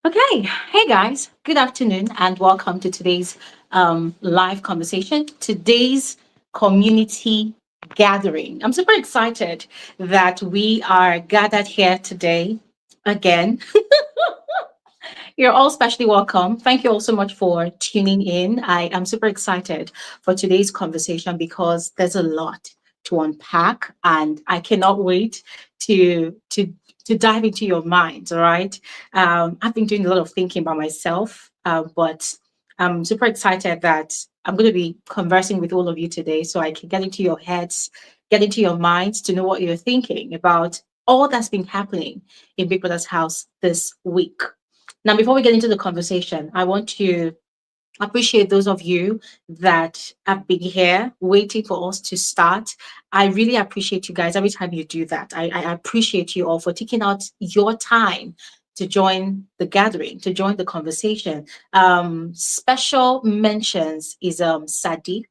Okay, hey guys, good afternoon and welcome to today's live conversation, today's community gathering. I'm super excited that we are gathered here today again. You're all specially welcome. Thank you all so much for tuning in. I am super excited for today's conversation because there's a lot to unpack, and I cannot wait to to to dive into your minds. All right, I've been doing a lot of thinking by myself, but I'm super excited that I'm going to be conversing with all of you today, so I can get into your heads, get into your minds to know what you're thinking about all that's been happening in Big Brother's house this week. Now, before we get into the conversation, I want to appreciate those of you that have been here waiting for us to start. I really appreciate you guys every time you do that. I appreciate you all for taking out your time to join the gathering, to join the conversation. Special mentions is Sadiq.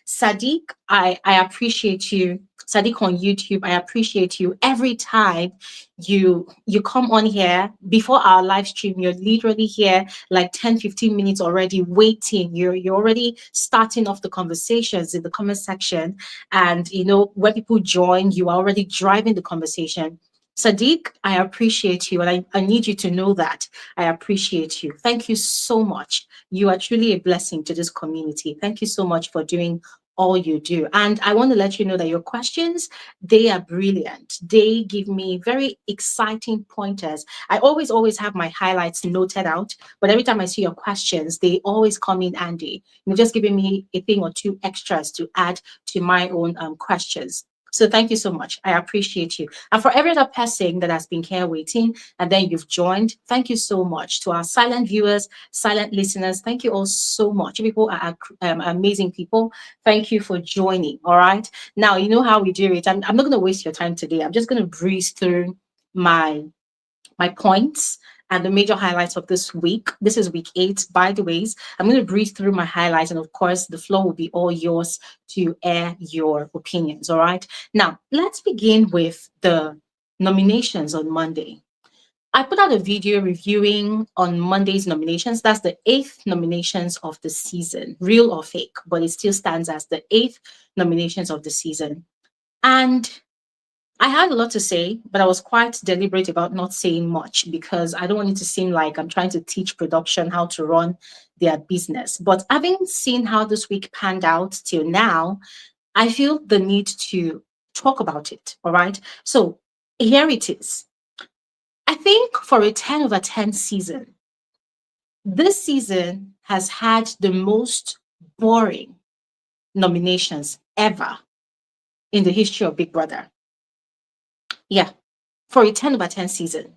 Sadiq, I appreciate you. Sadiq on YouTube, I appreciate you every time you come on here before our live stream. You're literally here like 10, 15 minutes already waiting. You're already starting off the conversations in the comment section. And when people join, you are already driving the conversation. Sadiq, I appreciate you, and I need you to know that I appreciate you. Thank you so much. You are truly a blessing to this community. Thank you so much for doing all you do. And I want to let you know that your questions, they are brilliant. They give me very exciting pointers. I always have my highlights noted out, but every time I see your questions, they always come in handy. You're just giving me a thing or two extras to add to my own questions. So thank you so much. I appreciate you. And for every other person that has been here waiting and then you've joined, thank you so much. To our silent viewers, silent listeners, thank you all so much. You people are amazing people. Thank you for joining. All right. Now, you know how we do it. I'm not going to waste your time today. I'm just going to breeze through my my points and the major highlights of this week. This is week 8, by the ways. I'm going to breeze through my highlights, and of course, the floor will be all yours to air your opinions. All right. Now, let's begin with the nominations on Monday. I put out a video reviewing on Monday's nominations. That's the 8th nominations of the season, real or fake, but it still stands as the 8th nominations of the season. And I had a lot to say, but I was quite deliberate about not saying much because I don't want it to seem like I'm trying to teach production how to run their business. But having seen how this week panned out till now, I feel the need to talk about it. All right. So here it is. I think for a 10 over 10 season, this season has had the most boring nominations ever in the history of Big Brother. Yeah, for a 10 over 10 season.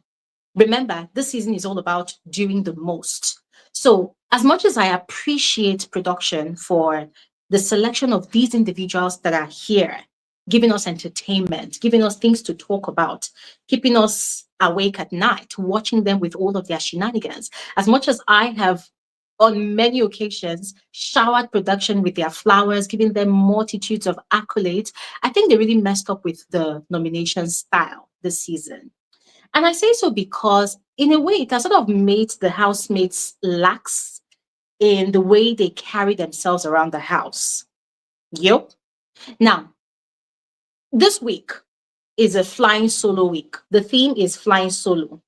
Remember, this season is all about doing the most. So, as much as I appreciate production for the selection of these individuals that are here, giving us entertainment, giving us things to talk about, keeping us awake at night, watching them with all of their shenanigans, as much as I have on many occasions showered production with their flowers, giving them multitudes of accolades, I think they really messed up with the nomination style this season. And I say so because, in a way, it has sort of made the housemates lax in the way they carry themselves around the house. Yep. Now, this week is a flying solo week. The theme is flying solo.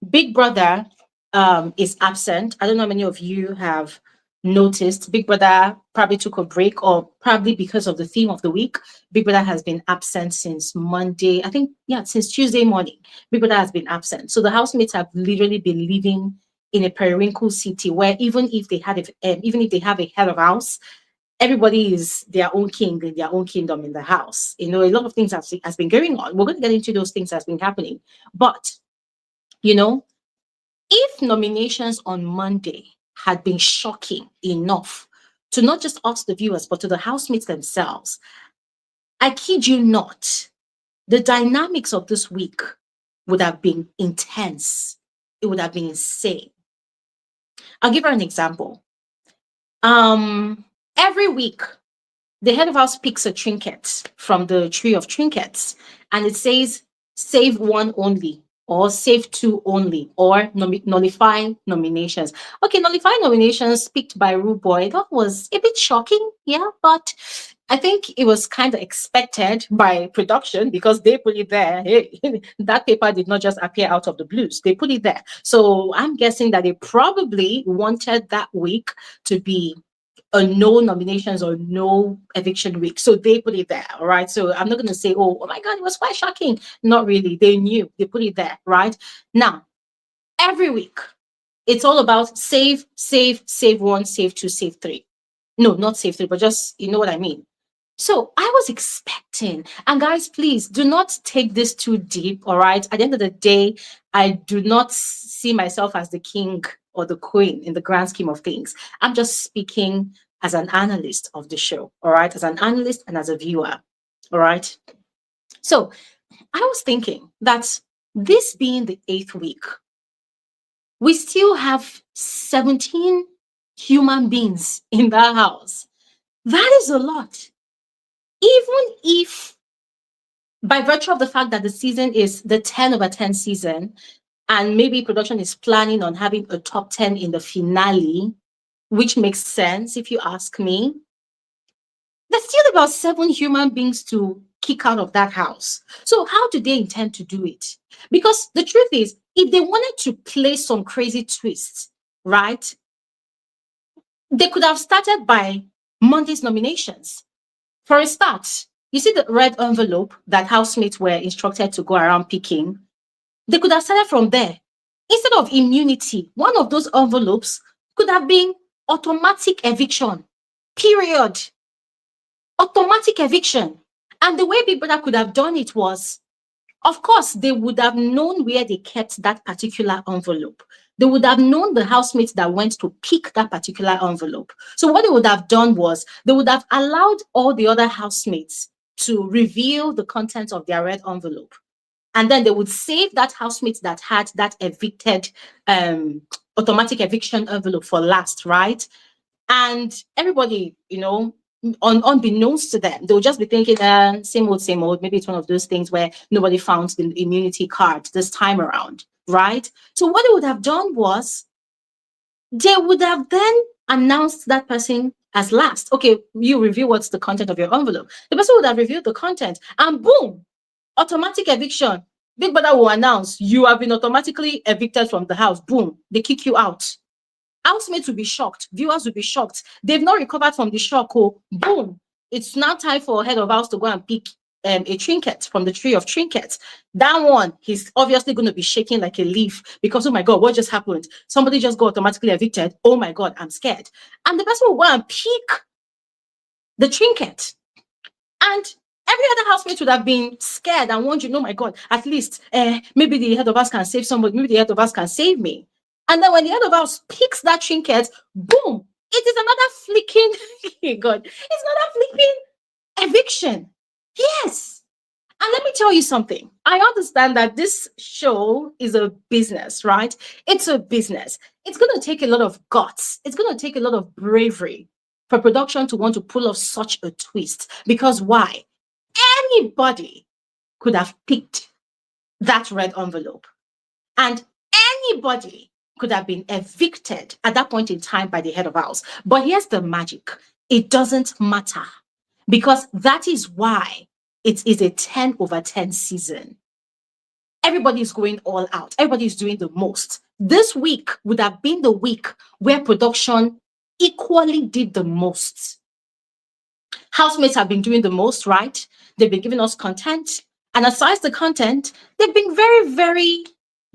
Big Brother is absent. I don't know how many of you have noticed. Big Brother probably took a break, or probably because of the theme of the week. Big Brother has been absent since Monday. I think, yeah, since Tuesday morning. Big Brother has been absent. So the housemates have literally been living in a periwinkle city where even if they even if they have a head of house, everybody is their own king in their own kingdom in the house. A lot of things has been going on. We're going to get into those things that's been happening. But, you know, if nominations on Monday had been shocking enough to not just us, the viewers, but to the housemates themselves, I kid you not, the dynamics of this week would have been intense. It would have been insane. I'll give her an example. Every week, the head of house picks a trinket from the tree of trinkets, and it says, save one only, or save two only, or nullify nominations. Okay, nullify nominations picked by Rude Boy. That was a bit shocking, yeah, but I think it was kind of expected by production because they put it there. Hey, that paper did not just appear out of the blues. They put it there. So I'm guessing that they probably wanted that week to be a no nominations or no eviction week. So they put it there. All right. So I'm not going to say, oh my God, it was quite shocking. Not really. They knew. They put it there. Right. Now, every week, it's all about save, save, save one, save two, save three. No, not save three, but just, you know what I mean. So I was expecting, and guys, please do not take this too deep, all right? At the end of the day, I do not see myself as the king or the queen in the grand scheme of things. I'm just speaking as an analyst of the show, all right? As an analyst and as a viewer, all right? So I was thinking that this being the 8th week, we still have 17 human beings in that house. That is a lot. Even if by virtue of the fact that the season is the 10/10 season, and maybe production is planning on having a top 10 in the finale, which makes sense if you ask me, there's still about 7 human beings to kick out of that house. So how do they intend to do it? Because the truth is, if they wanted to play some crazy twists, right, they could have started by Monday's nominations. For a start, you see the red envelope that housemates were instructed to go around picking? They could have started from there. Instead of immunity, one of those envelopes could have been automatic eviction. Period. Automatic eviction. And the way Big Brother could have done it was, of course, they would have known where they kept that particular envelope. They would have known the housemates that went to pick that particular envelope. So what they would have done was they would have allowed all the other housemates to reveal the contents of their red envelope. And then they would save that housemate that had that evicted automatic eviction envelope for last, right? And everybody, unbeknownst to them, they'll just be thinking, same old. Maybe it's one of those things where nobody found the immunity card this time around, right? So what they would have done was they would have then announced that person as last. Okay, you review what's the content of your envelope. The person would have reviewed the content, and boom, automatic eviction. Big Brother will announce you have been automatically evicted from the house. Boom, they kick you out. Housemates will be shocked. Viewers will be shocked. They've not recovered from the shock. Oh, boom. It's now time for head of house to go and pick a trinket from the tree of trinkets. That one, he's obviously going to be shaking like a leaf because, oh my God, what just happened? Somebody just got automatically evicted. Oh my God, I'm scared. And the person will go and pick the trinket. And every other housemate would have been scared and wondering, oh my God, at least maybe the head of house can save somebody. Maybe the head of house can save me. And then when the head of house picks that trinket, boom, it is another flicking, God, it's another flicking eviction. Yes. And let me tell you something. I understand that this show is a business, right? It's a business. It's going to take a lot of guts. It's going to take a lot of bravery for production to want to pull off such a twist. Because why? Anybody could have picked that red envelope. And anybody could have been evicted at that point in time by the head of house. But here's the magic. It doesn't matter because that is why it is a 10/10 season. Everybody is going all out. Everybody is doing the most. This week would have been the week where production equally did the most. Housemates have been doing the most, right? They've been giving us content. And aside the content, they've been very, very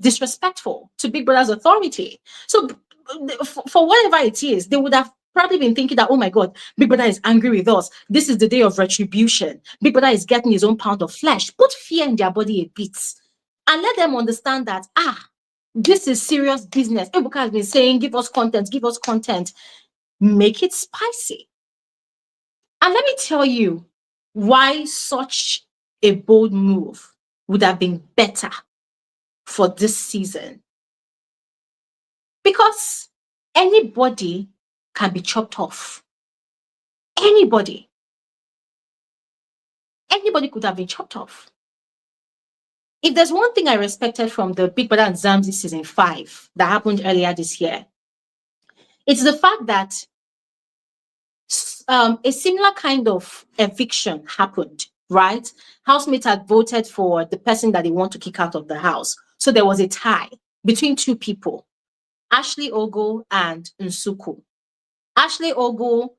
disrespectful to Big Brother's authority. So for whatever it is, they would have probably been thinking that, oh my God, Big Brother is angry with us. This is the day of retribution. Big Brother is getting his own pound of flesh. Put fear in their body a bit and let them understand that, this is serious business. Ebuka has been saying, give us content, give us content. Make it spicy. And let me tell you why such a bold move would have been better for this season. Because anybody can be chopped off. Anybody. Anybody could have been chopped off. If there's one thing I respected from the Big Brother and Zamzi season 5 that happened earlier this year, it's the fact that a similar kind of eviction happened, right? Housemates had voted for the person that they want to kick out of the house. So there was a tie between two people, Ashley Ogo and Nsuku. Ashley Ogo,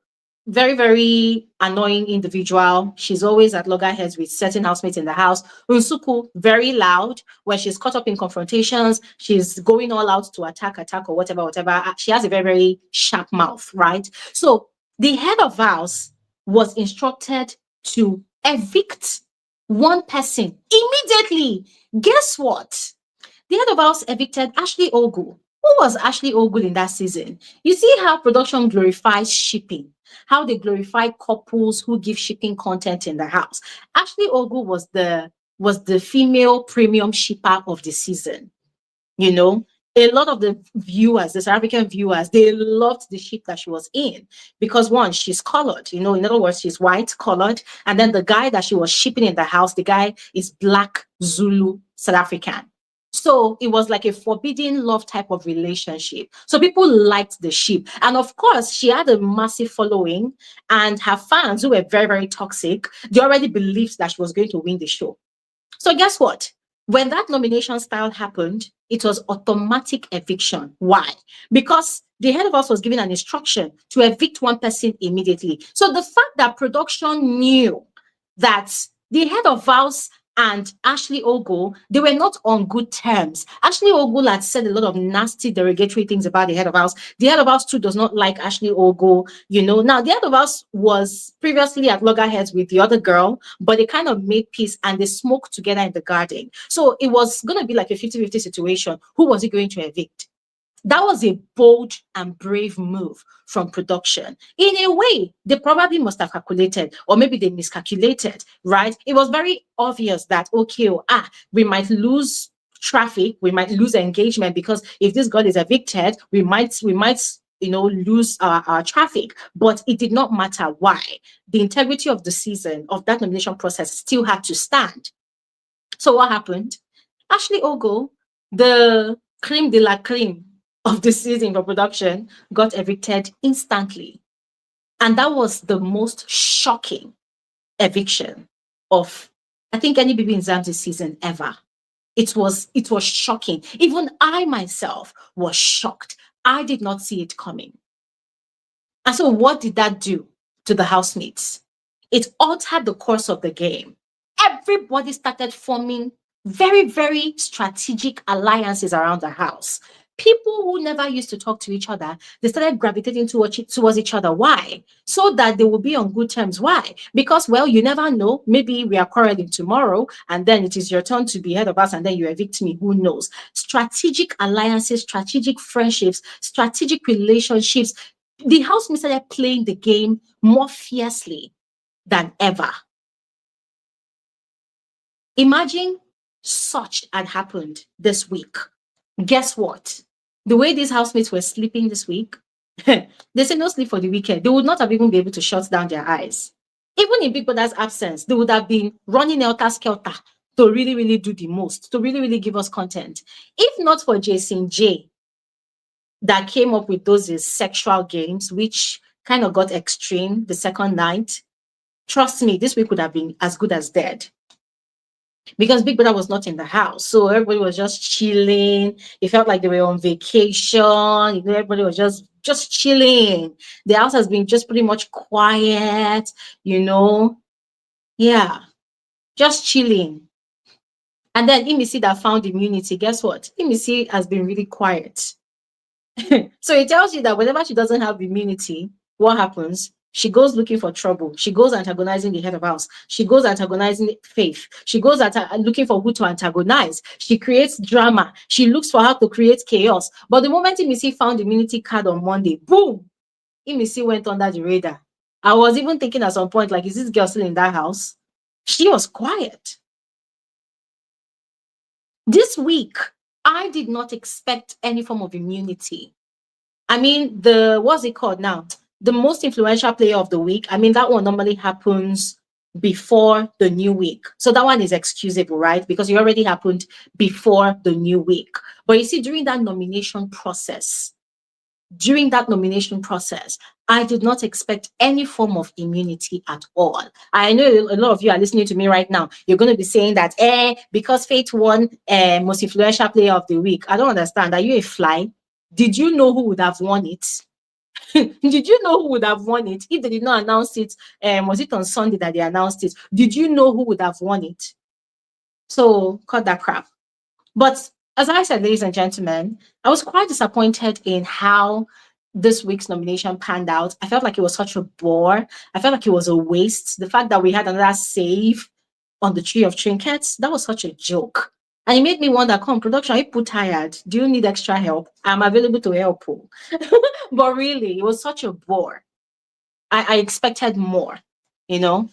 very, very annoying individual. She's always at loggerheads with certain housemates in the house. Nsuku, very loud. When she's caught up in confrontations, she's going all out to attack, or whatever, whatever. She has a very, very sharp mouth, right? So the head of house was instructed to evict one person immediately. Guess what? The head of house evicted Ashley Ogu. Who was Ashley Ogu in that season? You see how production glorifies shipping, how they glorify couples who give shipping content in the house. Ashley Ogu was the female premium shipper of the season. You know, a lot of the viewers, the South African viewers, they loved the ship that she was in because one, she's colored, you know, in other words, she's white colored. And then the guy that she was shipping in the house, the guy is Black Zulu South African. So it was like a forbidden love type of relationship. So people liked the ship. And of course, she had a massive following, and her fans, who were very, very toxic, they already believed that she was going to win the show. So guess what? When that nomination style happened, it was automatic eviction. Why? Because the head of house was given an instruction to evict one person immediately. So the fact that production knew that the head of house and Ashley Ogo, they were not on good terms. Ashley Ogo had said a lot of nasty, derogatory things about the head of house. The head of house too does not like Ashley Ogo, you know. Now, the head of house was previously at loggerheads with the other girl, but they kind of made peace and they smoked together in the garden. So it was going to be like a 50-50 situation. Who was he going to evict? That was a bold and brave move from production. In a way, they probably must have calculated, or maybe they miscalculated, right? It was very obvious that, okay, we might lose traffic, we might lose engagement, because if this girl is evicted, we might lose our traffic. But it did not matter. Why? The integrity of the season, of that nomination process, still had to stand. So what happened? Ashley Ogo, the creme de la creme of the season for production, got evicted instantly. And that was the most shocking eviction of, I think, any BB in Zamzi season ever. It was shocking. Even I myself was shocked. I did not see it coming. And so what did that do to the housemates? It altered the course of the game. Everybody started forming very, very strategic alliances around the house. People who never used to talk to each other, they started gravitating towards each other. Why? So that they will be on good terms. Why? Because, well, you never know. Maybe we are quarreling tomorrow, and then it is your turn to be head of us, and then you evict me. Who knows? Strategic alliances, strategic friendships, strategic relationships. The housemates started playing the game more fiercely than ever. Imagine such had happened this week. Guess what? The way these housemates were sleeping this week, they say no sleep for the weekend. They would not have even been able to shut down their eyes. Even in Big Brother's absence, they would have been running helter-skelter to really, really do the most, to really, really give us content. If not for Jason J that came up with those sexual games, which kind of got extreme the second night, trust me, this week would have been as good as dead. Because Big Brother was not in the house. So everybody was just chilling. It felt like they were on vacation. You know, everybody was just chilling. The house has been just pretty much quiet, you know. Yeah, just chilling. And then Imisi that found immunity, guess what? Imisi has been really quiet. So it tells you that whenever she doesn't have immunity, what happens? She goes looking for trouble. She goes antagonizing the head of house. She goes antagonizing Faith. She goes looking for who to antagonize. She creates drama. She looks for how to create chaos. But the moment Imisi found the immunity card on Monday, boom, Imisi went under the radar. I was even thinking at some point, like, is this girl still in that house? She was quiet. This week, I did not expect any form of immunity. I mean, what's it called now? The most influential player of the week. I mean, that one normally happens before the new week. So that one is excusable, right? Because it already happened before the new week. But you see, during that nomination process, I did not expect any form of immunity at all. I know a lot of you are listening to me right now. You're going to be saying that, because Faith won most influential player of the week. I don't understand. Are you a fly? Did you know who would have won it? Did you know who would have won it if they did not announce it? Was it on Sunday that they announced it? Did you know who would have won it? So cut that crap. But as I said, ladies and gentlemen, I was quite disappointed in how this week's nomination panned out. I felt like it was such a bore. I felt like it was a waste. The fact that we had another save on the tree of trinkets, that was such a joke. And it made me wonder, come, production, are you put tired? Do you need extra help? I'm available to help you. But really, it was such a bore. I expected more, you know,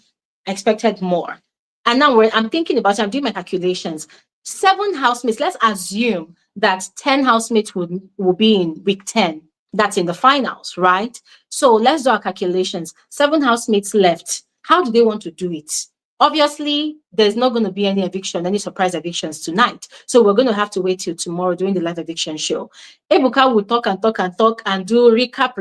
I expected more. And now I'm thinking about it, I'm doing my calculations. 7 housemates, let's assume that 10 housemates will be in week 10. That's in the finals, right? So let's do our calculations. 7 housemates left. How do they want to do it? Obviously, there's not going to be any surprise evictions tonight. So we're going to have to wait till tomorrow during the live eviction show. Ebuka will talk and talk and talk and do recap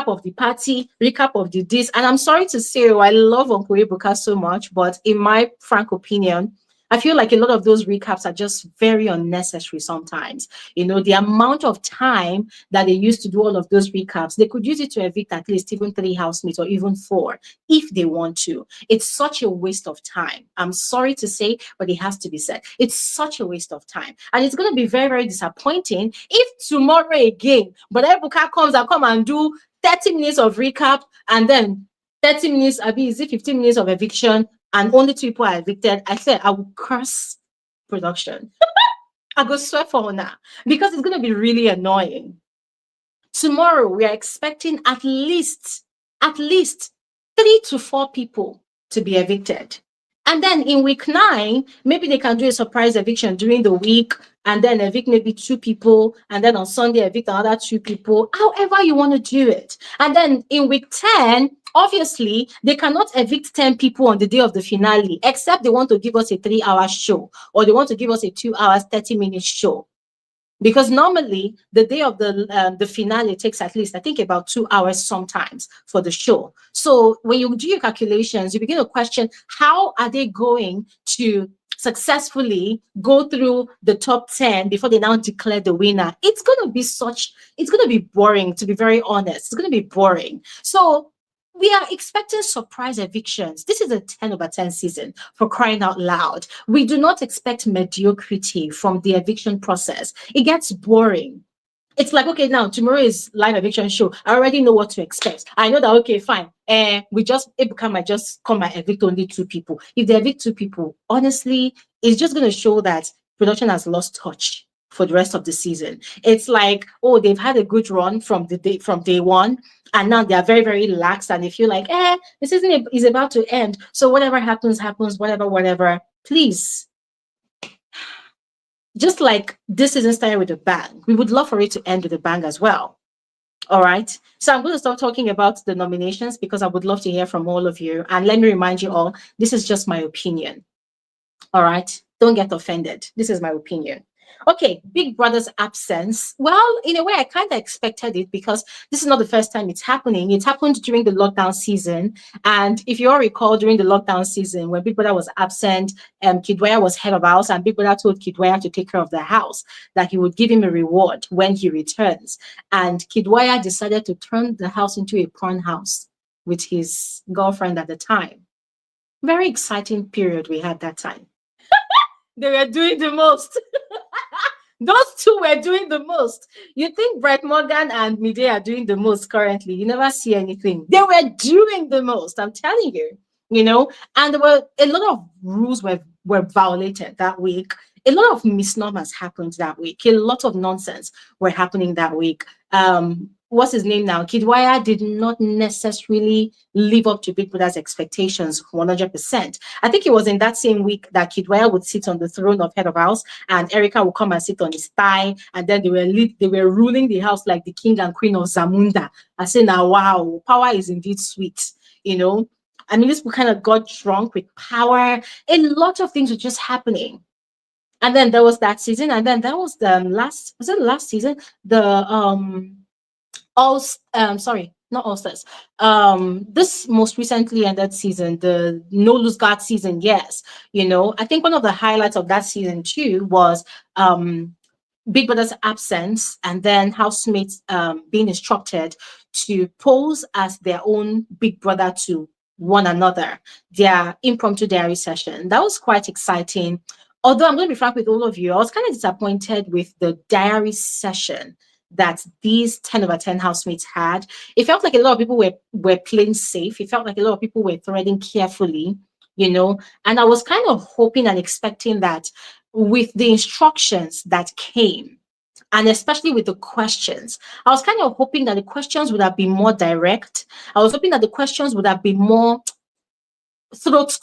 of the party, recap of the this. And I'm sorry to say, I love Uncle Ebuka so much, but in my frank opinion, I feel like a lot of those recaps are just very unnecessary sometimes. The amount of time that they used to do all of those recaps, they could use it to evict at least even 3 housemates or even 4 if they want to. It's such a waste of time. I'm sorry to say, but it has to be said. It's such a waste of time. And it's going to be very, very disappointing if tomorrow again, but Ebuka comes and do 30 minutes of recap and then 30 minutes, is it 15 minutes of eviction and only 2 people are evicted? I said I will curse production. I go swear for honor because it's going to be really annoying. Tomorrow, we are expecting at least 3 to 4 people to be evicted. And then in week 9, maybe they can do a surprise eviction during the week and then evict maybe 2 people. And then on Sunday, evict another 2 people, however you want to do it. And then in week 10, obviously, they cannot evict 10 people on the day of the finale, except they want to give us a 3-hour show or they want to give us a 2 hours, 30-minute show. Because normally the day of the finale takes at least, I think, about 2 hours sometimes for the show. So when you do your calculations, you begin to question, how are they going to successfully go through the top 10 before they now declare the winner? It's going to be boring, to be very honest. It's going to be boring. So we are expecting surprise evictions. This is a 10/10 season, for crying out loud. We do not expect mediocrity from the eviction process. It gets boring. It's like, okay, now tomorrow is live eviction show. I already know what to expect. I know that, okay, fine. Ebuka might just come and evict only 2 people. If they evict 2 people, honestly, it's just going to show that production has lost touch for the rest of the season. It's like, oh, they've had a good run from day one, and now they are very, very lax, and they feel like, the season is about to end. So whatever happens, whatever. Please, just like this season started with a bang, we would love for it to end with a bang as well. All right. So I'm going to stop talking about the nominations because I would love to hear from all of you. And let me remind you all, this is just my opinion. All right. Don't get offended. This is my opinion. Okay, Big Brother's absence. Well, in a way, I kind of expected it because this is not the first time it's happening. It happened during the lockdown season. And if you all recall, during the lockdown season, when Big Brother was absent, Kidwaya was head of house, and Big Brother told Kidwaya to take care of the house, that he would give him a reward when he returns. And Kidwaya decided to turn the house into a porn house with his girlfriend at the time. Very exciting period we had that time. They were doing the most. Those 2 were doing the most. You think Brett Morgan and Mide are doing the most currently? You never see anything. They were doing the most. I'm telling you. And there were a lot of rules were violated that week. A lot of misnomers happened that week. A lot of nonsense were happening that week. What's his name now? Kidwaya did not necessarily live up to Big Brother's expectations 100%. I think it was in that same week that Kidwaya would sit on the throne of head of house and Erica would come and sit on his thigh, and then they were ruling the house like the king and queen of Zamunda. I say, now, wow, power is indeed sweet, I mean, these people kind of got drunk with power. A lot of things were just happening. And then there was that season, and then there was the last, was it the last season? The all sorry, not all stars. This most recently ended season, the No Lose Guard season, yes. I think one of the highlights of that season too was Big Brother's absence, and then housemates being instructed to pose as their own Big Brother to one another, their impromptu diary session. That was quite exciting. Although I'm going to be frank with all of you, I was kind of disappointed with the diary session that these 10 over 10 housemates had. It felt like a lot of people were playing safe. It felt like a lot of people were threading carefully, and I was kind of hoping and expecting that with the instructions that came, and especially with the questions, I was kind of hoping that the questions would have been more direct. I was hoping that the questions would have been more throat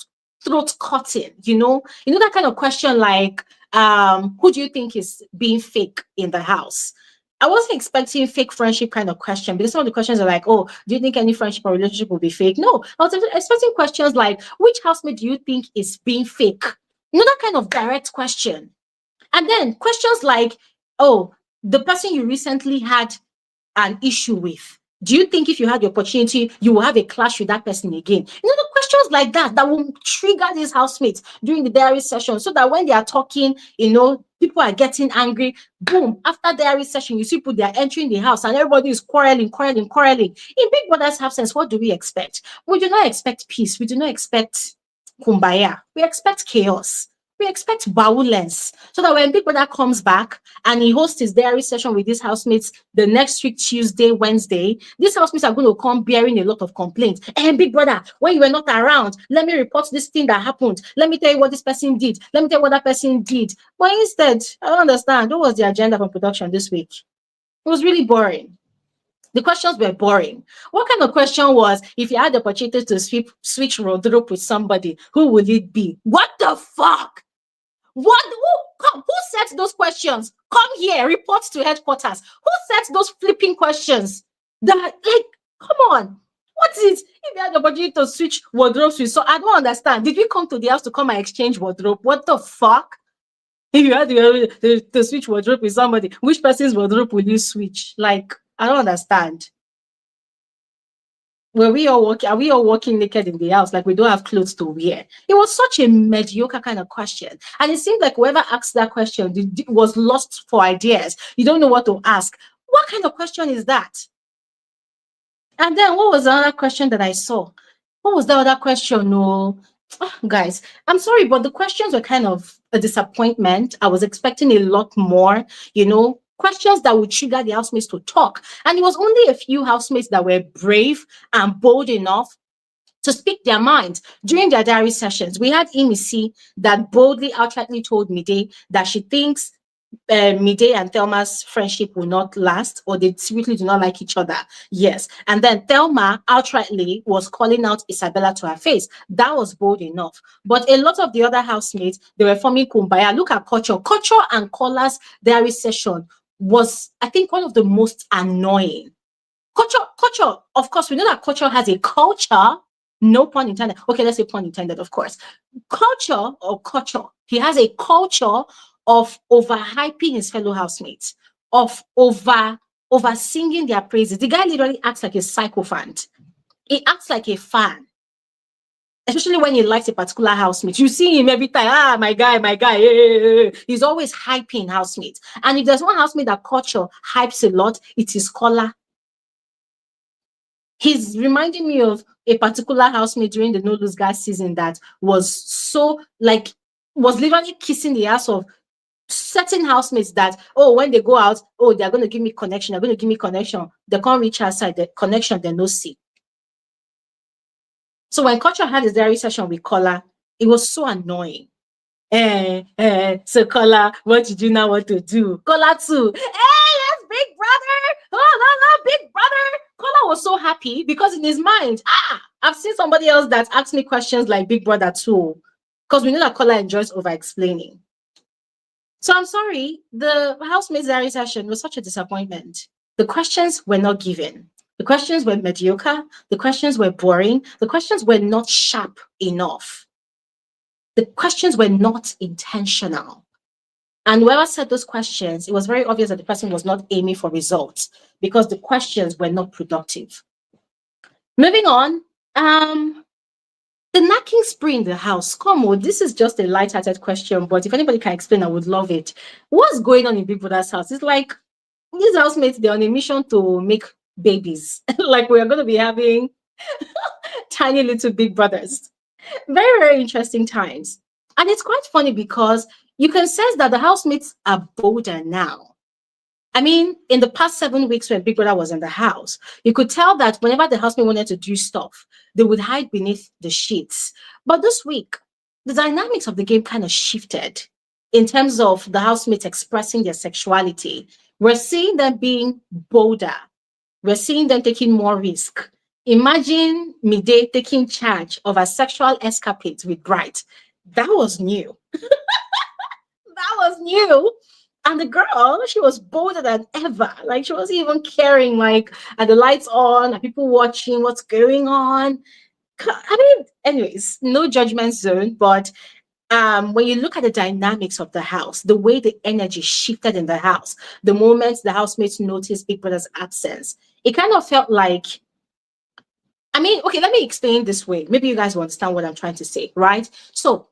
throat cutting, that kind of question like, who do you think is being fake in the house? I wasn't expecting fake friendship kind of question, because some of the questions are like, oh, do you think any friendship or relationship will be fake? No, I was expecting questions like, which housemate do you think is being fake? That kind of direct question. And then questions like, oh, the person you recently had an issue with, do you think if you had the opportunity, you will have a clash with that person again? The questions like that will trigger these housemates during the diary session, so that when they are talking, people are getting angry. Boom, after diary session, you see people, they are entering the house and everybody is quarreling. In Big Brother's absence, what do we expect? We do not expect peace. We do not expect kumbaya. We expect chaos. We expect violence, so that when Big Brother comes back and he hosts his diary session with these housemates the next week, Tuesday, Wednesday, these housemates are going to come bearing a lot of complaints. And Big Brother, when you were not around, let me report this thing that happened. Let me tell you what this person did. Let me tell you what that person did. But instead, I don't understand. What was the agenda for production this week? It was really boring. The questions were boring. What kind of question was, if you had the opportunity to switch wardrobe with somebody, who would it be? What the fuck? What? Who sets those questions? Come here, report to headquarters. Who sets those flipping questions? Come on. What is, if you had the opportunity to switch wardrobes with, so I don't understand. Did we come to the house to come and exchange wardrobe? What the fuck? If you had to switch wardrobe with somebody, which person's wardrobe will you switch? I don't understand. Are we all walking naked in the house, like we don't have clothes to wear? It was such a mediocre kind of question. And it seemed like whoever asked that question was lost for ideas. You don't know what to ask. What kind of question is that? And then what was the other question that I saw? What was the other question? No, guys, I'm sorry, but the questions were kind of a disappointment. I was expecting a lot more, questions that would trigger the housemates to talk. And it was only a few housemates that were brave and bold enough to speak their minds during their diary sessions. We had Imisi that boldly, outrightly told Mide that she thinks Mide and Thelma's friendship will not last, or they secretly do not like each other. Yes. And then Thelma outrightly was calling out Isabella to her face. That was bold enough. But a lot of the other housemates, they were forming kumbaya. Look at Culture. Culture and Kola's diary session was, I think, one of the most annoying. Culture, of course, we know that Culture has a culture. No pun intended. Okay, let's say pun intended, of course. Culture, he has a culture of overhyping his fellow housemates, of over singing their praises. The guy literally acts like a sycophant. He acts like a fan, especially when he likes a particular housemate. You see him every time, my guy, hey. He's always hyping housemates. And if there's one housemate that Culture hypes a lot, it is Kola. He's reminding me of a particular housemate during the No Lose Guard season that was so, was literally kissing the ass of certain housemates that, oh, when they go out, oh, they're going to give me connection. They're going to give me connection. They can't reach outside the connection. They no see. So when Culture had his diary session with Kola, it was so annoying. So Kola, what did you now want to do? Kola too. Hey, that's Big Brother. Oh, no, Big Brother. Kola was so happy because in his mind, I've seen somebody else that asked me questions like Big Brother too. Because we know that Kola enjoys over-explaining. So I'm sorry, the housemates diary session was such a disappointment. The questions were not given. The questions were mediocre. The questions were boring. The questions were not sharp enough. The questions were not intentional. And whoever said those questions, it was very obvious that the person was not aiming for results because the questions were not productive. Moving on, the knocking spree in the house. Come on, this is just a light-hearted question, but if anybody can explain, I would love it. What's going on in Big Brother's house? It's like these housemates, they're on a mission to make babies. Like we are going to be having tiny little big brothers. Very, very interesting times. And it's quite funny because you can sense that the housemates are bolder now. I mean, in the past 7 weeks when Big Brother was in the house, you could tell that whenever the housemate wanted to do stuff, they would hide beneath the sheets. But this week, the dynamics of the game kind of shifted in terms of the housemates expressing their sexuality. We're seeing them being bolder. We're seeing them taking more risk. Imagine Mide taking charge of a sexual escapade with Bright. That was new. That was new. And the girl, she was bolder than ever. Like she wasn't even caring, like, are the lights on? Are people watching? What's going on? I mean, anyways, no judgment zone, but when you look at the dynamics of the house, the way the energy shifted in the house, the moment the housemates noticed Big Brother's absence, it kind of felt like, I mean, okay, let me explain this way. Maybe you guys will understand what I'm trying to say, right? So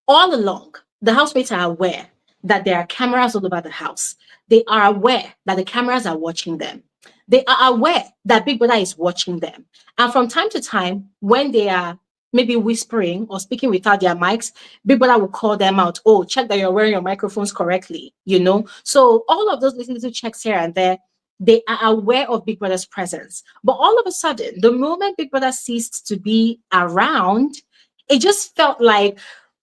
all along, the housemates are aware that there are cameras all over the house. They are aware that the cameras are watching them. They are aware that Big Brother is watching them. And from time to time, when they are maybe whispering or speaking without their mics, Big Brother will call them out. Oh, check that you're wearing your microphones correctly, you know? So all of those little checks here and there, they are aware of Big Brother's presence. But all of a sudden, the moment Big Brother ceased to be around, it just felt like,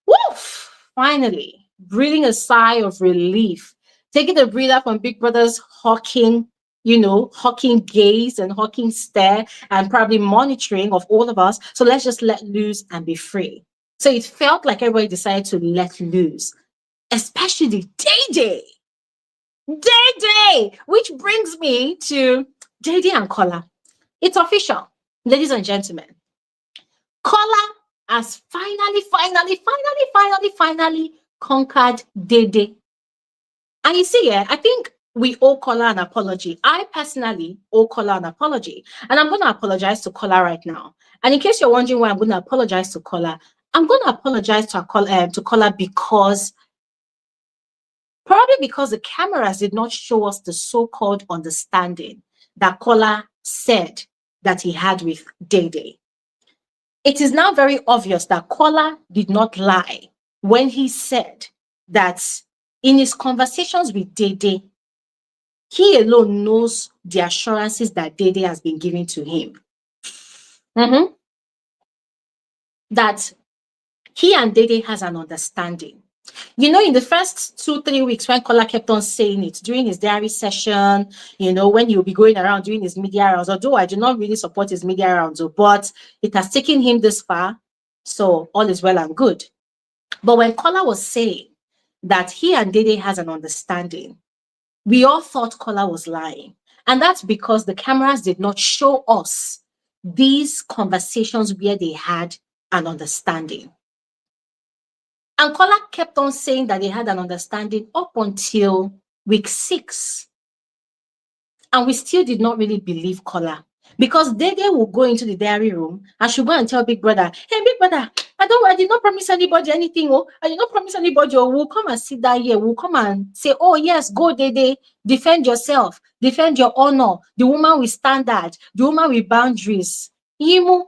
woof, finally, breathing a sigh of relief, taking a breather from Big Brother's hawking, hawking gaze and hawking stare and probably monitoring of all of us. So let's just let loose and be free. So it felt like everybody decided to let loose, especially Dday. Dday, which brings me to Dday and KOLA. It's official, ladies and gentlemen. KOLA has finally conquered Dday. And you see, I think we owe KOLA an apology. I personally owe KOLA an apology. And I'm going to apologize to KOLA right now. And in case you're wondering why I'm going to apologize to KOLA, I'm going to apologize to KOLA because probably because the cameras did not show us the so-called understanding that KOLA said that he had with Dday. It is now very obvious that KOLA did not lie when he said that in his conversations with Dday, he alone knows the assurances that Dday has been giving to him. That he and Dday has an understanding. You know, in the first 2-3 weeks when KOLA kept on saying it during his diary session, when he'll be going around doing his media rounds, although I do not really support his media rounds, but it has taken him this far, so all is well and good. But when KOLA was saying that he and Dday has an understanding, we all thought KOLA was lying. And that's because the cameras did not show us these conversations where they had an understanding. And KOLA kept on saying that they had an understanding up until week 6. And we still did not really believe KOLA. Because Dday will go into the diary room and she'll go and tell Big Brother, hey, Big Brother, I did not promise anybody anything. Oh, I did not promise anybody. Oh, we'll come and sit down here. We'll come and say, oh, yes, go, Dday. Defend yourself. Defend your honor. The woman with standard. The woman with boundaries. Yimu.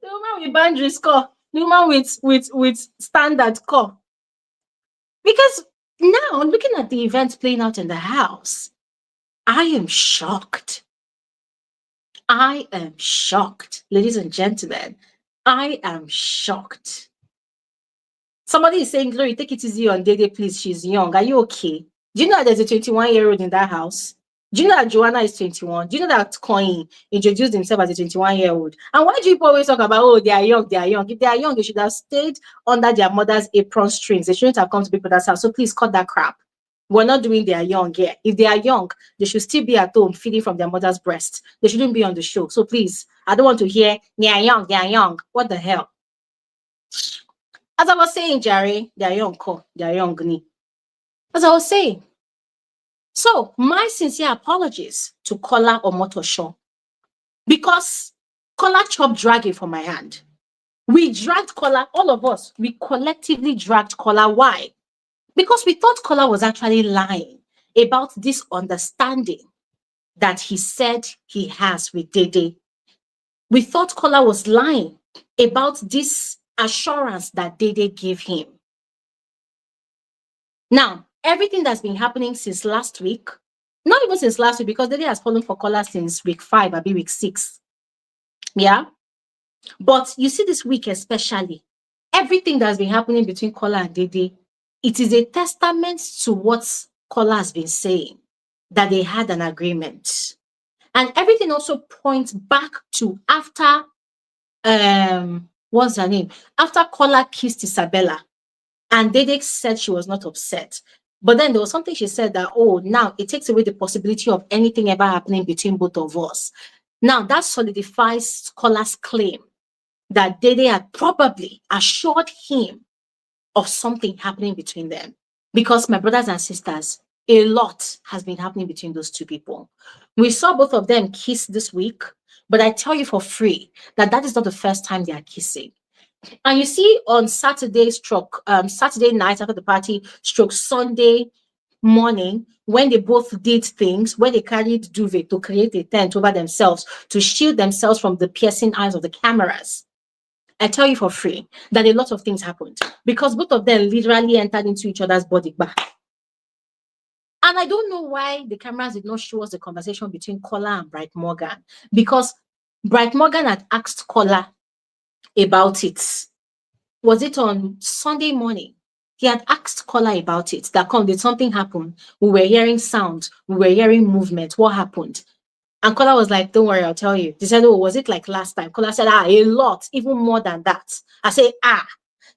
The woman with boundaries, call. The woman with standard, call. Because now, looking at the events playing out in the house, I am shocked. I am shocked, ladies and gentlemen. I am shocked. Somebody is saying, Glory, take it easy on Dday, please. She's young. Are you okay? Do you know that there's a 21-year-old in that house? Do you know that Joanna is 21? Do you know that Coin introduced himself as a 21-year-old? And why do people always talk about, oh, they are young, they are young? If they are young, they should have stayed under their mother's apron strings. They shouldn't have come to Big Brother's house. So please cut that crap. We're not doing they are young here. If they are young, they should still be at home feeding from their mother's breast. They shouldn't be on the show. So please, I don't want to hear they are young, they are young. What the hell? As I was saying, Jerry, they are young, they are young. As I was saying, so my sincere apologies to Kola Omotosho because Kola chopped dragging from my hand. We dragged Kola, all of us, we collectively dragged Kola. Why? Because we thought Kola was actually lying about this understanding that he said he has with Dday. We thought Kola was lying about this assurance that Dday gave him. Now, everything that's been happening since last week, not even since last week, because Dday has fallen for Kola since week 5, maybe week 6. Yeah? But you see this week especially, everything that's been happening between Kola and Dday, it is a testament to what Kola has been saying, that they had an agreement. And everything also points back to after, what's her name? After Kola kissed Isabella, and Dday said she was not upset. But then there was something she said that, oh, now it takes away the possibility of anything ever happening between both of us. Now that solidifies Kola's claim that Dday had probably assured him of something happening between them. Because my brothers and sisters, a lot has been happening between those two people. We saw both of them kiss this week, but I tell you for free that that is not the first time they are kissing. And you see on Saturday night after the party, Sunday morning, when they both did things, when they carried duvet to create a tent over themselves to shield themselves from the piercing eyes of the cameras. I tell you for free that a lot of things happened because both of them literally entered into each other's body. And I don't know why the cameras did not show us the conversation between Kola and Bright Morgan, because Bright Morgan had asked Kola about it. Was it on Sunday morning? He had asked Kola about it. That did something happen? We were hearing sound. We were hearing movement. What happened? And Kola was like, don't worry, I'll tell you. They said, oh, was it like last time? Kola said, a lot, even more than that. I say,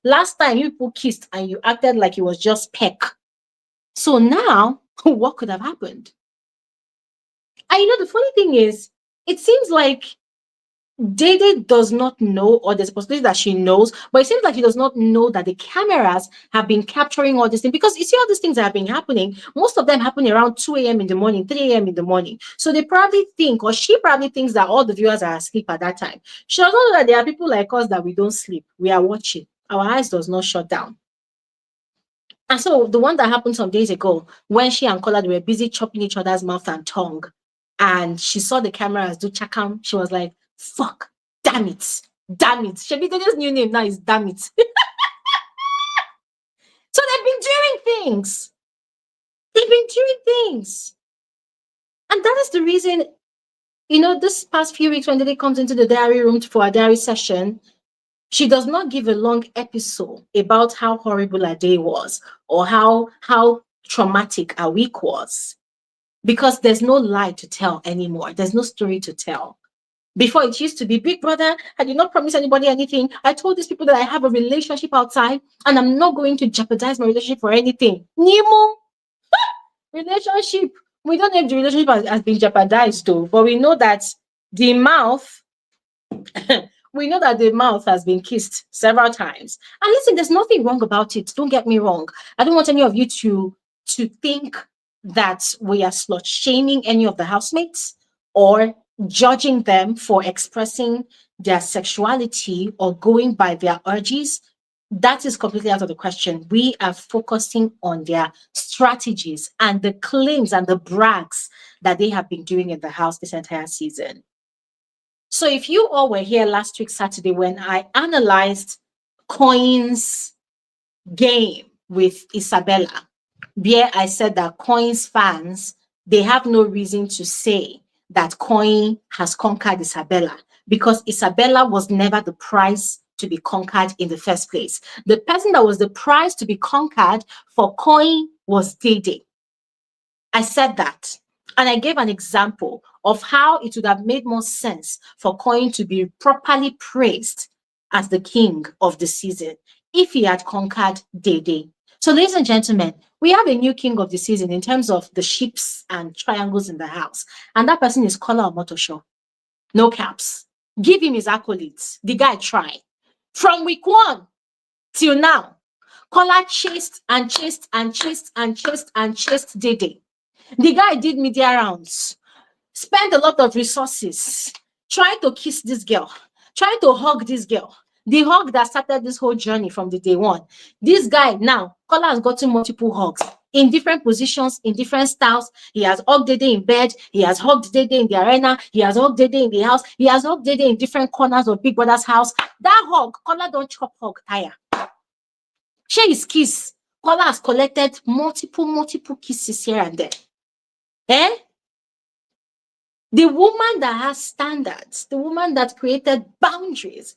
last time you people kissed and you acted like it was just peck. So now, what could have happened? And the funny thing is, it seems like Dday does not know, or there's a possibility that she knows, but it seems like she does not know that the cameras have been capturing all these things, because you see all these things that have been happening, most of them happen around 2 a.m. in the morning, 3 a.m. in the morning. So they probably think, or she probably thinks, that all the viewers are asleep at that time. She doesn't know that there are people like us that we don't sleep. We are watching. Our eyes does not shut down. And so the one that happened some days ago, when she and Kola were busy chopping each other's mouth and tongue, and she saw the cameras do chakam, she was like, fuck, damn it. Shebido's new name now is damn it. So they've been doing things. And that is the reason, this past few weeks when Dday comes into the diary room for a diary session, she does not give a long episode about how horrible her day was or how traumatic her week was, because there's no lie to tell anymore. There's no story to tell. Before, it used to be, big brother, I did not promise anybody anything. I told these people that I have a relationship outside and I'm not going to jeopardize my relationship for anything. Nemo, relationship. We don't know if the relationship has been jeopardized though, but we know that the mouth, has been kissed several times. And listen, there's nothing wrong about it. Don't get me wrong. I don't want any of you to think that we are slut shaming any of the housemates or judging them for expressing their sexuality or going by their urges. That is completely out of the question. We are focusing on their strategies and the claims and the brags that they have been doing in the house this entire season. So if you all were here last week, Saturday, when I analyzed Coin's game with Isabella, where I said that Coin's fans, they have no reason to say that Coin has conquered Isabella, because Isabella was never the prize to be conquered in the first place. The person that was the prize to be conquered for Coin was Dday. I said that. And I gave an example of how it would have made more sense for Coin to be properly praised as the king of the season if he had conquered Dday. So, ladies and gentlemen, we have a new king of the season in terms of the ships and triangles in the house. And that person is Kola Omotosho. No caps. Give him his accolades. The guy tried. From week 1 till now, Kola chased and chased and chased and chased and chased Dday. The guy did media rounds, spent a lot of resources trying to kiss this girl, trying to hug this girl. The hug that started this whole journey from the day one. This guy now, Kola has gotten multiple hugs in different positions, in different styles. He has hugged Dday in bed. He has hugged Dday in the arena. He has hugged Dday in the house. He has hugged Dday in different corners of Big Brother's house. That hug, Kola don't chop hug tire. Share his kiss. Kola has collected multiple kisses here and there. Eh? The woman that has standards, the woman that created boundaries.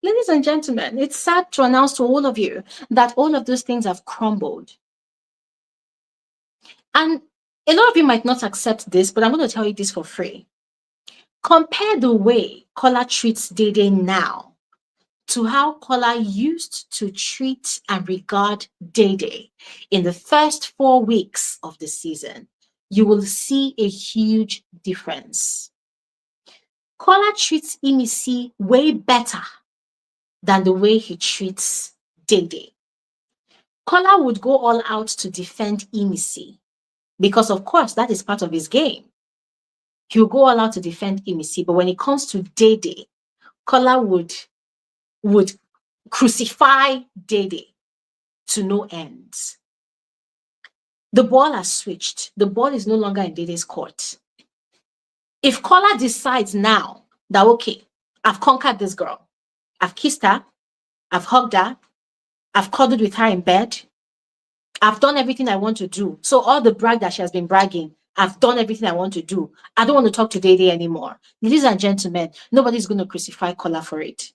Ladies and gentlemen, it's sad to announce to all of you that all of those things have crumbled. And a lot of you might not accept this, but I'm going to tell you this for free. Compare the way Kola treats Dday now to how Kola used to treat and regard Dday in the first 4 weeks of the season. You will see a huge difference. Kola treats Imisi way better than the way he treats Dday. Kola would go all out to defend Imisi because, of course, that is part of his game. He'll go all out to defend Imisi, but when it comes to Dday, Kola would crucify Dday to no ends. The ball has switched. The ball is no longer in Dayday's court. If Kola decides now that, okay, I've conquered this girl, I've kissed her, I've hugged her, I've cuddled with her in bed, I've done everything I want to do. So all the brag that she has been bragging, I've done everything I want to do. I don't want to talk to Dday anymore. Ladies and gentlemen, nobody's going to crucify Kola for it.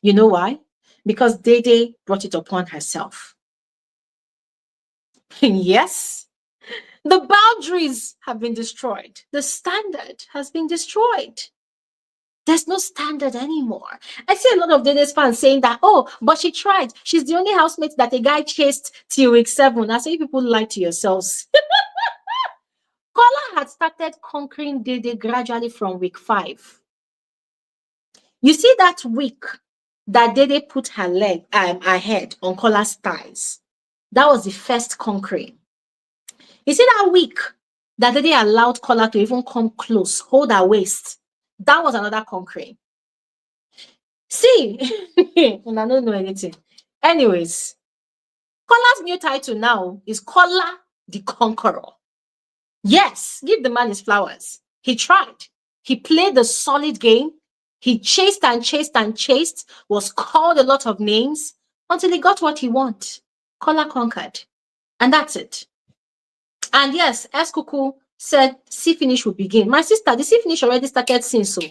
You know why? Because Dday brought it upon herself. Yes, the boundaries have been destroyed. The standard has been destroyed. There's no standard anymore. I see a lot of Dayday's fans saying that, oh, but she tried. She's the only housemate that a guy chased till week 7. I say, people lie to yourselves. Kola had started conquering Dday gradually from week 5. You see that week that Dday put her head on Kola's thighs. That was the first conquering. You see that week that Dday allowed Kola to even come close, hold her waist. That was another conquering. See, and I don't know anything. Anyways, Kola's new title now is Kola the Conqueror. Yes, give the man his flowers. He tried. He played the solid game. He chased and chased and chased, was called a lot of names until he got what he wanted. Kola conquered. And that's it. And yes, Eskuku said sea finish will begin. My sister, the sea finish already started since. So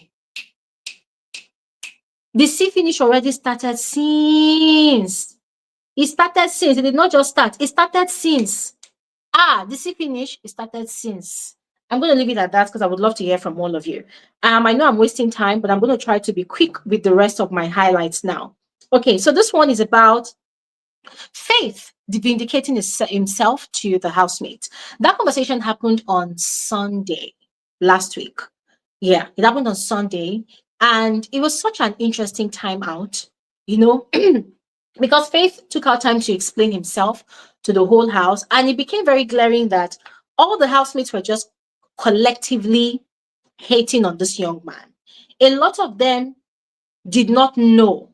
the sea finish already started since. It started since. It did not just start. It started since. The sea finish, it started since. I'm going to leave it at that because I would love to hear from all of you. I know I'm wasting time, but I'm going to try to be quick with the rest of my highlights now. Okay, so this one is about Faith vindicating himself to the housemate. That conversation happened on Sunday last week. Yeah, it happened on Sunday. And it was such an interesting time out, you know, because Faith took out time to explain himself to the whole house. And it became very glaring that all the housemates were just collectively hating on this young man. A lot of them did not know,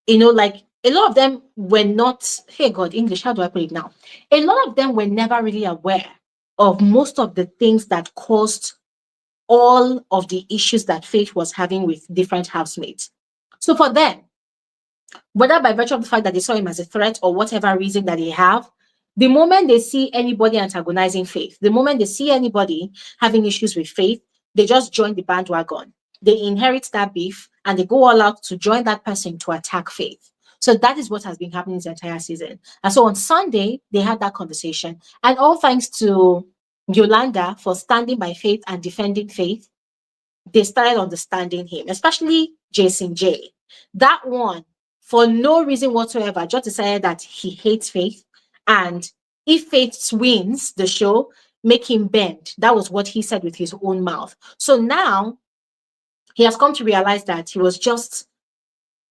like a lot of them were not, hey God, English, how do I put it now? A lot of them were never really aware of most of the things that caused all of the issues that Faith was having with different housemates. So for them, whether by virtue of the fact that they saw him as a threat or whatever reason that they have, the moment they see anybody antagonizing Faith, the moment they see anybody having issues with Faith, they just join the bandwagon. They inherit that beef and they go all out to join that person to attack Faith. So that is what has been happening this entire season. And so on Sunday, they had that conversation. And all thanks to Yolanda for standing by Faith and defending Faith, they started understanding him, especially Jason J. That one for no reason whatsoever, just decided that he hates Faith. And if Faith wins the show, make him bend. That was what he said with his own mouth. So now he has come to realize that he was just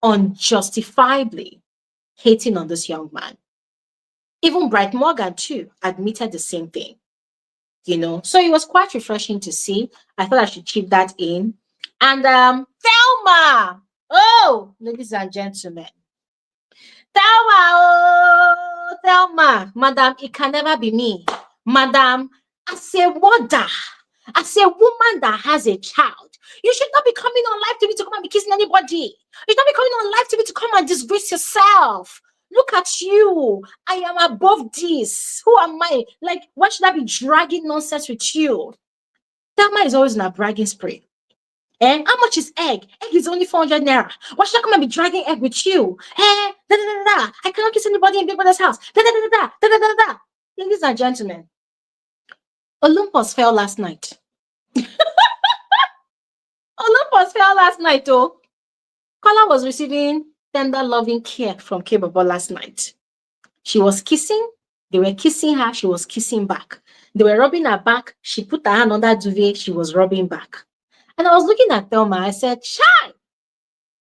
unjustifiably hating on this young man. Even Bright Morgan, too, admitted the same thing. So it was quite refreshing to see. I thought I should chip that in. And Thelma, oh, ladies and gentlemen, Thelma, madam, it can never be me. Madam, as a mother, as a woman that has a child, you should not be coming on live TV to come and be kissing anybody. You should not be coming on live TV to come and disgrace yourself. Look at you. I am above this. Who am I? Like, why should I be dragging nonsense with you? Thelma is always in a bragging spree. How much is egg? Egg is only 400 naira. Why should I come and be dragging egg with you? Da, da, da, da. I cannot kiss anybody in Big Brother's house. Da, da, da, da, da, da, da, da. Ladies and gentlemen, Olympus fell last night. Olympus fell last night, though. Kola was receiving tender, loving care from K-Bobo last night. She was kissing. They were kissing her. She was kissing back. They were rubbing her back. She put her hand under duvet. She was rubbing back. And I was looking at Thelma. I said, Chai,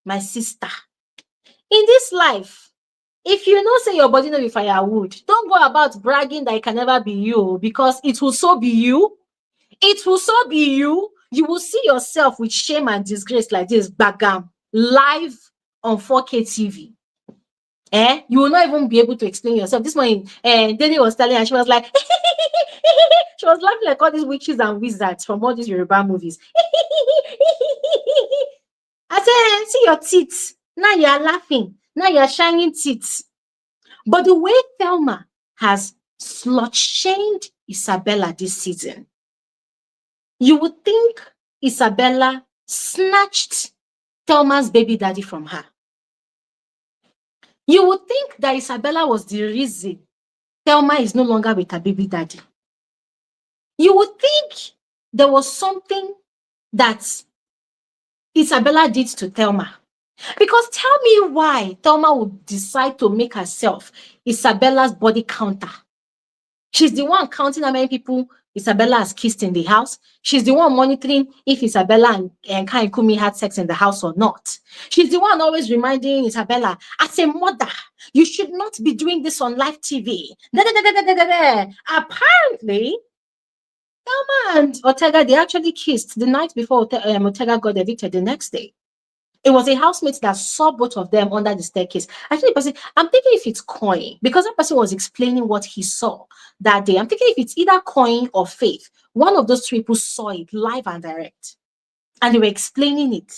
my sister, in this life, if you know say your body no be firewood, don't go about bragging that it can never be you, because it will so be you. It will so be you. You will see yourself with shame and disgrace like this, bagam, live on 4K TV. You will not even be able to explain yourself. This morning, Dday was telling her, she was like, she was laughing like all these witches and wizards from all these Yoruba movies. I said, see your teeth. Now you are laughing. Now you are shining teeth. But the way Thelma has slut-shamed Isabella this season, you would think Isabella snatched Thelma's baby daddy from her. You would think that Isabella was the reason Thelma is no longer with her baby daddy. You would think there was something that Isabella did to Thelma. Because tell me why Thelma would decide to make herself Isabella's body counter. She's the one counting how many people Isabella has kissed in the house. She's the one monitoring if Isabella and Kai Kumi had sex in the house or not. She's the one always reminding Isabella, as a mother, you should not be doing this on live TV. Apparently, Thelma and Ortega, they actually kissed the night before Ortega got evicted the next day. It was a housemate that saw both of them under the staircase. Actually, I'm thinking if it's Coin, because that person was explaining what he saw that day. I'm thinking if it's either Coin or Faith. One of those two people saw it live and direct. And they were explaining it.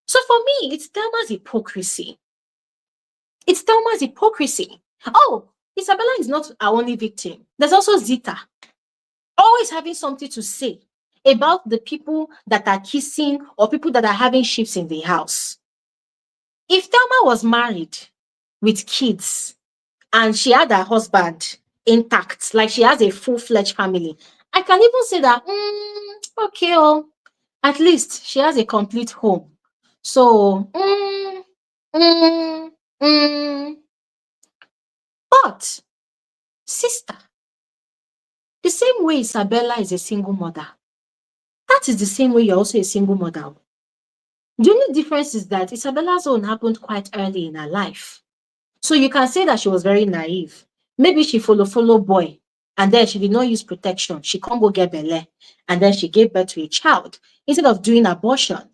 So for me, it's Thelma's hypocrisy. It's Thelma's hypocrisy. Oh, Isabella is not our only victim. There's also Zita. Always having something to say about the people that are kissing or people that are having shifts in the house. If Thelma was married with kids and she had her husband intact, like she has a full-fledged family, I can even say that, okay, at least she has a complete home. So, but, sister, the same way Isabella is a single mother, that is the same way you're also a single mother. The only difference is that Isabella's own happened quite early in her life. So you can say that she was very naive. Maybe she follow boy, and then she did not use protection. She can't go get belle, and then she gave birth to a child. Instead of doing abortion,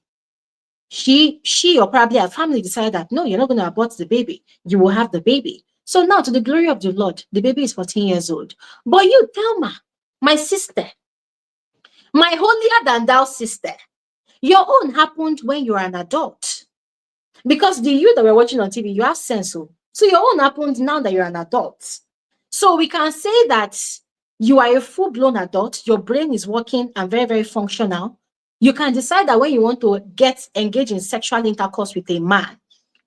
she or probably her family decided that, no, you're not going to abort the baby. You will have the baby. So now, to the glory of the Lord, the baby is 14 years old. But you, Thelma, my sister, my holier than thou sister, your own happened when you are an adult. Because the you that were watching on TV, you have sense. So your own happened now that you're an adult. So we can say that you are a full-blown adult. Your brain is working and very, very functional. You can decide that when you want to engage in sexual intercourse with a man,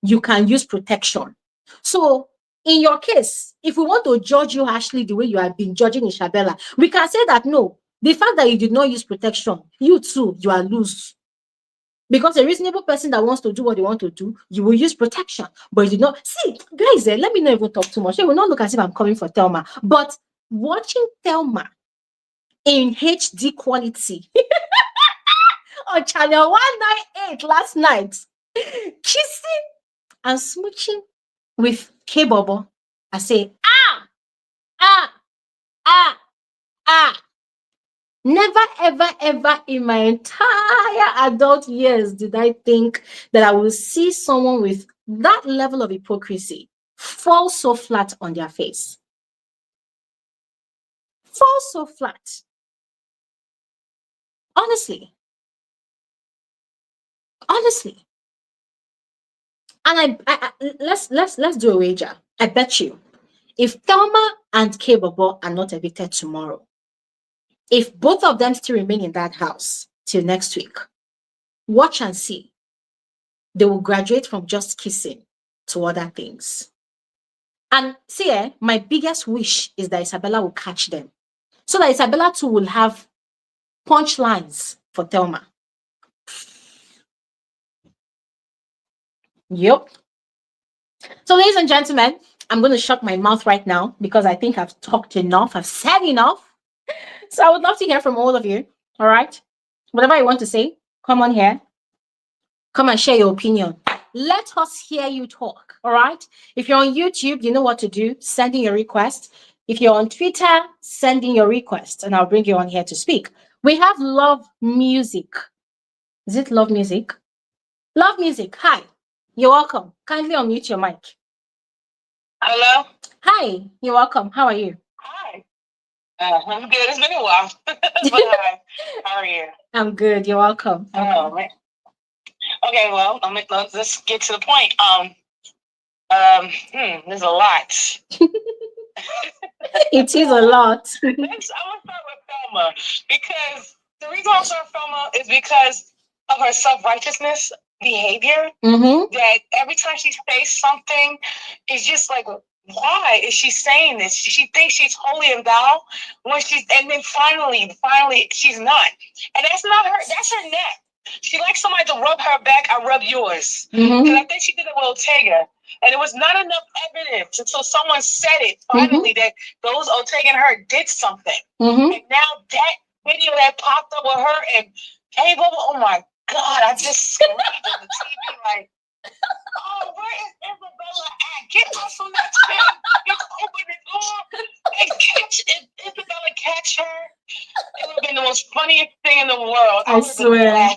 you can use protection. So in your case, if we want to judge you harshly the way you have been judging Isabella, we can say that no, the fact that you did not use protection, you too, you are loose. Because a reasonable person that wants to do what they want to do, you will use protection. But you do not. See, guys, let me not even talk too much. It will not look as if I'm coming for Thelma. But watching Thelma in HD quality on channel 198 last night, kissing and smooching with K-Bobo, I say, ah, ah, ah. Never, ever, ever in my entire adult years did I think that I will see someone with that level of hypocrisy fall so flat on their face. Fall so flat. Honestly. Honestly. And let's do a wager. I bet you, if Thelma and K-Bobo are not evicted tomorrow, if both of them still remain in that house till next week, watch and see. They will graduate from just kissing to other things. And see, my biggest wish is that Isabella will catch them. So that Isabella too will have punchlines for Thelma. Yep. So, ladies and gentlemen, I'm going to shut my mouth right now because I think I've talked enough. I've said enough. So I would love to hear from all of you. All right. Whatever you want to say, come on here. Come and share your opinion. Let us hear you talk. All right. If you're on YouTube, you know what to do. Send in your request. If you're on Twitter, send in your request and I'll bring you on here to speak. We have Love Music. Is it Love Music? Love Music. Hi. You're welcome. Kindly unmute your mic. Hello. Hi. You're welcome. How are you? Hi. I'm good. It's been a while. But hi. How are you? I'm good. You're welcome. Oh, man. Okay, well, let's just get to the point. There's a lot. It is a lot. I'm gonna start with Thelma because the reason I start with Thelma is because of her self-righteousness behavior. That every time she says something, it's just like, why is she saying this? She thinks she's holy and thou and then finally she's not. And that's not her, that's her neck. She likes somebody to rub her back, I rub yours. And I think she did it with Ortega. And it was not enough evidence until someone said it finally that those Ortega and her did something. And now that video that popped up with her and hey, oh my God, I just screamed on the TV like, oh, where is Isabella at? Get her from that thing. Just open the door and if Isabella catch her, it would have been the most funniest thing in the world. I swear.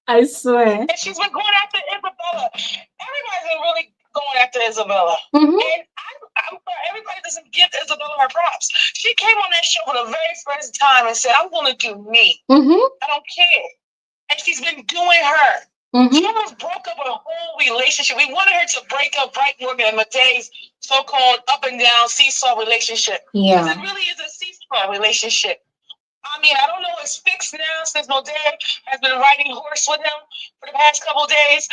I swear. And she's been going after Isabella. Everybody's been really going after Isabella. And I'm sorry, everybody doesn't give Isabella her props. She came on that show for the very first time and said, I'm going to do me. I don't care. And she's been doing her. She almost broke up a whole relationship. We wanted her to break up Bright Morgan and Mide's so-called up and down seesaw relationship. Yeah. It really is a seesaw relationship. I mean, I don't know it's fixed now since Mide has been riding horse with him for the past couple of days,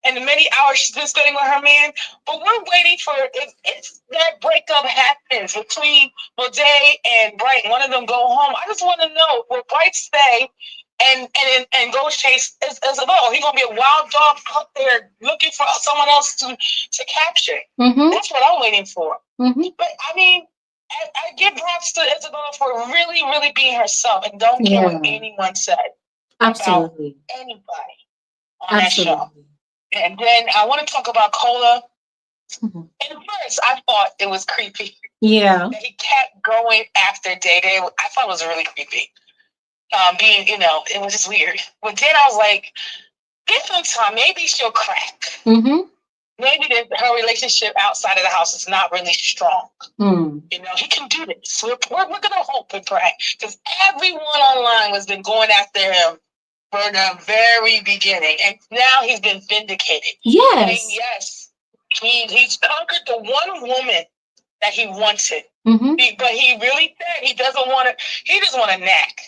and the many hours she's been spending with her man. But we're waiting for if that breakup happens between Mide and Bright, one of them go home. I just want to know, will Bright stay and go chase Isabella? He's gonna be a wild dog out there looking for someone else to capture. That's what I'm waiting for. But I mean, I give props to Isabella for really, really being herself and don't care what anyone said. Absolutely. About anybody on that show. And then I want to talk about KOLA. At first, I thought it was creepy. Yeah. That he kept going after Dday. I thought it was really creepy. It was just weird. But then I was like, give him time. Maybe she'll crack. Maybe her relationship outside of the house is not really strong. He can do this. We're going to hope and pray. Because everyone online has been going after him for the very beginning. And now he's been vindicated. Yes. And yes, he's conquered the one woman that he wanted. But he really said he doesn't want a knack.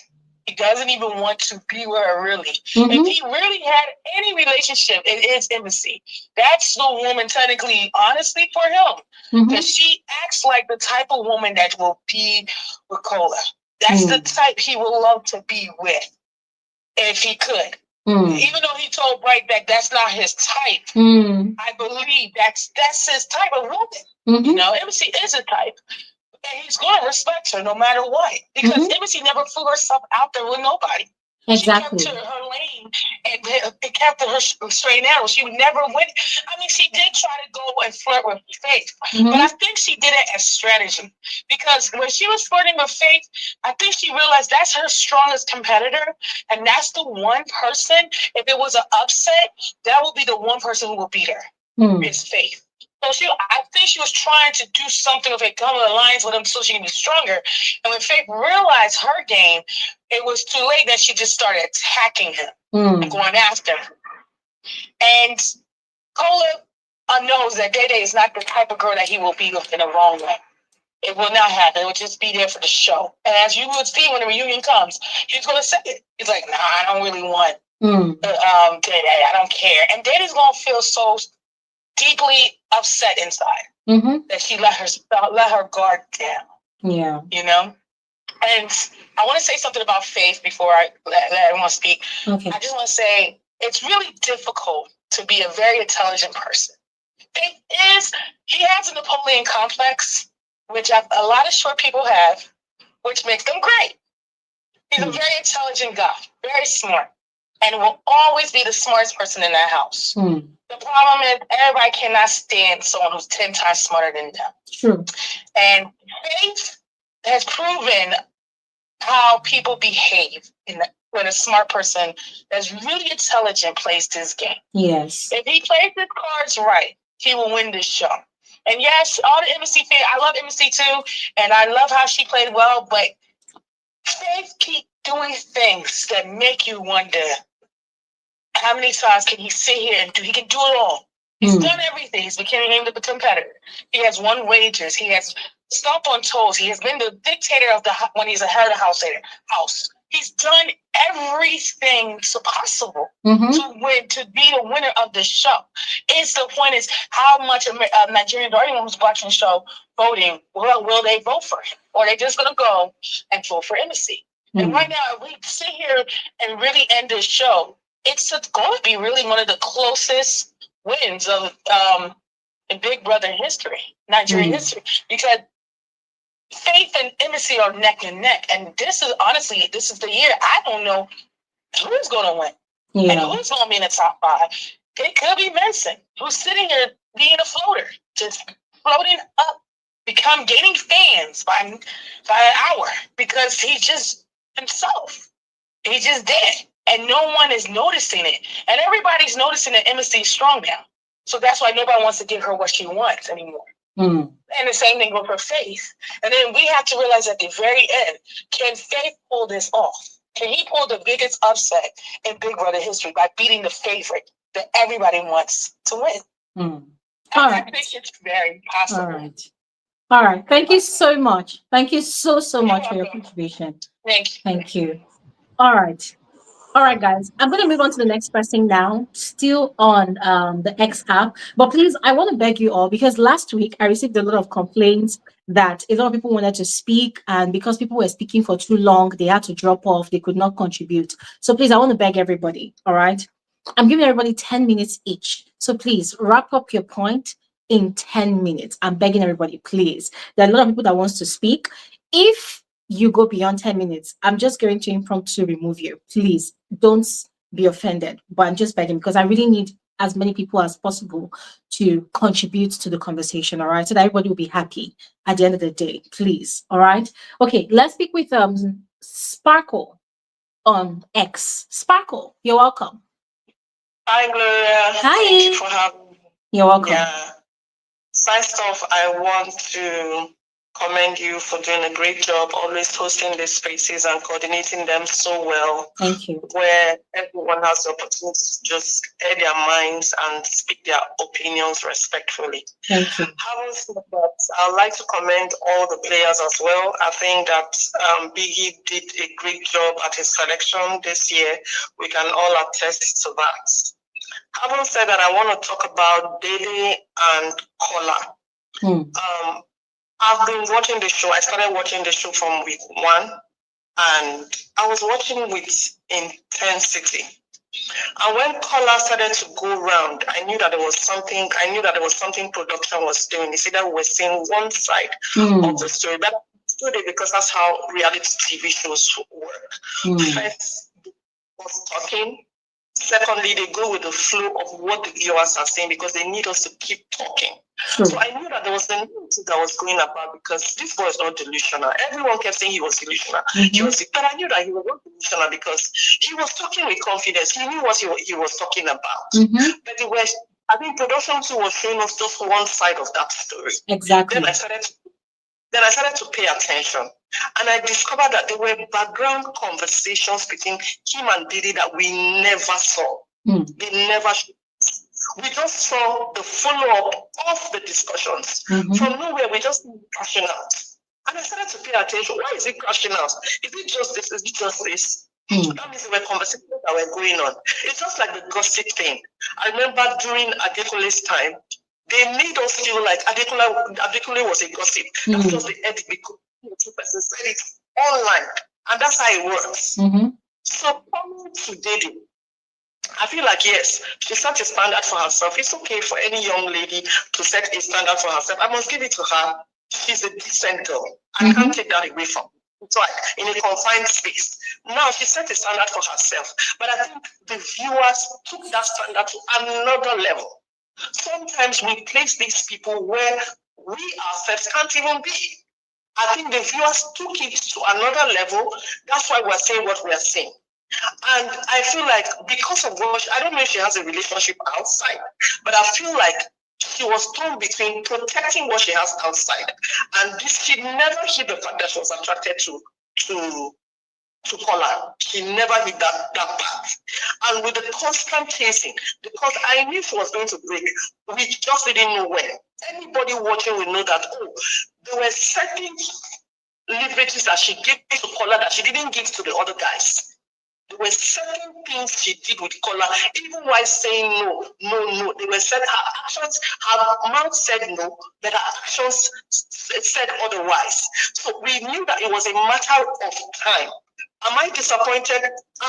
He doesn't even want to be with her really. If he really had any relationship, it is intimacy. That's the woman technically, honestly, for him. Because she acts like the type of woman that will be with KOLA. That's the type he would love to be with if he could. Even though he told Bright that that's not his type, I believe that's his type of woman. You know, Embassy is a type. And he's going to respect her no matter what. Because Embassy never flew herself out there with nobody. Exactly. She kept to her lane and it kept her straight arrow. She would never win. I mean, she did try to go and flirt with Faith, but I think she did it as strategy. Because when she was flirting with Faith, I think she realized that's her strongest competitor. And that's the one person, if it was an upset, that would be the one person who will beat her, is Faith. So I think she was trying to do something with it, come in alliance with him so she can be stronger. And when Faith realized her game, it was too late that she just started attacking him and going after him. And KOLA knows that Dday is not the type of girl that he will be with in a wrong way. It will not happen. It will just be there for the show. And as you would see when the reunion comes, he's going to say it. He's like, nah, I don't really want Dday. I don't care. And Dayday's going to feel so deeply upset inside that she let her guard down. Yeah, you know. And I want to say something about Faith before I let everyone speak. Okay. I just want to say it's really difficult to be a very intelligent person. He has a Napoleon complex, which a lot of short people have, which makes them great. He's a very intelligent guy, very smart, and will always be the smartest person in that house. The problem is everybody cannot stand someone who's 10 times smarter than them. True. And Faith has proven how people behave when a smart person that's really intelligent plays this game. Yes. If he plays his cards right, he will win this show. And yes, all the Embassy fans, I love Embassy too, and I love how she played well, but Faith keep doing things that make you wonder, how many times can he sit here and do? He can do it all. He's done everything. He's becoming named the competitor. He has won wagers. He has stomped on toes. He has been the dictator of when he's a head of the house. He's done everything possible to win, to be the winner of the show. The point is how much Nigerians or anyone who's watching the show voting, will they vote for him? Or are they just going to go and vote for Embassy? And right now, if we sit here and really end this show, it's going to be really one of the closest wins of Big Brother history, Nigerian history, because Faith and Embassy are neck and neck. And this is the year I don't know who's going to win and who's going to be in the top 5. It could be Vincent, who's sitting here being a floater, just floating up, gaining fans by an hour because he's just himself. He just did. And no one is noticing it. And everybody's noticing that Embassy is strong now. So that's why nobody wants to give her what she wants anymore. And the same thing goes for Faith. And then we have to realize at the very end, can Faith pull this off? Can he pull the biggest upset in Big Brother history by beating the favorite that everybody wants to win? I think it's very possible. All right. Thank you so much. Thank you so much for your contribution. Thank you. All right. All right, guys, I'm going to move on to the next person now, still on the X app. But please, I want to beg you all, because last week I received a lot of complaints that a lot of people wanted to speak, and because people were speaking for too long, they had to drop off, they could not contribute. So please, I want to beg everybody, all right? I'm giving everybody 10 minutes each. So please, wrap up your point in 10 minutes. I'm begging everybody, please. There are a lot of people that wants to speak. If you go beyond 10 minutes, I'm just going to impromptu remove you. Please don't be offended, but I'm just begging because I really need as many people as possible to contribute to the conversation, all right? So that everybody will be happy at the end of the day, please, all right? Okay, let's speak with Sparkle on X. Sparkle, you're welcome. Hi, Gloria. Hi. Thank you for having me. You're welcome. Yeah. First off, I want to commend you for doing a great job always hosting these spaces and coordinating them so well. Thank you. Where everyone has the opportunity to just air their minds and speak their opinions respectfully. Thank you. Having said that, I'd like to commend all the players as well. I think that Biggie did a great job at his selection this year. We can all attest to that. Having said that, I want to talk about Dday and KOLA. I've been watching the show. I started watching the show from week 1, and I was watching with intensity. And when Kola started to go round, I knew that there was something. I knew that there was something production was doing. It's either we were seeing one side of the story, but today because that's how reality TV shows work. First, was talking. Secondly, they go with the flow of what the viewers are saying because they need us to keep talking. So I knew that there was a narrative that was going about because this boy is not delusional. Everyone kept saying he was delusional. But I knew that he was not delusional because he was talking with confidence. He knew what he was talking about. But I think production too was showing us just one side of that story. Exactly. Then I started to pay attention, and I discovered that there were background conversations between him and Dday that we never saw. They never. We just saw the follow-up of the discussions. From nowhere, we just crashing out. And I started to pay attention. Why is it crashing out? Is it just this? Is it just this? That means there were conversations that were going on. It's just like the gossip thing. I remember during Adekunle's time, they made us feel like Adekunle was a gossip. That was the edit because two persons said it online. And that's how it works. So coming to Dday, I feel like, yes, she set a standard for herself. It's okay for any young lady to set a standard for herself. I must give it to her. She's a decent girl. I can't take that away from her. It's like in a confined space. Now she set a standard for herself. But I think the viewers took that standard to another level. Sometimes we place these people where we ourselves can't even be. I think the viewers took it to another level. That's why we're saying what we are saying. And I feel like because of what, I don't know if she has a relationship outside, but I feel like she was torn between protecting what she has outside. And this, she never hid the fact that she was attracted to Kola. She never hit that part. And with the constant chasing, because I knew she was going to break, we just didn't know when. Anybody watching will know that, there were certain leverages that she gave to Kola that she didn't give to the other guys. There were certain things she did with Kola, even while saying no. They were said her actions, her mouth said no, but her actions said otherwise. So we knew that it was a matter of time. Am I disappointed?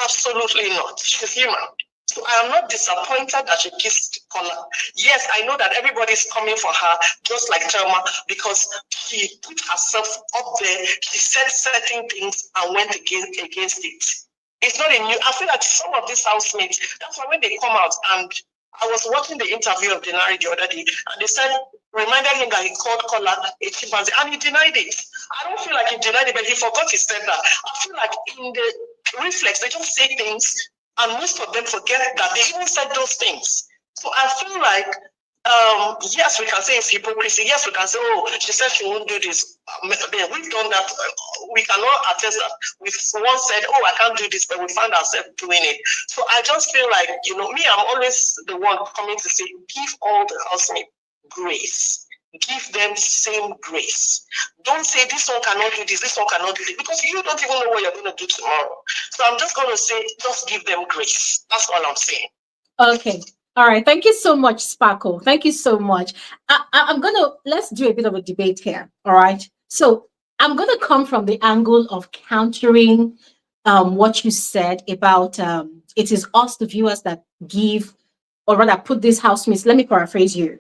Absolutely not. She's human. So I am not disappointed that she kissed Kola. Yes, I know that everybody's coming for her, just like Thelma, because she put herself up there. She said certain things and went against it. It's not a new. I feel like some of these housemates, that's why when they come out, and I was watching the interview of Dday the other day, and they said, reminded him that he called Kola a chimpanzee, and he denied it. I don't feel like he denied it, but he forgot he said that. I feel like in the reflex, they just say things, and most of them forget that they even said those things. So I feel like, yes, we can say it's hypocrisy. Yes, we can say, she said she won't do this. We've done that. We cannot attest that. We once said, I can't do this, but we find ourselves doing it. So I just feel like, me, I'm always the one coming to say, give all the housemates grace. Give them same grace. Don't say this one cannot do this one cannot do this, because you don't even know what you're going to do tomorrow. So I'm just going to say, just give them grace. That's all I'm saying. Okay. All right. Thank you so much, Sparkle. Thank you so much. Let's do a bit of a debate here. All right. So I'm going to come from the angle of countering what you said about it is us, the viewers, that give, or rather put this housemates, let me paraphrase you,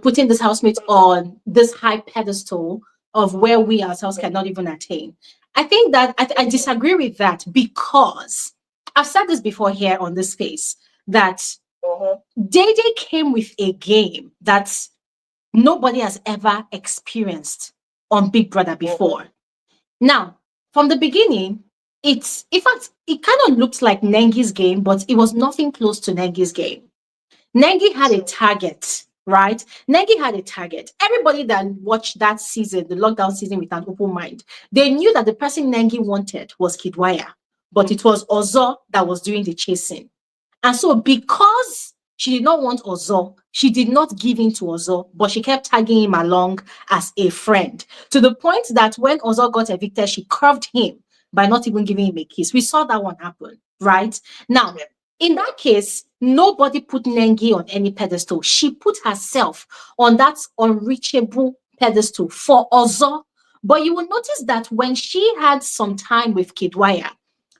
putting this housemates on this high pedestal of where we ourselves cannot even attain. I think that I disagree with that, because I've said this before here on this space, that Dday came with a game that nobody has ever experienced on Big Brother before. Now, from the beginning, in fact, it kind of looked like Nengi's game, but it was nothing close to Nengi's game. Nengi had a target, right? Nengi had a target. Everybody that watched that season, the lockdown season, with an open mind, they knew that the person Nengi wanted was Kidwaya, but it was Ozo that was doing the chasing. And so because she did not want Ozo, she did not give in to Ozo, but she kept tagging him along as a friend, to the point that when Ozo got evicted, she curved him by not even giving him a kiss. We saw that one happen, right? Now, in that case, nobody put Nengi on any pedestal. She put herself on that unreachable pedestal for Ozo. But you will notice that when she had some time with Kidwaya,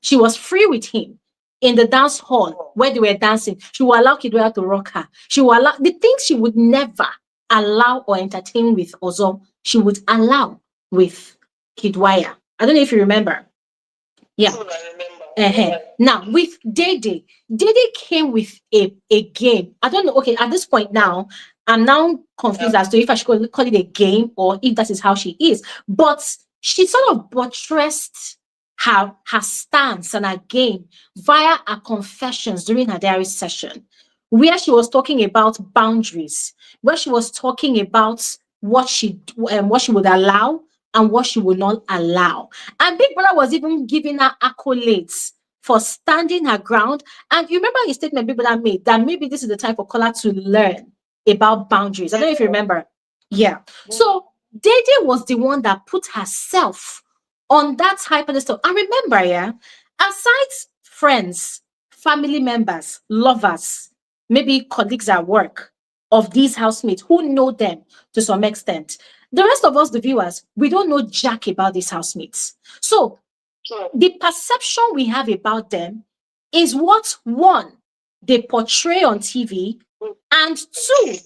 she was free with him. in the dance hall where they were dancing. She will allow Kidwaya to rock her. She will allow the things she would never allow or entertain with Ozo, she would allow with Kidwaya. I don't know if you remember. Yeah. Now with Dday, Dday came with a game. I don't know. Okay, at this point now, I'm now confused as to if I should call it a game or if that is how she is. But she sort of buttressed her stance and her game via her confessions during her diary session, where she was talking about boundaries, where she was talking about what she would allow and what she would not allow. And Big Brother was even giving her accolades for standing her ground. And you remember his statement Big Brother made that maybe this is the time for Kola to learn about boundaries. I don't know if you remember. Yeah. So Dede was the one that put herself on that high pedestal. And remember, yeah, aside friends, family members, lovers, maybe colleagues at work of these housemates who know them to some extent, the rest of us, the viewers, we don't know jack about these housemates. So the perception we have about them is what, one, they portray on TV, and two,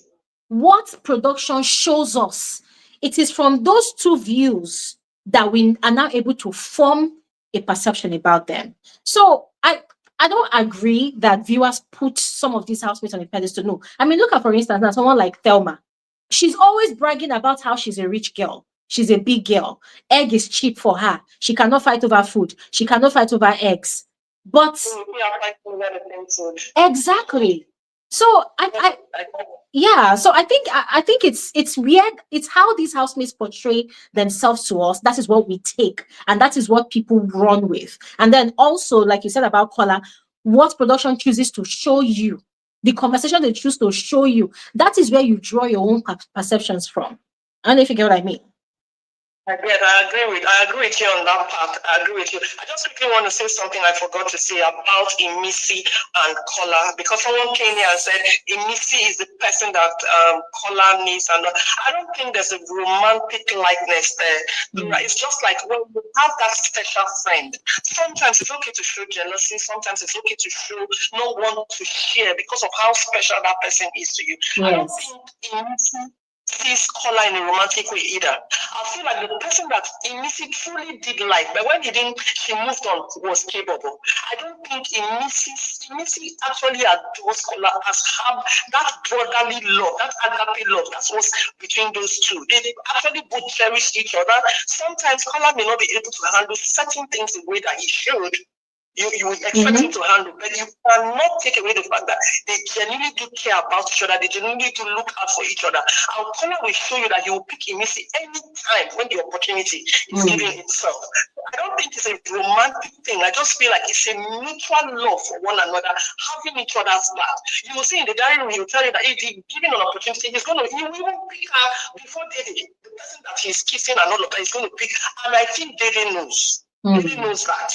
what production shows us. It is from those two views that we are now able to form a perception about them. So I don't agree that viewers put some of these housemates on a pedestal. No. I mean, look at, for instance, now someone like Thelma. She's always bragging about how she's a rich girl. She's a big girl. Egg is cheap for her. She cannot fight over food. She cannot fight over eggs. But exactly. So so I think it's weird. It's how these housemates portray themselves to us. That is what we take, and that is what people run with. And then also, like you said about Kola, what production chooses to show you, the conversation they choose to show you, that is where you draw your own perceptions from. I don't know if you get what I mean. Yes, I agree with you on that part. I agree with you. I just quickly want to say something I forgot to say about Imisi and Kola, because someone came here and said Imisi is the person that Kola needs, and I don't think there's a romantic likeness there. It's just like when you have that special friend, sometimes it's okay to show jealousy, sometimes it's okay to show no one to share because of how special that person is to you. Yes. I don't think Imisi sees Kola in a romantic way either. I feel like the person that Imisi truly did like, but when she moved on, was capable. I don't think Imisi actually adores Kola as have that brotherly love, that agape love that was between those two. They actually both cherish each other. Sometimes Kola may not be able to handle certain things the way that he should. You expect him to handle, but you cannot take away the fact that they genuinely do care about each other. They genuinely do look out for each other. Our Kola will show you that he will pick Imisi anytime when the opportunity is giving itself. I don't think it's a romantic thing. I just feel like it's a mutual love for one another, having each other's back. You will see in the diary room, he will tell you that if he's given an opportunity, he will even pick her before Dday. The person that he's kissing and all of that is going to pick. And I think Dday knows. Dday knows that.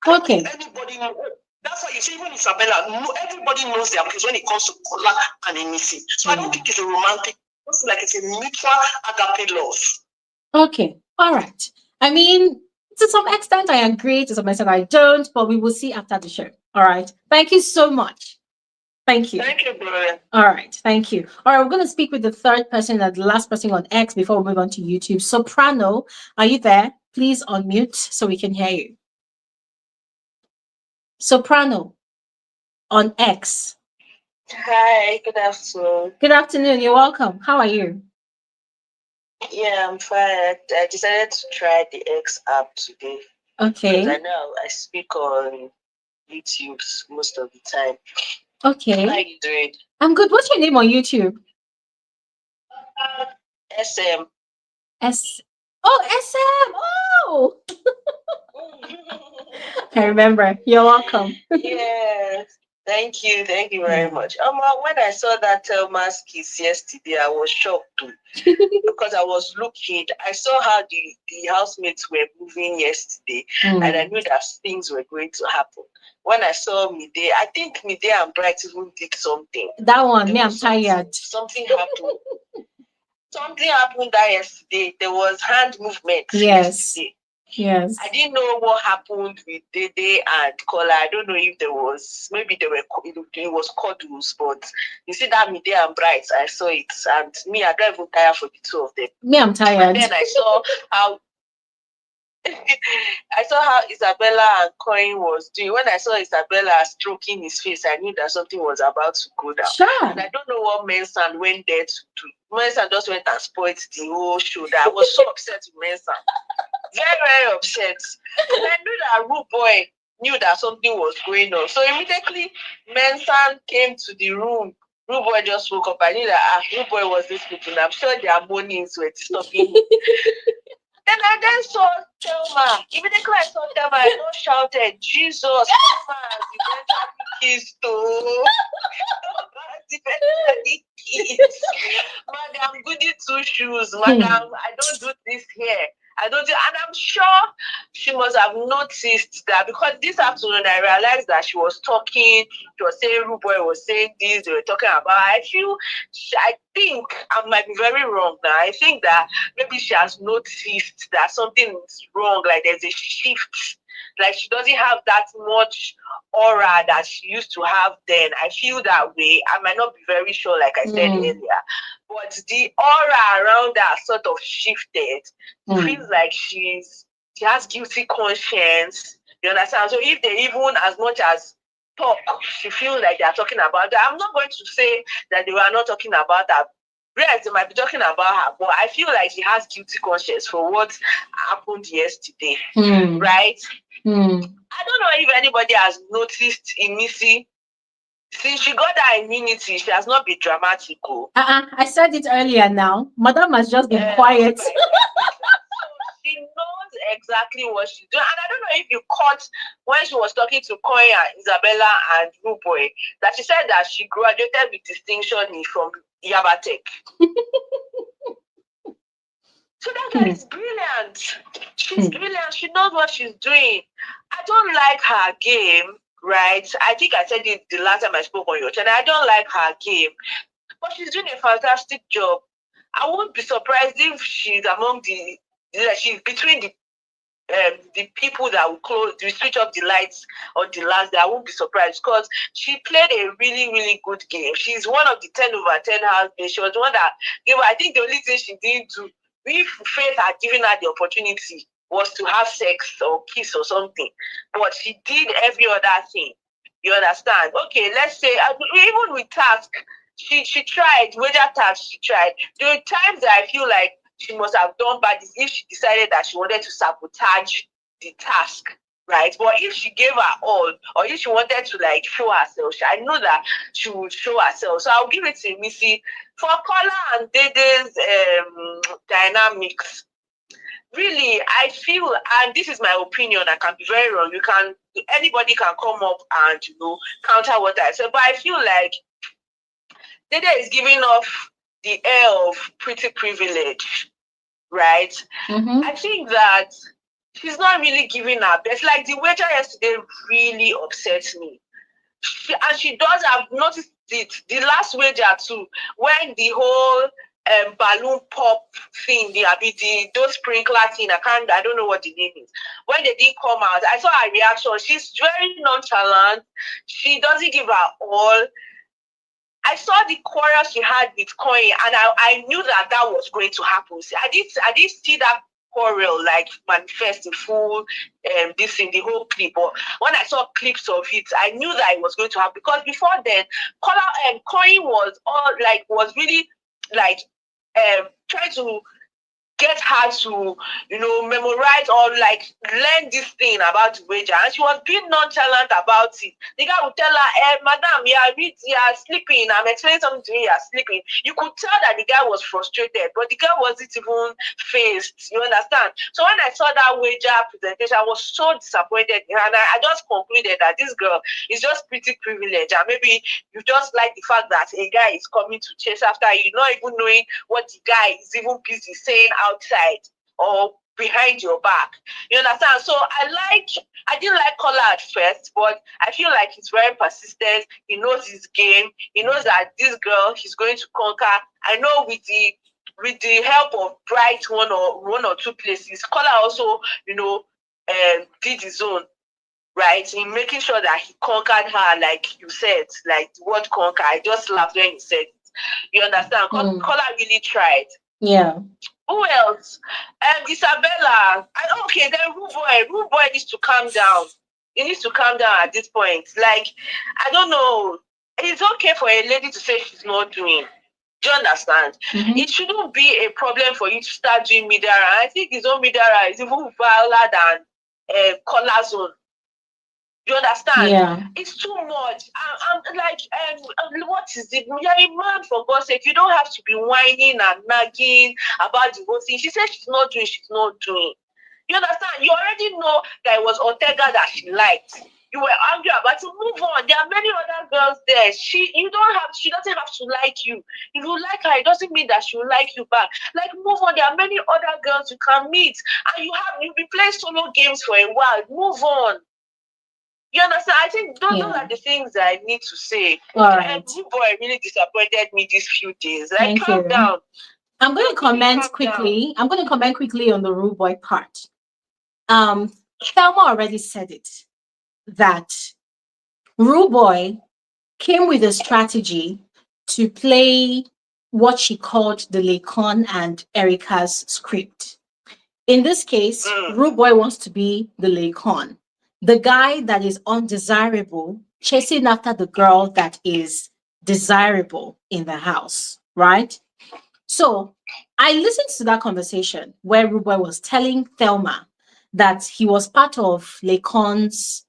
Okay. Everybody knows. That's why you see, even Isabella, everybody knows their place when it comes to Kola and Imisi. So I don't think it's a romantic, it's like it's a mutual agape love. Okay. All right. I mean, to some extent I agree, to some extent I don't, but we will see after the show. All right. Thank you so much. Thank you. Thank you, Brian. All right. Thank you. All right. We're going to speak with the third person, the last person on X before we move on to YouTube. Soprano, are you there? Please unmute so we can hear you. Soprano on X. Hi, good afternoon. Good afternoon. You're welcome. How are you? Yeah, I'm fine. I decided to try the X app today. Okay. Because I know I speak on YouTube most of the time. Okay. How are you doing? I'm good. What's your name on YouTube? SM. SM. Oh. I remember. You're welcome. Yes. Thank you very much. When I saw that Thelma's kiss yesterday, I was shocked too. Because I was looking, I saw how the housemates were moving yesterday, and I knew that things were going to happen. When I saw Mide, I think Mide and Bright even did something. That one, I'm tired. Something happened. Something happened that yesterday. There was hand movement. Yes. Yesterday. Yes. I didn't know what happened with Dday and KOLA. I don't know if there was, maybe there were, it was cuddles, but you see that Mide and Bright, I saw it, and me, I don't even tire for the two of them. Me, I'm tired. And then I saw how I saw how Isabella and Coin was doing. When I saw Isabella stroking his face, I knew that something was about to go down. Sure. And I don't know what Mensan went there to do. Mensan just went and spoiled the whole show. That I was so upset with Mensan. Very, very upset. And I knew that Rude Boy knew that something was going on. So immediately, Mensan came to the room. Rude Boy just woke up. I knew that Rude Boy was this sleeping. I'm sure their mornings were disturbing him. Then I then saw Thelma. Immediately I saw Thelma, I just shouted, Jesus, Thelma, the better kiss to. The better kiss. Madam, goody two shoes. Madam, I don't do this here. I don't do, and I'm sure she must have noticed that, because this afternoon I realized that she was talking, she was saying Rude Boy was saying this, they were talking about. I think I might be very wrong now. I think that maybe she has noticed that something is wrong, like there's a shift, like she doesn't have that much aura that she used to have then. I feel that way. I might not be very sure, like I said earlier, but the aura around her sort of shifted. Feels like she has guilty conscience. You understand? So if they even as much as talk, she feels like they are talking about that. I'm not going to say that they were not talking about her. Yes, they might be talking about her, but I feel like she has guilty conscience for what happened yesterday, right? I don't know if anybody has noticed in Missy. Since she got that immunity, she has not been dramatic. I said it earlier now. Madam has just been quiet. So she knows exactly what she's doing. And I don't know if you caught when she was talking to Koya, Isabella, and Rude Boy, that she said that she graduated with distinction from Yabatek. So that girl is brilliant. She's brilliant. She knows what she's doing. I don't like her game, right? I think I said it the last time I spoke on your channel. I don't like her game, but she's doing a fantastic job. I won't be surprised if she's among she's between the people that will switch off the lights on the last day. I won't be surprised, because she played a really, really good game. She's one of the 10 over 10 housemates. She was the one that gave her, I think the only thing she didn't do, if Faith had given her the opportunity, was to have sex or kiss or something. But she did every other thing. You understand? Okay, let's say, even with task, she tried, wager task, she tried. There were times that I feel like she must have done bad if she decided that she wanted to sabotage the task, right? But if she gave her all, or if she wanted to like show herself, I know that she would show herself. So I'll give it to Missy. For KOLA and Dede's dynamics, really, I feel, and this is my opinion, I can be very wrong. Anybody can come up and counter what I said, but I feel like Dede is giving off the air of pretty privilege, right? I think that she's not really giving her best. Like the wager yesterday really upsets me. And she does have noticed it. The last wager too, when the whole balloon pop thing, those sprinkler thing, I don't know what the name is. When they didn't come out, I saw her reaction. She's very nonchalant. She doesn't give her all. I saw the quarrel she had with Coin, and I knew that was going to happen. I did see that quarrel like manifest in full, this in the whole clip. But when I saw clips of it, I knew that it was going to happen, because before then, Coin was really like trying to get her to, memorize or like learn this thing about the wager, and she was being nonchalant about it. The guy would tell her, "Madam, you are sleeping. I'm explaining something to you. You are sleeping." You could tell that the guy was frustrated, but the guy wasn't even faced. You understand? So when I saw that wager presentation, I was so disappointed, and I just concluded that this girl is just pretty privileged, and maybe you just like the fact that a guy is coming to chase after you, not even knowing what the guy is even busy saying outside or behind your back. You understand? So I didn't like KOLA at first, but I feel like he's very persistent. He knows his game. He knows that this girl he's going to conquer. I know with the with the help of Bright one or two places, Kola also, did his own, right? In making sure that he conquered her, like you said, like the word conquer. I just laughed when you said it. You understand? Kola really tried. Yeah. Who else? Isabella. Okay, then Rude Boy needs to calm down. He needs to calm down at this point. Like, I don't know. It's okay for a lady to say she's not doing. Do you understand? It shouldn't be a problem for you to start doing Midara. I think his own Midara is even viler than Kola's own. Do you understand? Yeah. It's too much. I'm like, what is it? You're a man, for God's sake. You don't have to be whining and nagging about the whole thing. She said she's not doing. You understand? You already know that it was Ortega that she liked. You were angry about it. Move on. There are many other girls there. She doesn't have to like you. If you like her, it doesn't mean that she will like you back. Like, move on. There are many other girls you can meet. And you've been playing solo games for a while. Move on. You understand? I think those are the things that I need to say. All right. Rude Boy really disappointed me these few days. Like, calm down. I'm going to comment quickly. I'm going to comment quickly on the Rude Boy part. Thelma already said it, that Rude Boy came with a strategy to play what she called the Laycon and Erica's script. In this case, Rude Boy wants to be the Laycon, the guy that is undesirable, chasing after the girl that is desirable in the house, right? So I listened to that conversation where Rude Boy was telling Thelma that he was part of Laycon's,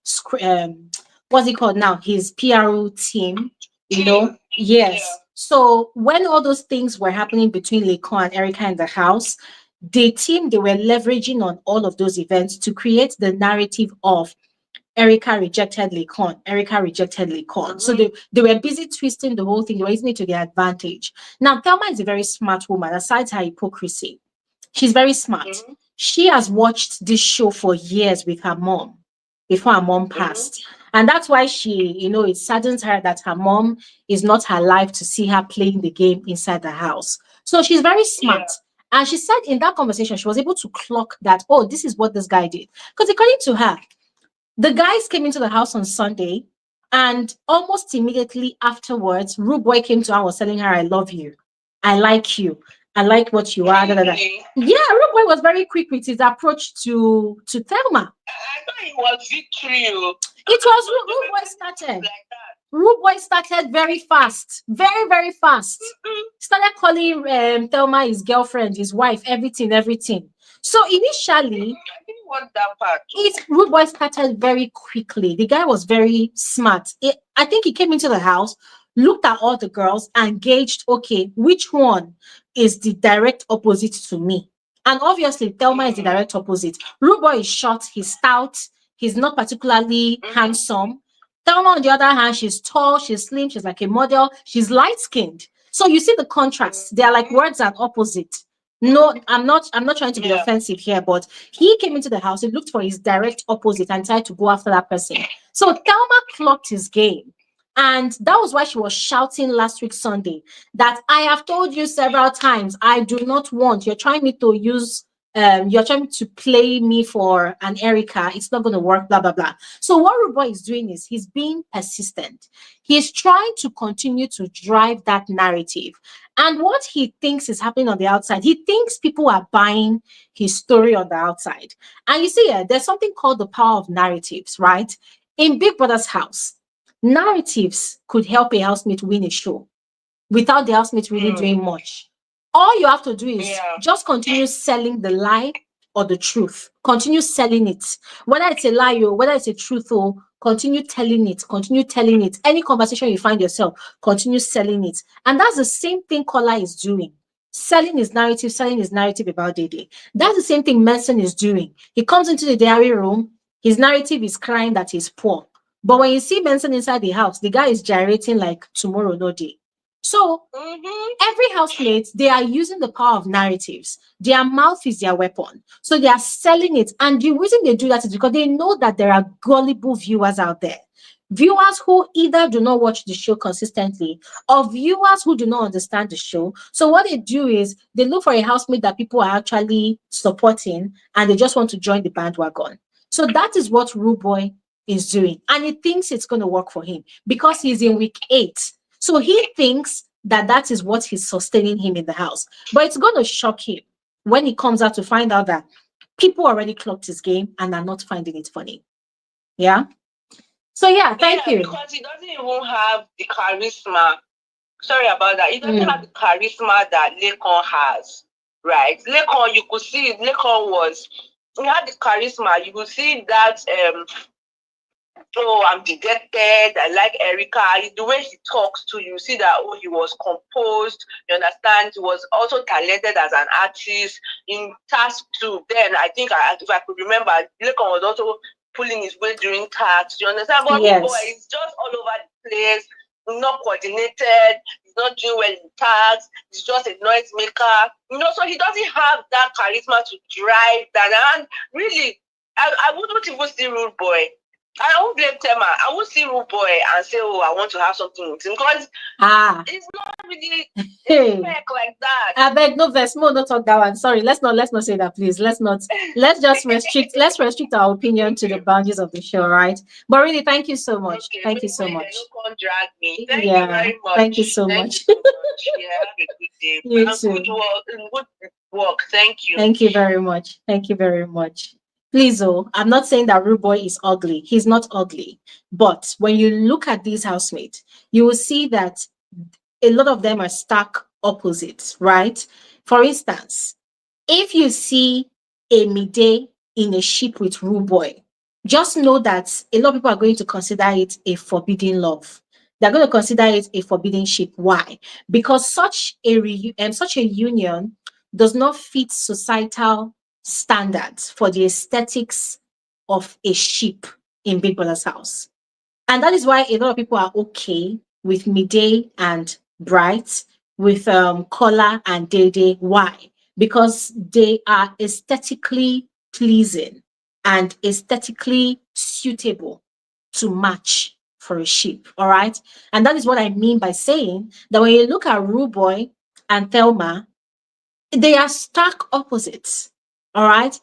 what's it called now? His PRO team, Yes. Yeah. So when all those things were happening between Laycon and Erica in the house, they were leveraging on all of those events to create the narrative of Erica rejected Laycon. Erica rejected Laycon. So they were busy twisting the whole thing. They were using it to their advantage. Now, Thelma is a very smart woman, aside her hypocrisy. She's very smart. She has watched this show for years with her mom before her mom passed. And that's why she, it saddens her that her mom is not alive to see her playing the game inside the house. So she's very smart. Yeah. And she said in that conversation, she was able to clock that, oh, this is what this guy did. Because according to her, the guys came into the house on Sunday, and almost immediately afterwards, Rude Boy came to her and was telling her, I love you. I like you. I like what you are. Really? Yeah, Rude Boy was very quick with his approach to Thelma. I thought it was victory. It was Rude Boy started. Like that. Rude Boy started very fast. Very, very fast. Started calling Thelma his girlfriend, his wife, everything. So initially, I didn't want that part. Rude Boy started very quickly. The guy was very smart. I think he came into the house, looked at all the girls, and gauged, okay, which one is the direct opposite to me? And obviously, Thelma is the direct opposite. Rude Boy is short, he's stout, he's not particularly handsome. Thelma, on the other hand, she's tall, she's slim, she's like a model, she's light-skinned. So you see the contrast. They are like words and opposite. No, I'm not trying to be offensive here, but he came into the house, he looked for his direct opposite and tried to go after that person. So Thelma clocked his game. And that was why she was shouting last week Sunday that I have told you several times, I do not want, you're trying to play me for an Erica. It's not going to work, blah, blah, blah. So what Rude Boy is doing is he's being persistent. He's trying to continue to drive that narrative. And what he thinks is happening on the outside, he thinks people are buying his story on the outside. And you see, there's something called the power of narratives, right? In Big Brother's house, narratives could help a housemate win a show without the housemate really doing much. All you have to do is just continue selling the lie or the truth. Continue selling it. Whether it's a lie or whether it's a truth, or continue telling it. Any conversation you find yourself, continue selling it. And that's the same thing Kola is doing. Selling his narrative about Dday. That's the same thing Manson is doing. He comes into the diary room, his narrative is crying that he's poor. But when you see Manson inside the house, the guy is gyrating like tomorrow, no day. So every housemate, they are using the power of narratives. Their mouth is their weapon. So they are selling it. And the reason they do that is because they know that there are gullible viewers out there. Viewers who either do not watch the show consistently or viewers who do not understand the show. So what they do is they look for a housemate that people are actually supporting and they just want to join the bandwagon. So that is what Rude Boy is doing. And he thinks it's going to work for him because he's in week 8. So he thinks that that is what is sustaining him in the house. But it's going to shock him when he comes out to find out that people already clocked his game and are not finding it funny. Yeah. So yeah, thank you. Because he doesn't even have the charisma. Sorry about that. He doesn't have the charisma that Lekon has, right? Lekon, you could see Lekon he had the charisma. You could see that oh, I'm dejected. I like Erica. The way he talks to you, see that oh, he was composed. You understand? He was also talented as an artist in task 2. Then I think if I could remember, Lekon was also pulling his weight during tasks. You understand? But yes. Boy, he's just all over the place. He's not coordinated. He's not doing well in tasks. He's just a noise maker. So he doesn't have that charisma to drive that. And really, I wouldn't even see Rude Boy. I won't blame Thelma. I won't see Rude Boy and say, oh, I want to have something with him because it's not really like that. I beg no verse, no, not talk that one. Sorry, let's not say that, please. Let's just restrict our opinion to the boundaries of the show, right? But really, thank you so much. Okay, thank you so much. Don't drag me. Thank you very much. Thank you so much. Yeah, have a good day. You too. Good work. Thank you. Thank you very much. Thank you very much. Please, I'm not saying that Rude Boy is ugly. He's not ugly. But when you look at these housemates, you will see that a lot of them are stark opposites, right? For instance, if you see a Mide in a ship with Rude Boy, just know that a lot of people are going to consider it a forbidden love. They're going to consider it a forbidden ship. Why? Because such a union does not fit societal standards for the aesthetics of a ship in Big Brother's house. And that is why a lot of people are okay with Mide and Bright, with KOLA and Dede. Why? Because they are aesthetically pleasing and aesthetically suitable to match for a ship. All right. And that is what I mean by saying that when you look at Rude Boy and Thelma, they are stark opposites. All right.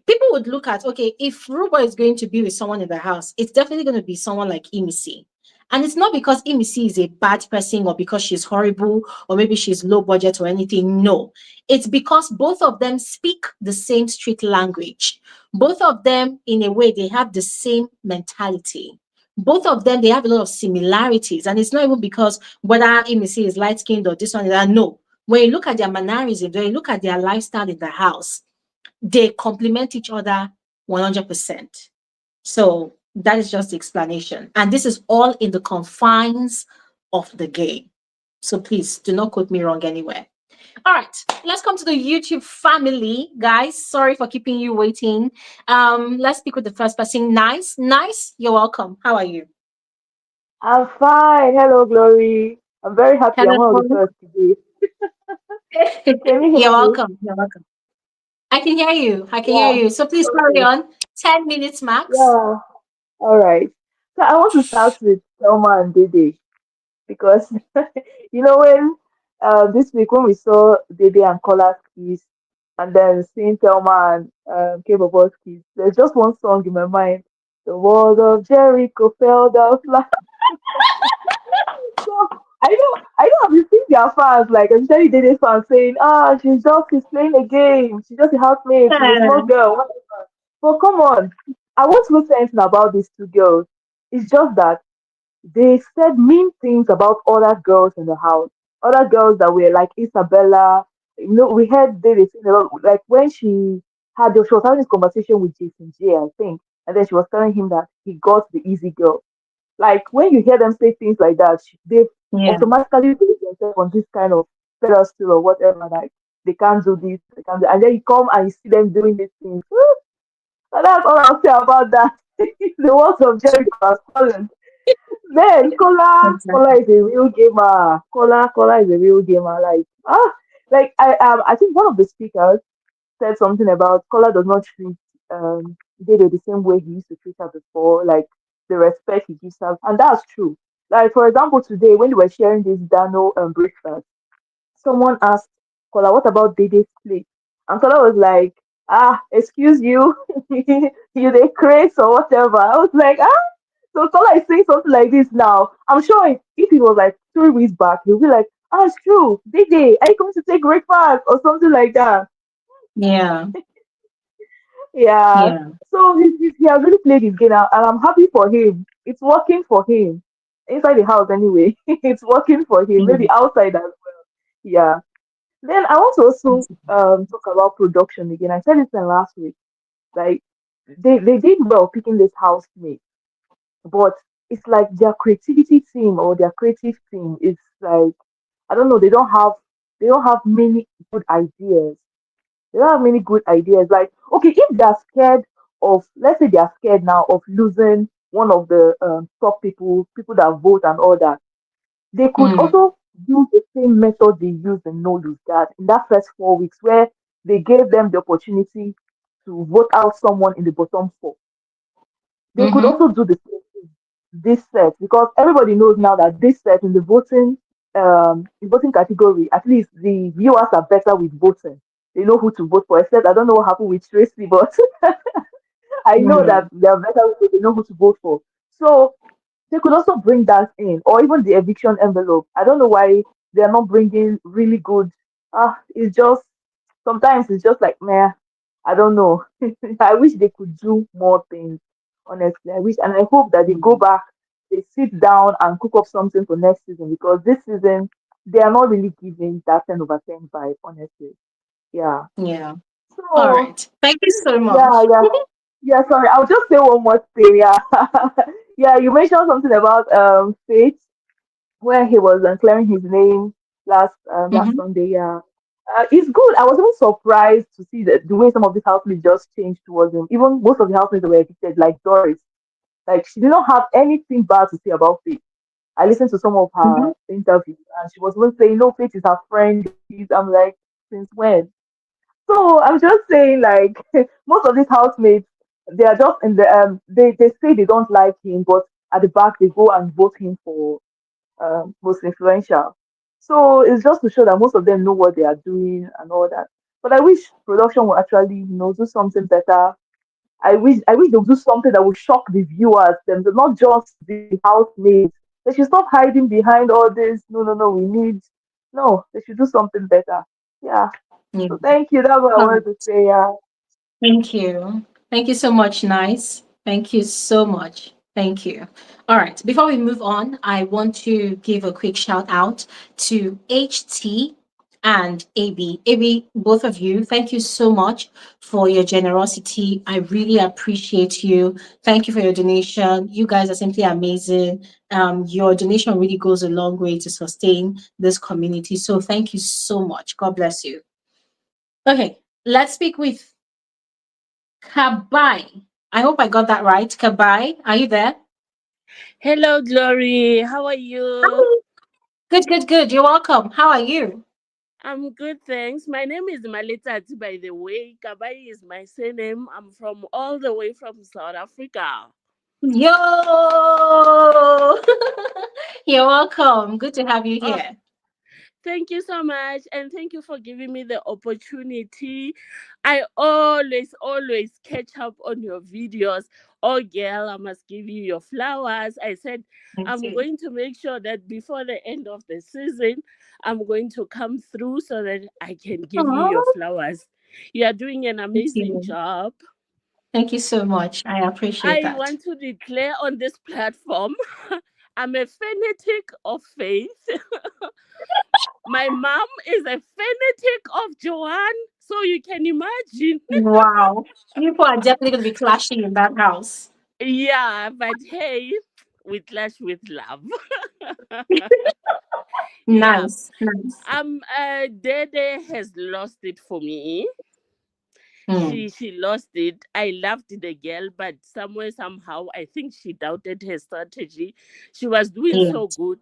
People would look at, okay, if Rude Boy is going to be with someone in the house, it's definitely going to be someone like Imisi. And it's not because Imisi is a bad person or because she's horrible or maybe she's low budget or anything. No, it's because both of them speak the same street language. Both of them, in a way, they have the same mentality. Both of them, they have a lot of similarities. And it's not even because whether Imisi is light-skinned or this one is that. No. When you look at their mannerisms, when you look at their lifestyle in the house, they complement each other 100%. So that is just the explanation. And this is all in the confines of the game. So please do not quote me wrong anywhere. All right, let's come to the YouTube family, guys. Sorry for keeping you waiting. Let's speak with the first person. Nice, you're welcome. How are you? I'm fine. Hello, Glory. I'm very happy. I'm one of the first today. Can you hear You're me? welcome. You're welcome. I can hear you. Hear you. So please carry on. 10 minutes max. Yeah. All right. So I want to start with Thelma and Dday because when this week when we saw Dday and Kola's kiss and then seeing Thelma and K-Bobo's kiss, there's just one song in my mind. The walls of Jericho fell down flat. So I know I've been seeing their fans, like especially Dede fans saying, she's playing a game, she's just a housemate, she's a small girl, whatever. But come on, I won't look anything about these two girls. It's just that they said mean things about other girls in the house, other girls that were like Isabella. We heard Dede saying a lot, like when she was having this conversation with Jason J, I think, and then she was telling him that he got the easy girl. Like when you hear them say things like that, they automatically put themselves on this kind of pedestal or whatever. Like they can't do this, they can't do, and then you come and you see them doing these things. So that's all I'll say about that. The words of Jericho has fallen. Then Kola is a real gamer. Kola is a real gamer. I think one of the speakers said something about Kola does not treat Dede the same way he used to treat her before. Like the respect he gives her. And that's true. Like, for example, today when we were sharing this Dano breakfast, someone asked Kola, what about Dede's plate? And Kola was like, excuse you, you they craze or whatever. I was like, so Kola is saying something like this now. I'm sure if it was like 3 weeks back, he'll be like, it's true. Dede, are you going to take breakfast or something like that? Yeah. Yeah. Yeah. So he has really played his game out, and I'm happy for him. It's working for him. Inside the house anyway. It's working for him. Maybe Mm. outside as well. Yeah. Then I want to also talk about production again. I said this in last week. Like they did well picking this housemate, but it's like their creativity team or their creative team is like, I don't know, they don't have many good ideas. They don't have many good ideas. Like, okay, if they're scared of, let's say they're scared now of losing one of the top people that vote and all that, they could Mm. also use the same method they used in No Lose That in that first 4 weeks, where they gave them the opportunity to vote out someone in the bottom four. They could Mm-hmm. also do the same thing this set, because everybody knows now that this set in voting category, at least the viewers are better with voting. They know who to vote for. Except I don't know what happened with Tracy, but I know that Mm. they are better with it. They know who to vote for. So they could also bring that in, or even the eviction envelope. I don't know why they are not bringing really good. It's just sometimes it's just like meh. I don't know. I wish they could do more things. Honestly, I wish, and I hope that they go Mm. back, they sit down and cook up something for next season, because this season they are not really giving that 10/10 vibe. Honestly, yeah. Yeah. All So right. Thank you so yeah, much. yeah, yeah. Sorry, I'll just say one more thing. Yeah, yeah. You mentioned something about Faith, where he was clearing his name last Mm-hmm. Sunday. Yeah, it's good. I was even surprised to see the way some of these housemates just changed towards him. Even most of the housemates that were evicted, like Doris, like she did not have anything bad to say about Faith. I listened to some of Mm-hmm. her interviews, and she was even saying, "No, Faith is her friend." I'm like, since when? So I'm just saying, like, most of these housemates, they are just in the they say they don't like him, but at the back they go and vote him for most influential. So it's just to show that most of them know what they are doing and all that. But I wish production would actually, do something better. I wish they'll do something that will shock the viewers, them, not just the housemates. They should stop hiding behind all this. No, no, no. No. They should do something better. Yeah. Yeah. So thank you. That's what I All wanted to right. say. Yeah. Thank you. Thank you so much, Nice. Thank you so much. Thank you. All right. Before we move on, I want to give a quick shout out to HT and AB. AB, both of you, thank you so much for your generosity. I really appreciate you. Thank you for your donation. You guys are simply amazing. Your donation really goes a long way to sustain this community. So thank you so much. God bless you. Okay, let's speak with Kabai. I hope I got that right. Kabai, are you there? Hello, Glory. How are you? Hi. Good, good, good. You're welcome. How are you? I'm good, thanks. My name is Malitati, by the way. Kabai is my surname. I'm from all the way from South Africa. Yo! You're welcome. Good to have you Oh, here. thank you so much. And thank you for giving me the opportunity. I always catch up on your videos. Oh, girl, I must give you your flowers. I said, Thank I'm you. going to make sure that before the end of the season, I'm going to come through so that I can give you your Oh, flowers. You are doing an thank amazing you. job. Thank you so much. I appreciate I that. want to declare on this platform I'm a fanatic of faith. My mom is a fanatic of Joanne, so you can imagine. Wow. People are definitely going to be clashing in that house. Yeah, but hey, we clash with love. Yeah. Nice. Nice. Dede has lost it for me. Hmm. She lost it. I loved the girl, but somewhere somehow I think she doubted her strategy. She was doing Yeah. so good,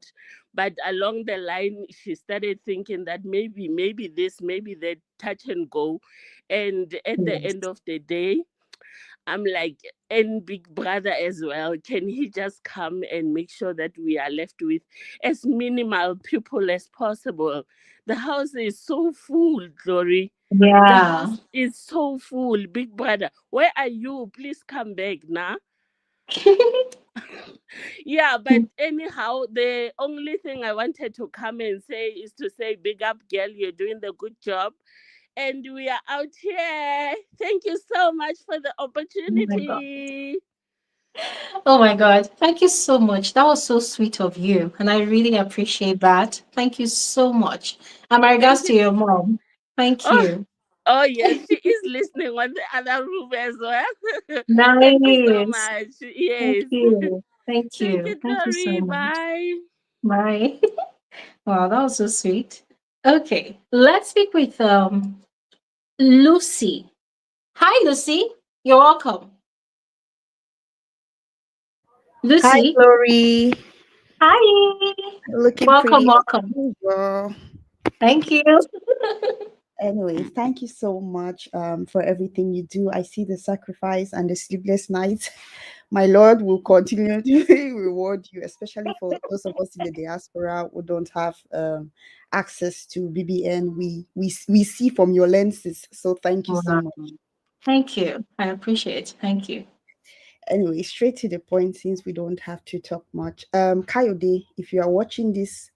but along the line she started thinking that maybe this, maybe that, touch and go. And at the Yes. end of the day, I'm like, and Big Brother as well. Can he just come and make sure that we are left with as minimal people as possible? The house is so full, Glory. The Yeah. house is so full. Big Brother, where are you? Please come back now. Yeah, but anyhow, the only thing I wanted to come and say is to say, big up, girl, you're doing the good job. And we are out here. Thank you so much for the Oh my God. opportunity. Oh my God. Thank you so much. That was so sweet of you. And I really appreciate that. Thank you so much. And my Thank regards to you. your mom. Thank Oh, you. oh yes, she is listening on the other room as well. Thank you so Nice. much. Thank Yes. you. Thank Thank you. you, Thank you so Glory. much. Bye. Bye. Wow, that was so sweet. Okay, let's speak with Lucy. Hi, Lucy. You're welcome. Hi, Lucy. Glory. Hi. Looking Welcome, pretty as welcome. usual. Thank you. Anyways, thank you so much for everything you do. I see the sacrifice and the sleepless nights. My Lord will continue to reward you, especially for those of us in the diaspora who don't have access to BBN. We see from your lenses. So thank you so Wow. much. Thank you. I appreciate it. Thank you. Anyway, straight to the point since we don't have to talk much. Kayode, if you are watching this,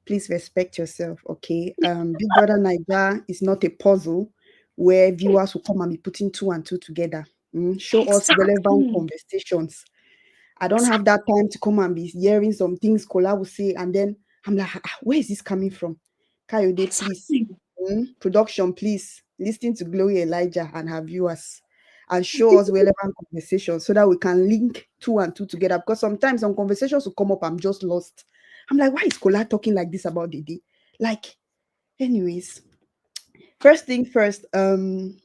please respect yourself, okay? Big Brother Naija is not a puzzle where viewers will come and be putting two and two together. Show us relevant Exactly. conversations. I don't have Exactly. that time to come and be hearing some things Kola will say, and then I'm like, where is this coming from? Kayode, please. Exactly. Production, please listen to Glory Elijah and her viewers and show us relevant conversations so that we can link two and two together. Because sometimes some conversations will come up, I'm just lost. I'm like, why is Kola talking like this about Dday? Like, anyways, first thing first,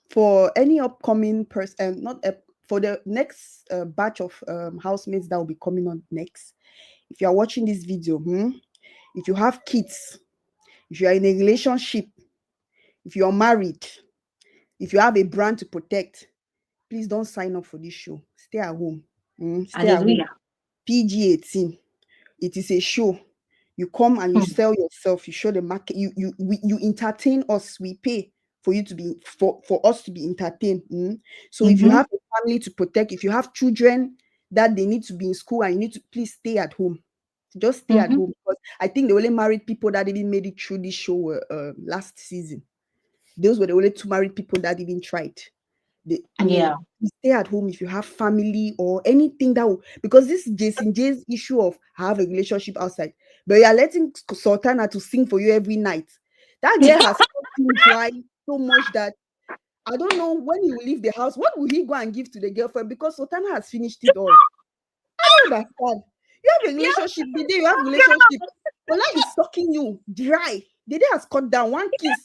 for any upcoming person, not for the next batch of housemates that will be coming on next, if you are watching this video, if you have kids, if you are in a relationship, if you are married, if you have a brand to protect, please don't sign up for this show. Stay at home. Stay at home. Hallelujah. PG-18. It is a show. You come and you Hmm. sell yourself. You show the market. You entertain us. We pay for you to be for us to be entertained. So if you Mm-hmm. have a family to protect, if you have children that they need to be in school and you need to please stay at home. Just stay at Mm-hmm. home because I think the only married people that even made it through this show were last season. Those were the only two married people that even tried. Yeah. Stay at home if you have family or anything that will, because this Jason J's issue of have a relationship outside, but you are letting Sultana to sing for you every night. That girl has cut him dry so much that I don't know when he will leave the house. What will he go and give to the girlfriend? Because Sultana has finished it all. I don't understand. You have a Yeah. relationship. The day you have relationship, Ola is sucking you dry. The day has cut down one kiss.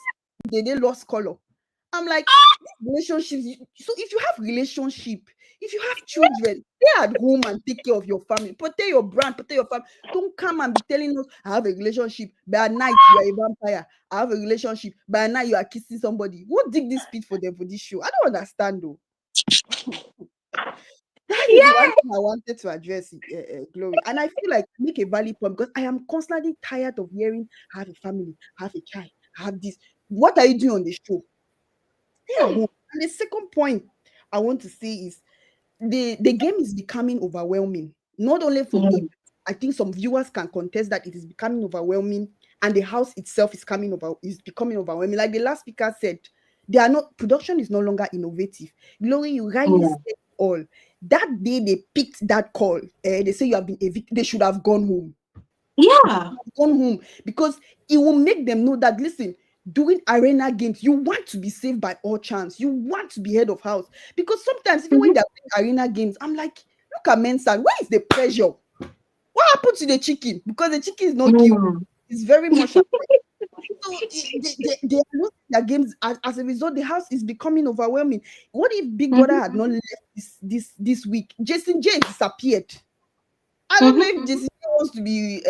The day lost color. I'm like, relationships. So if you have relationship, if you have children, stay at home and take care of your family. Protect your brand, protect your family. Don't come and be telling us, I have a relationship. By night, you are a vampire. I have a relationship. By night, you are kissing somebody. Who dig this pit for them for this show? I don't understand though. That is one thing I wanted to address, Glory. And I feel like make a valid point because I am constantly tired of hearing, I have a family, I have a child, I have this. What are you doing on the show? Stay at home. And the second point I want to say is the game is becoming overwhelming. Not only for Yeah. me, I think some viewers can contest that it is becoming overwhelming, and the house itself is becoming overwhelming. Like the last speaker said, they are not production is no longer innovative. Glory, you rightly Yeah. said all. That day they picked that call, they say you have been evicted, they should have gone home. Yeah. Gone home because it will make them know that listen, during arena games, you want to be saved by all chance. You want to be head of house. Because sometimes, even when Mm-hmm. they're playing arena games, I'm like, look at Mensah, where is the pressure? What happened to the chicken? Because the chicken is not killed. Mm. It's very much affected. So they are losing their games as a result. The house is becoming overwhelming. What if Big Brother Mm-hmm. had not left this week? Jason J disappeared. I don't know if Mm-hmm. Jason J wants to be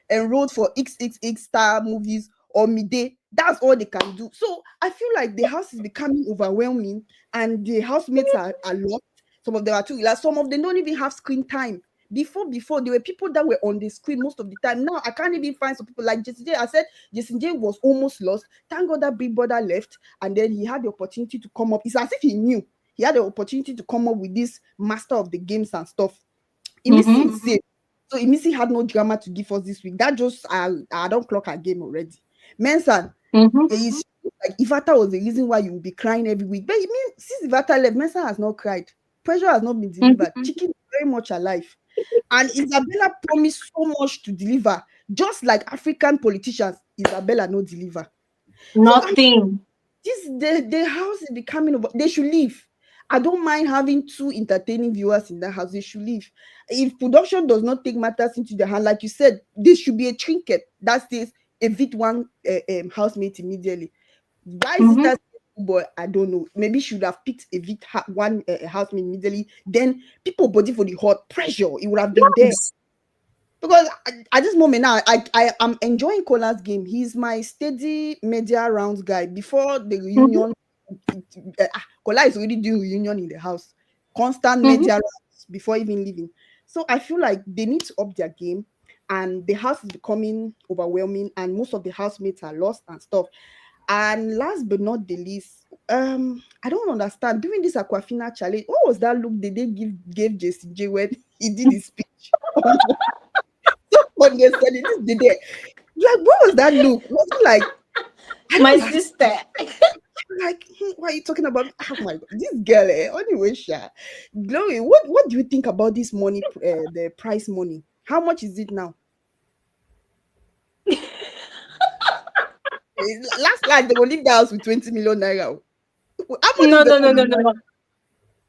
enrolled for XXX star movies or Mide. That's all they can do. So I feel like the house is becoming overwhelming and the housemates are lost. Some of them are too relaxed. Some of them don't even have screen time. Before, there were people that were on the screen most of the time. Now I can't even find some people like Jason J. I said Jason J was almost lost. Thank God that Big Brother left, and then he had the opportunity to come up. It's as if he knew he had the opportunity to come up with this master of the games and stuff. Emisi is safe. So Emisi had no drama to give us this week. That just I don't clock her game already. Mensan is like Ivata was the reason why you will be crying every week. But it means since Ivata left, Mensan has not cried. Pressure has not been delivered. Chicken is very much alive. And Isabella promised so much to deliver. Just like African politicians, Isabella no deliver. Nothing. The house is becoming over. They should leave. I don't mind having 2 entertaining viewers in that house. They should leave. If production does not take matters into their hand, like you said, there should be a trinket that says evict one housemate immediately. Why is it that boy? I don't know. Maybe should have picked evict one housemate immediately. Then people body for the hot pressure. It would have been there. Because at this moment now, I am enjoying Kola's game. He's my steady media rounds guy. Before the reunion, Kola is already doing reunion in the house. Constant media rounds before even leaving. So I feel like they need to up their game, and the house is becoming overwhelming, and most of the housemates are lost and stuff. And last but not the least, I don't understand. During this Aquafina challenge, what was that look they gave JCJ when he did his speech? On yesterday, this Dday. Like, what was that look? Was it like my sister? Like, what are you talking about? Oh my god, this girl, anyway, Sha. Glory, what do you think about this money, the prize money? How much is it now? Last they will leave the house with 20 million naira. How much No.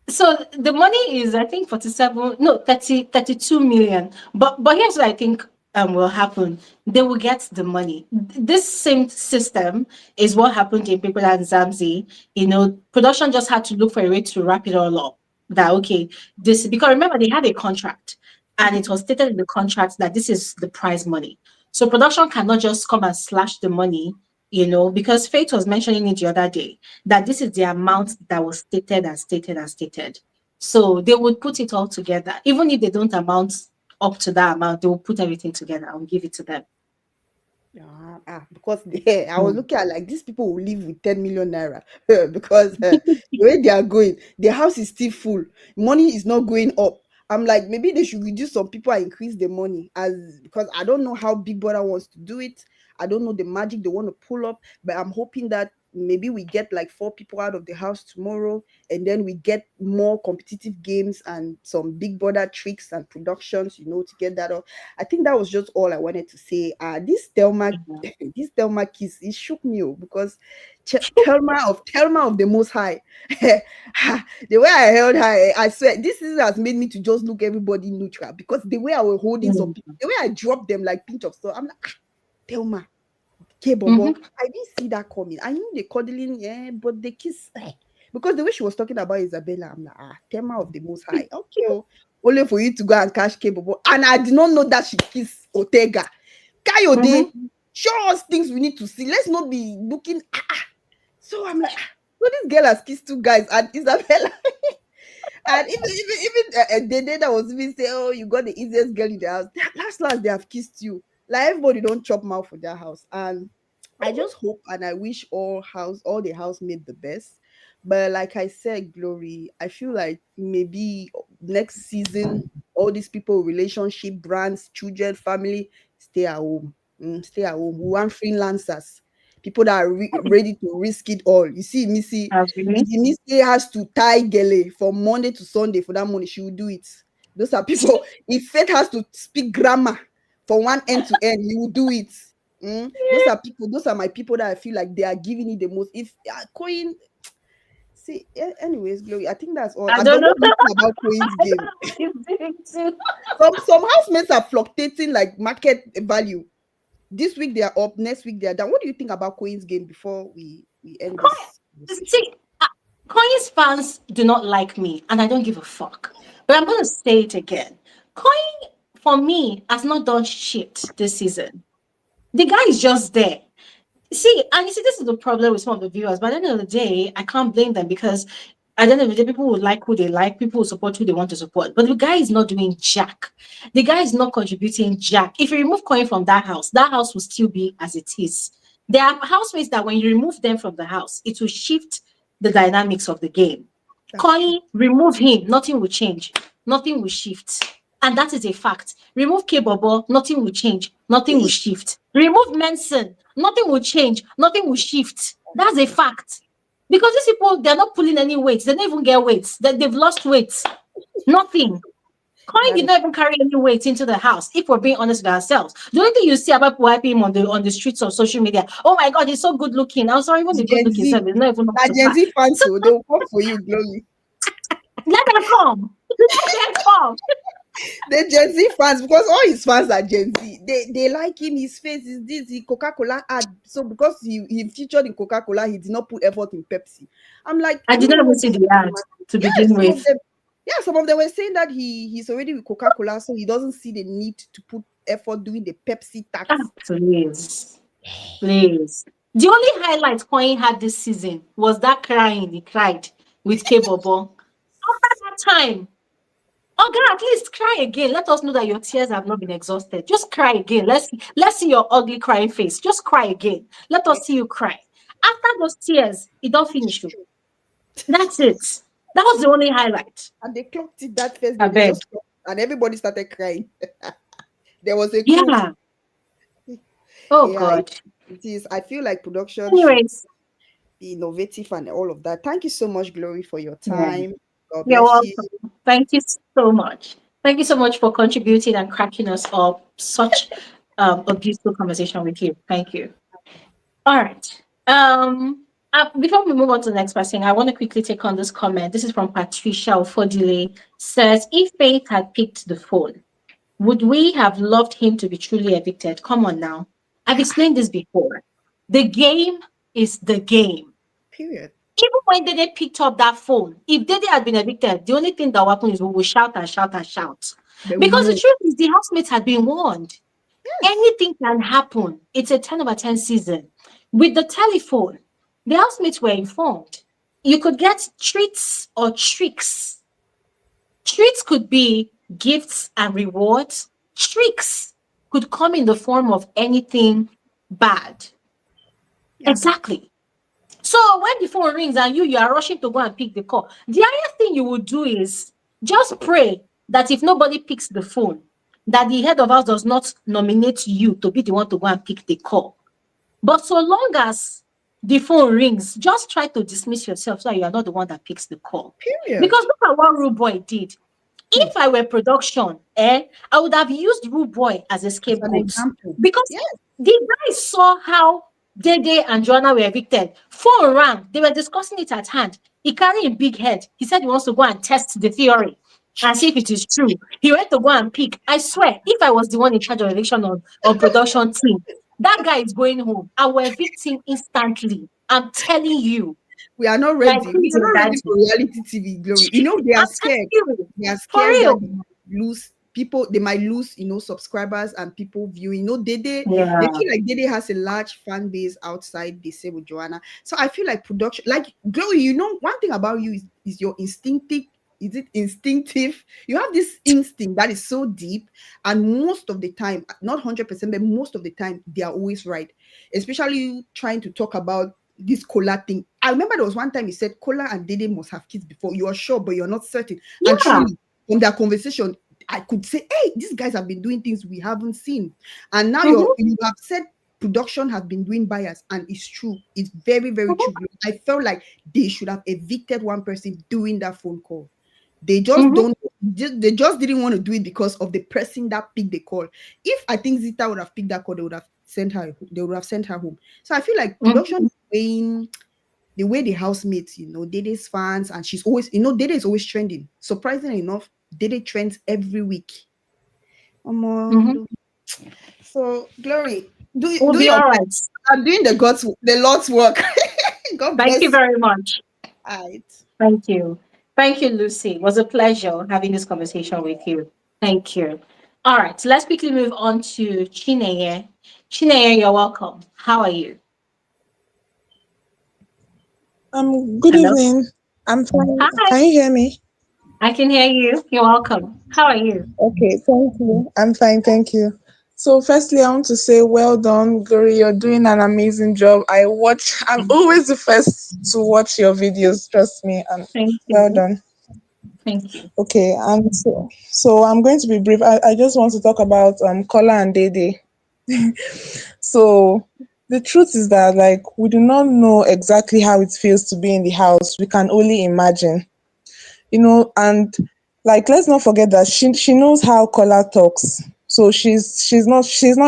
So the money is, I think, 32 million. But here's what I think will happen. They will get the money. This same system is what happened in People and Zamzi. Production just had to look for a way to wrap it all up. That okay, this because remember they had a contract, and it was stated in the contract that this is the prize money. So production cannot just come and slash the money, because Faith was mentioning it the other day that this is the amount that was stated. So they would put it all together. Even if they don't amount up to that amount, they will put everything together and give it to them. Because I was looking at like these people will live with 10 million naira because the way they are going, the house is still full. Money is not going up. I'm like, maybe they should reduce some people and increase the money because I don't know how Big Brother wants to do it. I don't know the magic they want to pull up, but I'm hoping that maybe we get like 4 people out of the house tomorrow, and then we get more competitive games and some Big Brother tricks and productions, to get that up. I think that was just all I wanted to say. This Thelma kiss, it shook me because Thelma of the Most High. The way I held her, I swear this has made me to just look everybody neutral because the way I was holding some people, the way I dropped them like pinch of salt, I'm like, Thelma. Bobo. I didn't see that coming. I knew they cuddling, but they kiss. Because the way she was talking about Isabella, I'm like, Thelma of the Most High. Okay, only for you to go and catch Bobo. And I did not know that she kissed Ortega. Kayode, show us things we need to see. Let's not be looking. So I'm like, so this girl has kissed 2 guys and Isabella. And even Dday that was even saying, oh, you got the easiest girl in the house. Last they have kissed you. Like everybody don't chop mouth for their house. And I just hope and I wish all the housemates the best. But like I said, Glory, I feel like maybe next season, all these people, relationship, brands, children, family, stay at home. Stay at home. We want freelancers. People that are ready to risk it all. You see, Missy, if Missy has to tie Gele from Monday to Sunday for that money, she will do it. Those are people. If Faith has to speak grammar from one end to end, you will do it. Those are my people that I feel like they are giving it the most. If Coin, see, anyways, Glory, I think that's all. I don't know about Coin's game. Some housemates are fluctuating like market value. This week they are up, next week they are down. What do you think about Coin's game before we end this? See, Coin's fans do not like me, and I don't give a fuck. But I'm going to say it again. Coin, for me, has not done shit this season. The guy is just there. See, and this is the problem with some of the viewers. But at the end of the day, I can't blame them because At the end of the day, people will like who they like, people will support who they want to support. But the guy is not doing jack. The guy is not contributing jack. If you remove coin from that house will still be as it is. There are housemates that when you remove them from the house, it will shift the dynamics of the game. That's true. Coin, remove him, nothing will change, nothing will shift. And that is a fact. Remove K-Bobo, nothing will change, nothing will shift. Remove Manson, nothing will change, nothing will shift. That's a fact. Because these people, they're not pulling any weights. They don't even get weights. They've lost weight. Nothing. Coin That did is not even carry any weight into the house, if we're being honest with ourselves. The only thing you see about wiping him on the streets of social media, oh my God, he's so good looking. I'm sorry, even the good Gen looking Z. self is not even up That to Gen par. Z fans, So so they will come for you, Glory. let them come. Let them come. The Gen Z fans, because all his fans are Gen Z. They like him, his face is this, the Coca-Cola ad. So because he featured in Coca-Cola, he did not put effort in Pepsi. I'm like, I I did don't not know even what see this the ad man. to Yes, begin with. some of them were saying that he's already with Coca-Cola, so he doesn't see the need to put effort doing the Pepsi tax. Please. Please. The only highlight Coin had this season was that crying he cried with K-Bobo. After that time, okay, at least cry again. Let us know that your tears have not been exhausted. Just cry again. Let's see your ugly crying face. Just cry again. Let us see you cry. After those tears, it don't finish. That's it. That was the only highlight. And they clocked it that first I day. They beg. just clocked, and everybody started crying. There was a clue. Yeah. Oh Yeah, God. it is. I feel like production should Anyways, be innovative and all of that. Thank you so much, Glory, for your yeah. time. God You're bless you. welcome. Thank you so much. Thank you so much for contributing and cracking us up. Such a beautiful conversation with you. Thank you. All right. Before we move on to the next person, I want to quickly take on this comment. This is from Patricia Ofodile. Says, if Faith had picked the phone, would we have loved him to be truly evicted? Come on now. I've explained this before. The game is the game. Period. Even when Dede picked up that phone, if Dede had been evicted, the only thing that will happen is we will shout and shout and shout. But we Because the know. truth is, the housemates had been warned. Yes. Anything can happen. It's a 10 over 10 season. With the telephone, the housemates were informed. You could get treats or tricks. Treats could be gifts and rewards. Tricks could come in the form of anything bad. Yeah. Exactly. So when the phone rings and you are rushing to go and pick the call, the highest thing you would do is just pray that if nobody picks the phone, that the head of house does not nominate you to be the one to go and pick the call. But so long as the phone rings, just try to dismiss yourself so that you are not the one that picks the call. Period. Because look at what Rude Boy did. If I were production, I would have used Rude Boy as a As an scapegoat. example. Because Yes. the guys saw how Dede and Joanna were evicted. Phone rang. They were discussing it at hand. He carried a big head. He said he wants to go and test the theory and see if it is true. He went to go and pick. I swear, if I was the one in charge of eviction on production team, that guy is going home. I will evict him instantly. I'm telling you. We are not Like, ready. We who's are your not ready daddy? for reality TV, Glory. You know, they are I'm telling scared. you. They are For scared that real. they might lose people. They might lose, subscribers and people viewing. They Yeah. feel like Dede has a large fan base outside. They say with Joanna. So I feel like production, like Glory. One thing about you is your instinctive. Is it instinctive? You have this instinct that is so deep, and most of the time, not 100%, but most of the time, they are always right. Especially you trying to talk about this KOLA thing. I remember there was one time he said KOLA and Dede must have kids before. You are sure, but you're not certain. Yeah. And truly, from that conversation, I could say, hey, these guys have been doing things we haven't seen. And now you have said production has been doing bias, and it's true. It's very, very true. I felt like they should have evicted one person doing that phone call. They just they just didn't want to do it because of the person that picked the call. If I think Zita would have picked that call, they would have sent her home. So I feel like production is weighing the way the housemates, Dede's fans, and she's always, Dede is always trending. Surprisingly enough, Dede trends every week. So Glory, We'll do be your all best. right. I'm doing the Lord's work. God bless Thank you very much. All right. Thank you. Thank you, Lucy. It was a pleasure having this conversation with you. Thank you. All right, so let's quickly move on to Chineye. Chineye, you're welcome. How are you? Good Hello. evening. I'm fine. Hi, Can you hear me? I can hear you. You're welcome. How are you? Okay, thank you. I'm fine, thank you. So, firstly, I want to say well done, Guri. You're doing an amazing job. I'm always the first to watch your videos, trust me. And Thank well you. done. Thank you. Okay, and so I'm going to be brief. I just want to talk about KOLA and Dede. So, the truth is that, like, we do not know exactly how it feels to be in the house. We can only imagine. And like let's not forget that she knows how Kola talks. So she's not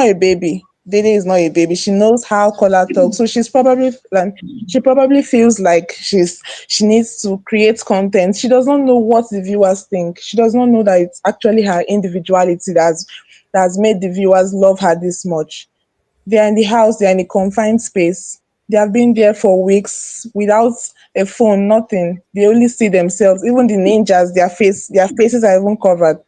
a baby. Dede is not a baby. She knows how Kola talks. So she probably feels like she needs to create content. She does not know what the viewers think. She does not know that it's actually her individuality that's made the viewers love her this much. They're in the house, they're in a confined space. They have been there for weeks without a phone, nothing. They only see themselves. Even the ninjas, their faces are even covered.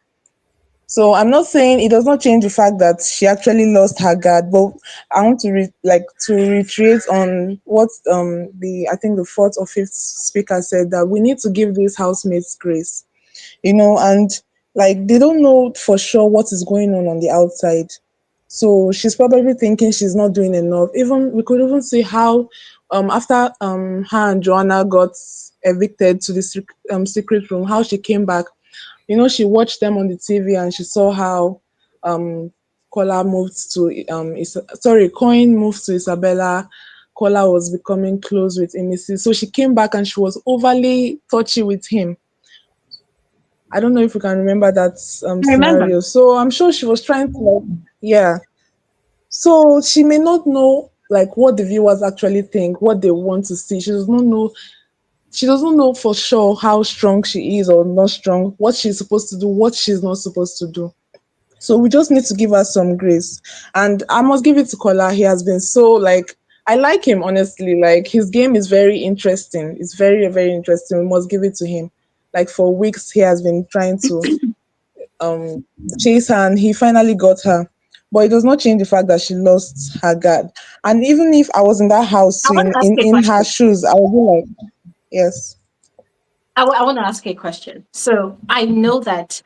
So I'm not saying it does not change the fact that she actually lost her guard, but I want to to reiterate on what the I think the fourth or fifth speaker said, that we need to give these housemates grace, and like they don't know for sure what is going on the outside. So she's probably thinking she's not doing enough. Even we could even see how after her and Joanna got evicted to the secret room, how she came back. She watched them on the TV and she saw how um Kola moved to Coin moved to Isabella. Kola was becoming close with Emisi. So she came back and she was overly touchy with him. I don't know if you can remember that I remember. scenario. So I'm sure she was trying to yeah. So she may not know like what the viewers actually think, what they want to see. She doesn't know for sure how strong she is or not strong, what she's supposed to do, what she's not supposed to do. So we just need to give her some grace. And I must give it to Kola. He has been so like I like him honestly. Like his game is very interesting. It's very, very interesting. We must give it to him. Like for weeks he has been trying to um chase her and he finally got her. But it does not change the fact that she lost her guard. And even if I was in that house I want in, to ask in, you a in her question. shoes, I would be like, yes, I want to ask you a question. So I know that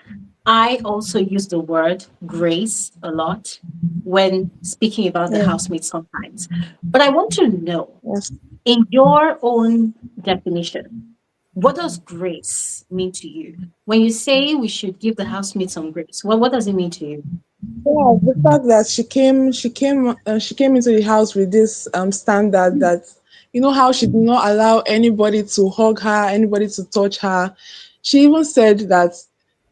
I also use the word grace a lot when speaking about the yeah, housemates sometimes. But I want to know, yes. in your own definition, what does grace mean to you? When you say we should give the housemates some grace, what does it mean to you? Yeah, the fact that she came into the house with this standard that how she did not allow anybody to hug her, anybody to touch her. She even said that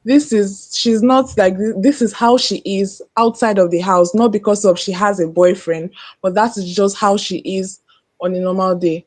she's not like this is how she is outside of the house, not because of she has a boyfriend, but that is just how she is on a normal day.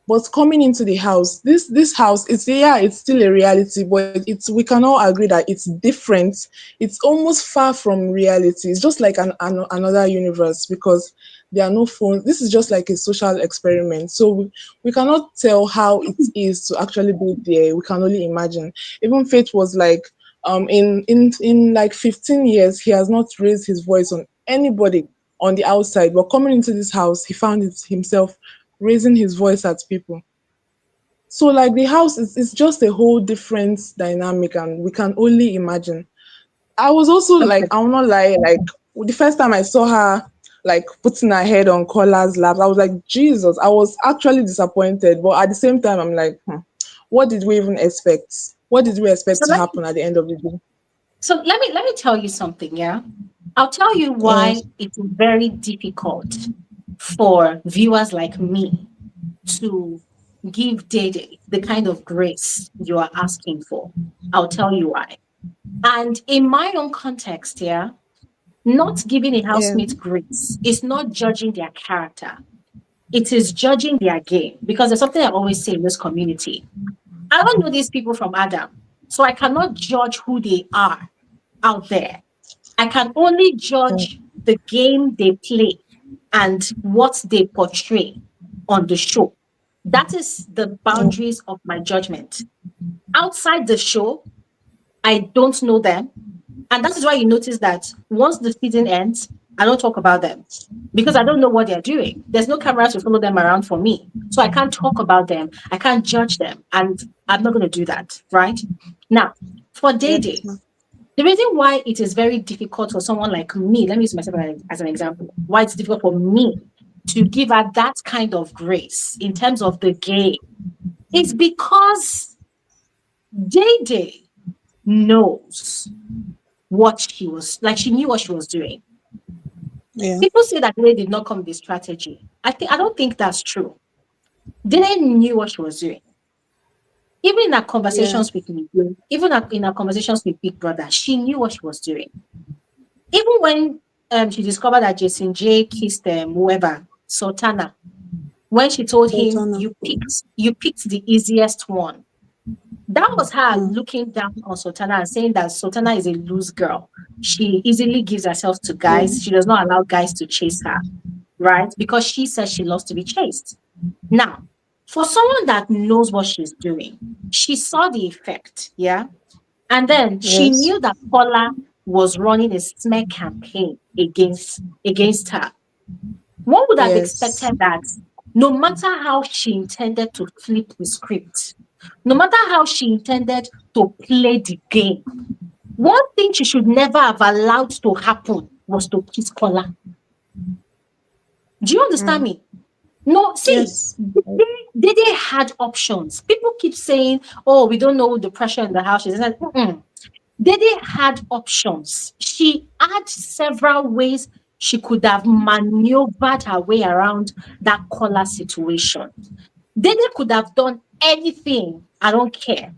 But coming into the house, this house, it's still a reality, but it's we can all agree that it's different. It's almost far from reality. It's just like another universe because there are no phones. This is just like a social experiment. So we cannot tell how it is to actually be there. We can only imagine. Even Faith was like, in like 15 years, he has not raised his voice on anybody on the outside. But coming into this house, he found himself raising his voice at people. So like the house is just a whole different dynamic and we can only imagine. I was also like, Okay. I will not lie, like the first time I saw her like putting her head on Cola's lap, I was like, Jesus, I was actually disappointed. But at the same time, I'm like, what did we even expect? What did we expect So to happen at the end of the day? let me tell you something, yeah? I'll tell you Yes, why it's very difficult for viewers like me to give Dede the kind of grace you are asking for. I'll tell you why. And in my own context, yeah, not giving a yeah, housemate grace is not judging their character. It is judging their game. Because there's something I always say in this community. I don't know these people from Adam. So I cannot judge who they are out there. I can only yeah, judge the game they play and what they portray on the show. That is the yeah, boundaries of my judgment. Outside the show, I don't know them. And that is why you notice that once the season ends, I don't talk about them because I don't know what they're doing. There's no camera to follow them around for me. So I can't talk about them. I can't judge them. And I'm not going to do that. Right? Now, for Yes, Dday, ma'am. the reason why it is very difficult for someone like me, let me use myself as an example, why it's difficult for me to give her that kind of grace in terms of the game is because Dday knows what she was like. She knew what she was doing. Yeah. People say that Dday did not come with a strategy. I don't think that's true. Dday knew what she was doing. Even in her Yeah. conversations with me, even in her conversations with Big Brother, she knew what she was doing. Even when she discovered that Jason J kissed whoever, Sultana, when she told him, Sultana. you picked the easiest one. That was her Mm. looking down on Sultana and saying that Sultana is a loose girl. She easily gives herself to Yeah. guys. She does not allow guys to chase her, right? Because she says she loves to be chased. Now, for someone that knows what she's doing, she saw the effect, yeah? And then she Yes. knew that Paula was running a smear campaign against her. One would have Yes. expected that no matter how she intended to flip the script, no matter how she intended to play the game, one thing she should never have allowed to happen was to kiss Paula. Do you understand Mm. me? No, see, Yes. they had options. People keep saying, oh, we don't know the pressure in the house. She said, Dede had options. She had several ways she could have maneuvered her way around that collar situation. Dede could have done anything. I don't care.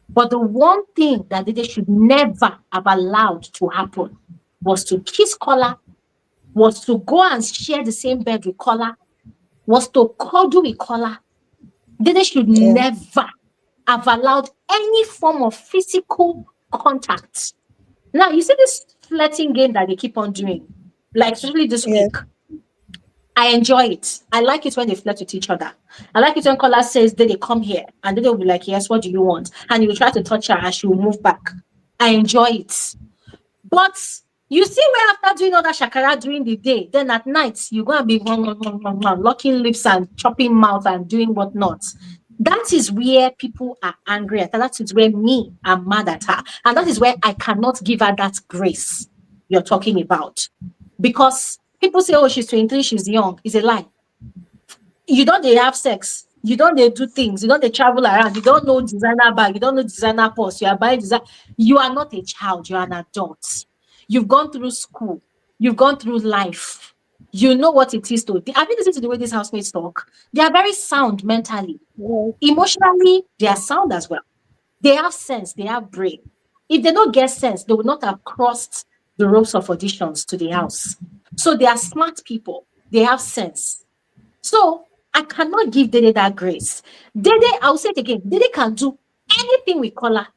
But the one thing that Dede should never have allowed to happen was to kiss Kola, was to go and share the same bed with Kola, was to cuddle with Kola. Dede should Yeah. never have allowed any form of physical contact. Now, you see this flirting game that they keep on doing, like especially this Yes. week. I enjoy it. I like it when they flirt with each other. I like it when Kola says, "Did they come here?" And then they'll be like, "Yes, what do you want?" And you will try to touch her and she will move back. I enjoy it. But you see, where after doing all that shakara during the day, then at night, you're going to be locking lips and chopping mouth and doing whatnot. That is where people are angry at her. That is where me, I'm mad at her. And that is where I cannot give her that grace you're talking about. Because people say, oh, she's 23, she's young. It's a lie. You don't they have sex. You don't they do things. You don't they travel around. You don't know designer bag. You don't know designer purse. You are buying design. You are not a child. You are an adult. You've gone through school. You've gone through life. You know what it is to. Have you listened to the way these housemates talk? They are very sound mentally. Yes. Emotionally, they are sound as well. They have sense. They have brain. If they don't get sense, they would not have crossed the ropes of auditions to the house. So they are smart people. They have sense. So I cannot give Dede that grace. Dede, I'll say it again, Dede can do anything with Kola.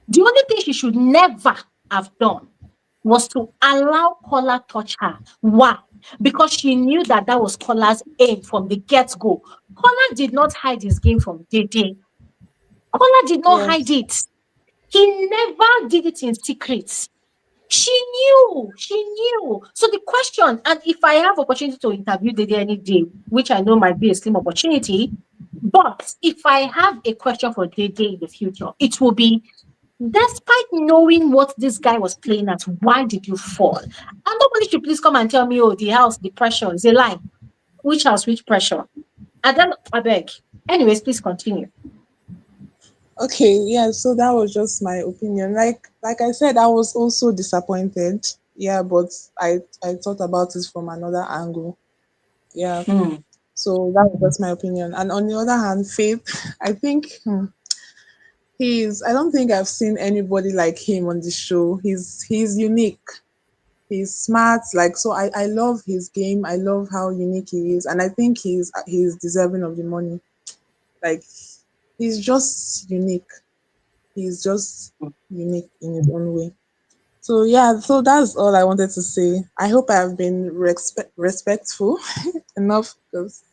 The only thing she should never have done was to allow Kola touch her. Why? Because she knew that that was Kola's aim from the get-go. Kola did not hide his game from Dede. Kola did not hide Yes. it. He never did it in secret. She knew. So the question, and if I have opportunity to interview Dede any day, which I know might be a slim opportunity, but if I have a question for Dede in the future, it will be, despite knowing what this guy was playing at, why did you fall? And nobody should please come and tell me, oh, the house, the pressure is a lie. Which house, which pressure? And then I beg. Anyways, please continue. Okay, yeah, so that was just my opinion. Like I said, I was also disappointed. Yeah, but I thought about it from another angle. Yeah. So that was just my opinion. And on the other hand, Faith, I think I don't think I've seen anybody like him on the show. He's unique. He's smart. Like, so I love his game. I love how unique he is. And I think he's deserving of the money. Like, he's just unique. He's just unique in his own way. So yeah, so that's all I wanted to say. I hope I have been respectful enough, because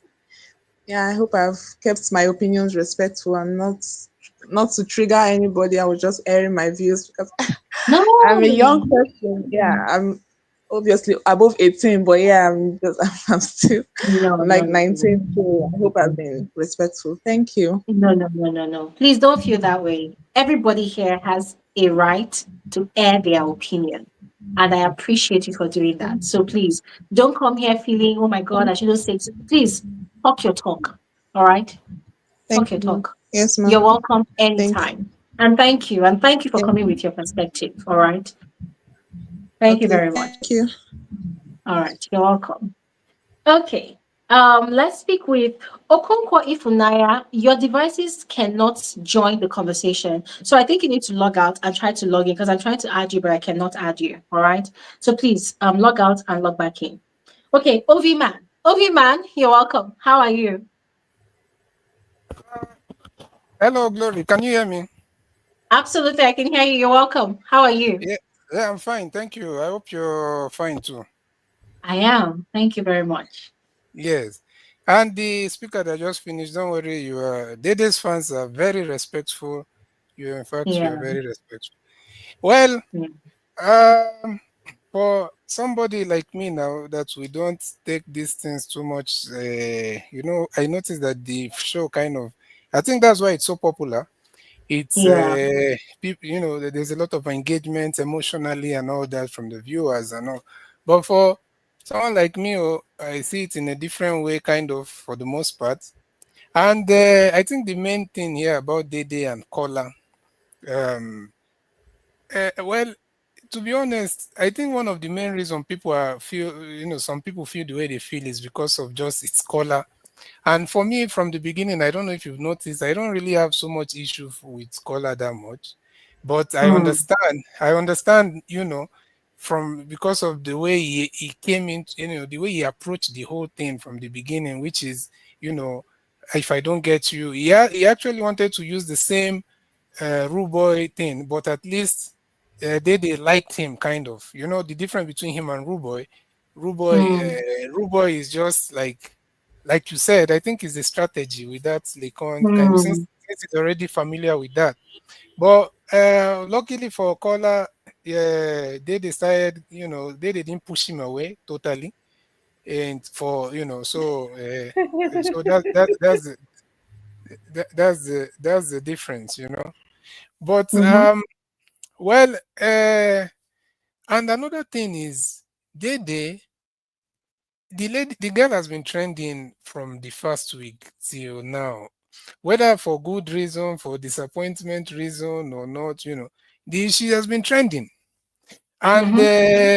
yeah, I hope I've kept my opinions respectful and not to trigger anybody. I was just airing my views because I'm a young No. person. Yeah, obviously above 18, but yeah, I'm just I'm still No, I'm no, like no, no. 19, so I hope I've been respectful. Thank you. No, no, no, no, no. Please don't feel that way. Everybody here has a right to air their opinion. And I appreciate you for doing that. So please don't come here feeling, oh my God, I shouldn't say. Please talk your talk. All right? Thank Talk your you. talk. Yes, ma'am. You're welcome Thank you. anytime. And thank you. And thank you for Yes. coming with your perspective. All right. Thank you Okay, very much. thank you. All right. You're welcome. Okay. Let's speak with Okonkwo Ifunaya. Your devices cannot join the conversation. So I think you need to log out and try to log in because I'm trying to add you, but I cannot add you. All right. So please log out and log back in. Okay, OV man. OV man, you're welcome. How are you? Hello, Glory. Can you hear me? Absolutely, I can hear you. You're welcome. How are you? Yeah, yeah, I'm fine. Thank you. I hope you're fine too. I am. Thank you very much. Yes. And the speaker that just finished, don't worry, you are Dede's fans are very respectful. You in fact you Yeah. are very respectful. Well, Yeah. um for somebody like me now that we don't take these things too much, I noticed that the show kind of I think that's why it's so popular. It's Yeah. people, there's a lot of engagement emotionally and all that from the viewers and all. But for someone like me, I see it in a different way, kind of for the most part. And I think the main thing here about Dday and KOLA, um, well, to be honest, I think one of the main reason people are feel, some people feel the way they feel is because of just its color. And for me, from the beginning, I don't know if you've noticed, I don't really have so much issue with color that much. But I Mm, understand, I understand, from because of the way he came in, the way he approached the whole thing from the beginning, which is, you know, if I don't get you, he actually wanted to use the same Rude Boy thing, but at least they liked him kind of. You know the difference between him and Rude Boy. mm, Rude Boy is just like you said. I think it's a strategy with that Lekon kind of mm, since it's already familiar with that. But luckily for Kola, they decided they didn't push him away totally, and for so that's the difference, But mm-hmm, well, and another thing is, Dede, the girl has been trending from the first week till now, whether for good reason, for disappointment reason or not, she has been trending, and mm-hmm,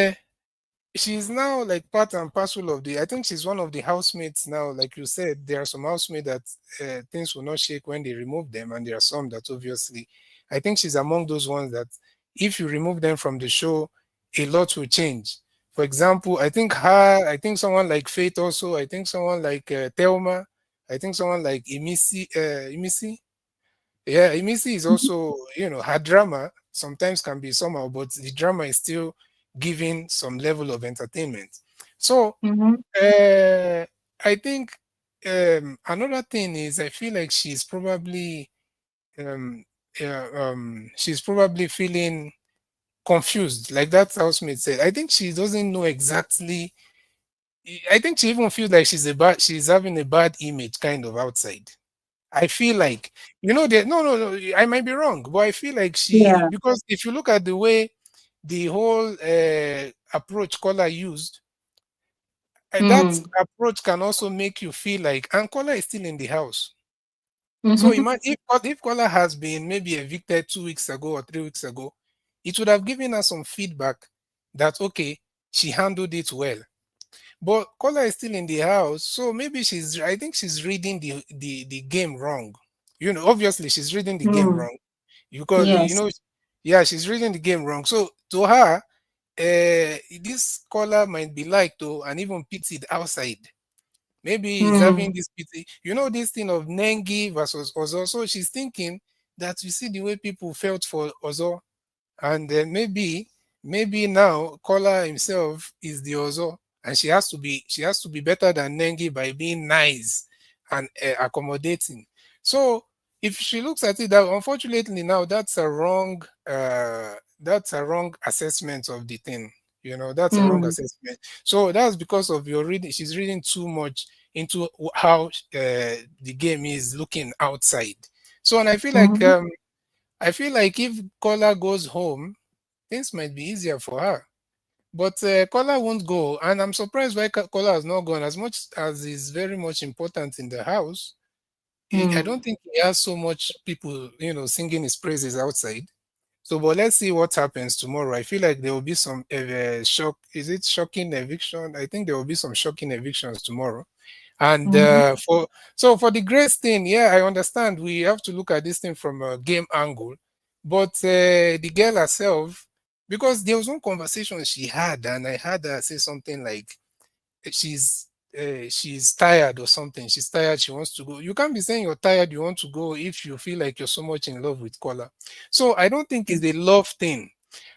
she's now like part and parcel of the. I think she's one of the housemates now. Like you said, there are some housemates that things will not shake when they remove them, and there are some that obviously. I think she's among those ones that if you remove them from the show, a lot will change. For example, I think her. I think someone like Faith also. I think someone like Thelma. I think someone like Imisi. Yeah, Imisi is also, her drama sometimes can be somehow, but the drama is still giving some level of entertainment. So mm-hmm, uh, I think another thing is I feel like um, she's probably feeling confused, like that housemate said. I think she doesn't know exactly. I think she even feels like she's having a bad image kind of outside. I feel like, no, I might be wrong, but I feel like yeah, because if you look at the way the whole approach Kola used, that mm, approach can also make you feel like, and Kola is still in the house. So mm-hmm, imagine if Kola has been maybe evicted 2 weeks ago or 3 weeks ago, it would have given us some feedback that, okay, she handled it well. But Kola is still in the house, so maybe I think she's reading the game wrong. Obviously she's reading the game mm, wrong because yes, yeah, she's reading the game wrong. So to her, this Kola might be liked though and even pitied outside. Maybe he's mm, having this pity, this thing of Nengi versus Ozo. So she's thinking that you see the way people felt for Ozo, and maybe now Kola himself is the Ozo, and she has to be better than Nengi by being nice and accommodating. So if she looks at it that unfortunately now that's a wrong assessment of the thing. That's a wrong Mm. assessment. So that's because of your reading. She's reading too much into how the game is looking outside. So, and Mhm. I feel like if Kola goes home, things might be easier for her. But Kola won't go, and I'm surprised why Kola has not gone. As much as is very much important in the house, I Mm. don't think he has so much people, singing his praises outside. So, but let's see what happens tomorrow. I feel like there will be some shock. Is it shocking eviction? I think there will be some shocking evictions tomorrow. And Mhm. for the grace thing, yeah, I understand. We have to look at this thing from a game angle, but the girl herself, because there was one conversation she had, and I had her say something like she's she's tired or something. She's tired. She wants to go. You can't be saying you're tired. You want to go if you feel like you're so much in love with Kola. So I don't think it's a love thing.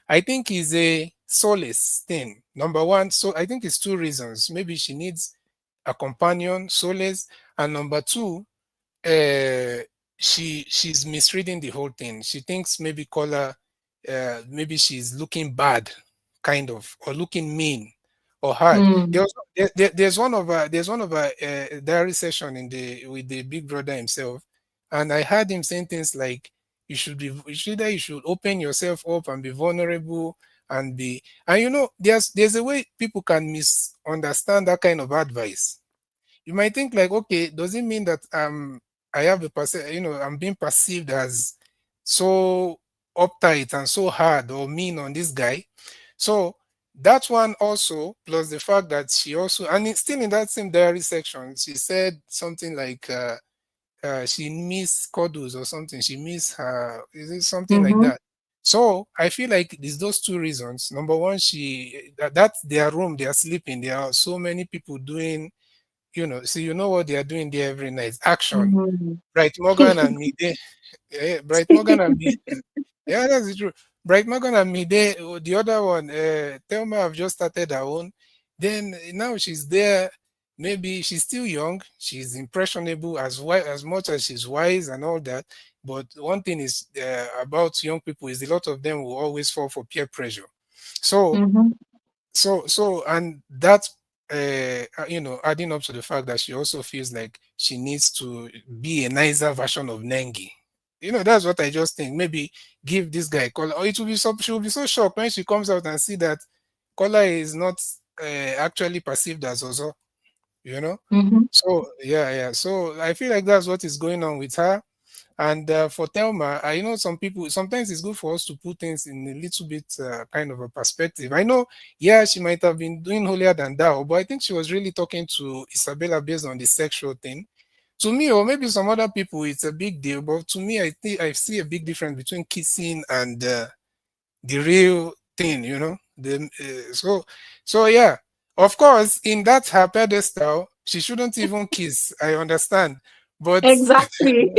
I think it's a solace thing. Number one, so I think it's two reasons. Maybe she needs a companion, solace, and number two, uh, she's misreading the whole thing. She thinks maybe Kola, maybe she's looking bad, kind of, or looking mean or hard. Mm. There's one of a diary session in the with the big brother himself, and I heard him saying things like you should open yourself up and be vulnerable and be, and there's a way people can misunderstand that kind of advice. You might think like, okay, does it mean that I have I'm being perceived as so uptight and so hard or mean on this guy? So that one also, plus the fact that she also, and it's still in that same diary section, she said something like she miss cuddles or something. She miss her, is it something like Mhm. that? So I feel like it's those two reasons. Number one, that's their room, they are sleeping. There are so many people doing, see, what they are doing there every night. Action. Mhm. Bright Morgan and Mide. Yeah, Bright Morgan and Mide. Yeah, that's the truth. Bright Morgan and Mide. The other one, Thelma have just started her own. Then now she's there. Maybe she's still young. She's impressionable as much as she's wise and all that. But one thing is about young people is a lot of them will always fall for peer pressure. So Mhm. and that's adding up to the fact that she also feels like she needs to be a nicer version of Nengi. That's what I just think. Maybe give this guy a call, or it will be so, she will be so shocked when she comes out and see that Kola is not actually perceived as Ozo, you know Mhm. so yeah, so I feel like that's what is going on with her. And for Thelma, I know some people, sometimes it's good for us to put things in a little bit kind of a perspective. I know, yeah, she might have been doing holier than thou, but I think she was really talking to Isabella based on the sexual thing. To me, or maybe some other people, it's a big deal, but to me, I think I see a big difference between kissing and the real thing, so yeah, of course, in that her pedestal, she shouldn't even kiss. I understand, but Exactly.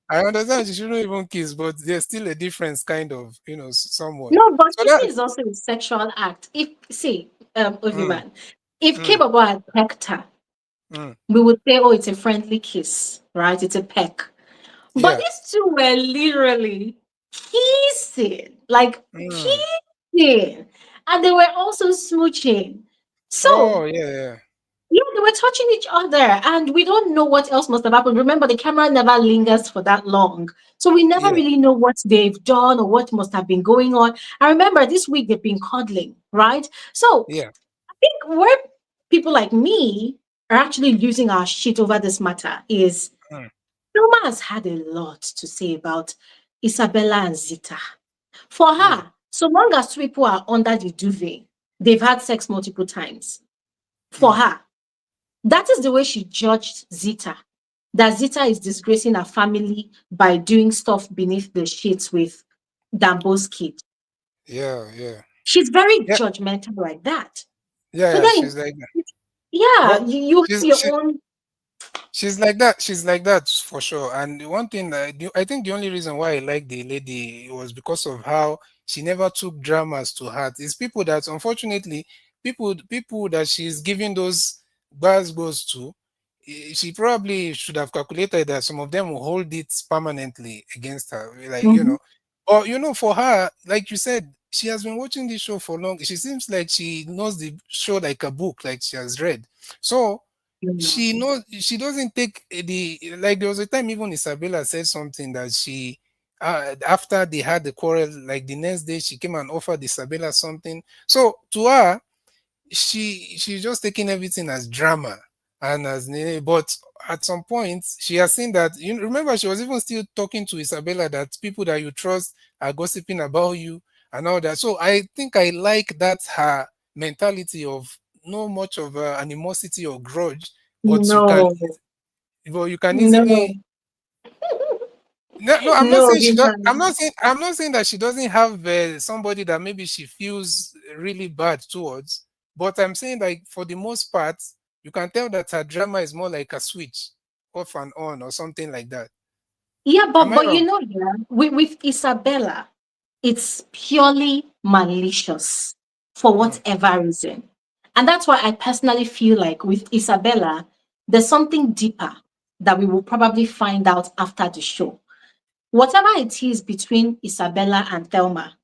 I understand she shouldn't even kiss, but there's still a difference, kind of, somewhat. No, but So kissing that, is also a sexual act. If see, mm, Oviman, if mm, K-Baba had pecked her, mm, we would say, oh, it's a friendly kiss, right? It's a peck. But yeah, these two were literally kissing, like mm. kissing, and they were also smooching. Oh So yeah, yeah, yeah, they were touching each other, and we don't know what else must have happened. Remember, the camera never lingers for that long. So we never yeah, really know what they've done or what must have been going on. I remember this week they've been cuddling, right? So yeah, I think where people like me are actually losing our shit over this matter is mm, Wilma has had a lot to say about Isabella and Zita. For mm, her, so long as two people are under the duvet, they've had sex multiple times. For mm, her, that is the way she judged Zita. That Zita is disgracing her family by doing stuff beneath the sheets with Dambo's kid. yeah, yeah, She's very yeah, judgmental like that. yeah, But yeah. then, She's like that. yeah, Well, you have she's your she, own. She's like that. She's like that for sure. And the one thing I think the only reason why I like the lady was because of how she never took dramas to heart. It's people that, unfortunately, people that she's giving those bars goes to, she probably should have calculated that some of them will hold it permanently against her. Like, Mhm. Or for her, like you said, she has been watching this show for long. She seems like she knows the show like a book, like she has read. So she knows, she doesn't take like there was a time even Isabella said something that she after they had the quarrel, like the next day she came and offered Isabella something. So to her, she's just taking everything as drama and as but at some point she has seen that, remember, she was even still talking to Isabella that people that you trust are gossiping about you and all that. So I think I like that her mentality of no much of animosity or grudge, but No, you can no, easily. No, I'm not no, saying she does. I'm Vivian. not saying. I'm not saying that she doesn't have somebody that maybe she feels really bad towards. But I'm saying, like, for the most part, you can tell that her drama is more like a switch, off and on, or something like that. Yeah, Am I wrong? yeah, with Isabella, it's purely malicious for Mm, whatever reason. And that's why I personally feel like with Isabella, there's something deeper that we will probably find out after the show. Whatever it is between Isabella and Thelma,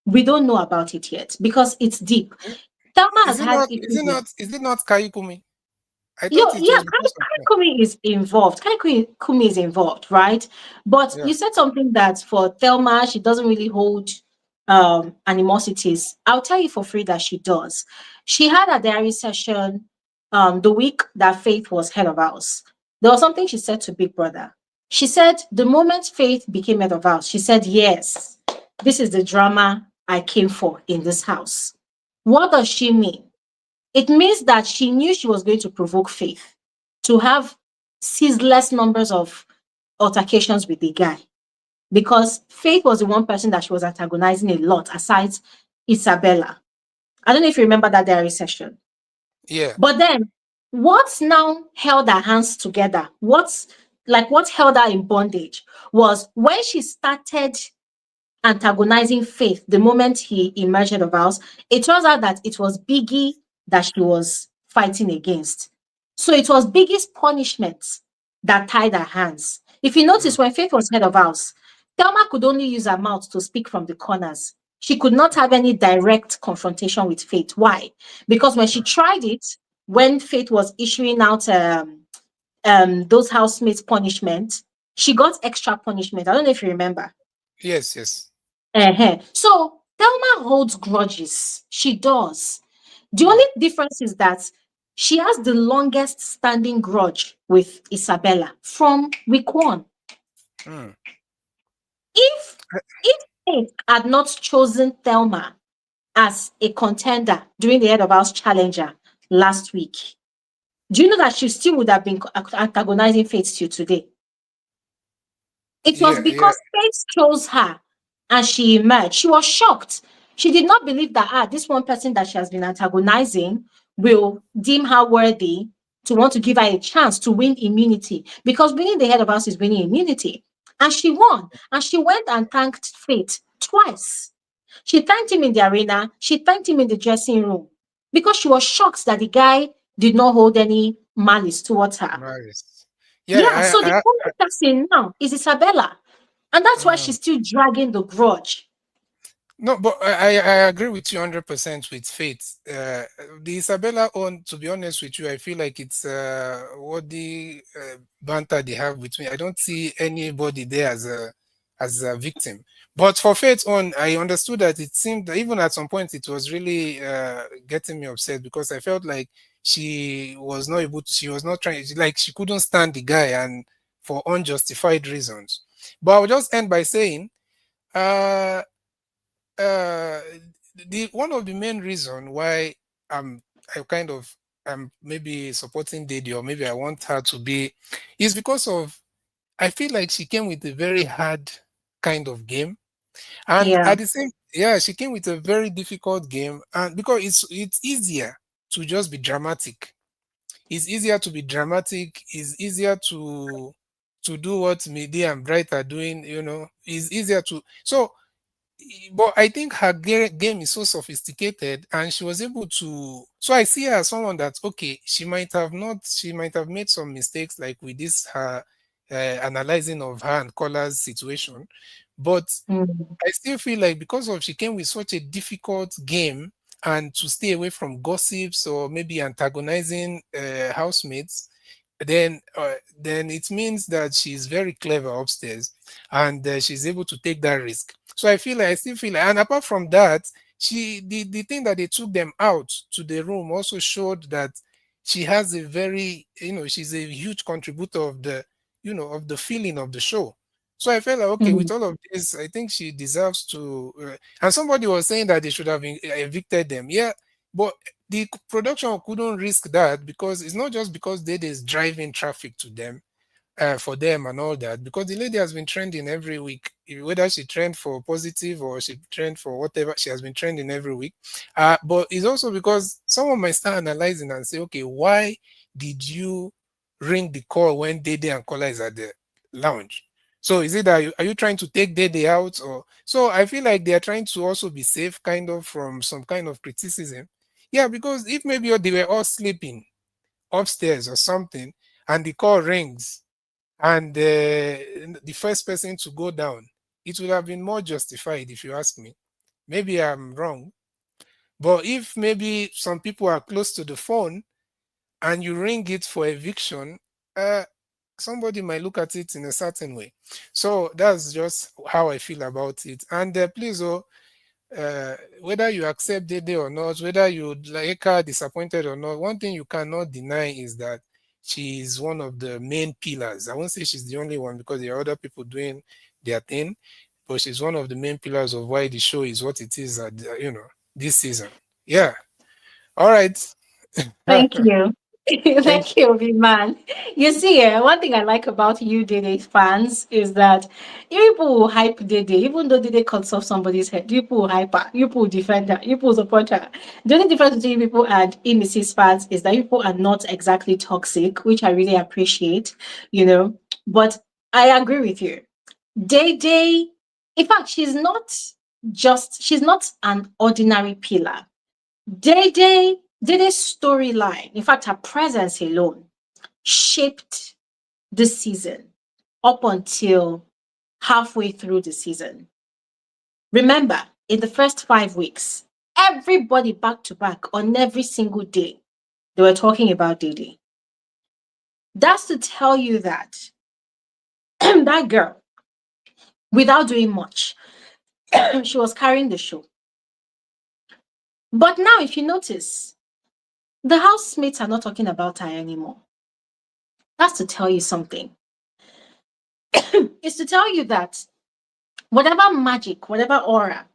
we don't know about it yet because it's deep. Thelma Is has it had not? Is issues it with. not? Is it not Kaikumi? I Yo, thought it yeah, was because of Kai her. Kumi is involved. Kumi is involved, right? But Yeah. you said something that for Thelma, she doesn't really hold animosities. I'll tell you for free that she does. She had a diary session the week that Faith was head of house. There was something she said to Big Brother. She said the moment Faith became head of house, she said, yes, this is the drama I came for in this house. What does she mean? It means that she knew she was going to provoke Faith to have ceaseless numbers of altercations with the guy because Faith was the one person that she was antagonizing a lot, aside Isabella. I don't know if you remember that diary session. Yeah. But then, what's now held her hands together? What held her in bondage was when she started antagonizing Faith the moment he emerged of house. It turns out that it was Biggie that she was fighting against. So it was Biggie's punishment that tied her hands. If you Mm, notice, when Faith was head of house, Thelma could only use her mouth to speak from the corners. She could not have any direct confrontation with Faith. Why? Because when she tried it, when Faith was issuing out those housemates punishment, she got extra punishment. I don't know if you remember. yes. Yes. So Thelma holds grudges. She does. The Mm, only difference is that she has the longest standing grudge with Isabella from week one. mm. If if Faith had not chosen Thelma as a contender during the head of house challenger last week, do you know that she still would have been antagonizing Faith till today? It was Yeah. Yeah. because Faith chose her and she emerged. She was shocked. She did not believe that this one person that she has been antagonizing will deem her worthy to want to give her a chance to win immunity. Because winning the head of house is winning immunity. And she won. And she went and thanked Faith twice. She thanked him in the arena, she thanked him in the dressing room because she was shocked that the guy did not hold any malice towards her. Nice. Yeah, Yeah. so the only person now is Isabella. And that's why Mm. she's still dragging the grudge. No, but I agree with you 100% with Faith. The Isabella one, to be honest with you, I feel like it's what the banter they have between. I don't see anybody there as a victim. But for Faith on, I understood that it seemed that even at some point it was really getting me upset because I felt like she was not able to, she was not trying, like she couldn't stand the guy and for unjustified reasons. But I'll just end by saying, uh uh the one of the main reason why I kind of am maybe supporting Dede, or maybe I want her to be, is because of, I feel like she came with a very hard kind of game, and Yeah, at the same, yeah, she came with a very difficult game, and because it's easier to just be dramatic. It's easier to be dramatic. It's easier to do what Mide and Bright are doing. It's easier to so. But I think her game is so sophisticated, and she was able to. So I see her as someone that, okay, she might have not, she might have made some mistakes, like with this her analyzing of her and Kola's situation, But Mm. I still feel like because of she came with such a difficult game, and to stay away from gossips or maybe antagonizing housemates, then it means that she's very clever upstairs, and she's able to take that risk. So I still feel like, and apart from that, the thing that they took them out to the room also showed that she has a very, she's a huge contributor of the feeling of the show. So I felt like, okay, with Mm. all of this, I think she deserves to. And somebody was saying that they should have evicted them. Yeah, but the production couldn't risk that, because it's not just because Dede is driving traffic to them, for them and all that, because the lady has been trending every week. Whether she trend for positive or she trend for whatever, she has been trending every week. But it's also because someone might start analyzing and say, okay, why did you ring the call when Dede and Kola is at the lounge? So is it that are you trying to take Dede out? Or so I feel like they are trying to also be safe kind of from some kind of criticism. Yeah, because if maybe they were all sleeping upstairs or something, and the call rings, and the first person to go down, it would have been more justified, if you ask me. Maybe I'm wrong, but if maybe some people are close to the phone and you ring it for eviction, uh, somebody might look at it in a certain way. So that's just how I feel about it. And please, whether you accept Dede or not, whether you like her disappointed or not, one thing you cannot deny is that she is one of the main pillars. I won't say she's the only one, because there are other people doing their thing, but she's one of the main pillars of why the show is what it is at this season. Yeah. All right. Thank you. Thank Thank you, big man. You see, one thing I like about you, Dede fans, is that you people will hype Dede, even though Dede cuts off somebody's head. You people will hype her, you people will defend her, you people will support her. The only difference between you people and Mrs. fans is that you people are not exactly toxic, which I really appreciate, you know. But I agree with you. Dede, in fact, she's not an ordinary pillar. Dede's storyline, in fact, her presence alone, shaped the season up until halfway through the season. Remember, in the first 5 weeks, everybody back to back on every single day, they were talking about Dede. That's to tell you that that girl, without doing much, she was carrying the show. But now, if you notice, the housemates are not talking about her anymore. That's to tell you something. It's to tell you that whatever magic, whatever aura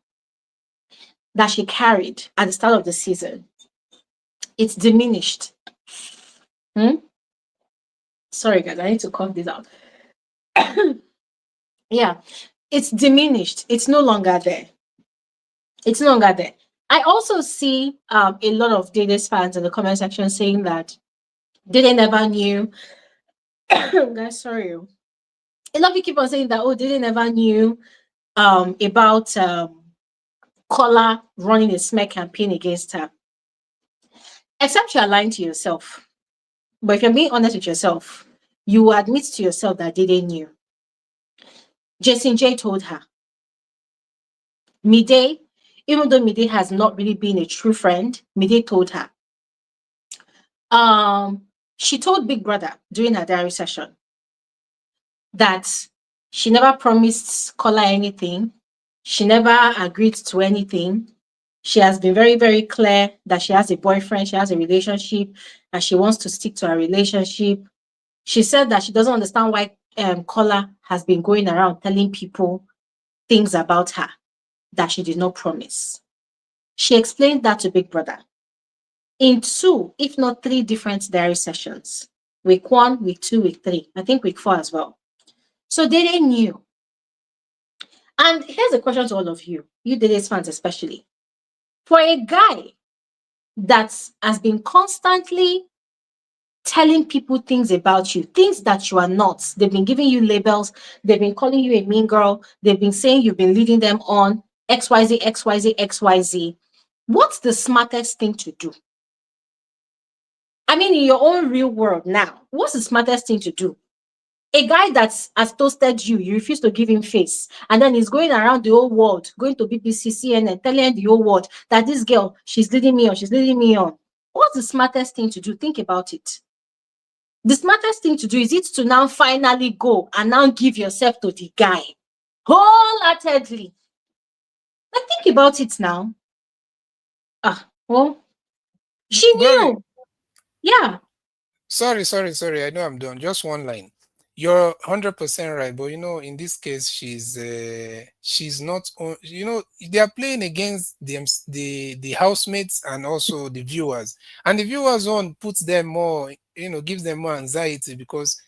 that she carried at the start of the season, it's diminished. Hmm? Sorry, guys, I need to cough this out. Yeah, it's diminished. It's no longer there. It's no longer there. I also see a lot of Dede's fans in the comment section saying that Dede never knew. Guys, sorry. A lot of people keep on saying that, oh, Dede never knew about Kola running a smear campaign against her. Except you're lying to yourself. But if you're being honest with yourself, you will admit to yourself that Dede knew. Jason J told her. Mide, even though Mide has not really been a true friend, Mide told her. She told Big Brother during her diary session that she never promised Kola anything. She never agreed to anything. She has been very, very clear that she has a boyfriend, she has a relationship, and she wants to stick to her relationship. She said that she doesn't understand why Kola has been going around telling people things about her that she did not promise. She explained that to Big Brother in 2, if not 3 different diary sessions. Week 1, week 2, week 3. I think week 4 as well. So Dede knew. And here's a question to all of you Dede's fans especially. For a guy that has been constantly telling people things about you, things that you are not. They've been giving you labels. They've been calling you a mean girl. They've been saying you've been leading them on XYZ, XYZ, XYZ. What's the smartest thing to do? I mean, in your own real world now, what's the smartest thing to do? A guy that's has toasted you, you refuse to give him face, and then he's going around the whole world, going to BBC, CNN, telling the whole world that this girl, she's leading me on, she's leading me on. What's the smartest thing to do? Think about it. The smartest thing to do is it to now finally go and now give yourself to the guy wholeheartedly. Like, think about it now. Well, she Glory, knew. Yeah. sorry. I know I'm done. Just one line. You're 100% right, but in this case, she's not. They are playing against the housemates and also the viewers, and the viewers on puts them more, gives them more anxiety because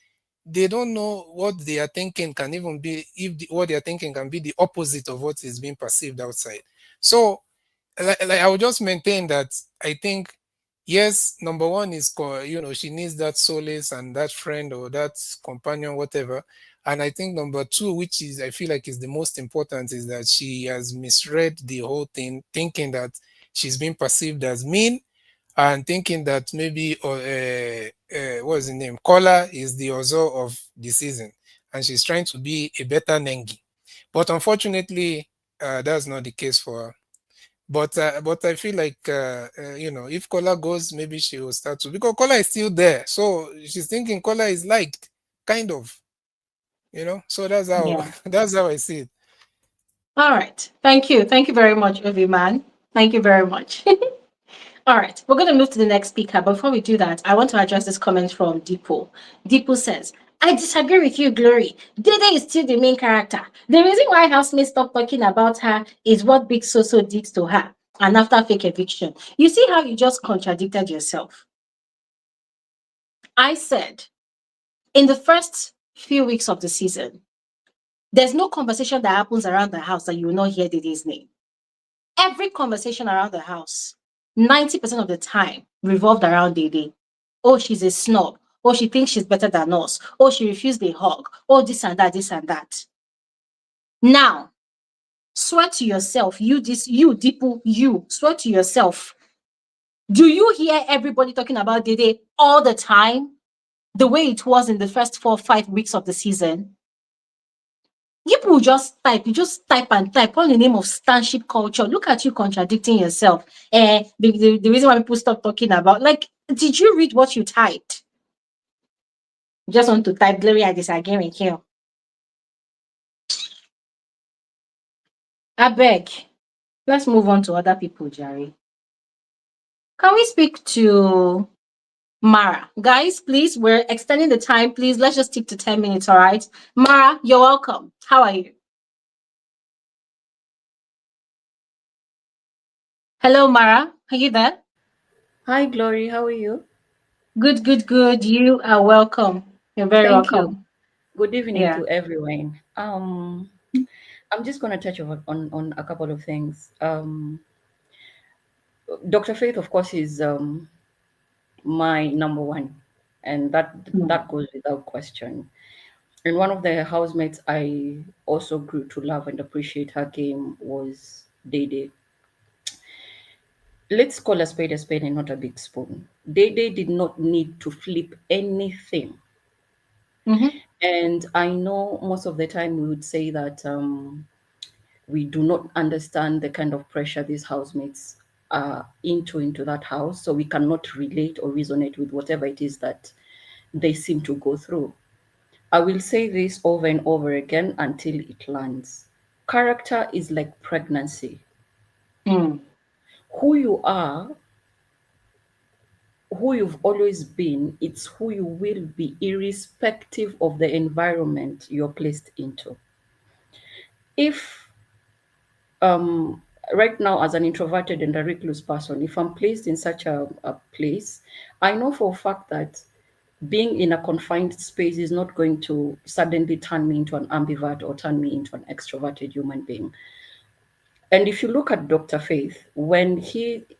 they don't know what they are thinking can even be what they are thinking can be the opposite of what is being perceived outside. So like I would just maintain that I think yes, number one is she needs that solace and that friend or that companion, whatever. And I think number two, which is I feel like is the most important, is that she has misread the whole thing, thinking that she's being perceived as mean and thinking that maybe what's the name? Kola is the Ozo of the season, and she's trying to be a better Nengi. But unfortunately, that's not the case for her. But I feel like if Kola goes, maybe she will start to, because Kola is still there, so she's thinking Kola is liked, kind of, So that's how Yeah. that's how I see it. All right. Thank you. Thank you very much, Ovi man. Thank you very much. All right, we're going to move to the next speaker. But before we do that, I want to address this comment from Deepo. Deepo says, I disagree with you, Glory. Dede is still the main character. The reason why housemates stopped talking about her is what Big Soso did to her. And after fake eviction, you see how you just contradicted yourself. I said, in the first few weeks of the season, there's no conversation that happens around the house that you will not hear Dede's name. Every conversation around the house, 90% of the time, revolved around Dday. Oh, she's a snob. Oh, she thinks she's better than us. Oh, she refused a hug. Oh, this and that, this and that. Now, swear to yourself, you Deepu, you, swear to yourself. Do you hear everybody talking about Dday all the time? The way it was in the first 4 or 5 weeks of the season? You just type and type all in the name of stanship culture. Look at you contradicting yourself. The reason why people stop talking about, like, did you read what you typed? Just want to type Glory, I disagree with you. I beg. Let's move on to other people, Jerry. Can we speak to Mara? Guys, please, we're extending the time. Please, let's just stick to 10 minutes, all right? Mara, you're welcome. How are you? Hello, Mara. Are you there? Hi, Glory. How are you? Good, good, good. You are welcome. You're very Thank you. welcome. Good evening Yeah. to everyone. I'm just going to touch on a couple of things. Dr. Faith, of course, is my number one, and that goes without question. And one of the housemates I also grew to love and appreciate her game was Dday. Let's call a spade and not a big spoon. Dday did not need to flip anything. And I know most of the time we would say that we do not understand the kind of pressure these housemates are into that house, so we cannot relate or resonate with whatever it is that they seem to go through. I will say this over and over again until it lands. Character is like pregnancy. Who you are, who you've always been, it's who you will be, irrespective of the environment you're placed into. If right now, as an introverted and a recluse person, if I'm placed in such a place, I know for a fact that being in a confined space is not going to suddenly turn me into an ambivert or turn me into an extroverted human being. And if you look at Dr. Faith, when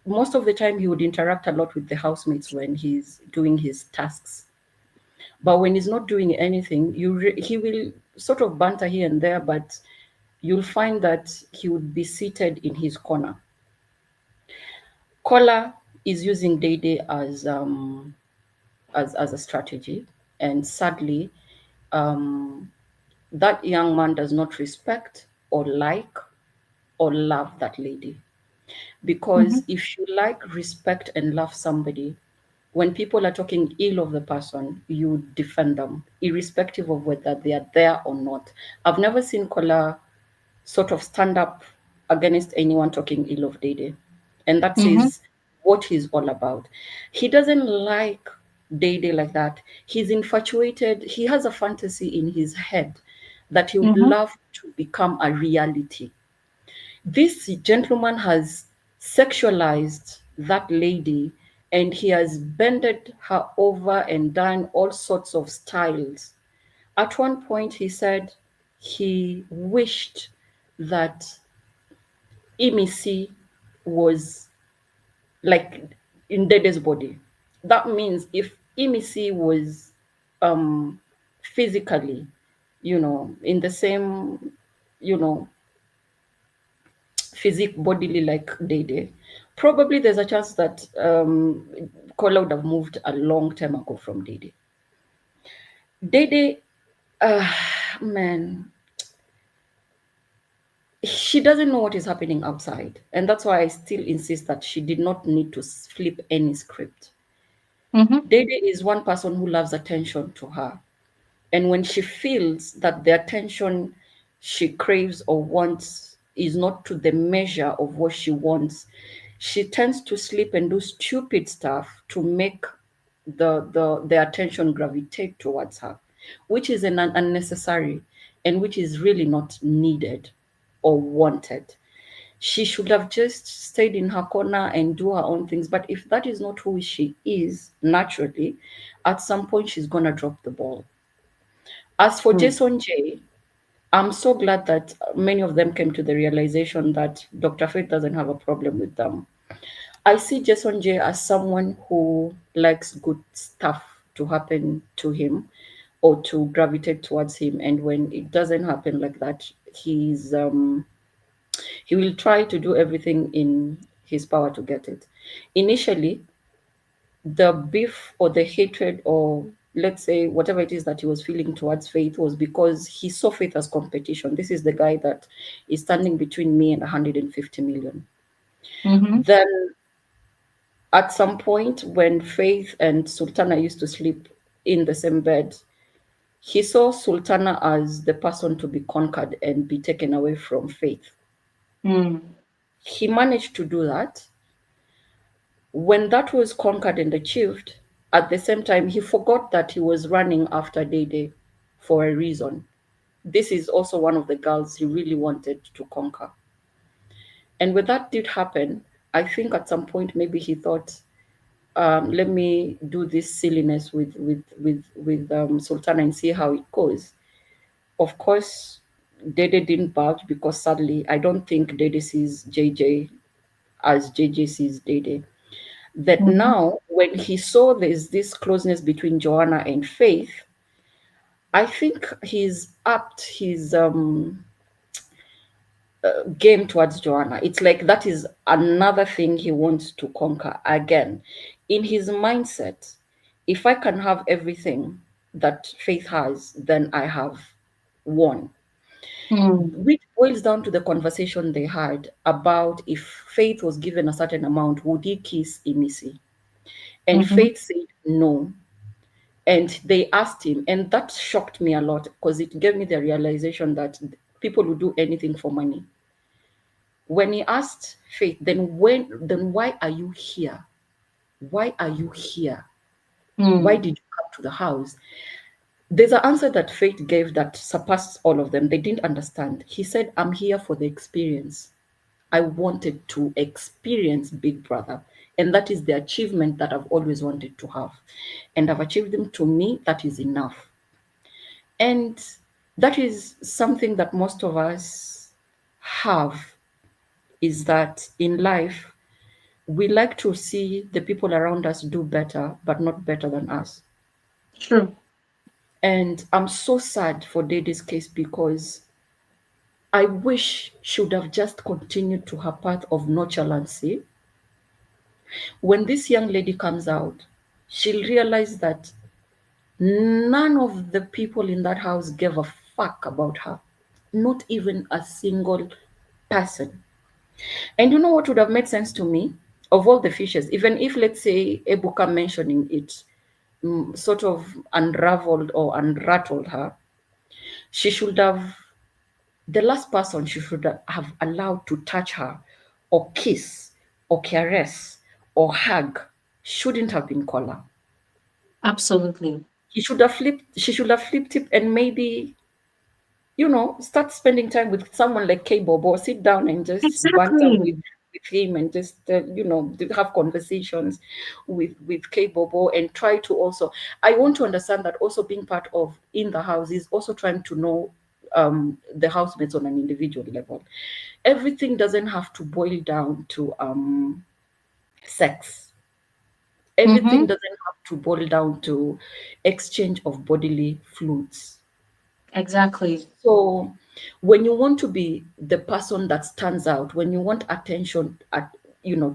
most of the time he would interact a lot with the housemates when he's doing his tasks. But when he's not doing anything, he will sort of banter here and there, but you'll find that he would be seated in his corner. KOLA is using Dday as a strategy, and sadly, that young man does not respect or like or love that lady. Because if you like, respect, and love somebody, when people are talking ill of the person, you defend them, irrespective of whether they are there or not. I've never seen Kola sort of stand up against anyone talking ill of Dede. And that says what he's all about. He doesn't like Dede like that. He's infatuated. He has a fantasy in his head that he would love to become a reality. This gentleman has sexualized that lady, and he has bended her over and done all sorts of styles. At one point, he said he wished that Imisi was like in Dede's body. That means if Imisi was physically, in the same, physique bodily like Dede, probably there's a chance that Kola would have moved a long time ago from Dede. Dede, man, she doesn't know what is happening outside. And that's why I still insist that she did not need to flip any script. Dede is one person who loves attention to her. And when she feels that the attention she craves or wants is not to the measure of what she wants, she tends to sleep and do stupid stuff to make the attention gravitate towards her, which is an unnecessary and which is really not needed or wanted. She should have just stayed in her corner and do her own things. But if that is not who she is naturally, at some point she's gonna drop the ball. As for Jason J, I'm so glad that many of them came to the realization that Dr. Faith doesn't have a problem with them. I see Jason J as someone who likes good stuff to happen to him or to gravitate towards him. And when it doesn't happen like that, he will try to do everything in his power to get it. Initially, the beef or the hatred, or let's say whatever it is that he was feeling towards Faith, was because he saw Faith as competition. This is the guy that is standing between me and 150 million. Then at some point when Faith and Sultana used to sleep in the same bed, he saw Sultana as the person to be conquered and be taken away from Faith. He managed to do that. When that was conquered and achieved, at the same time, he forgot that he was running after Dede for a reason. This is also one of the girls he really wanted to conquer. And when that did happen, I think at some point maybe he thought, let me do this silliness with Sultana and see how it goes. Of course, Dede didn't budge because sadly, I don't think Dede sees JJ as JJ sees Dede. That now, when he saw there's this closeness between Joanna and Faith, I think he's upped his game towards Joanna. It's like that is another thing he wants to conquer again. In his mindset, if I can have everything that Faith has, then I have won. Which boils down to the conversation they had about if Faith was given a certain amount, would he kiss Imisi? And Faith said no. And they asked him, and that shocked me a lot because it gave me the realization that people will do anything for money. When he asked Faith, then why are you here? Why are you here? Why did you come to the house? There's an answer that Faith gave that surpassed all of them. They didn't understand. He said, I'm here for the experience. I wanted to experience Big Brother. And that is the achievement that I've always wanted to have. And I've achieved them. To me, that is enough. And that is something that most of us have, is that in life, we like to see the people around us do better, but not better than us. True. And I'm so sad for Dede's case because I wish she would have just continued to her path of nonchalancy. When this young lady comes out, she'll realize that None of the people in that house gave a fuck about her. Not even a single person. And you know what would have made sense to me? Of all the fishes, even if, let's say, Ebuka mentioning it sort of unraveled or unrattled her, she should have, the last person she should have allowed to touch her or kiss or caress or hug shouldn't have been Kola. Absolutely. She should have flipped it and maybe, start spending time with someone like K Bobo, sit down and just banter Exactly. with him and just, have conversations with K Bobo and try to also, I want to understand that also being part of in the house is also trying to know the housemates on an individual level. Everything doesn't have to boil down to sex. Everything Mm-hmm. doesn't have to boil down to exchange of bodily fluids. Exactly. So when you want to be the person that stands out, when you want attention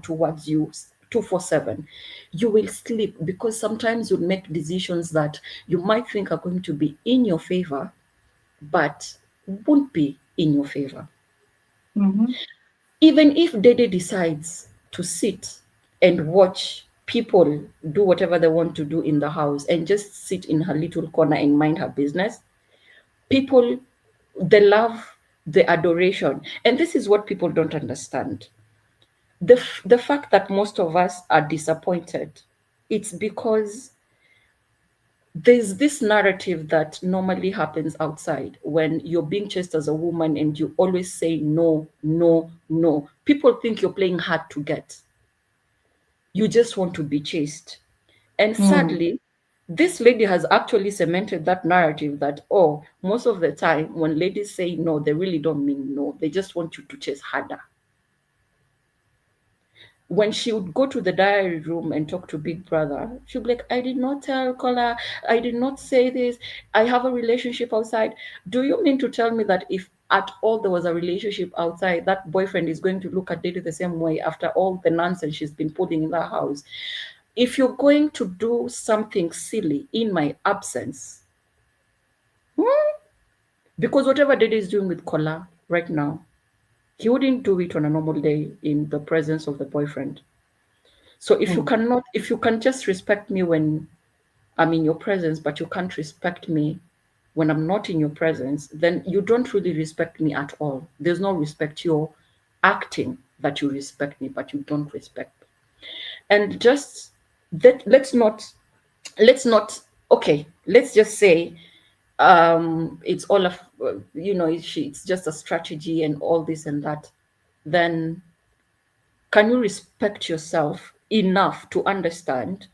towards you 247, you will sleep because sometimes you'll make decisions that you might think are going to be in your favor, but won't be in your favor. Mm-hmm. Even if Dede decides to sit and watch people do whatever they want to do in the house and just sit in her little corner and mind her business, people, the love, the adoration, and this is what people don't understand. The fact that most of us are disappointed, it's because there's this narrative that normally happens outside when you're being chased as a woman and you always say no, no, no. People think you're playing hard to get. You just want to be chased. And Mm. sadly, this lady has actually cemented that narrative that, oh, most of the time when ladies say no, they really don't mean no. They just want you to chase harder. When she would go to the diary room and talk to Big Brother, she'd be like, I did not tell Kola, I did not say this. I have a relationship outside. Do you mean to tell me that if at all there was a relationship outside, that boyfriend is going to look at Dede the same way after all the nonsense she's been putting in the house? If you're going to do something silly in my absence, because whatever Dede is doing with Kola right now, he wouldn't do it on a normal day in the presence of the boyfriend. So Mm. if you can just respect me when I'm in your presence, but you can't respect me when I'm not in your presence, then you don't really respect me at all. There's no respect. You're acting that you respect me, but you don't respect me. And just that let's not okay, let's just say it's all of it's just a strategy and all this and that. Then can you respect yourself enough to understand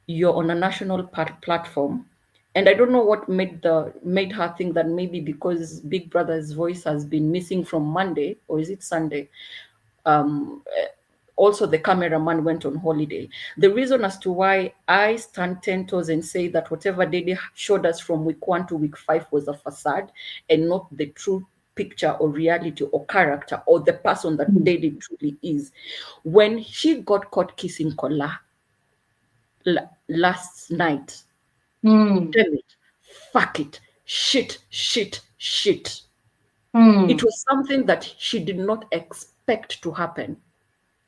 you're on a national platform? And I don't know what made her think that maybe because Big Brother's voice has been missing from Monday, or is it Sunday? Also, the cameraman went on holiday. The reason as to why I stand 10 toes and say that whatever Dede showed us from week 1 to week 5 was a facade and not the true picture or reality or character or the person that Mm. Dede truly is. When she got caught kissing Kola last night, Mm. damn it, fuck it, shit, shit, shit. It Mm. was something that she did not expect to happen.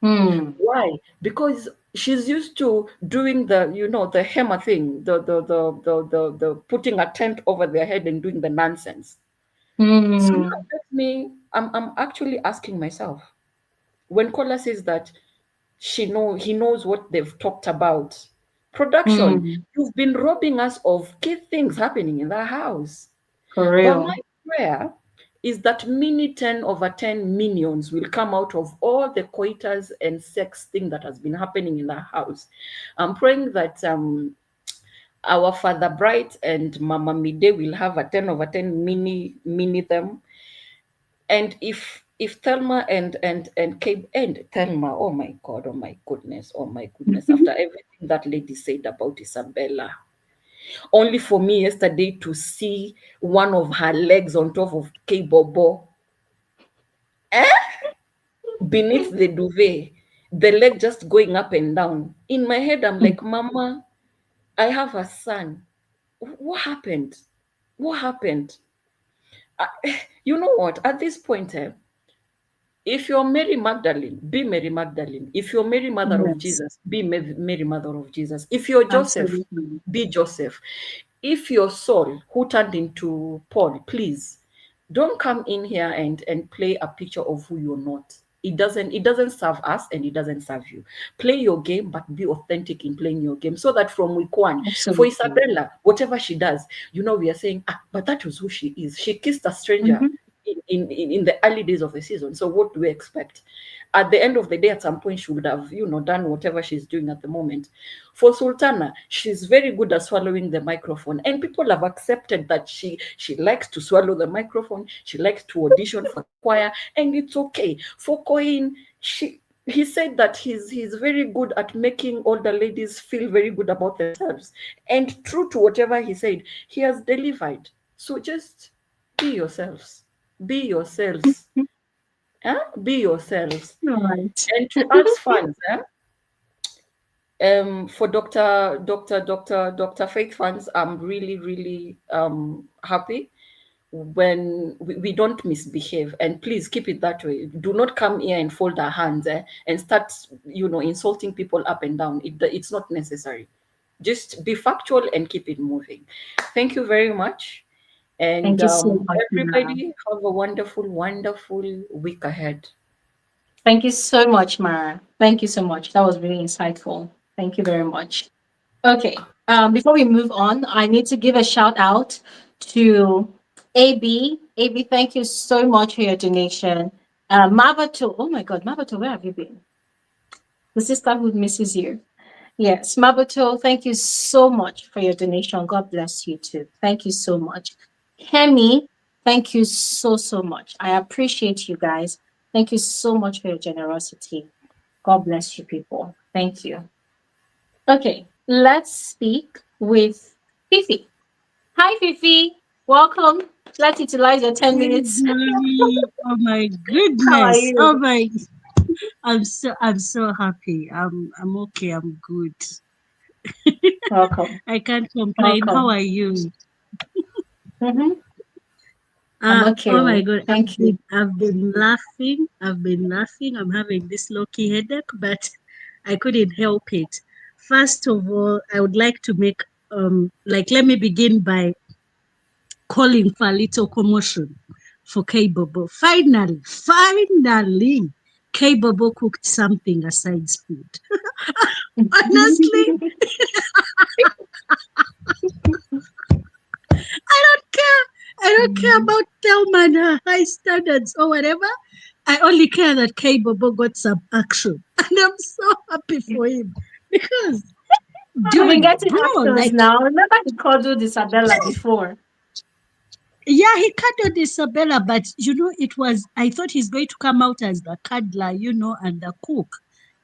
Mm. Why? Because she's used to doing the hammer thing, the putting a tent over their head and doing the nonsense. So now Mm. I'm actually asking myself, when Kola says that he knows what they've talked about. Production, Mm. you've been robbing us of key things happening in the house. For But my real. prayer is that mini 10 over 10 minions will come out of all the coitus and sex thing that has been happening in the house. I'm praying that our Father Bright and Mama Mide will have a 10 over 10 mini them. And if Thelma and Cabe and Thelma, oh my goodness, oh my goodness, after everything that lady said about Isabella, only for me yesterday to see one of her legs on top of K Bobo beneath the duvet, the leg just going up and down. In my head, I'm like, Mama, I have a son. What happened? What happened? You know what? At this point, if you're Mary Magdalene, be Mary Magdalene. If you're Mary, Mother of Yes, Jesus, be Mary, Mother of Jesus. If you're Joseph, absolutely. be Joseph. If you're Saul, who turned into Paul, please don't come in here and play a picture of who you're not. It doesn't serve us and it doesn't serve you. Play your game, but be authentic in playing your game. So that from week one, for Absolutely. Isabella, whatever she does, we are saying, but that was who she is. She kissed a stranger Mm-hmm. in the early days of the season. So what do we expect? At the end of the day, at some point, she would have, done whatever she's doing at the moment. For Sultana, she's very good at swallowing the microphone, and people have accepted that she likes to swallow the microphone. She likes to audition for choir, and it's okay. For Coin, he said that he's very good at making all the ladies feel very good about themselves, and true to whatever he said, he has delivered. So just be yourselves. Be yourselves. Be yourselves. All right. And to ask fans, for Dr. Faith fans, I'm really, really happy when we don't misbehave, and please keep it that way. Do not come here and fold our hands and start insulting people up and down. It's not necessary. Just be factual and keep it moving. Thank you very much. And Thank you so much, Mara. everybody have a wonderful, wonderful week ahead. Thank you so much, Mara. Thank you so much. That was really insightful. Thank you very much. Okay. Before we move on, I need to give a shout out to AB. AB, thank you so much for your donation. Mabato, oh my God, Mabato, where have you been? The sisterhood misses you. Yes, Mabato, thank you so much for your donation. God bless you too. Thank you so much. Kemi, thank you so much. I appreciate you guys. Thank you so much for your generosity. God bless you, people. Thank you. Okay, let's speak with Fifi. Hi, Fifi. Welcome. Let's utilize your 10 Hey, minutes. Glory. Oh my How are goodness. Oh you? my, I'm so happy. I'm okay. I'm good. Welcome. I can't complain. How Welcome. are you? Mm-hmm. I'm okay. Oh my Oh, God. I've thank you. been I've been laughing. I've been laughing. I'm having this low-key headache, but I couldn't help it. First of all, I would like to make let me begin by calling for a little commotion for K Bobo. Finally, K Bobo cooked something aside food. Honestly, I don't care. I don't care about Thelma and her high standards or whatever. I only care that K Bobo got some action. And I'm so happy for him. Because, I've been dude, getting bro, actions now. Remember he cuddled Isabella before. yeah, he cuddled Isabella, but I thought he's going to come out as the cuddler, and the cook.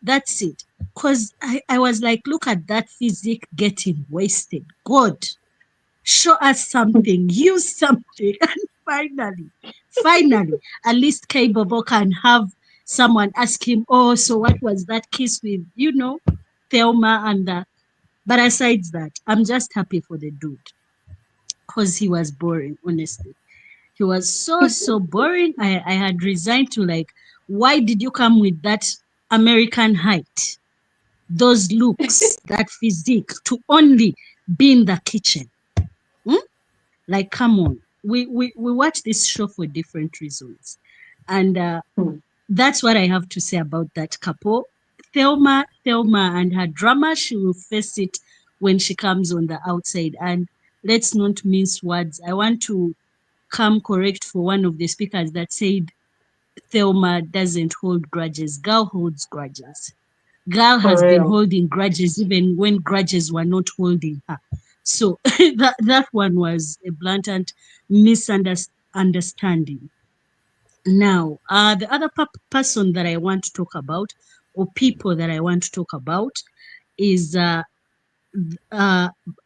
That's it. Because I was like, look at that physique getting wasted. God, show us something, use something. And finally, at least K Bobo can have someone ask him, oh, so what was that kiss with, Thelma and that. But aside that, I'm just happy for the dude because he was boring, honestly. He was so boring. I had resigned to why did you come with that American height, those looks, that physique to only be in the kitchen? Like, come on. We watch this show for different reasons. And that's what I have to say about that couple. Thelma and her drama, she will face it when she comes on the outside. And let's not mince words. I want to come correct for one of the speakers that said Thelma doesn't hold grudges. Girl holds grudges. Girl For has been real. holding grudges even when grudges were not holding her. So that one was a blatant misunderstanding. Now, the other person that I want to talk about, or people that I want to talk about, is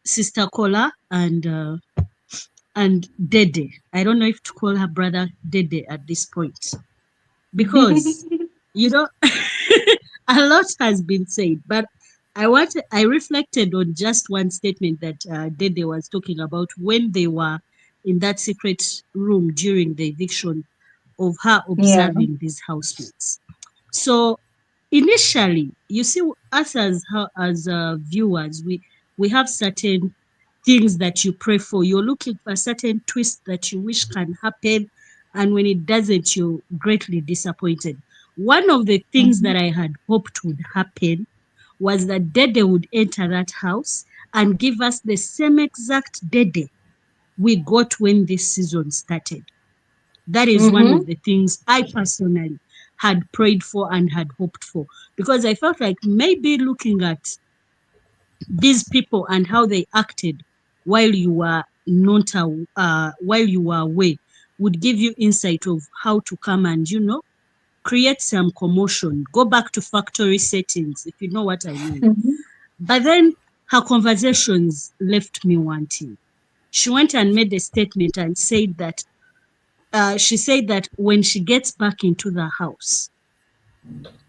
Sister KOLA and Dede. I don't know if to call her brother Dede at this point, because a lot has been said, but I reflected on just one statement that Dede was talking about when they were in that secret room during the eviction, of her Yeah. observing these housemates. So initially, you see, us as viewers, we have certain things that you pray for. You're looking for a certain twist that you wish can happen, and when it doesn't, you're greatly disappointed. One of the things that I had hoped would happen was that Dede would enter that house and give us the same exact Dede we got when this season started. That is one of the things I personally had prayed for and had hoped for, because I felt like maybe looking at these people and how they acted while you were not while you were away would give you insight of how to come and, you know, create some commotion, go back to factory settings, if you know what I mean. But then her conversations left me wanting. She went and made a statement and said that she said that when she gets back into the house,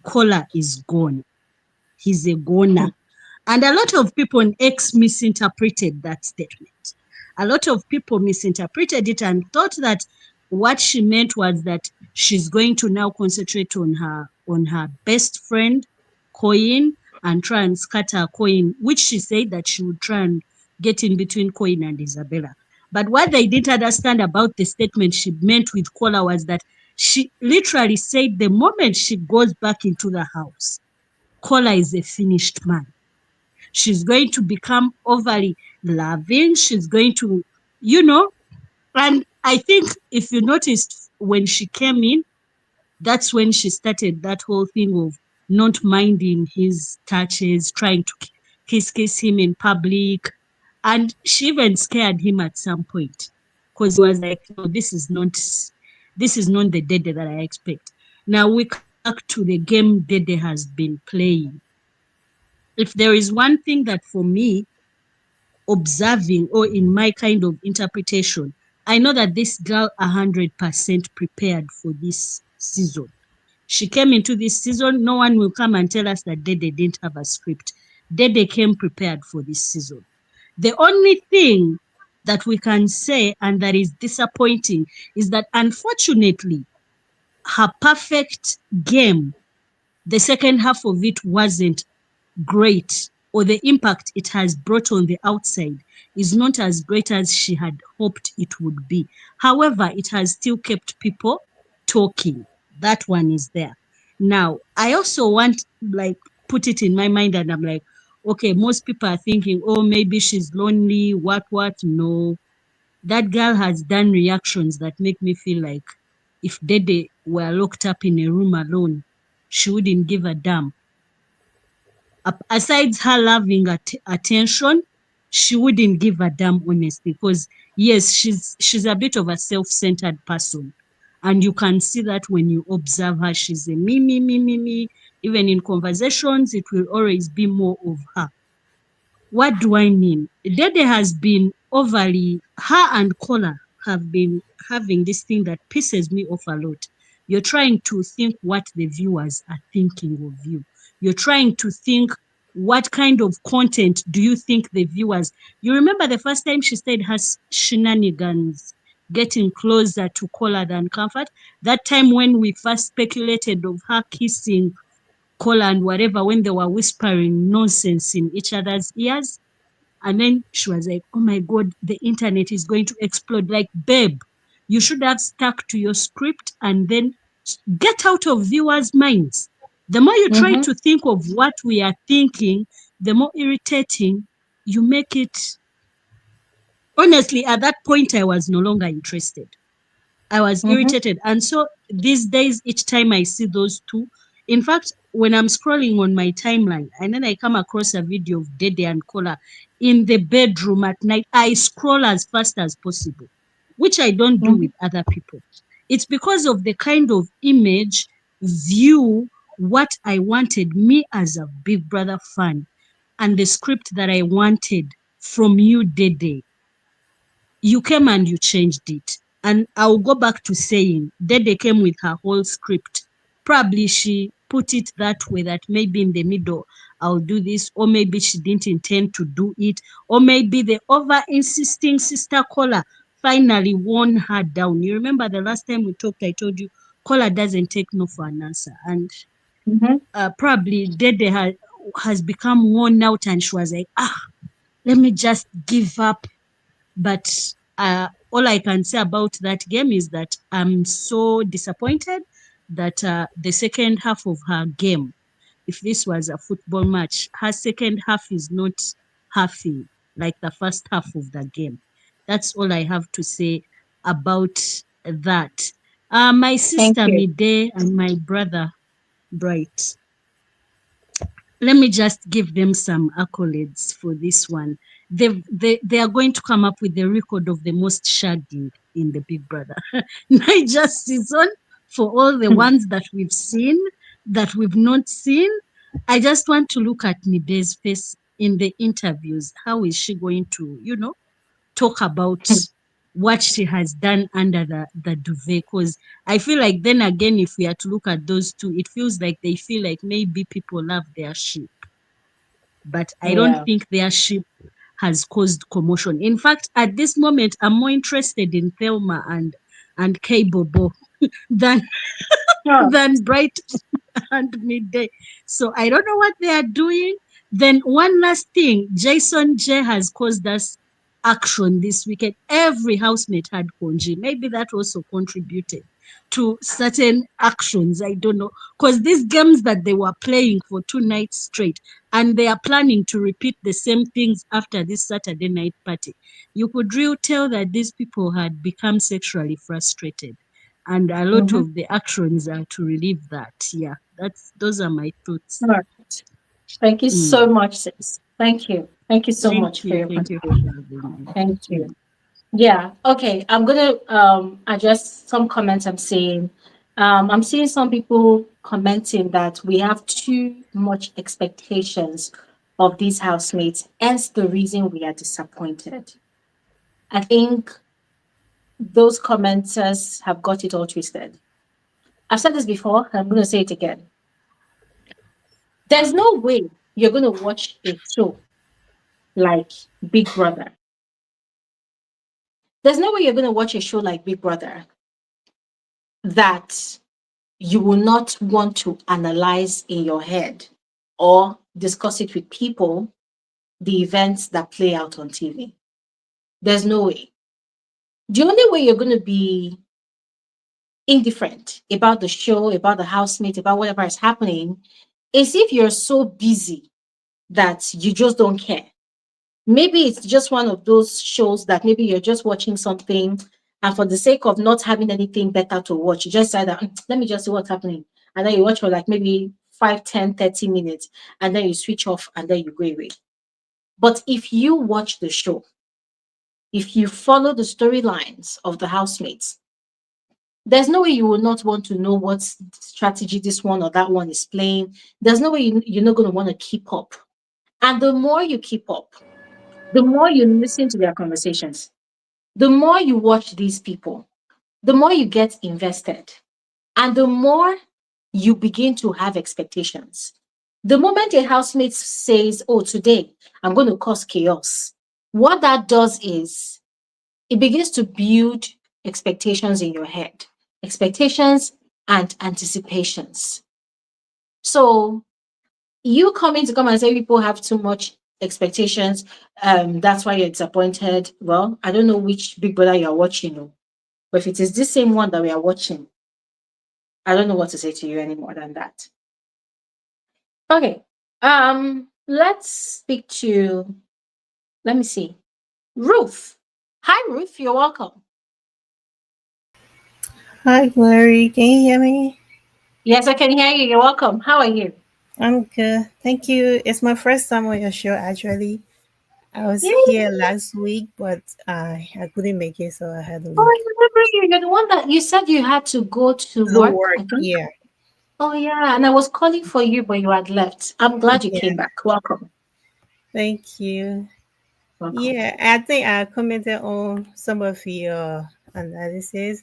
KOLA is gone. He's a goner. And a lot of people on X misinterpreted that statement. A lot of people misinterpreted it and thought that what she meant was that she's going to now concentrate on her best friend, Coin, and try and scatter Coin, which she said that she would try and get in between Coin and Isabella. But what they didn't understand about the statement she meant with KOLA was that she literally said the moment she goes back into the house, KOLA is a finished man. She's going to become overly loving. She's going to, you know, and I think if you noticed when she came in, that's when she started that whole thing of not minding his touches, trying to kiss him in public. And she even scared him at some point because he was like, no, this is not the Dede that I expect. Now we come back to the game Dede has been playing. If there is one thing that for me, observing or in my kind of interpretation, I know that this girl 100% prepared for this season. She came into this season. No one will come and tell us that Dede didn't have a script. Dede came prepared for this season. The only thing that we can say and that is disappointing is that unfortunately, her perfect game, the second half of it wasn't great, or the impact it has brought on the outside is not as great as she had hoped it would be. However, it has still kept people talking. That one is there. Now, I also want, like, put it in my mind and I'm like, okay, most people are thinking, oh, maybe she's lonely, what. No, that girl has done reactions that make me feel like if Dede were locked up in a room alone, she wouldn't give a damn. Aside her loving attention, she wouldn't give a damn, honestly, because yes, she's a bit of a self-centered person, and you can see that when you observe her. She's a me. Even in conversations, it will always be more of her. What do I mean? Dede has been overly, her and KOLA have been having this thing that pisses me off a lot. You're trying to think what the viewers are thinking of you. You're trying to think what kind of content do you think the viewers... You remember the first time she said her shenanigans getting closer to KOLA than Comfort? That time when we first speculated of her kissing KOLA and whatever, when they were whispering nonsense in each other's ears. And then she was like, oh my God, the internet is going to explode. Like, babe, you should have stuck to your script and then get out of viewers' minds. The more you try to think of what we are thinking, the more irritating you make it. Honestly, at that point, I was no longer interested. I was irritated. And so these days, each time I see those two, in fact, when I'm scrolling on my timeline and then I come across a video of Dede and KOLA in the bedroom at night, I scroll as fast as possible, which I don't do with other people. It's because of the kind of image, view, what I wanted, me as a Big Brother fan, and the script that I wanted from you, Dede. You came and you changed it. And I'll go back to saying, Dede came with her whole script. Probably she put it that way, that maybe in the middle, I'll do this, or maybe she didn't intend to do it, or maybe the over insisting sister KOLA finally won her down. You remember the last time we talked, I told you KOLA doesn't take no for an answer, and probably Dede has become worn out, and she was like, let me just give up. But all I can say about that game is that I'm so disappointed that the second half of her game, if this was a football match, her second half is not halfing like the first half of the game. That's all I have to say about that. My sister Mide and my brother Bright, let me just give them some accolades for this one. They are going to come up with the record of the most shagging in the Big Brother Naija season for all the ones that we've seen, that we've not seen. I just want to look at Mide's face in the interviews. How is she going to, talk about what she has done under the duvet? Because I feel like then again, if we are to look at those two, it feels like they feel like maybe people love their sheep. But I don't think their sheep has caused commotion. In fact, at this moment, I'm more interested in Thelma and K Bobo than Bright and Midday. So I don't know what they are doing. Then one last thing, Jason J has caused us action this weekend. Every housemate had konji. Maybe that also contributed to certain actions. I don't know. Because these games that they were playing for 2 nights straight, and they are planning to repeat the same things after this Saturday night party, you could really tell that these people had become sexually frustrated. And a lot of the actions are to relieve that. Yeah, those are my thoughts. All right. Thank you so much, sis. Thank you. Thank you so much for your Thank you for contribution. having me. Thank you. Yeah. Okay. I'm gonna address some comments I'm seeing. I'm seeing some people commenting that we have too much expectations of these housemates, hence the reason we are disappointed. I think those commenters have got it all twisted. I've said this before, I'm gonna say it again. There's no way you're gonna watch a show like Big Brother. There's no way you're gonna watch a show like Big Brother that you will not want to analyze in your head or discuss it with people the events that play out on TV. There's no way. The only way you're going to be indifferent about the show, about the housemate, about whatever is happening is if you're so busy that you just don't care. Maybe it's just one of those shows that maybe you're just watching something, and for the sake of not having anything better to watch, you just say that, let me just see what's happening. And then you watch for like maybe 5, 10, 30 minutes, and then you switch off and then you go away. But if you watch the show, if you follow the storylines of the housemates, there's no way you will not want to know what strategy this one or that one is playing. There's no way you're not going to want to keep up. And the more you keep up, the more you listen to their conversations, the more you watch these people, the more you get invested, and the more you begin to have expectations. The moment a housemate says, oh, today I'm going to cause chaos, what that does is it begins to build expectations in your head, expectations and anticipations. So you coming to come and say people have too much expectations, that's why you're disappointed. Well, I don't know which Big Brother you're watching, but if it is this same one that we are watching, I don't know what to say to you any more than that. Okay. Let's speak to, let me see, Ruth. Hi, Ruth. You're welcome. Hi, Glory. Can you hear me? Yes, I can hear you. You're welcome. How are you? I'm good. Thank you. It's my first time on your show, actually. I was Yay. here last week, but I couldn't make it, so I had to Oh, leave. I remember you. You're the one that you said you had to go to The work, work, I think. yeah. Oh, yeah. And I was calling for you, but you had left. I'm glad you Yeah. came back. Welcome. Thank you. Welcome. Yeah, I think I commented on some of your analysis,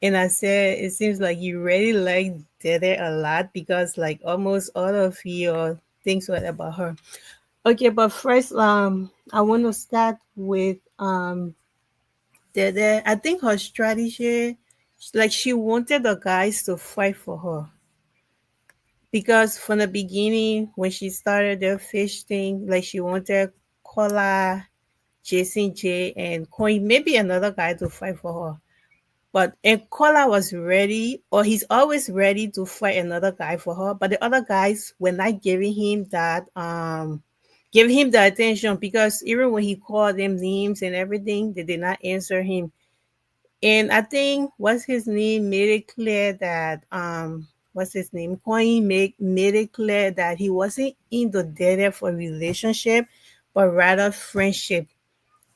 and I said it seems like you really like Dede a lot because, like, almost all of your things were about her. Okay, but first, I want to start with Dede. I think her strategy, like she wanted the guys to fight for her because from the beginning, when she started the fish thing, like she wanted Kola, Jason J, and Coin, maybe another guy to fight for her. But and Kola was ready, or he's always ready to fight another guy for her. But the other guys were not giving him the attention because even when he called them names and everything, they did not answer him. And I think what's his name made it clear that what's his name? Coin made it clear that he wasn't in the data for relationship, but rather friendship.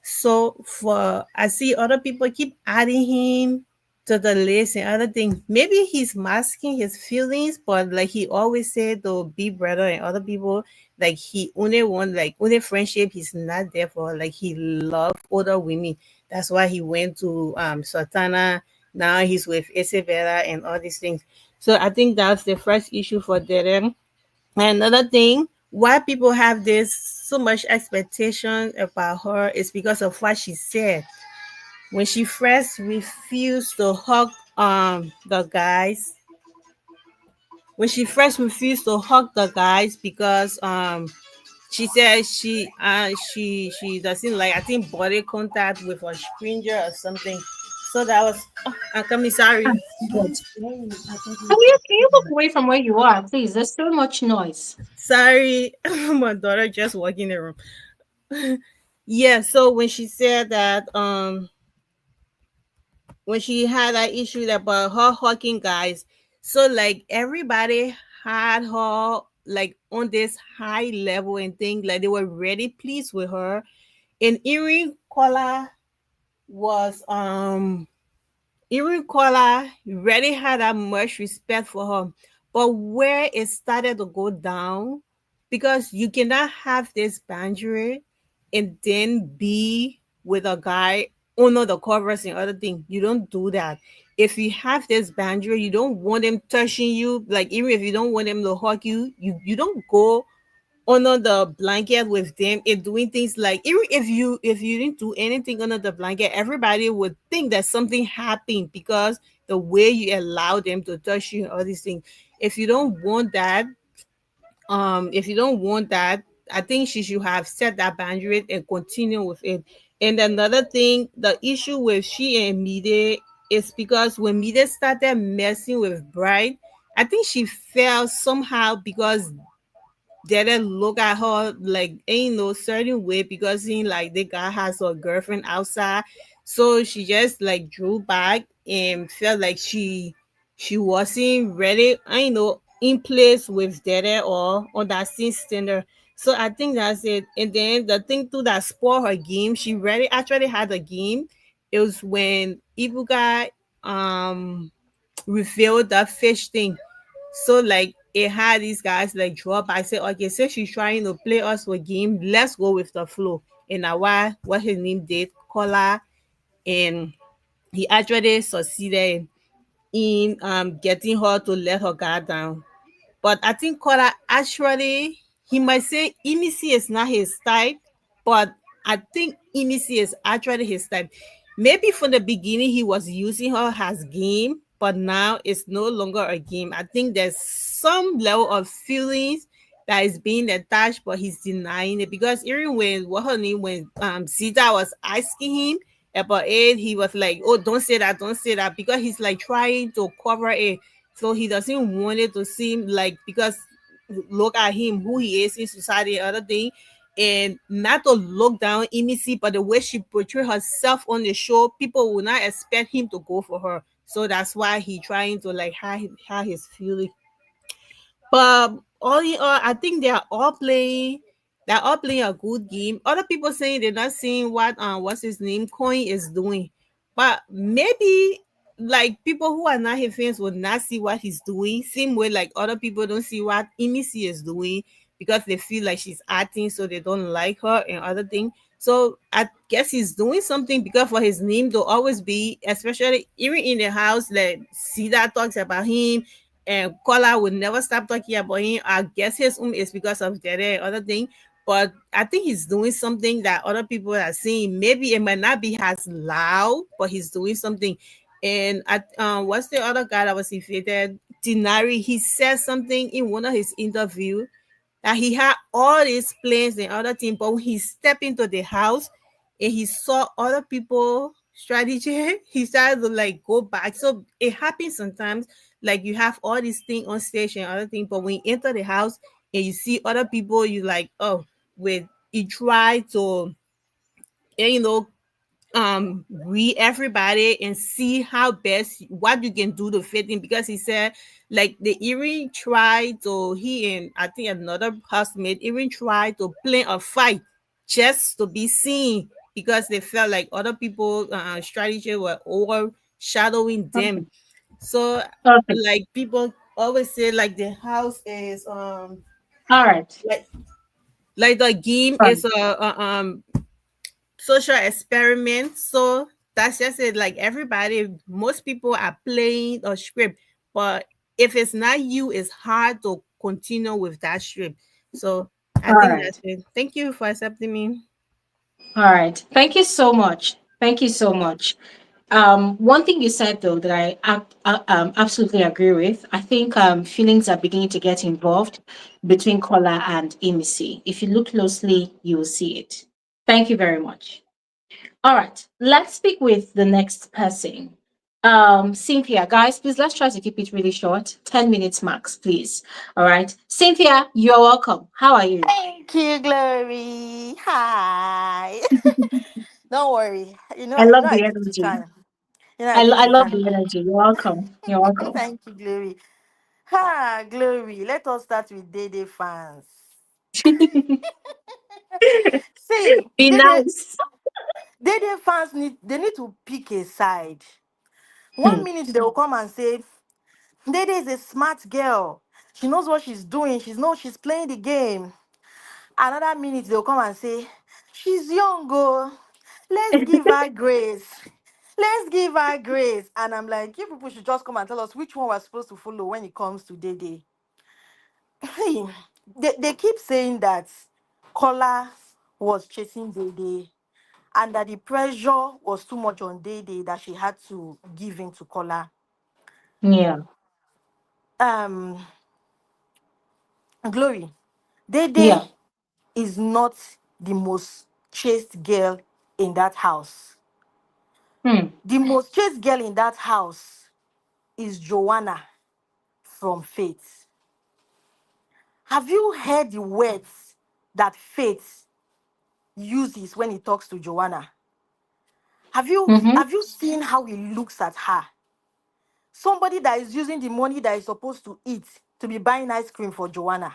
So for I see other people keep adding him to the list and other things. Maybe he's masking his feelings, but like he always said to Big Brother and other people, like he only want like only friendship. He's not there for like he love other women. That's why he went to Sultana. Now he's with Isabella and all these things. So I think that's the first issue for them. Another thing, why people have this so much expectation about her is because of what she said. When she first refused to hug the guys, because she said she doesn't like I think body contact with a stranger or something. So that was I'm coming sorry. Good. Can you look away from where you are, please? There's so much noise. Sorry, my daughter just walked in the room. Yeah, so when she said that when she had that issue about her hawking guys, so like everybody had her like on this high level and thing, like they were really pleased with her. And was Erin Kola really had that much respect for her. But where it started to go down, because you cannot have this boundary and then be with a guy under the covers and other thing. You don't do that. If you have this boundary, you don't want them touching you. Like even if you don't want them to hug you, you don't go under the blanket with them and doing things like even if you didn't do anything under the blanket, everybody would think that something happened because the way you allow them to touch you and all these things. If you don't want that, I think she should have set that boundary and continue with it. And another thing, the issue with she and Mide is because when Mide started messing with Bright, I think she felt somehow because didn't look at her like ain't no certain way because he like the guy has a girlfriend outside. So she just like drew back and felt like she wasn't ready, I know, in place with Dede or on that same standard. So I think that's it. And then the thing too that spoiled her game, she really actually had a game. It was when Ibuka revealed that fish thing. So like it had these guys like drop. I said, okay, so she's trying to play us for game. Let's go with the flow. And now what his name did, Kola, and he actually succeeded in getting her to let her guard down. But I think Kola actually, he might say Imisi is not his type, but I think Imisi is actually his type. Maybe from the beginning he was using her as game, but now it's no longer a game. I think there's some level of feelings that is being attached, but he's denying it because even when what her name when Zita was asking him about it, he was like, "Oh, don't say that," because he's like trying to cover it so he doesn't want it to seem like because look at him, who he is in society, and other thing. And not to look down Emissy, but the way she portrayed herself on the show, people will not expect him to go for her. So that's why he trying to like hide his feeling. But all in all, I think they're all playing a good game. Other people saying they're not seeing what what's his name Coin is doing. But maybe like people who are not his fans will not see what he's doing. Same way like other people don't see what Emissy is doing because they feel like she's acting so they don't like her and other things. So I guess he's doing something because for his name to always be, especially even in the house, like Sida talks about him and Kola would never stop talking about him. I guess his is because of Dday and other thing. But I think he's doing something that other people are seeing. Maybe it might not be as loud, but he's doing something. And what's the other guy that was inflated? Dinari. He said something in one of his interview that he had all these plans and other things, but when he stepped into the house and he saw other people strategy, he started to like go back. So it happens sometimes, like you have all these things on stage and other things, but when you enter the house and you see other people, you like, oh, with you try to, you know, read everybody and see how best what you can do to fit in, because he said like they even tried to, he and I think another housemate even tried to plan a fight just to be seen, because they felt like other people strategy were overshadowing them. So Okay. like people always say like the house is All right. like like the game is Fine. a social experiment. So that's just it. Like everybody, most people are playing a script, but if it's not you, it's hard to continue with that script. So I All think that's right. it. Thank you for accepting me. All right. Thank you so much. Thank you so much. One thing you said though that I absolutely agree with. I think feelings are beginning to get involved between Kola and Emisi. If you look closely, you will see it. Thank you very much. All right, let's speak with the next person. Cynthia, guys, please let's try to keep it really short. 10 minutes max, please. All right. Cynthia, you're welcome. How are you? Thank you, Glory. Hi. Don't worry. I love I the give it energy. time. I give I it love time. the energy. You're welcome. You're welcome. Thank you, Glory. Ha, Glory. Let us start with Dede fans. See, Be nice. Dede fans need to pick a side. One Hmm. minute they will come and say, Dede is a smart girl. She knows what she's doing. She's playing the game. Another minute they'll come and say, she's young, oh. Let's give her grace. Let's give her grace. And I'm like, you people should just come and tell us which one we're supposed to follow when it comes to Dede. They keep saying that Kola was chasing Dede and that the pressure was too much on Dede that she had to give in to Kola. Yeah. Um, Glory, Dede Yeah. is not the most chaste girl in that house. Hmm. The most chaste girl in that house is Joanna from Faith. Have you heard the words that Faith uses when he talks to Joanna? Mm-hmm. Have you seen how he looks at her? Somebody that is using the money that is supposed to eat to be buying ice cream for Joanna.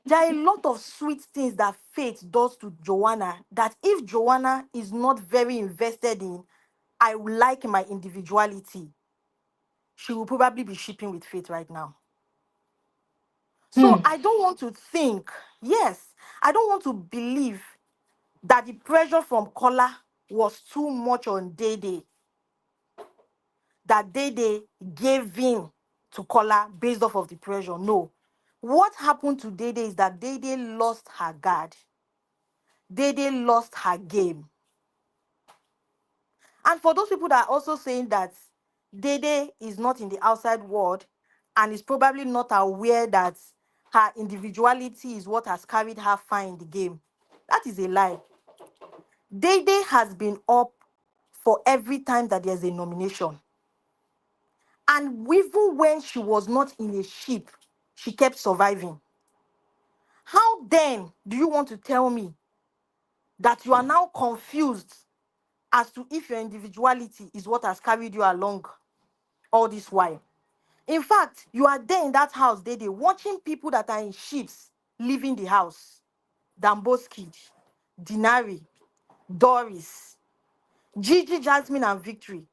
There are a lot of sweet things that Faith does to Joanna that if Joanna is not very invested in, I like my individuality, she will probably be shipping with Faith right now. So Hmm. I don't want to think, yes, I don't want to believe that the pressure from Kola was too much on Dede, that Dede gave in to Kola based off of the pressure. No. What happened to Dede is that Dede lost her guard. Dede lost her game. And for those people that are also saying that Dede is not in the outside world and is probably not aware that her individuality is what has carried her far in the game, that is a lie. Dede has been up for every time that there's a nomination. And even when she was not in a ship, she kept surviving. How then do you want to tell me that you are now confused as to if your individuality is what has carried you along all this while? In fact, you are there in that house, Dede, watching people that are in ships leaving the house. Damboskid, Dinari, Doris, Gigi, Jasmine, and Victory.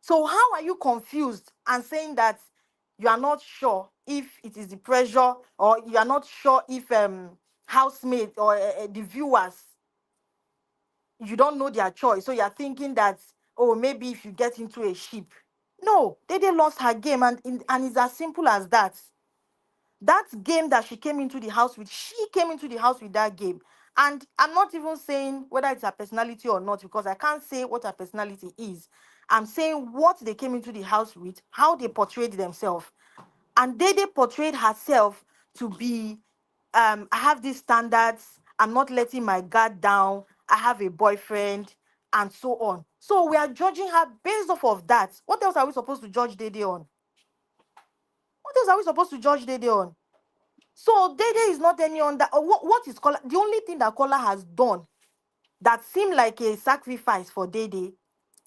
So how are you confused and saying that you are not sure if it is the pressure, or you are not sure if housemate or the viewers, you don't know their choice. So you're thinking that, oh, maybe if you get into a ship, No, Dede lost her game, and it's as simple as that. That game that she came into the house with, she came into the house with that game. And I'm not even saying whether it's her personality or not, because I can't say what her personality is. I'm saying what they came into the house with, how they portrayed themselves. And Dede portrayed herself to be, I have these standards, I'm not letting my guard down, I have a boyfriend, and so on. So we are judging her based off of that. What else are we supposed to judge Dede on? What else are we supposed to judge Dede on? So Dede is not any under. What is Kola? The only thing that Kola has done that seemed like a sacrifice for Dede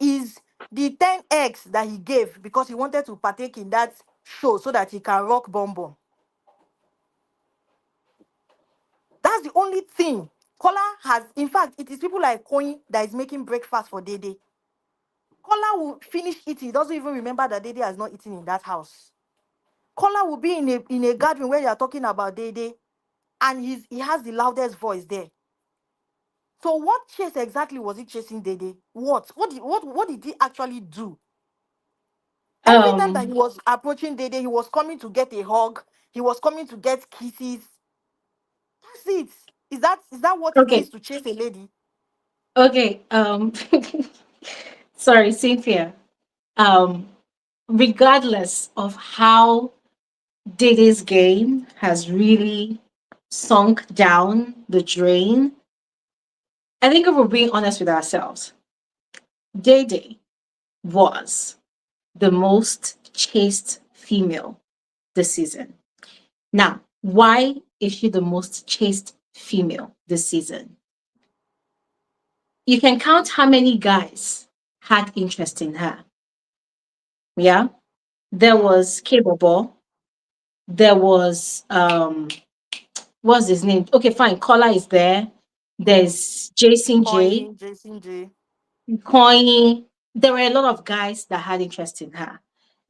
is the 10 eggs that he gave because he wanted to partake in that show so that he can rock Bom Bom. That's the only thing Kola has. In fact, it is people like Koyin that is making breakfast for Dede. Kola will finish eating. He doesn't even remember that Dede has not eaten in that house. Kola will be in a gathering where they are talking about Dede, and he has the loudest voice there. So what chase exactly was he chasing Dede? What did he actually do? Every time that he was approaching Dede, he was coming to get a hug. He was coming to get kisses. That's it. Is that what it Okay. means to chase a lady? Okay. Sorry, Cynthia. Um, Regardless of how Diddy's game has really sunk down the drain, I think if we're being honest with ourselves, Dede was the most chaste female this season. Now, why is she the most chaste female this season? You can count how many guys had interest in her. Yeah. There was K-Bobo. There was what's his name? Okay, fine. Kola is there. There's Jason J. Coin, Jason J. Coiny. There were a lot of guys that had interest in her.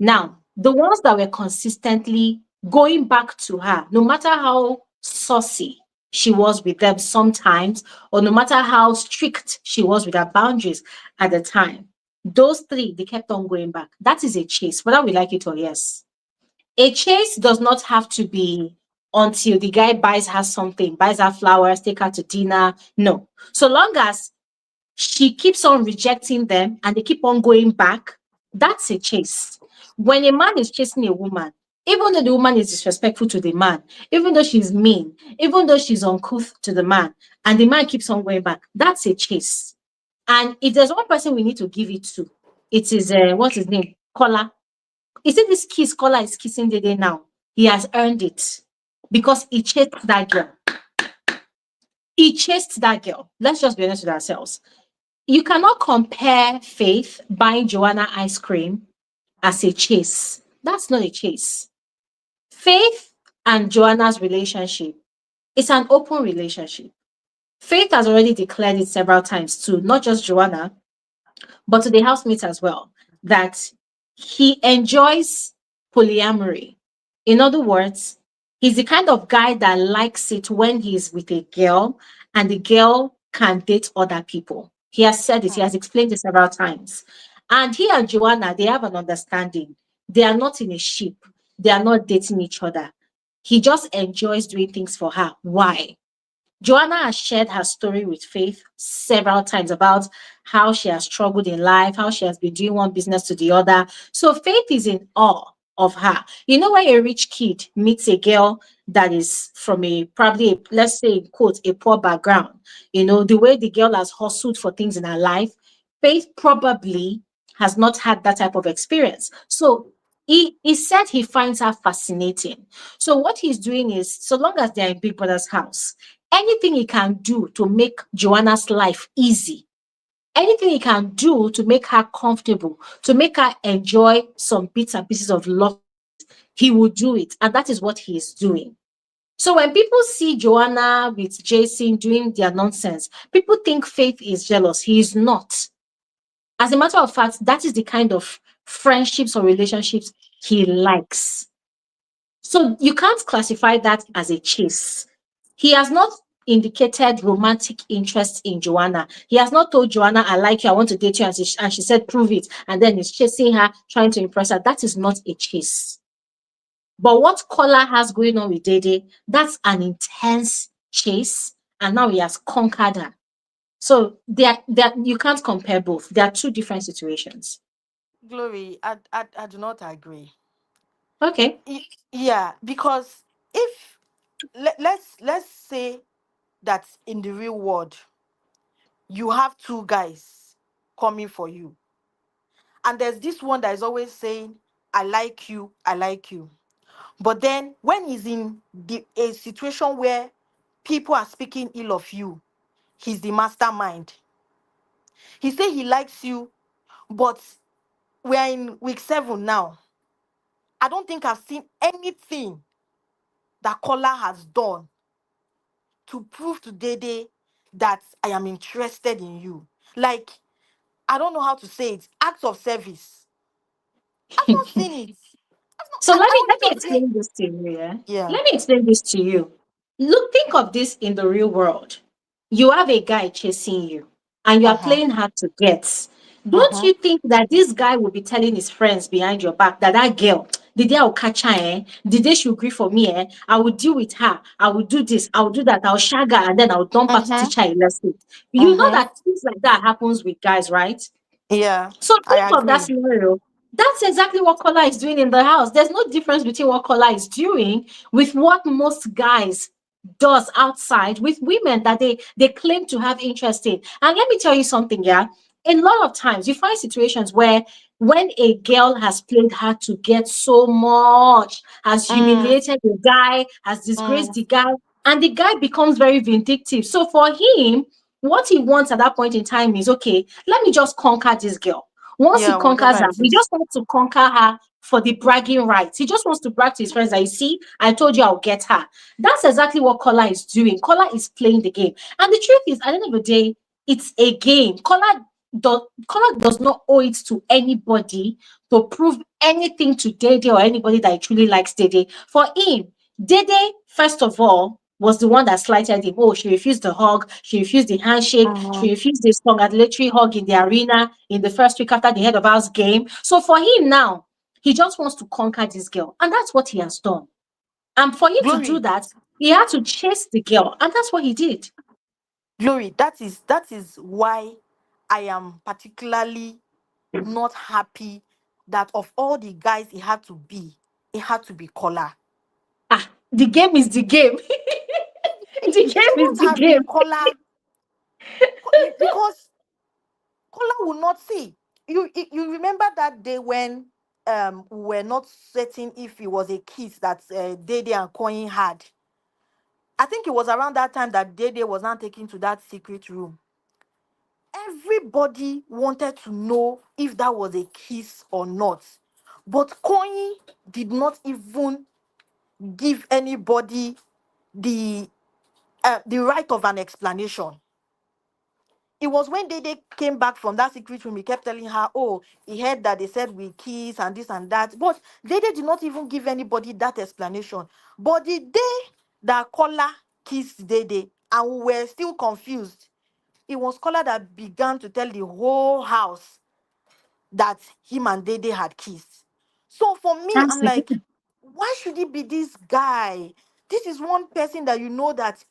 Now, the ones that were consistently going back to her, no matter how saucy she was with them sometimes, or no matter how strict she was with her boundaries at the time, those three, they kept on going back. That is a chase, whether we like it or yes. A chase does not have to be until the guy buys her something, buys her flowers, take her to dinner. No. So long as she keeps on rejecting them and they keep on going back, that's a chase. When a man is chasing a woman, even though the woman is disrespectful to the man, even though she's mean, even though she's uncouth to the man, and the man keeps on going back, that's a chase. And if there's one person we need to give it to, it is what's his name? Kola. You see this kiss Kola is kissing Dede now. He has earned it because he chased that girl. He chased that girl. Let's just be honest with ourselves. You cannot compare Faith buying Joanna ice cream as a chase. That's not a chase. Faith and Joanna's relationship is an open relationship. Faith has already declared it several times to not just Joanna, but to the housemates as well, that he enjoys polyamory. In other words, he's the kind of guy that likes it when he's with a girl and the girl can date other people. He has said it, he has explained it several times. And he and Joanna, they have an understanding. They are not in a ship, they are not dating each other. He just enjoys doing things for her. Why? Joanna has shared her story with Faith several times about how she has struggled in life, how she has been doing one business to the other. So Faith is in awe of her. You know, when a rich kid meets a girl that is from let's say, quote, a poor background, you know, the way the girl has hustled for things in her life, Faith probably has not had that type of experience. So he said he finds her fascinating. So what he's doing is, so long as they're in Big Brother's house, anything he can do to make Joanna's life easy, anything he can do to make her comfortable, to make her enjoy some bits and pieces of love, he will do it. And that is what he is doing. So when people see Joanna with Jason doing their nonsense, people think Faith is jealous. He is not. As a matter of fact, that is the kind of friendships or relationships he likes. So you can't classify that as a chase. He has not indicated romantic interest in Joanna. He has not told Joanna, I like you, I want to date you, and she said, prove it. And then he's chasing her, trying to impress her. That is not a chase. But what Kola has going on with Dede, that's an intense chase. And now he has conquered her. So you can't compare both. They are two different situations. Glory, I do not agree. Okay. Yeah, because if let's say that in the real world you have two guys coming for you, and there's this one that is always saying, I like you, I like you. But then when he's in a situation where people are speaking ill of you, he's the mastermind. He say he likes you, but we are in week 7 now. I don't think I've seen anything that Kola has done to prove to Dede that I am interested in you. Like, I don't know how to say it. Acts of service. I've not seen it. So let I me was let me just saying, explain this to you. Yeah? yeah. Let me explain this to you. Look, think of this in the real world. You have a guy chasing you, and you are Uh-huh. playing hard to get. Don't Uh-huh. you think that this guy will be telling his friends behind your back that that girl, the day I'll catch her, the day she'll agree for me, I will deal with her, I will do this, I will do that, I'll shag her, and then I'll dump her to Uh-huh. teach her a lesson. You know Uh-huh. that things like that happens with guys, right? Yeah, So think I of that agree. scenario. That's exactly what Kola is doing in the house. There's no difference between what Kola is doing with what most guys does outside with women that they claim to have interest in. And let me tell you something, yeah. A lot of times you find situations where when a girl has played hard to get so much, has Mm, humiliated the guy, has disgraced mm, the guy, and the guy becomes very vindictive. So for him, what he wants at that point in time is, okay, let me just conquer this girl. Once he yeah, conquers whatever her, it he is. just wants to conquer her for the bragging rights. He just wants to brag to his friends that, you see, I told you I'll get her. That's exactly what Kola is doing. Kola is playing the game. And the truth is, at the end of the day, it's a game. Kola does not owe it to anybody to prove anything to Dede or anybody that he truly likes Dede. For him, Dede, first of all, was the one that slighted him. Oh, she refused the hug, she refused the handshake, she Mhm. refused this congratulatory hug in the arena in the first week after the head of house game. So for him now, he just wants to conquer this girl. And that's what he has done. And for him to do Glory, that, he had to chase the girl. And that's what he did. glory. That is why I am particularly not happy that of all the guys it had to be Kola. Ah, the game is the game. The It game is shouldn't the have game. been Kola because Kola will not see. You remember that day when we were not certain if it was a kiss that Dede and Coin had. I think it was around that time that Dede was not taken to that secret room. Everybody wanted to know if that was a kiss or not. But Coin did not even give anybody the the right of an explanation. It was when Dede came back from that secret room, he kept telling her, oh, he heard that they said we kiss and this and that. But Dede did not even give anybody that explanation. But the day that Kola kissed Dede and we were still confused, it was Kola that began to tell the whole house that him and Dede had kissed. So for me, That's I'm the like, game. why should it be this guy? This is one person that you know that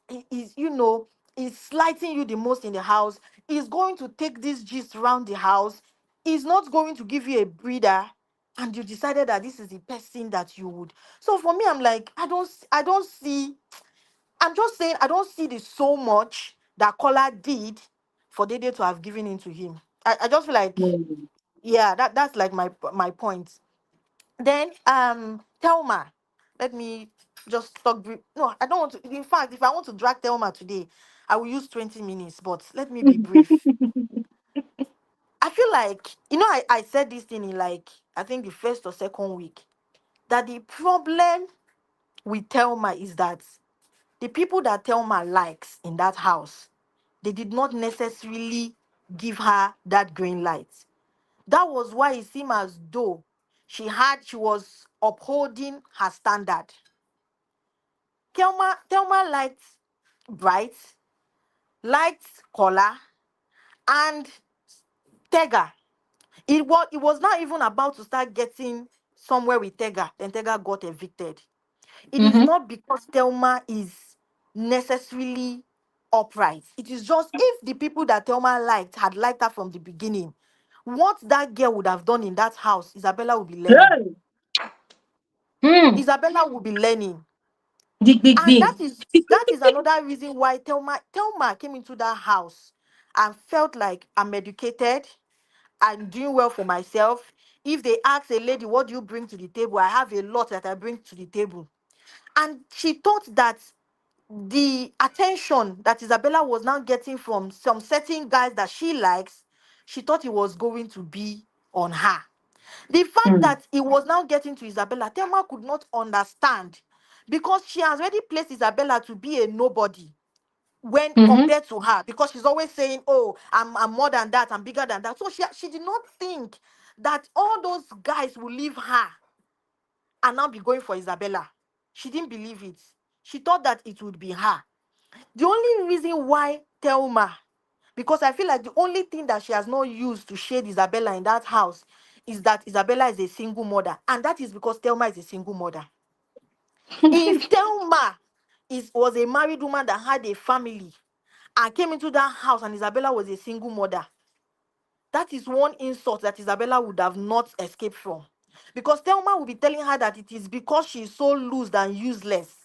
is slighting you the most in the house. Is going to take this gist around the house. Is not going to give you a breather. And you decided that this is the person that you would. So for me, I'm like, I don't see. I'm just saying I don't see the so much that Kola did for Dede to have given in to him. I just feel like, Mm. yeah, that's like my point. Then Thelma, let me just talk brief. No, I don't want to. In fact, if I want to drag Thelma today, I will use 20 minutes. But let me be brief. I feel like I said this thing in like I think the first or second week that the problem with Thelma is that the people that Thelma likes in that house, they did not necessarily give her that green light. That was why it seemed as though she was upholding her standard. Thelma liked Bright, liked Kola, and Tega. It was not even about to start getting somewhere with Tega. Then Tega got evicted. It is Mm-hmm. not because Thelma is necessarily upright. It is just if the people that Thelma liked had liked her from the beginning, what that girl would have done in that house, Isabella would be learning. Hey. Hmm. Isabella would be learning. Big, big, And big. that is another reason why Thelma came into that house and felt like I'm educated, I'm doing well for myself. If they ask a lady, what do you bring to the table? I have a lot that I bring to the table. And she thought that the attention that Isabella was now getting from some certain guys that she likes, she thought it was going to be on her. The fact Hmm. that it was now getting to Isabella, Thelma could not understand because she has already placed Isabella to be a nobody when Mm-hmm. compared to her, because she's always saying, oh, I'm more than that, I'm bigger than that. So she did not think that all those guys will leave her and now be going for Isabella. She didn't believe it. She thought that it would be her. The only reason why Thelma, because I feel like the only thing that she has not used to shade Isabella in that house is that Isabella is a single mother. And that is because Thelma is a single mother. If Thelma was a married woman that had a family and came into that house and Isabella was a single mother, that is one insult that Isabella would have not escaped from. Because Thelma will be telling her that it is because she is so loose and useless.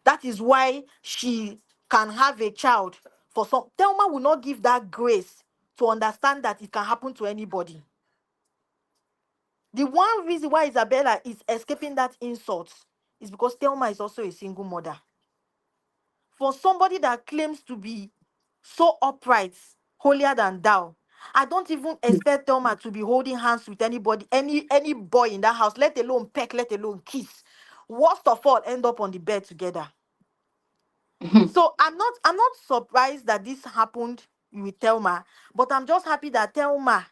That is why she can have a child. For some, Thelma will not give that grace to understand that it can happen to anybody. The one reason why Isabella is escaping that insult is because Thelma is also a single mother. For somebody that claims to be so upright, holier than thou, I don't even expect Thelma to be holding hands with anybody, any boy in that house, let alone peck, let alone kiss. Worst of all, end up on the bed together. So I'm not surprised that this happened with Thelma, but I'm just happy that Thelma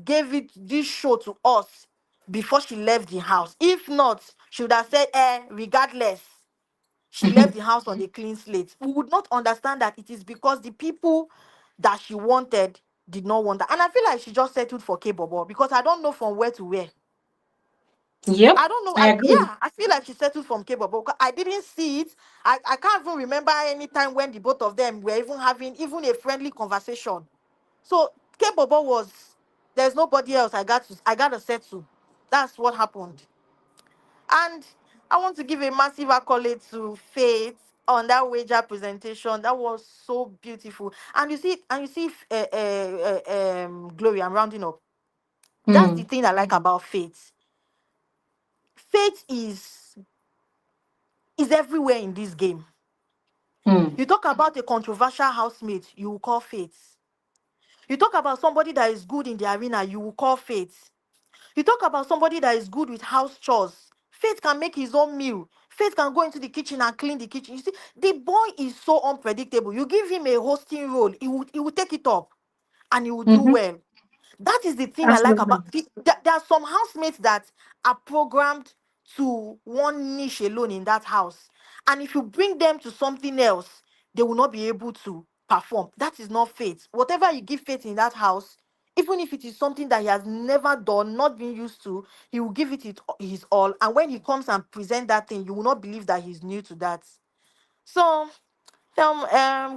gave it this show to us before she left the house. If not, she would have said, regardless, she left the house on a clean slate. We would not understand that it is because the people that she wanted did not want that. And I feel like she just settled for K-Bobo because I don't know from where to where. Yep. I don't know. I agree. I feel like she settled from K-Bobo. I didn't see it. I can't even remember any time when the both of them were even having even a friendly conversation. So K-Bobo was, there's nobody else I gotta settle. That's what happened. And I want to give a massive accolade to Faith on that wager presentation. That was so beautiful. Glory, I'm rounding up. That's the Hmm. thing I like about Faith. Faith is everywhere in this game. Hmm. You talk about a controversial housemate, you will call Faith. You talk about somebody that is good in the arena, you will call Faith. You talk about somebody that is good with house chores. Faith can make his own meal. Faith can go into the kitchen and clean the kitchen. You see, the boy is so unpredictable. You give him a hosting role, he will take it up and he will do Mm-hmm. well. That is the thing I like Absolutely. about there are some housemates that are programmed to one niche alone in that house. And if you bring them to something else, they will not be able to perform. That is not Faith. Whatever you give Faith in that house, even if it is something that he has never done, not been used to, he will give it his all. And when he comes and present that thing, you will not believe that he's new to that. So,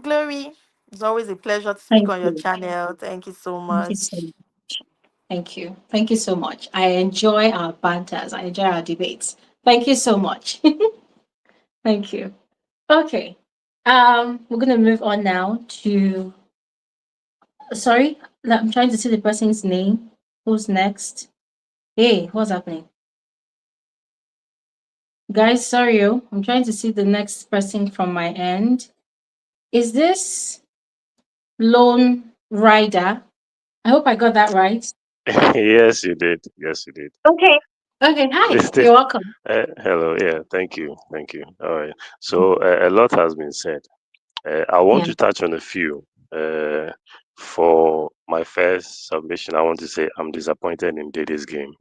Glory, it's always a pleasure to speak Thank on your you. channel. Thank you so Thank you so much. much. Thank you. Thank you so much. I enjoy our banters. I enjoy our debates. Thank you so much. Thank you. Okay. We're gonna move on now to, sorry, I'm trying to see the person's name. Who's next? Hey, what's happening? Guys, sorry, I'm trying to see the next person from my end. Is this Lone Rider? I hope I got that right. Yes, you did. Yes, you did. Okay. Okay, hi. This, You're this, welcome. hello. Yeah, thank you. Thank you. All right. So a lot has been said. I want Yeah. to touch on a few. Uh, for my first submission, I want to say I'm disappointed in Day's game.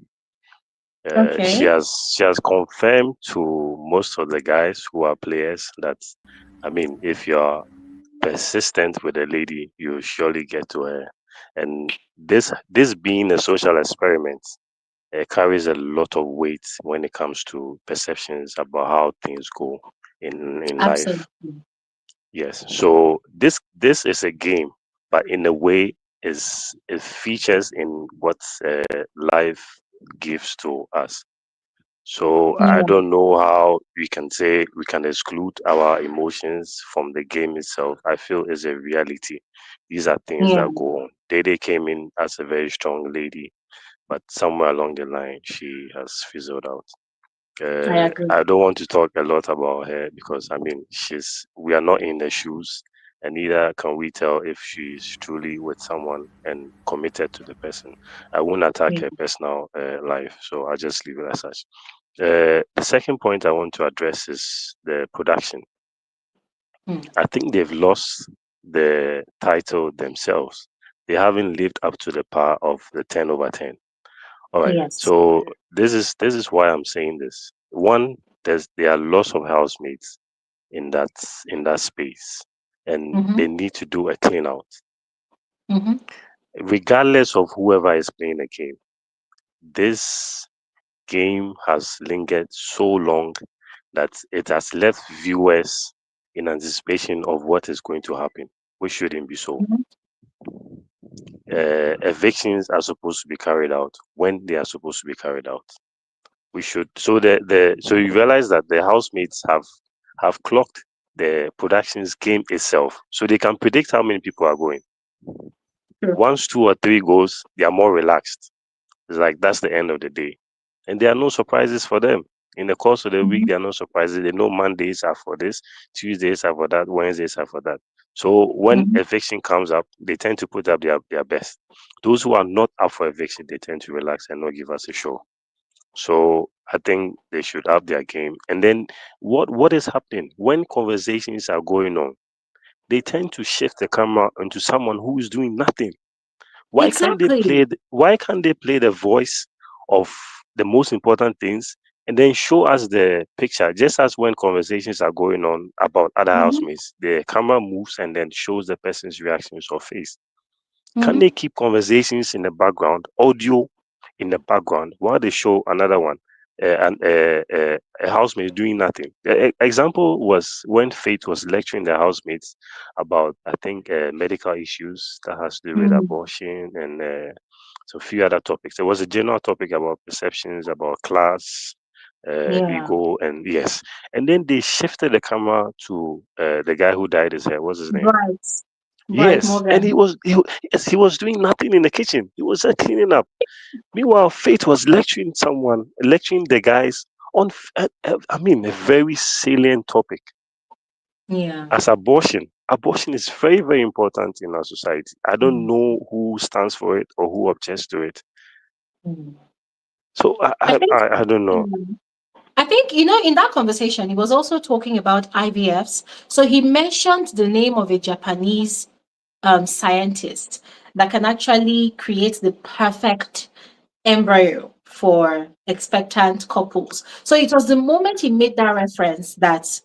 She Okay. has confirmed to most of the guys who are players that, I mean, if you're persistent with a lady, you surely get to her. And this being a social experiment, it carries a lot of weight when it comes to perceptions about how things go in life. Absolutely. Yes. So this is a game, but in a way, is it features in what life gives to us. So I Yeah. don't know how we can say we can exclude our emotions from the game itself. I feel is a reality. These are things Yeah. that go on. Dede came in as a very strong lady, but somewhere along the line she has fizzled out. I agree. I don't want to talk a lot about her because I mean we are not in the shoes, and neither can we tell if she's truly with someone and committed to the person. I won't attack Yeah. her personal life, so I'll just leave it as such. The second point I want to address is the production. Mm. I think they've lost the title themselves. They haven't lived up to the power of the 10/10. All right. Yes. So this is why I'm saying this. One, there are lots of housemates in that space, and Mm-hmm. they need to do a clean out, Mm-hmm. regardless of whoever is playing the game. This game has lingered so long that it has left viewers in anticipation of what is going to happen, which shouldn't be so. Mm-hmm. Evictions are supposed to be carried out when they are supposed to be carried out. We should so you realize that the housemates have clocked the production's game itself, so they can predict how many people are going. True. Once two or three goes, they are more relaxed. It's like that's the end of the day. And there are no surprises for them. In the course of the week, Mm-hmm. there are no surprises. They know Mondays are for this, Tuesdays are for that, Wednesdays are for that. So when Mm-hmm. eviction comes up, they tend to put up their best. Those who are not up for eviction, they tend to relax and not give us a show. So I think they should up their game. And then what is happening when conversations are going on? They tend to shift the camera into someone who is doing nothing. Exactly. Why can't they play the voice of the most important things and then show us the picture, just as when conversations are going on about other Mm-hmm. housemates, the camera moves and then shows the person's reactions or face. Can Mm-hmm. they keep conversations in the background, audio in the background, while they show another one, a housemate doing nothing? The example was when Faith was lecturing the housemates about, I think, medical issues that has to do with Mm-hmm. abortion and so a few other topics. There was a general topic about perceptions, about class, Yeah. ego, and yes. And then they shifted the camera to the guy who dyed his hair. What's his name? Bright. Bright Yes, and Morgan. yes, he was doing nothing in the kitchen. He was cleaning up. Meanwhile, Faith was lecturing the guys on, I mean, a very salient topic Yeah. as abortion. Abortion is very, very important in our society. I don't Mm. know who stands for it or who objects to it. Mm. So I think I don't know. mm, I think, in that conversation, he was also talking about IVFs. So he mentioned the name of a Japanese scientist that can actually create the perfect embryo for expectant couples. So it was the moment he made that reference that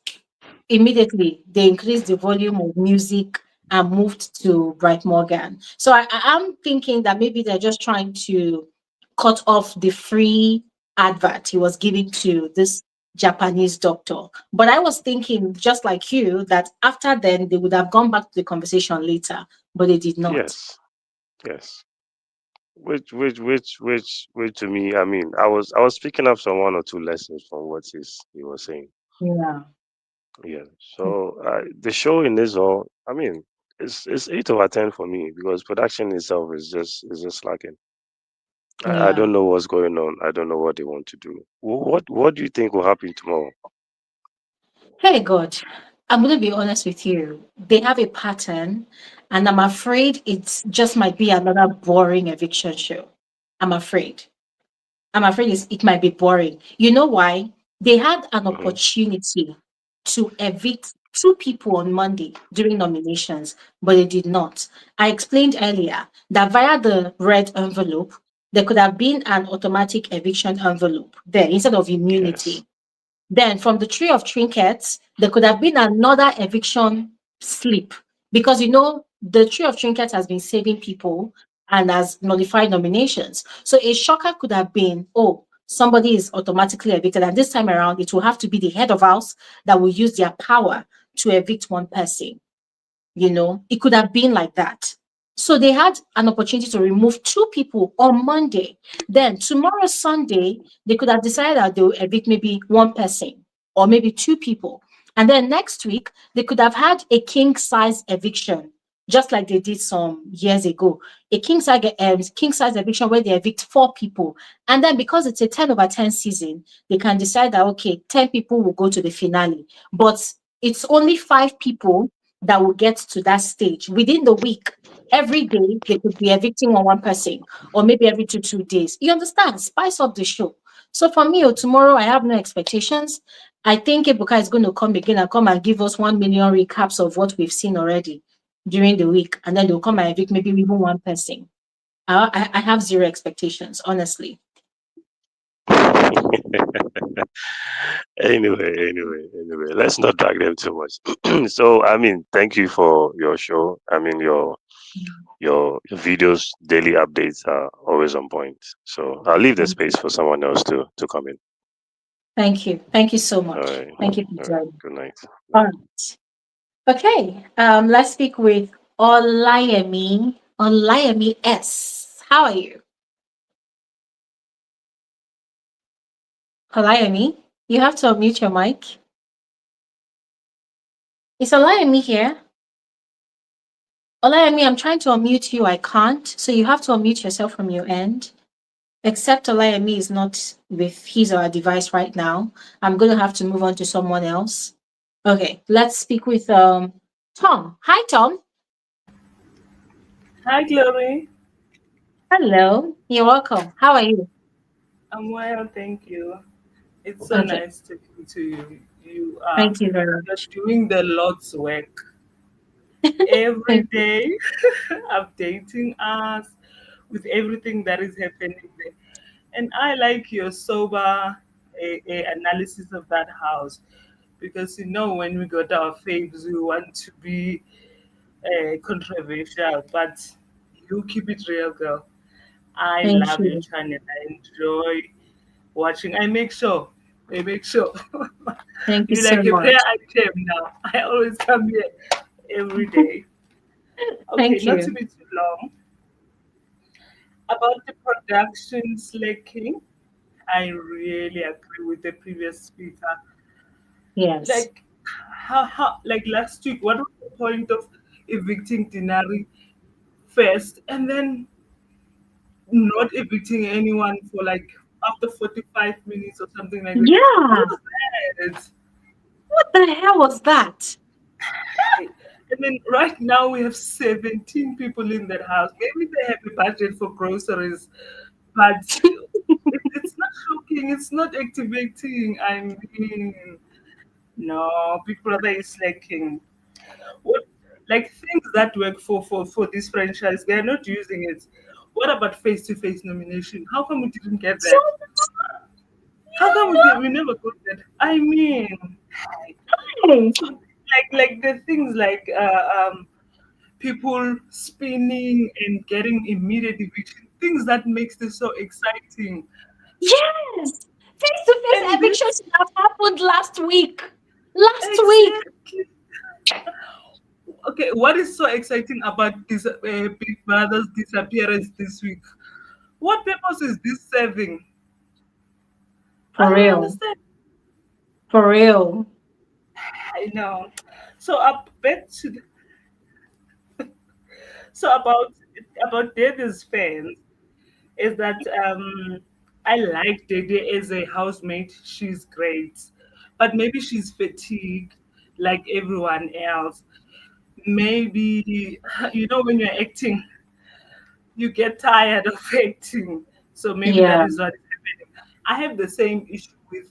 immediately they increased the volume of music and moved to Bright Morgan. So I am thinking that maybe they're just trying to cut off the free advert he was giving to this Japanese doctor. But I was thinking, just like you, that after then they would have gone back to the conversation later, but they did not. Yes, yes. Which to me, I mean, I was picking up some one or two lessons from what he was saying. Yeah. Yeah. So the show in this all, I mean, it's 8/10 for me because production itself is just lacking. I Yeah. don't know what's going on. I don't know what they want to do. What do you think will happen tomorrow? Hey, God, I'm going to be honest with you. They have a pattern, and I'm afraid it just might be another boring eviction show. I'm afraid. I'm afraid it might be boring. You know why? They had an Hmm. opportunity to evict two people on Monday during nominations, but they did not. I explained earlier that via the red envelope, there could have been an automatic eviction envelope there instead of Yes. immunity. Then from the tree of trinkets, there could have been another eviction slip because the tree of trinkets has been saving people and has nullified nominations. So a shocker could have been, oh, somebody is automatically evicted, and this time around it will have to be the head of house that will use their power to evict one person. It could have been like that. So they had an opportunity to remove two people on Monday. Then tomorrow, Sunday, they could have decided that they will evict maybe one person or maybe two people. And then next week, they could have had a king size eviction, just like they did some years ago. A king size eviction where they evict four people. And then because it's a 10/10 season, they can decide that, okay, 10 people will go to the finale. But it's only five people that will get to that stage within the week. Every day they could be evicting one person, or maybe every 2 days. You understand? Spice up the show. So for me, tomorrow I have no expectations. I think Ebuka is going to come again and come and give us 1 million recaps of what we've seen already during the week, and then they'll come and evict maybe even one person. I have zero expectations, honestly. Anyway, let's not drag them too much. So, I mean, thank you for your show. I mean, your videos, daily updates are always on point. So I'll leave the space for someone else to come in. Thank you. Thank you so All much. right. Thank you for All right. joining. Good night. All right. Okay. Let's speak with Olayemi. Olayemi S. How are you? Olayemi, you have to unmute your mic. Is Olayemi here? Olayemi, I'm trying to unmute you. I can't. So you have to unmute yourself from your end. Except Olayemi is not with his or her device right now. I'm going to have to move on to someone else. Okay. Let's speak with Tom. Hi, Tom. Hi, Chloe. Hello. You're welcome. How are you? I'm well, thank you. It's so Okay. nice talking to you. You are Thank you very you're much. doing the Lord's work every Thank you. day, updating us with everything that is happening there. And I like your sober analysis of that house because when we got our faves, we want to be controversial, but you keep it real, girl. I Thank love your you. channel. I enjoy watching. I make sure. Thank you You're so like a prayer much. item now. I always come here every day. Okay, Thank not to you. be too long. About the production slacking, I really agree with the previous speaker. Yes. Like how like last week, what was the point of evicting Dinari first and then not evicting anyone for like after 45 minutes or something like that? What Yeah. was that? What the hell was that? And then right now we have 17 people in that house. Maybe they have a budget for groceries, but it's not shocking. It's not activating. I mean, no, Big Brother is slacking. What, like things that work for this franchise, they are not using it. What about face-to-face nomination? How come we didn't get So that? How come yeah. we never got that? I mean, Hey. like the things like people spinning and getting immediate eviction, things that makes this so exciting. Yes. Face-to-face And eviction this should have happened last week. Last week. exactly. Okay, what is so exciting about this Big Brother's disappearance this week? What purpose is this serving? I For don't real. understand. For real. I know. So up back to so about David's fans is that I like Dday as a housemate. She's great, but maybe she's fatigued like everyone else. Maybe when you're acting, you get tired of acting. So maybe that Yeah. is what is happening. I have the same issue with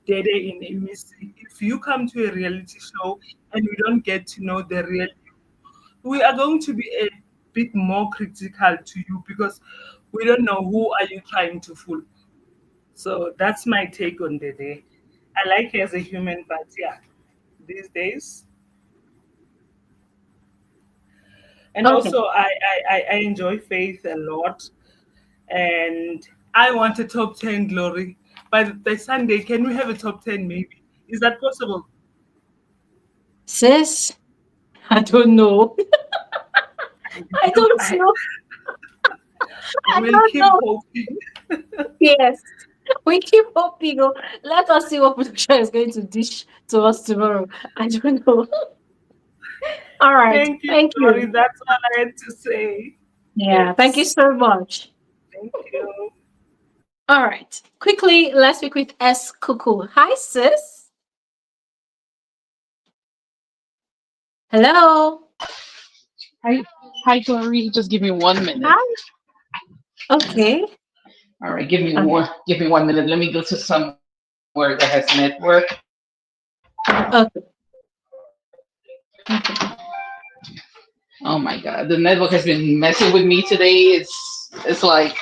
Dede in Emisi. If you come to a reality show and you don't get to know the real, we are going to be a bit more critical to you because We don't know who are you trying to fool. So that's my take on Dede. I like her as a human, but yeah, these days. And Okay. also, I enjoy Faith a lot, and I want a top 10 glory. By Sunday, can we have a top 10 maybe? Is that possible? Sis, I don't know. I No, don't know. I we'll don't keep know. hoping. Yes. We keep hoping. Oh, let us see what production is going to dish to us tomorrow. I don't know. All right. Thank you, Thank Glory. you. That's all I had to say. Yeah. Thank you Yes. so much. Thank you. All right. Quickly, let's speak with S. Cuckoo. Hi, sis. Hello. Hi, hi, Glory. Just give me 1 minute. Hi. Okay. All right, give me Okay. one. Give me 1 minute. Let me go to somewhere that has network. Okay. Okay. Oh my God, the network has been messing with me today. It's like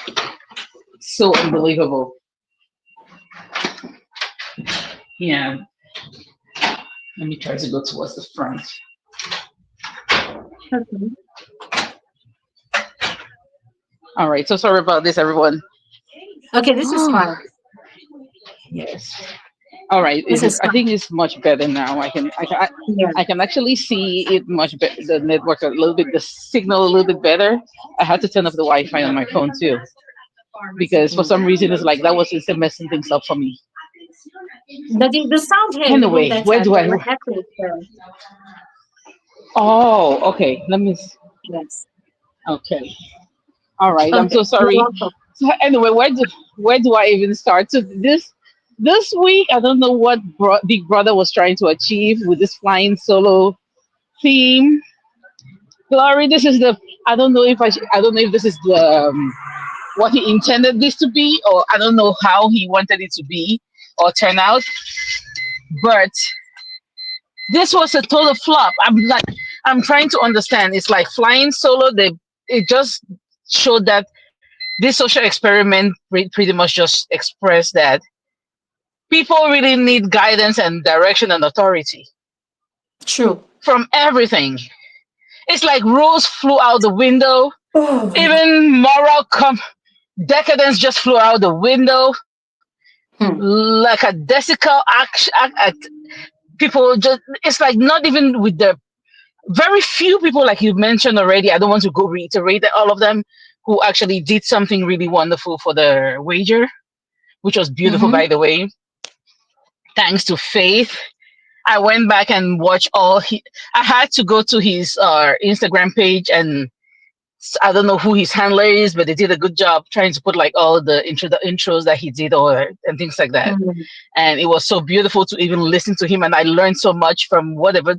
so unbelievable. Yeah. Let me try to go towards the front. Okay. All right. So sorry about this, everyone. Okay. This is fine. Yes. All right. This is I fine. think it's much better now. Yeah. I can actually see it much better. The network a little bit, the signal a little bit better. I had to turn off the Wi-Fi on my phone too, because for some reason it's like that was just messing things up for me. The sound here is even Anyway, better. where do I? The echo is there. Oh, okay. Yes. Okay. All right. I'm so Okay. You're sorry. welcome. So anyway, where do I even start? So this week, I don't know what Big Brother was trying to achieve with this flying solo theme. Glory, this is the. I don't know if I don't know if this is the what he intended this to be, or I don't know how he wanted it to be or turn out. But this was a total flop. I'm trying to understand. It's like flying solo. It just showed that this social experiment pretty much just expressed that people really need guidance and direction and authority True. from everything. It's like rules flew out the window. Even decadence just flew out the window. Hmm. Like a desical act, people just, it's like not even with the very few people like you mentioned already. I don't want to go reiterate all of them who actually did something really wonderful for the wager, which was beautiful, Mm-hmm. by the way. Thanks to Faith. I went back and watched I had to go to his Instagram page, and I don't know who his handler is, but they did a good job trying to put like all the intros that he did and things like that. Mm-hmm. And it was so beautiful to even listen to him, and I learned so much from whatever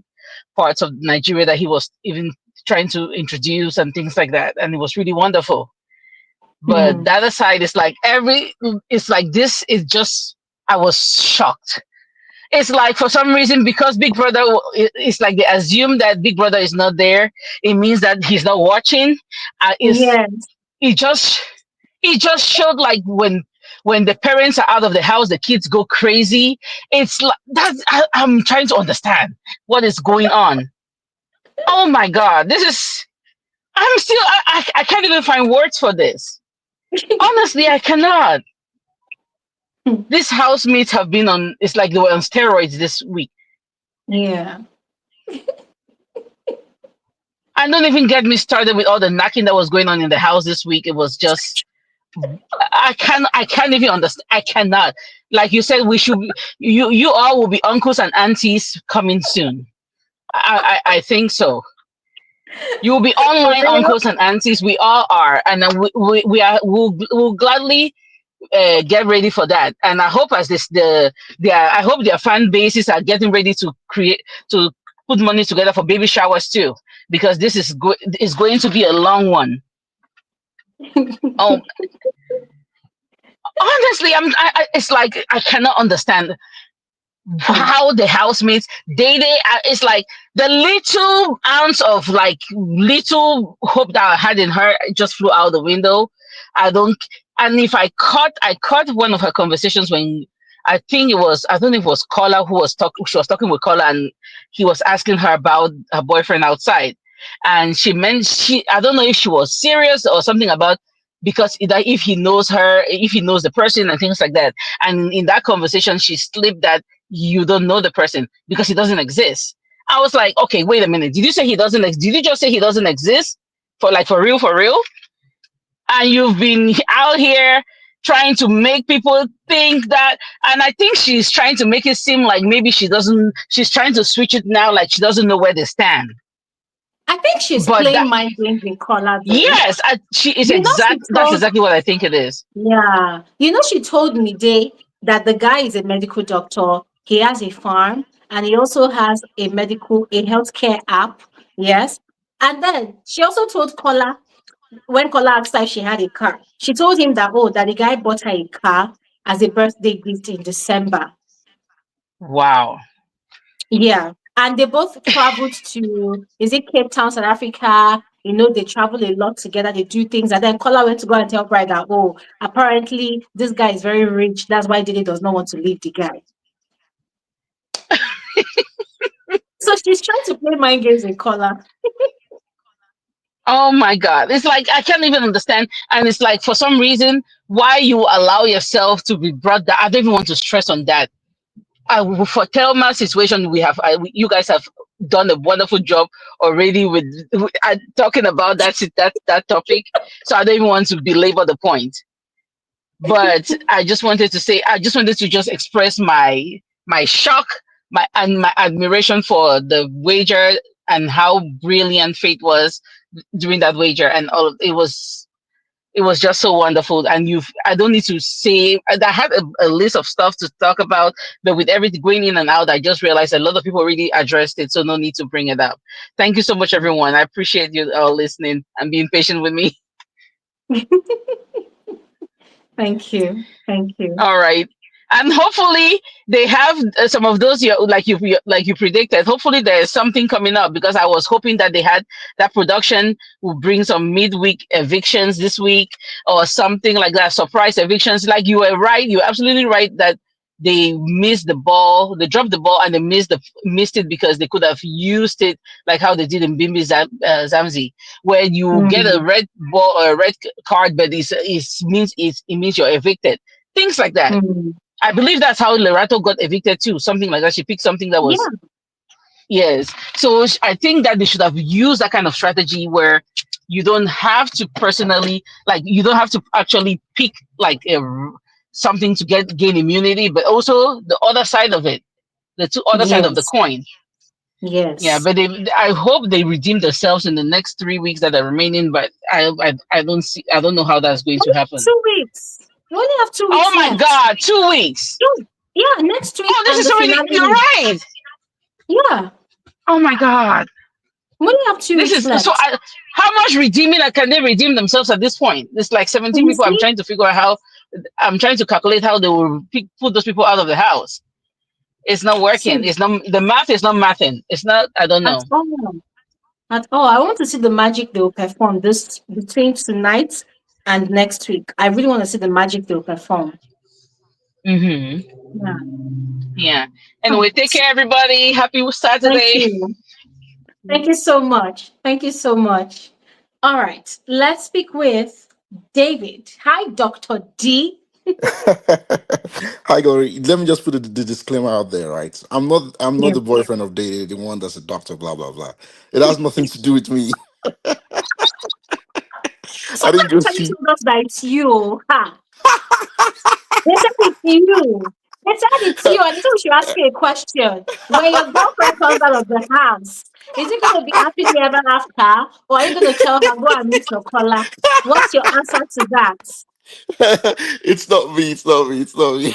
parts of Nigeria that he was even trying to introduce and things like that. And it was really wonderful. But Mm-hmm. the other side is like it's like this is just, I was shocked. It's like for some reason, because Big Brother, it's like they assume that Big Brother is not there. It means that he's not watching. Yes. It just it just showed like when the parents are out of the house, the kids go crazy. It's like I'm trying to understand what is going on. Oh my God, this is. I'm still. I can't even find words for this. Honestly, I cannot. These housemates have been on. It's like they were on steroids this week. Yeah. And don't even get me started with all the knocking that was going on in the house this week. It was just I can't even understand. I cannot. Like you said, we should you all will be uncles and aunties coming soon. I think so. You will be For online real? uncles and aunties. We all are, and we'll gladly get ready for that. And I hope I hope their fan bases are getting ready to put money together for baby showers too, because this is going to be a long one. Oh, honestly, it's like I cannot understand how the housemates it's like the little ounce of like little hope that I had in her just flew out the window. I don't. And if I caught one of her conversations when I don't know if it was Kola who was talking. She was talking with Kola, and he was asking her about her boyfriend outside, and she meant I don't know if she was serious or something about because either if he knows her, if he knows the person, and things like that. And in that conversation, she slipped that you don't know the person because he doesn't exist. I was like, okay, wait a minute. Did you say he doesn't? Did you just say he doesn't exist? For real, for real? And you've been out here trying to make people think that, and I think she's trying to make it seem like maybe she's trying to switch it now, like she doesn't know where they stand. I think she's But playing mind games with Kola though. yes, she is You know, she that's told, exactly what I think it is. yeah, you know, she told me Day that the guy is a medical doctor. He has a farm and he also has a healthcare app. Yes. And then she also told Kola when Kola asked her if she had a car, she told him that, oh, that the guy bought her a car as a birthday gift in December. Wow. Yeah. And they both traveled to, is it Cape Town, South Africa? You know, they travel a lot together, they do things. And then Kola went to go and tell Pride that, oh, apparently this guy is very rich. That's why Dede does not want to leave the guy. So she's trying to play mind games with Kola. Oh my God. It's like I can't even understand. And it's like for some reason, why you allow yourself to be brought down. I don't even want to stress on that. For Thelma's situation, you guys have done a wonderful job already with talking about that topic. So I don't even want to belabor the point. But I just wanted to just express my shock, my admiration for the wager and how brilliant Faith was during that wager, and all it was just so wonderful. And I don't need to say, I had a list of stuff to talk about, but with everything going in and out, I just realized a lot of people already addressed it, so no need to bring it up. Thank you so much, everyone. I appreciate you all listening and being patient with me. Thank you. Thank you. All right. And hopefully they have some of those like you predicted. Hopefully there's something coming up, because I was hoping that they had that production will bring some midweek evictions this week or something like that. Surprise evictions. Like you were right. You're absolutely right that they missed the ball. They dropped the ball and they missed it because they could have used it like how they did in Bimbi Zamzi, where you get a red ball or a red card, but it means you're evicted. Things like that. I believe that's how Lerato got evicted too. Something like that. She picked something that was yes. So I think that they should have used that kind of strategy where you don't have to personally, like you don't have to actually pick like something to gain immunity, but also the other side of it, the other side of the Yes. coin. Yes. Yeah, but I hope they redeem themselves in the next 3 weeks that are remaining. But I don't know how that's going to Only happen. 2 weeks. We only have 2 weeks. Oh my left. God, 2 weeks. Yeah, next week. Oh, this and is the already. finale You're week. right. Yeah. Oh my God. We only have 2 This weeks is left. so. How much redeeming can they redeem themselves at this point? It's like 17 You people. I'm see? trying to figure out how. I'm trying to calculate how they will put those people out of the house. It's not working. See, It's not, the math is not mathing. It's not. I don't at know. all. At all. I want to see the magic they will perform this between tonight and next week. I really want to see the magic they will perform. Mm-hmm. Yeah. Yeah. Oh, Anyway, take care, everybody. Happy thank Saturday. you. Thank you so much. Thank you so much. All right. Let's speak with David. Hi, Dr. D. Hi, Gori. Let me just put the disclaimer out there, right? I'm not Yeah. the boyfriend of Day, the one that's a doctor, blah blah blah. It has nothing to do with me. I Someone didn't just actually see. told us that it's you. Huh? They said it's you. They said it's you. And so we should ask you a question. When your girlfriend comes out of the house, is it going to be happily ever after? Or are you going to tell her, go and meet your caller? What's your answer to that? It's not me. It's not me. It's not me.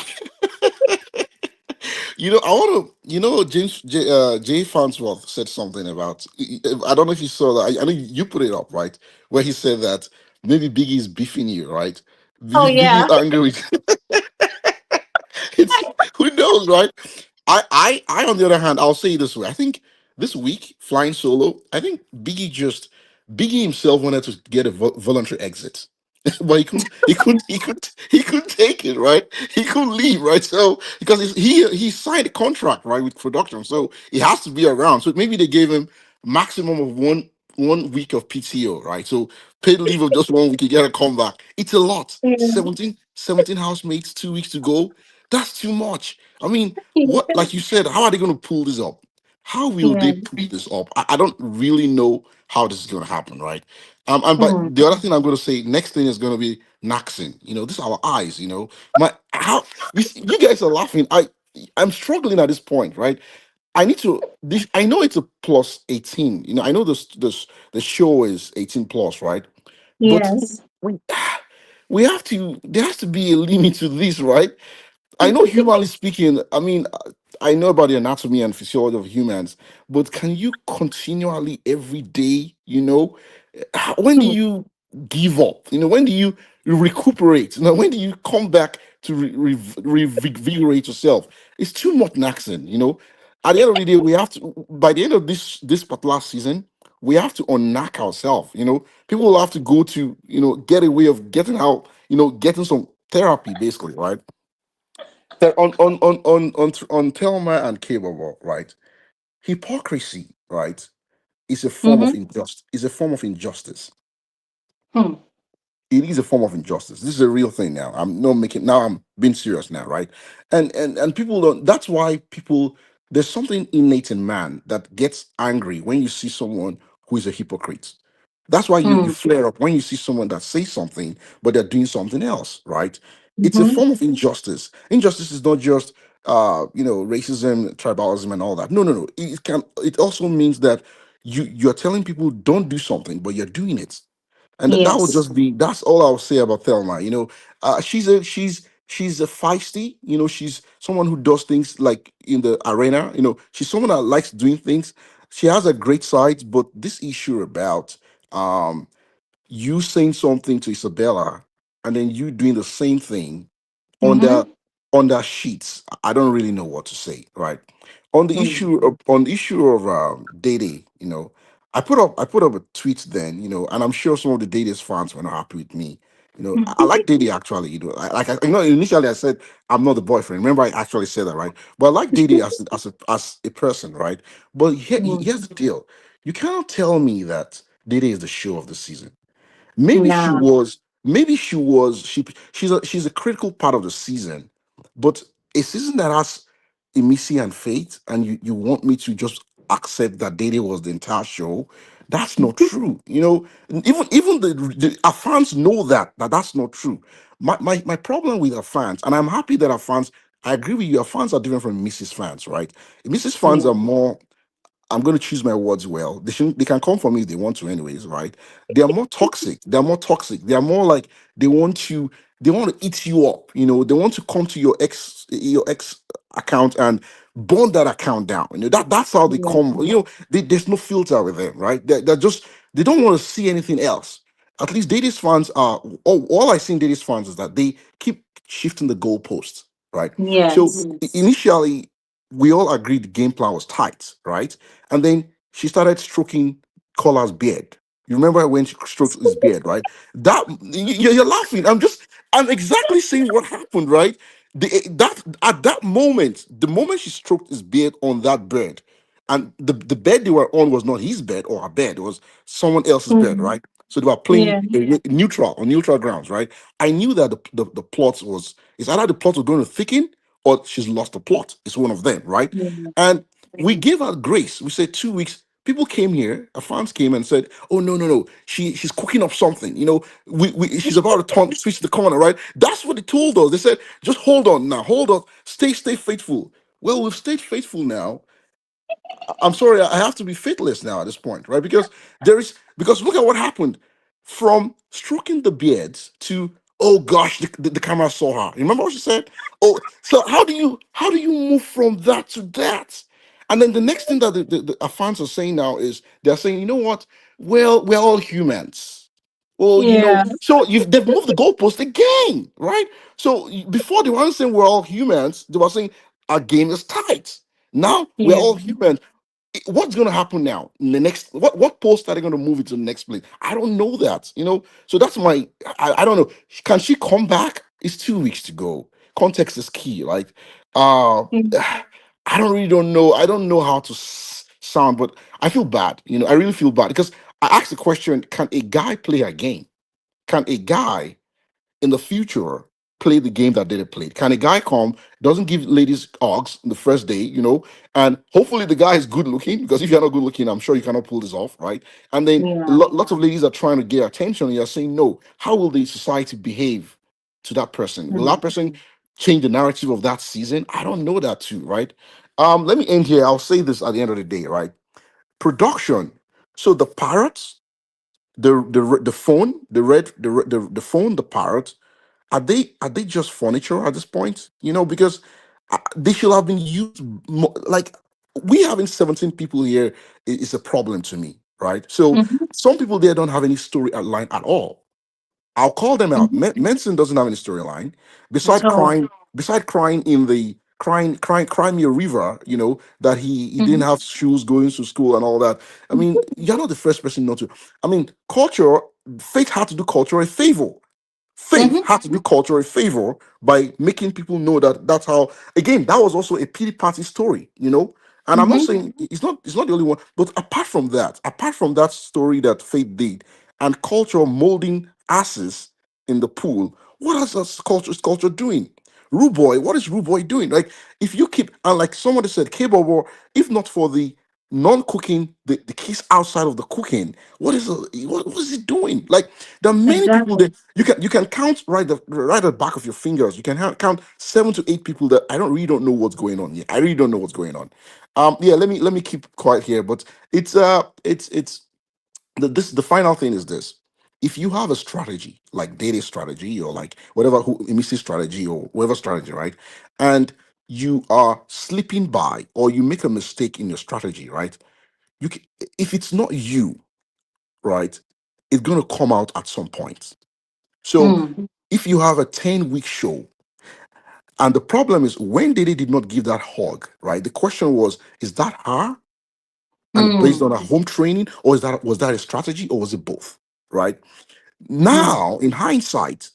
I want to. Jay Farnsworth said something about. I don't know if you saw that. I know you put it up, right? Where he said that maybe Biggie's beefing you, right? Oh, yeah. Biggie's angry with. It's who knows, right? I on the other hand, I'll say it this way. I think this week flying solo. I think Biggie himself wanted to get a voluntary exit. but he couldn't take it, right? He couldn't leave, right? So because he signed a contract, right, with production, so he has to be around. So maybe they gave him maximum of one week of PTO, right? So paid leave of just 1 week, you gotta come back. It's a lot. Yeah. 17 housemates, 2 weeks to go. That's too much. I mean, what, like you said, how are they gonna pull this up? How will Yeah. they pull this up? I don't really know how this is gonna happen, right? And but Mm. the other thing I'm going to say, next thing is going to be Naxin. This is our eyes. My how you guys are laughing. I'm struggling at this point, right? I need to. This I know it's a plus 18. I know this the show is 18 plus, right? But Yes. we we have to. There has to be a limit to this, right? I know, humanly speaking, I mean, I know about the anatomy and physiology of humans, but can you continually every day, when do Mm. you give up? When do you recuperate? When do you come back to revigorate yourself? It's too much naxing. At the end of the day, we have to, by the end of this particular season, we have to unknack ourselves. People will have to go to, get a way of getting out, getting some therapy, basically, right? That on Thelma and Cable, right? Hypocrisy, right, is a form of Mm-hmm. injustice. Is a form of injustice. Hmm. It is a form of injustice. This is a real thing now. I'm not making now. I'm being serious now, right? And people don't. That's why people. There's something innate in man that gets angry when you see someone who is a hypocrite. That's why you Hmm. flare up when you see someone that says something but they're doing something else, right? It's a Mm-hmm. form of injustice. Injustice is not just racism, tribalism, and all that. No, no, no. It can. It also means that you're telling people don't do something, but you're doing it, and that would Yes. just be that's all I'll say about Thelma. She's a feisty. She's someone who does things like in the arena. She's someone that likes doing things. She has a great side, but this issue about um you saying something to Isabella and then you doing the same thing on Mm-hmm. the sheets. I don't really know what to say, right? Mm. On the issue of Dday, I put up a tweet then, and I'm sure some of the Day's fans were not happy with me. I like Dday actually. Initially I said I'm not the boyfriend. Remember, I actually said that, right? But I like Dday as a person, right? But Mm. here's the deal: you cannot tell me that Dday is the show of the season. Maybe she Nah. was. Maybe she was. She's a critical part of the season, but a season that has a Missy and Faith, and you want me to just accept that Dede was the entire show? That's not true. Even our fans know that that's not true. My problem with our fans, and I'm happy that our fans. I agree with you. Our fans are different from Mrs. fans, right? Mrs. fans Yeah. are more. I'm going to choose my words well. They can come for me if they want to, anyways, right? They are more toxic. They are more toxic. They are more like they want to eat you up. They want to come to your ex account and burn that account down. That's how they Yeah. come. There's no filter with them, right? They're just they don't want to see anything else. At least Day's fans are all I see in Day's fans is that they keep shifting the goalposts, right? So Yes. initially we all agreed the game plan was tight, right? And then she started stroking Collar's beard. You remember when she stroked his beard, right? You're laughing. I'm exactly saying what happened, right? That at that moment, the moment she stroked his beard on that bed, and the bed they were on was not his bed or her bed, it was someone else's bed, Mm. right? So they were playing Yeah. neutral on neutral grounds, right? I knew that the plot was it's either the plot was going to thicken or she's lost the plot. It's one of them, right? Yeah. And we gave her grace. We said 2 weeks. People came here, our fans came and said, "Oh no, no, no! She's cooking up something. She's about to switch the corner, right?" That's what they told us. They said, "Just hold on now, hold on, stay faithful." Well, we've stayed faithful now. I'm sorry, I have to be faithless now at this point, right? Because look at what happened from stroking the beards to oh gosh, the camera saw her. Remember what she said? Oh, so how do you move from that to that? And then the next thing that our fans are saying now is they're saying, you know what? Well, we're all humans. Well, Yeah. so they've moved the goalpost again, right? So before they weren't saying we're all humans, they were saying our game is tight. Now we're Yeah. all humans. what's going to happen now in the next, what post are they going to move it to the next place? I don't know that, so that's my, I don't know. Can she come back? It's 2 weeks to go. Context is key. Like, Mm. I don't know. I don't know how to sound, but I feel bad. I really feel bad because I asked the question: can a guy play a game? Can a guy in the future play the game that they played? Can a guy come, doesn't give ladies hugs the first day, and hopefully the guy is good looking, because if you're not good looking, I'm sure you cannot pull this off, right? And then Yeah. lots of ladies are trying to get attention, and you're saying no. How will the society behave to that person? Will that Mm. person change the narrative of that season? I don't know that too, right? Let me end here. I'll say this at the end of the day, right? Production. So the parrots, the phone, the phone, the parrot, are they just furniture at this point? Because they should have been used like, we having 17 people here is a problem to me, right? So Mhm. some people there don't have any story line at all. I'll call them out. Mhm. Manson doesn't have any storyline At beside all. crying. Beside crying in the crying me a river. That he didn't Mhm. have shoes going to school and all that. I mean, you're not the first person not to. I mean, culture. Fate had to do culture a favor. Faith Mhm. had to do culture a favor by making people know that that's how. Again, that was also a pity party story. And I'm not Mhm. saying it's not the only one, but apart from that story that Faith did, and culture molding asses in the pool, what else is culture doing? Ruboy, what is Ruboy doing? Like, if you keep, and like somebody said, K-Bobo, if not for the non-cooking, the kiss outside of the cooking, what is it doing? Like, there are many people Exactly. that you can count right at the back of your fingers. You can count 7 to 8 people that I don't really don't know what's going on. Yeah, I really don't know what's going on. Yeah, let me keep quiet here, but it's the final thing is this: if you have a strategy like data strategy, or like whatever emissary strategy, or whatever strategy, right, and you are slipping by, or you make a mistake in your strategy, right, you can, if it's not you, right, it's going to come out at some point. So Mm. if you have a 10-week show, and the problem is when Dede did not give that hug, right, the question was, is that her, and based Mm. on her home training, or was that a strategy, or was it both, right? Mhm. Now, in hindsight,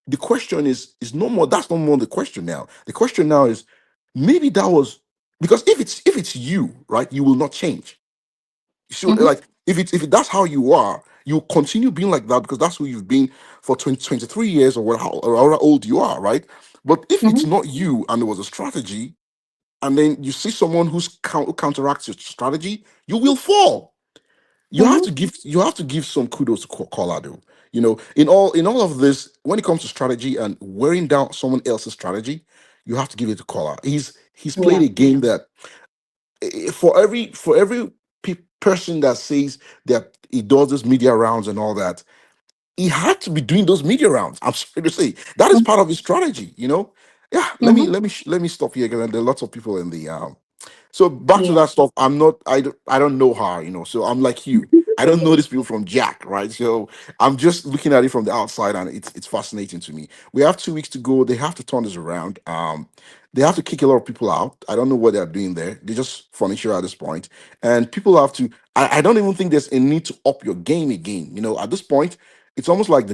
the question is no more. That's no more the question now. The question now is, maybe that was, because if it's you, right, you will not change. So, Mhm. like, if that's how you are, you continue being like that, because that's who you've been for 23 years, or however old you are, right? But if it's Mhm. not you, and there was a strategy, and then you see someone who counteracts your strategy, you will fall. you have Mhm. to give you have to give some kudos to Colado. In all of this, when it comes to strategy and wearing down someone else's strategy, you have to give it to Collar. He's played Yeah. a game that, for every person that says that he does this media rounds and all that, he had to be doing those media rounds. I'm sorry to say that is Mhm. part of his strategy. Yeah, Mhm. let me stop here, because there are lots of people in the so back to Yeah. that stuff. I don't know her. So I'm like you. I don't know these people from Jack, right? So I'm just looking at it from the outside, and it's fascinating to me. We have 2 weeks to go. They have to turn this around. They have to kick a lot of people out. I don't know what they're doing there. They're just furniture at this point. And people have to, I don't even think there's a need to up your game again. At this point, it's almost like the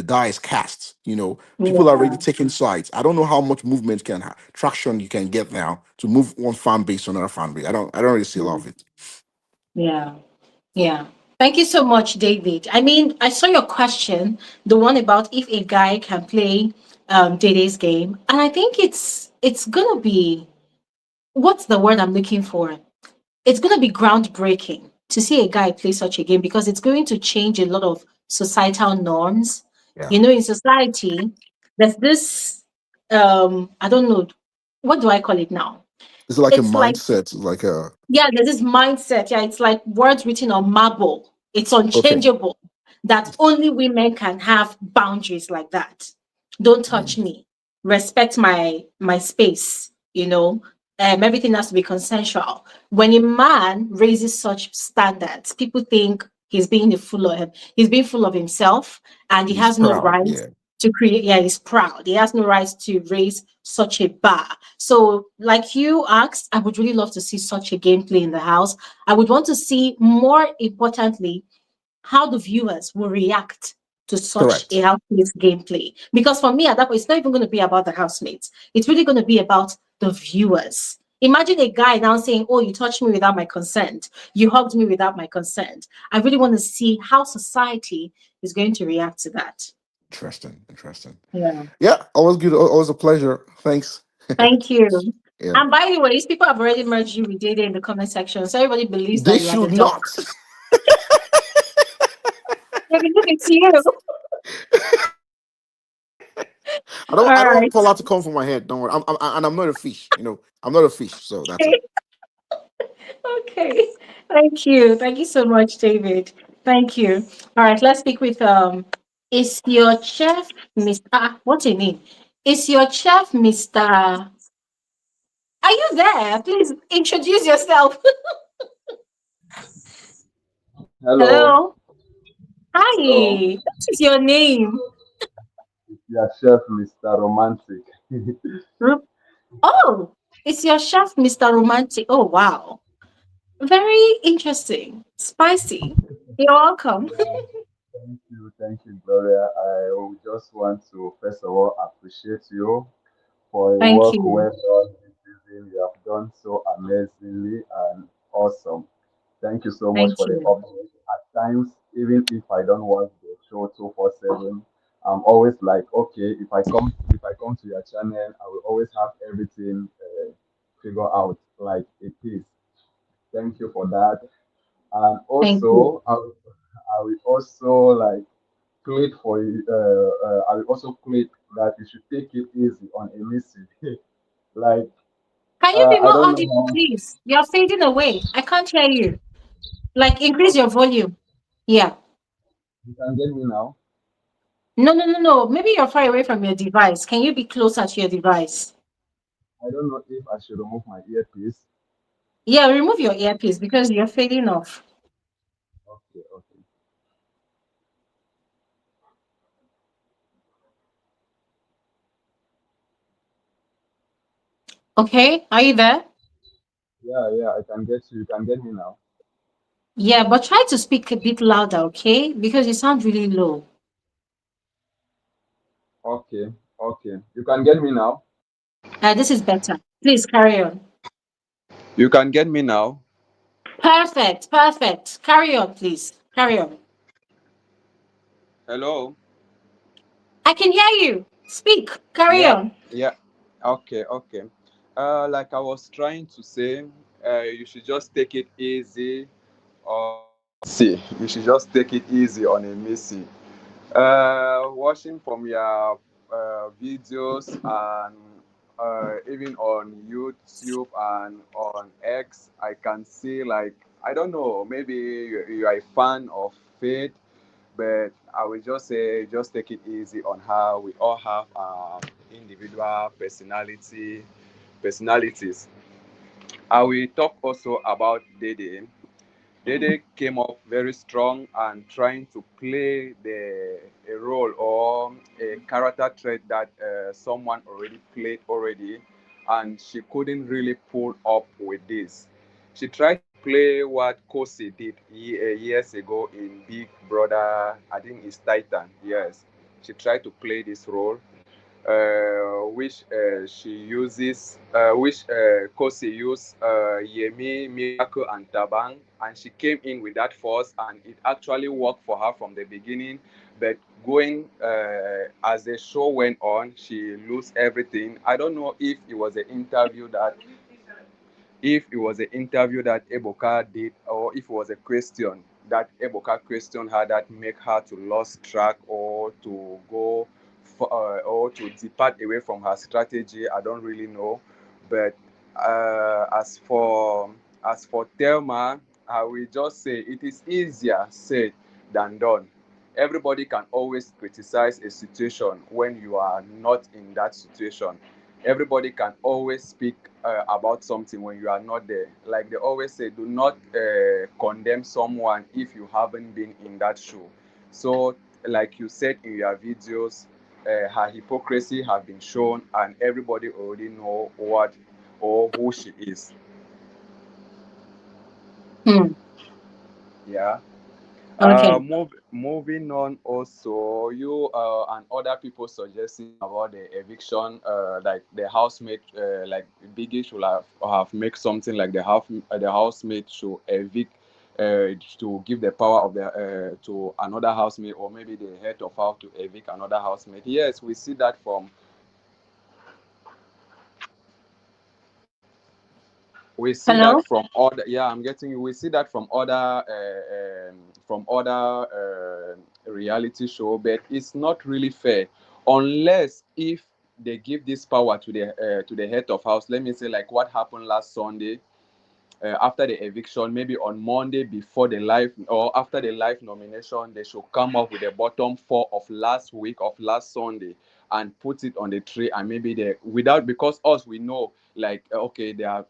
die is cast. People are already Yeah. taking sides. I don't know how much movement traction you can get now to move one fan base to another fan base. I don't really see a lot of it. Yeah. Yeah. Thank you so much, David. I mean, I saw your question, the one about if a guy can play Dede's game, and I think it's gonna be, what's the word I'm looking for? It's gonna be groundbreaking to see a guy play such a game, because it's going to change a lot of societal norms. Yeah, In society, there's this I don't know, what do I call it now? it's like a It's like, mindset, like a yeah, there's this mindset. Yeah, it's like words written on marble. It's okay. unchangeable. That only women can have boundaries like that. Don't touch Mm, me. Respect my space. Everything has to be consensual. When a man raises such standards, people think he's being full of himself, and he he's has no proud. right. Yeah. to create. Yeah, he's proud. He has no right to raise such a bar. So, like you asked, I would really love to see such a gameplay in the house. I would want to see, more importantly, how the viewers will react to such a Correct. housemates gameplay. Because for me, at that point, it's not even going to be about the housemates. It's really going to be about the viewers. Imagine a guy now saying, "Oh, you touched me without my consent. You hugged me without my consent." I really want to see how society is going to react to that. Interesting. Interesting. Yeah. Yeah, always good. Always a pleasure. Thanks. Thank you. Yeah. And by the way, people have already merged you with Dday in the comment section. So everybody believes They that you are the should dog. not. They believe it's you. I don't. All I don't want right. Paula to come from my head. Don't worry. And I'm not a fish. I'm not a fish. So that's it. Okay. Thank you. Thank you so much, David. Thank you. All right, let's speak with is your chef Mr. What's your name? Is your chef Mr. Are you there? Please introduce yourself. Hello, Hello. hello. Hi. What is your name? It's your chef, Mr. Romantic. Ru- Oh, it's your chef Mr. Romantic. Oh, wow. Very interesting. Spicy. You're welcome. Yeah, thank you, Gloria. I would just want to first of all appreciate you for a Thank work you. well done this season. You have done so amazingly and awesome. Thank you so much Thank for the you. update. At times, even if I don't watch the show 247, I'm always like, okay, if I come to your channel, I will always have everything figured out like it is. Thank you for that. And Thank you. also, I will also like plead for you. I will also plead that you should take it easy on Emisi. Like, Can you be I more don't know audible, how please? You're fading away. I can't hear you. Like, increase your volume. Yeah. you can get me now. No, no, no, no. Maybe you're far away from your device. Can you be closer to your device? I don't know if I should remove my earpiece. Yeah, remove your earpiece because you're fading off. Okay, okay. Okay. Are you there? Yeah, yeah, I can get you. You can get me now. Yeah, but try to speak a bit louder, okay? Because you sound really low. Okay, okay. You can get me now. This is better. Please carry on. You can get me now. Perfect. Perfect. Carry on, please. Carry on. Hello. I can hear you. Speak. Carry Yeah, on. yeah. Okay, okay. Like I was trying to say, you should just take it easy on see. You should just take it easy on a Missy. Watching from your videos and even on YouTube and on X, I can see like I don't know, maybe you are a fan of Faith, but I will just say just take it easy on her. We all have individual personalities. I will talk also about Dede. Dede came up very strong and trying to play a role or a character trait that someone already played already, and she couldn't really pull up with this. She tried to play what Kosi did years ago in Big Brother. I think it's Titan. Yes, she tried to play this role, which she uses, which Kosi used Yemi, Miracle, and Tabang, and she came in with that force, and it actually worked for her from the beginning. But going as the show went on, she lose everything. I don't know if it was an interview that Eboka did, or if it was a question that Eboka questioned her that make her to lose track or to go or to depart away from her strategy. I don't really know, but as for Thelma, I will just say it is easier said than done. Everybody can always criticize a situation when you are not in that situation. Everybody can always speak about something when you are not there. Like they always say, do not condemn someone if you haven't been in that shoe. So, like you said in your videos, her hypocrisy has been shown, and everybody already know what or who she is. Yeah. Okay. Moving on also, you and other people suggesting about the eviction, like the housemate, like Biggie should have make something like the housemate should evict, to give the power of the to another housemate, or maybe the head of house to evict another housemate. Yes, we see that from Hello? other, yeah, I'm getting you. We see that from other reality show, but it's not really fair unless if they give this power to the head of house. Let me say, like what happened last Sunday, after the eviction, maybe on Monday before the live or after the live nomination, they should come up with the bottom four of last week of last Sunday and put it on the tree, and maybe they without, because us we know, like okay, they have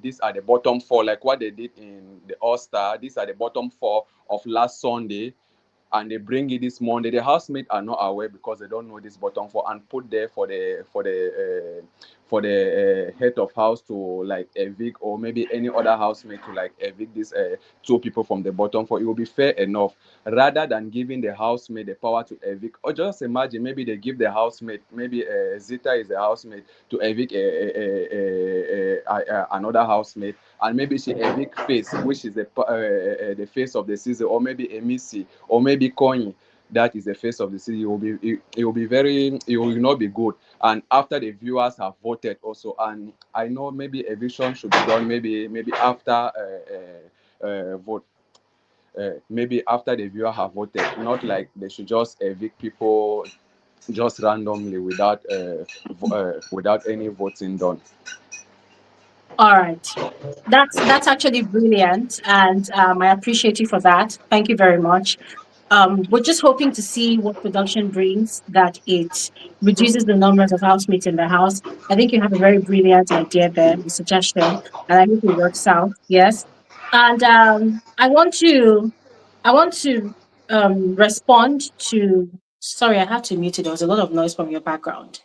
these are the bottom four, like what they did in the All Star. These are the bottom four of last Sunday, and they bring it this Monday. The housemates are not aware because they don't know this bottom four, and put there for the head of house to like evict, or maybe any other housemate to like evict these two people from the bottom four. It will be fair enough, rather than giving the housemate the power to evict. Or just imagine, maybe they give the housemate, maybe Zita is the housemate, to evict another housemate, and maybe she evict face, which is the face of the season, or maybe a Missy, or maybe Coin, that is the face of the city. It will be very, it will not be good. And after the viewers have voted also, and I know maybe eviction should be done maybe after vote, maybe after the viewer have voted, not like they should just evict people just randomly without any voting done. All right. That's actually brilliant, and I appreciate you for that. Thank you very much. We're just hoping to see what production brings, that it reduces the numbers of housemates in the house. I think you have a very brilliant idea there, the suggestion, and I hope it works out. Yes, and I want to respond to. Sorry, I had to mute it. There was a lot of noise from your background.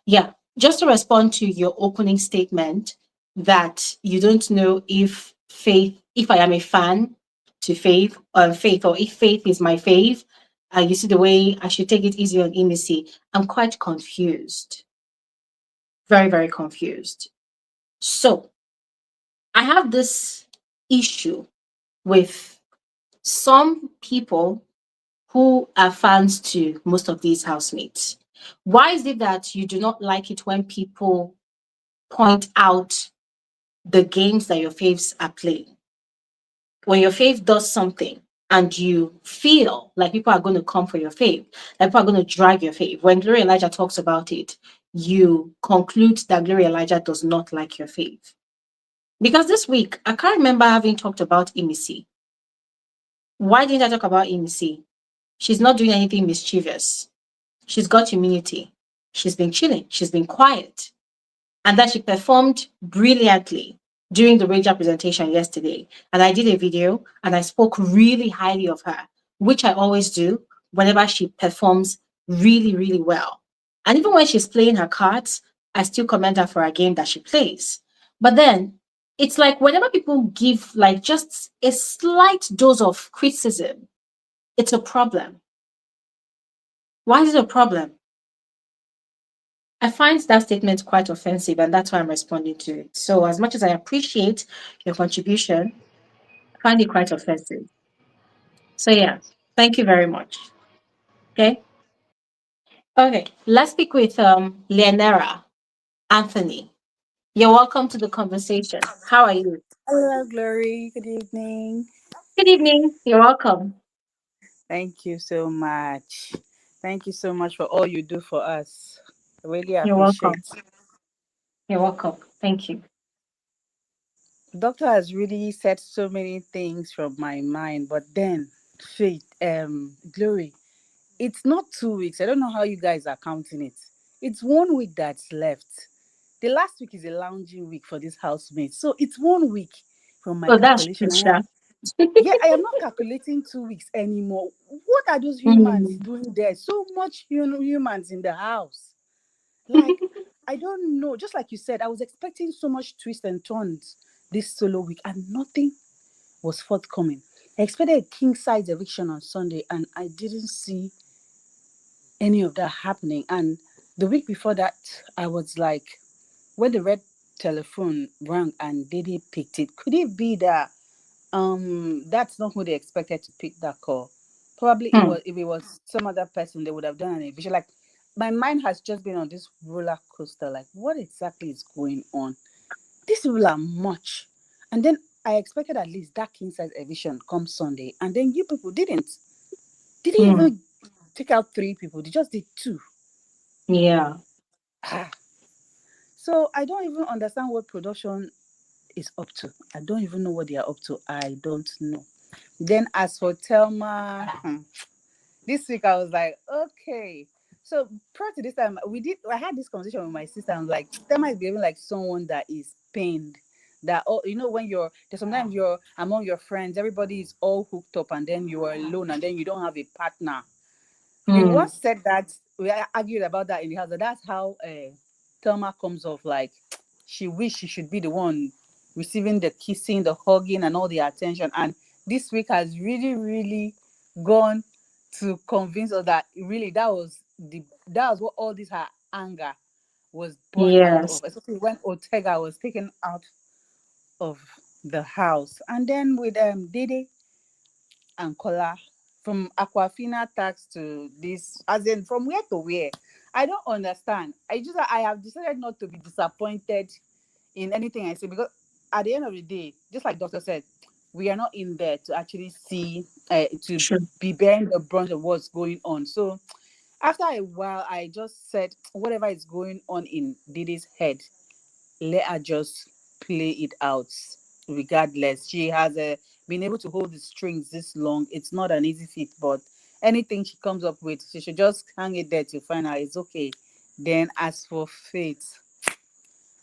Yeah, just to respond to your opening statement that you don't know if I am a fan to Faith, or if Faith is my fave. You see the way I should take it easy on Emissy. I'm quite confused, very very confused. So I have this issue with some people who are fans to most of these housemates. Why is it that you do not like it when people point out the games that your faves are playing? When your fave does something and you feel like people are going to come for your fave, like people are going to drag your fave. When Gloria Elijah talks about it, you conclude that Gloria Elijah does not like your fave. Because this week, I can't remember having talked about Emissy. Why didn't I talk about Emissy? She's not doing anything mischievous. She's got immunity. She's been chilling. She's been quiet. And that she performed brilliantly during the Ranger presentation yesterday. And I did a video and I spoke really highly of her, which I always do whenever she performs really, really well. And even when she's playing her cards, I still commend her for a game that she plays. But then it's like whenever people give like just a slight dose of criticism, it's a problem. Why is it a problem? I find that statement quite offensive, and that's why I'm responding to it. So, as much as I appreciate your contribution, I find it quite offensive. So, yeah, thank you very much. Okay. Okay. Let's speak with Leonera Anthony. You're welcome to the conversation. How are you? Hello, Glory. Good evening. Good evening. You're welcome. Thank you so much. Thank you so much for all you do for us. I really You're welcome. appreciate. You're welcome. Thank you. Doctor has really said so many things from my mind, but then faith, Glory, it's not 2 weeks. I don't know how you guys are counting it. It's 1 week that's left. The last week is a lounging week for this housemate. So it's 1 week from my Oh, that's true, calculation. Sha. Yeah, I am not calculating 2 weeks anymore. What are those humans Mm. doing there? So much humans in the house. Like, I don't know. Just like you said, I was expecting so much twists and turns this solo week, and nothing was forthcoming. I expected a king size eviction on Sunday, and I didn't see any of that happening. And the week before that, I was like, when the red telephone rang and Dede picked it, could it be that that's not who they expected to pick that call? Probably it Mm. was. If it was some other person, they would have done an eviction. Like, my mind has just been on this roller coaster. Like, what exactly is going on? These people are much. And then I expected at least that king size eviction come Sunday, and then you people didn't. Didn't Mm. even take out 3 people. They just did 2. Yeah. Ah. So I don't even understand what production is up to. I don't even know what they are up to. I don't know. Then as for Thelma, this week I was like, okay. So prior to this time, I had this conversation with my sister. I'm like, Thelma is behaving like someone that is pained. That, oh, when sometimes you're among your friends, everybody is all hooked up, and then you are alone, and then you don't have a partner. We Mm. once said that, we argued about that in the house. That's how Thelma comes off. Like, she wish she should be the one receiving the kissing, the hugging, and all the attention. And this week has really, really gone to convince us that really that was what all this her anger was born out Yes. of, especially when Ortega was taken out of the house. And then with Dede and Kola, from Aquafina tax to this, as in from where to where. I don't understand. I have decided not to be disappointed in anything I say, because at the end of the day, just like Doctor said, we are not in there to actually see to Sure. be bearing the brunt of what's going on. So after a while, I just said whatever is going on in Didi's head, let her just play it out regardless. She has been able to hold the strings this long. It's not an easy feat, but anything she comes up with, she should just hang it there to find out it's okay. Then as for Faith,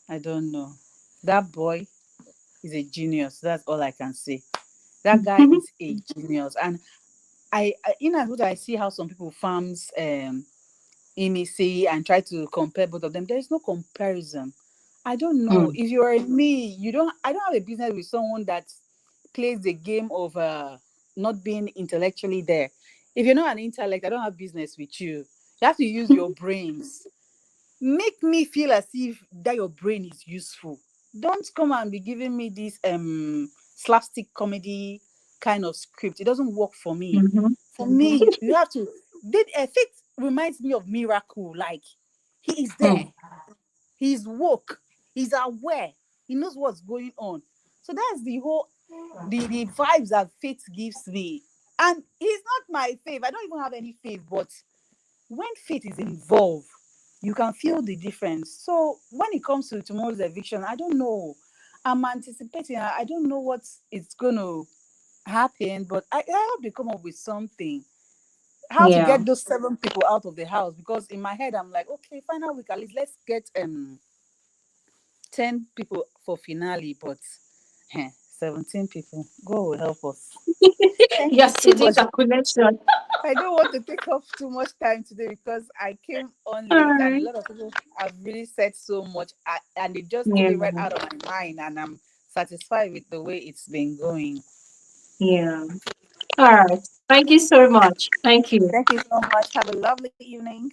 I don't know. That boy is a genius. That's all I can say. That guy is a genius. And in as much as I see how some people farms Emisi and try to compare both of them, there is no comparison. I don't know. Mm. If you're me, I don't have a business with someone that plays the game of not being intellectually there. If you're not an intellect, I don't have business with you. You have to use your brains. Make me feel as if that your brain is useful. Don't come and be giving me this slapstick comedy kind of script. It doesn't work for me. Mhm. For me, you have to. Faith reminds me of Miracle. Like, he is there. Mm. He's woke. He's aware. He knows what's going on. So that's the whole the vibes that Faith gives me. And he's not my fave. I don't even have any fave, but when Faith is involved, you can feel the difference. So when it comes to tomorrow's eviction, I don't know. I'm anticipating. I don't know what is going to happen, but I hope they come up with something. How to Yeah. get those 7 people out of the house? Because in my head, I'm like, okay, final week, at least let's get 10 people for finale, but 17 people. God will help us. Thank You're you so still doing much. calculation. I don't want to take up too much time today because I came on All late and a right. lot of people have really said so much, and it just took Yeah. it right out of my mind, and I'm satisfied with the way it's been going. Yeah. All right. Thank you so much. Thank you. Thank you so much. Have a lovely evening.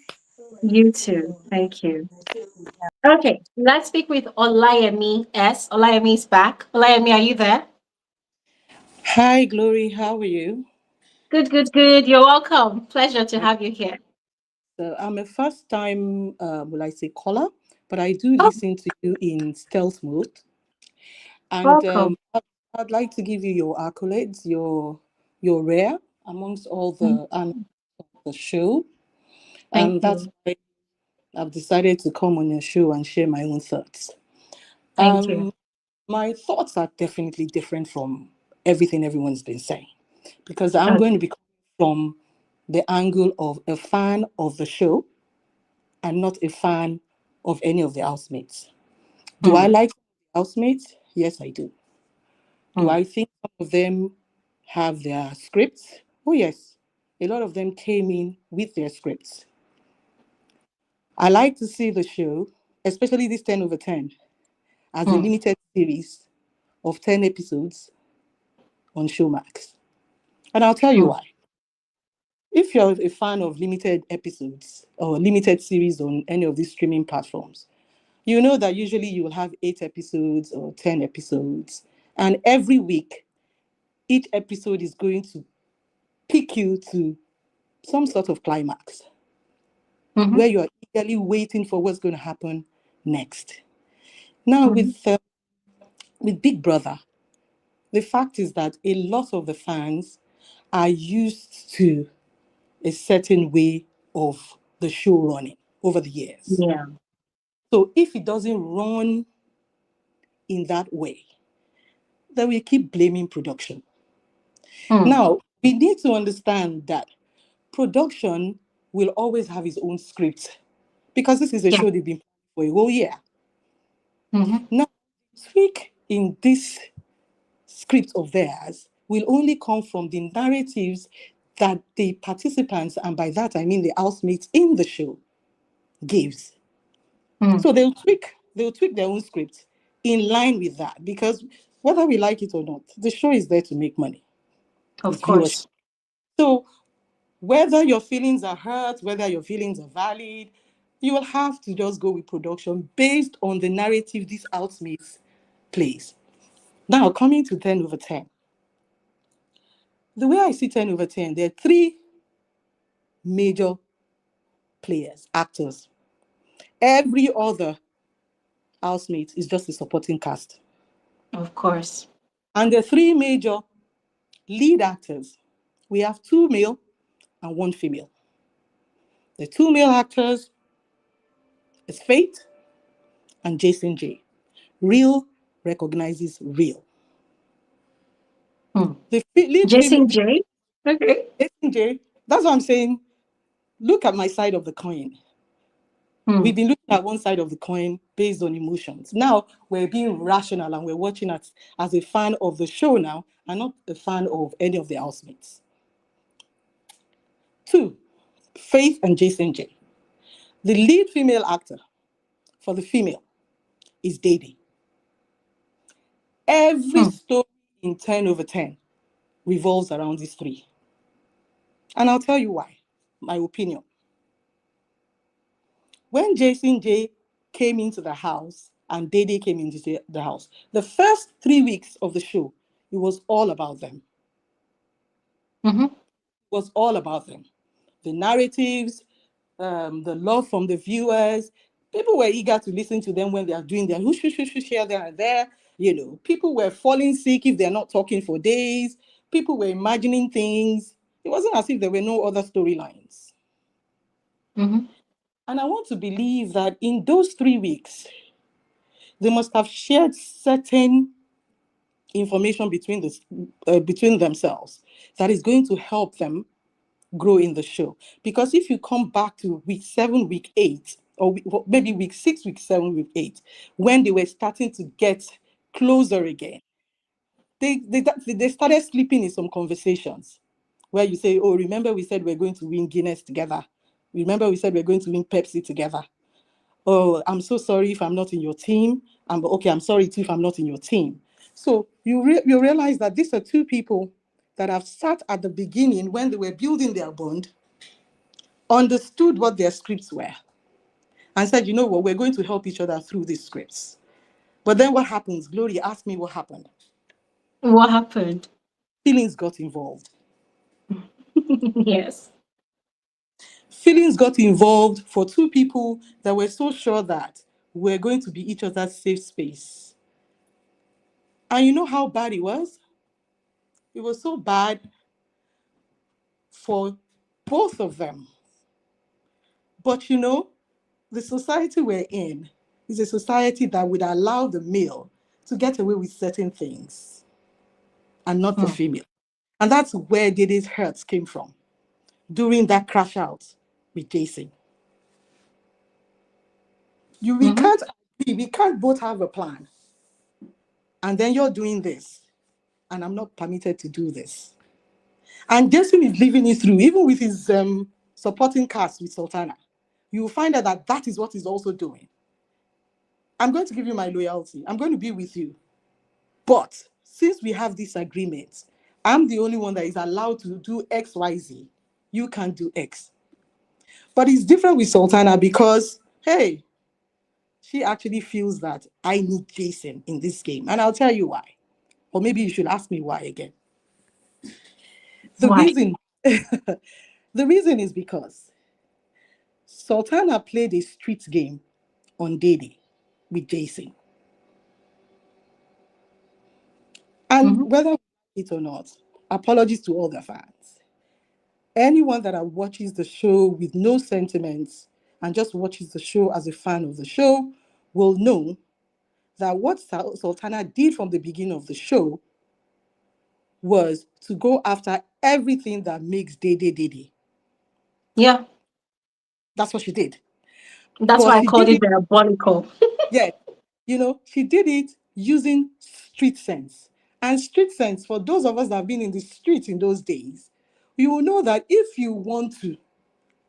You too. Thank you. Okay. Let's speak with Olayemi S. Olayemi is back. Olayemi, are you there? Hi, Glory. How are you? Good, good, good. You're welcome. Pleasure to have you here. So I'm a first time, will I say, caller, but I do Oh, listen to you in stealth mode. And welcome. I'd like to give you your accolades. You're rare amongst all Mm. the the show, Thank and that's you. why I've decided to come on your show and share my own thoughts. Thank you. Um, my thoughts are definitely different from everything everyone's been saying, because I'm going to Okay. be coming from the angle of a fan of the show and not a fan of any of the housemates. Do I Mm. like housemates? Yes, I do. Do Mm. I think some of them have their scripts. Oh, yes, a lot of them came in with their scripts. I like to see the show, especially this 10 over 10, as a limited series of 10 episodes on Showmax. And I'll tell you why. If you're a fan of limited episodes or limited series on any of these streaming platforms, you know that usually you will have 8 episodes or 10 episodes. And every week, each episode is going to pick you to some sort of climax where you're eagerly waiting for what's going to happen next. Now, with Big Brother, the fact is that a lot of the fans are used to a certain way of the show running over the years. Yeah. So if it doesn't run in that way, then we keep blaming production. Now, we need to understand that production will always have its own script because this is a show they've been for a whole year. Now, tweak in this script of theirs will only come from the narratives that the participants, and by that I mean the housemates in the show, gives. So they'll tweak their own script in line with that, because whether we like it or not, the show is there to make money. Of course. So whether your feelings are hurt, whether your feelings are valid, you will have to just go with production based on the narrative these housemates plays. Now, coming to 10 over 10. The way I see 10 over 10, there are 3 major players, actors. Every other housemate is just a supporting cast. Of course. And the 3 major lead actors, we have 2 male and 1 female. The 2 male actors is Faith and Jason J. Real recognizes real. The lead Jason female, J. Okay. Jason J. That's what I'm saying. Look at my side of the coin. We've been looking at one side of the coin based on emotions. Now we're being rational and we're watching it as a fan of the show now and not a fan of any of the housemates. 2, Faith and Jason J. The lead female actor for the female is Dday. Every story in 10 over 10 revolves around these 3. And I'll tell you why, my opinion. When Jason J came into the house and Dday came into the house, the first 3 weeks of the show, it was all about them. It was all about them. The narratives, the love from the viewers. People were eager to listen to them when they are doing their whoosh, whoosh, whoosh, here, there, and there. You know, people were falling sick if they're not talking for days. People were imagining things. It wasn't as if there were no other storylines. And I want to believe that in those 3 weeks, they must have shared certain information between themselves that is going to help them grow in the show. Because if you come back to week 7, week 8, or maybe week 6, week 7, week 8, when they were starting to get closer again, they started slipping in some conversations where you say, oh, remember we said we're going to win Guinness together. Remember we said we're going to win Pepsi together. Oh, I'm so sorry if I'm not in your team. I'm sorry too if I'm not in your team. So you realize that these are 2 people that have sat at the beginning when they were building their bond, understood what their scripts were, and said, you know what, we're going to help each other through these scripts. But then what happens? Glory, ask me what happened. What happened? Feelings got involved. Yes. Feelings got involved for 2 people that were so sure that we're going to be each other's safe space. And you know how bad it was? It was so bad for both of them. But you know, the society we're in is a society that would allow the male to get away with certain things and not the female. And that's where Day's hurts came from during that crash out with Jason. We can't agree, we can't both have a plan. And then you're doing this, and I'm not permitted to do this. And Jason is living it through, even with his supporting cast with Sultana. You will find out that that is what he's also doing. I'm going to give you my loyalty. I'm going to be with you. But since we have this agreement, I'm the only one that is allowed to do X, Y, Z. You can't do X. But it's different with Sultana because, hey, she actually feels that I need Jason in this game. And I'll tell you why. Or maybe you should ask me why again. The Why? reason, the reason is because Sultana played a street game on Dday with Jason. And whether we like it or not, apologies to all the fans. Anyone that watches the show with no sentiments and just watches the show as a fan of the show will know that what Sultana did from the beginning of the show was to go after everything that makes Dday. Yeah. That's what she did. That's But why I she called did it it, diabolical. yeah, she did it using street sense. And street sense, for those of us that have been in the streets in those days, you will know that if you want to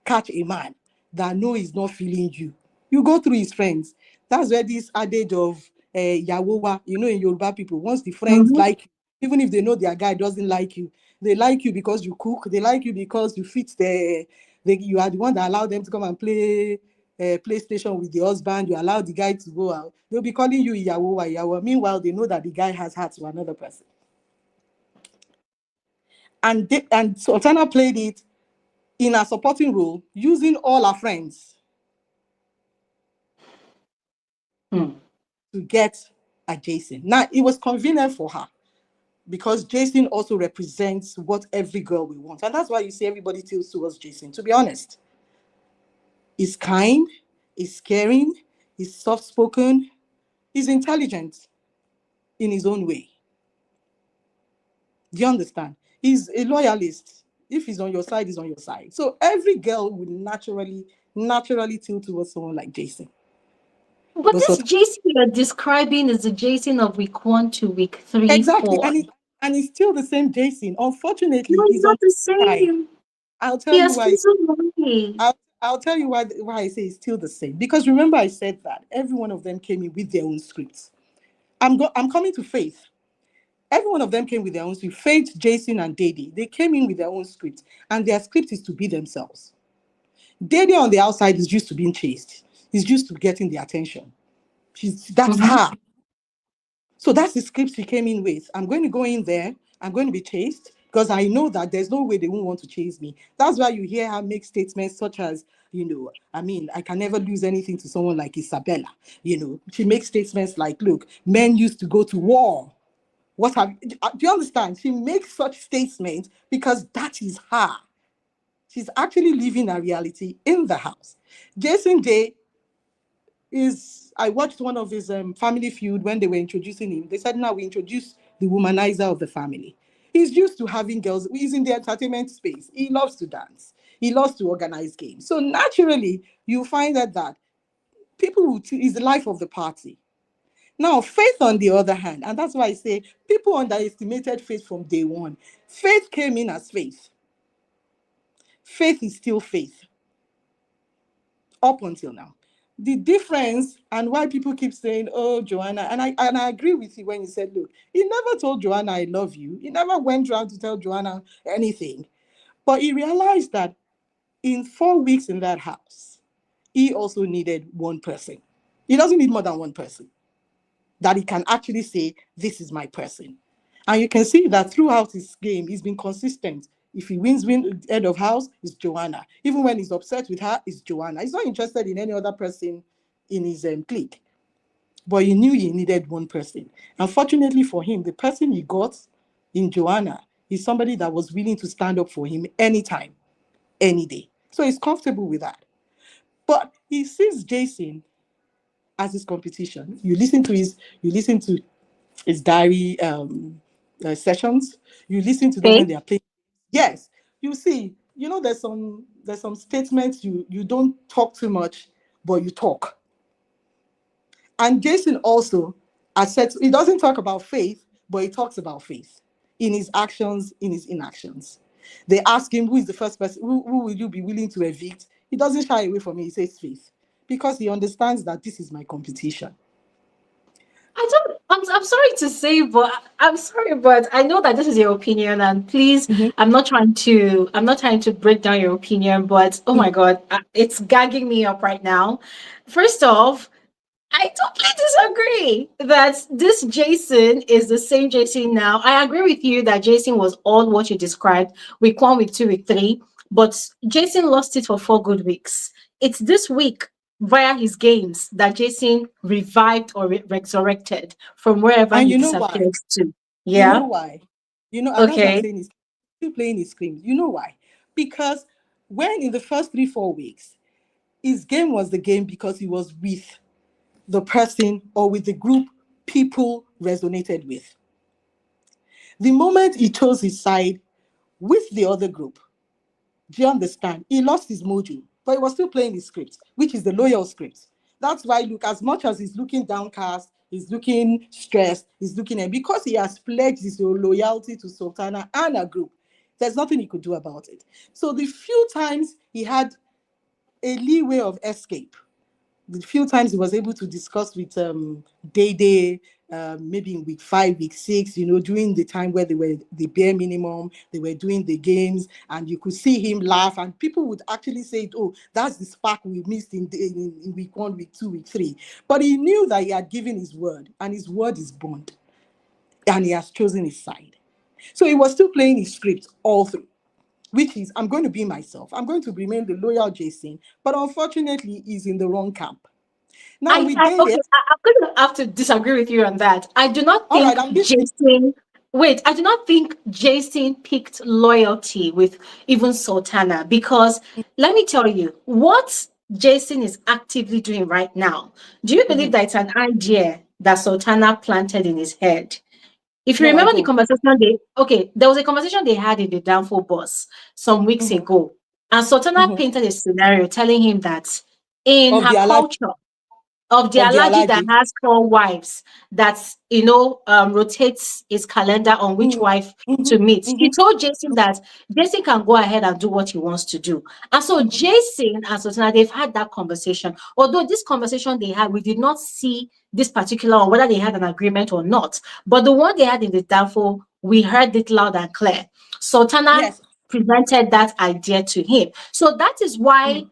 catch a man that know he's not feeling you, you go through his friends. That's where this adage of Yawowa, in Yoruba people, once the friends like you, even if they know their guy doesn't like you, they like you because you cook, they like you because you fit you are the one that allowed them to come and play PlayStation with the husband, you allow the guy to go out. They'll be calling you Yawowa. Meanwhile, they know that the guy has heart to another person. And Sultana played it in a supporting role, using all her friends to get at Jason. Now, it was convenient for her because Jason also represents what every girl will want. And that's why you see everybody tilts towards Jason, to be honest. He's kind, he's caring, he's soft-spoken, he's intelligent in his own way. Do you understand? He's a loyalist. If he's on your side, he's on your side. So every girl would naturally tilt towards someone like Jason. But this Jason you're describing is the Jason of week 1 to week 3, exactly, 4. And he's still the same Jason. Unfortunately, No, he's not on the the side. same. I'll tell He you has why. money. I'll tell you why I say it's still the same. Because remember, I said that every one of them came in with their own scripts. I'm coming to Faith. Every one of them came with their own script. Faith, Jason, and Dday. They came in with their own script, and their script is to be themselves. Dday on the outside is used to being chased. He's used to getting the attention. That's her. So that's the script she came in with. I'm going to go in there. I'm going to be chased because I know that there's no way they won't want to chase me. That's why you hear her make statements such as, I can never lose anything to someone like Isabella. She makes statements like, look, men used to go to war. Do you understand? She makes such statements because that is her. She's actually living a reality in the house. Jason Day I watched one of his Family Feud when they were introducing him. They said, now we introduce the womanizer of the family. He's used to having girls. He's in the entertainment space. He loves to dance. He loves to organize games. So naturally, you find that people is the life of the party. Now, Faith, on the other hand, and that's why I say people underestimated Faith from day one. Faith came in as Faith. Faith is still Faith up until now. The difference and why people keep saying, oh, Joanna, and I agree with you when you said, look, he never told Joanna, I love you. He never went around to tell Joanna anything. But he realized that in 4 weeks in that house, he also needed one person. He doesn't need more than one person that he can actually say, this is my person. And you can see that throughout his game, he's been consistent. If he wins head of house, it's Joanna. Even when he's upset with her, it's Joanna. He's not interested in any other person in his clique. But he knew he needed one person. Unfortunately for him, the person he got in Joanna is somebody that was willing to stand up for him anytime, any day. So he's comfortable with that. But he sees Jason as his competition. You listen to his diary sessions. You listen to them when they are playing. Yes, you see, there's some statements you don't talk too much, but you talk. And Jason also has said he doesn't talk about faith, but he talks about faith in his actions, in his inactions. They ask him, who is the first person, who will you be willing to evict? He doesn't shy away from it. He says Faith, because he understands that this is my competition. I'm sorry to say, but I'm sorry, but I know that this is your opinion, and please, I'm not trying to break down your opinion, but oh my God, it's gagging me up right now. First off, I totally disagree that this Jason is the same Jason now. I agree with you that Jason was all what you described, week 1, week 2, week 3, but Jason lost it for 4 good weeks. It's this week via his games that Jason revived or resurrected from wherever And he you know why? disappeared to. You know Yeah. why? And that's what I'm Okay. saying, is still playing his screams. You know why? Because when in the first 3-4 weeks, his game was the game because he was with the person or with the group people resonated with. The moment he chose his side with the other group, do you understand? He lost his mojo, but he was still playing his script, which is the loyal script. That's why, look, as much as he's looking downcast, he's looking stressed, he's looking at, because he has pledged his loyalty to Sultana and her group, there's nothing he could do about it. So the few times he had a leeway of escape, the few times he was able to discuss with Dday, maybe in week 5, week 6, during the time where they were the bare minimum, they were doing the games, and you could see him laugh, and people would actually say, oh, that's the spark we missed in week 1, week 2, week 3. But he knew that he had given his word, and his word is bond, and he has chosen his side. So he was still playing his script all through, which is, I'm going to be myself. I'm going to remain the loyal Jason, but unfortunately, he's in the wrong camp. Now, I'm going to have to disagree with you on that. I do not think Jason. Wait, I do not think Jason picked loyalty with even Sultana, because let me tell you what Jason is actively doing right now. Do you believe that it's an idea that Sultana planted in his head? If you No, I remember the don't. conversation there was a conversation they had in the Downfall bus some weeks ago, and Sultana painted a scenario telling him that in Of her the culture, of the Alhaji that has 4 wives, that rotates his calendar on which wife to meet. He told Jason that Jason can go ahead and do what he wants to do. And so Jason and Sultana, they've had that conversation. Although this conversation they had, we did not see this particular one, whether they had an agreement or not. But the one they had in the Downfall, we heard it loud and clear. Sultana presented that idea to him. So that is why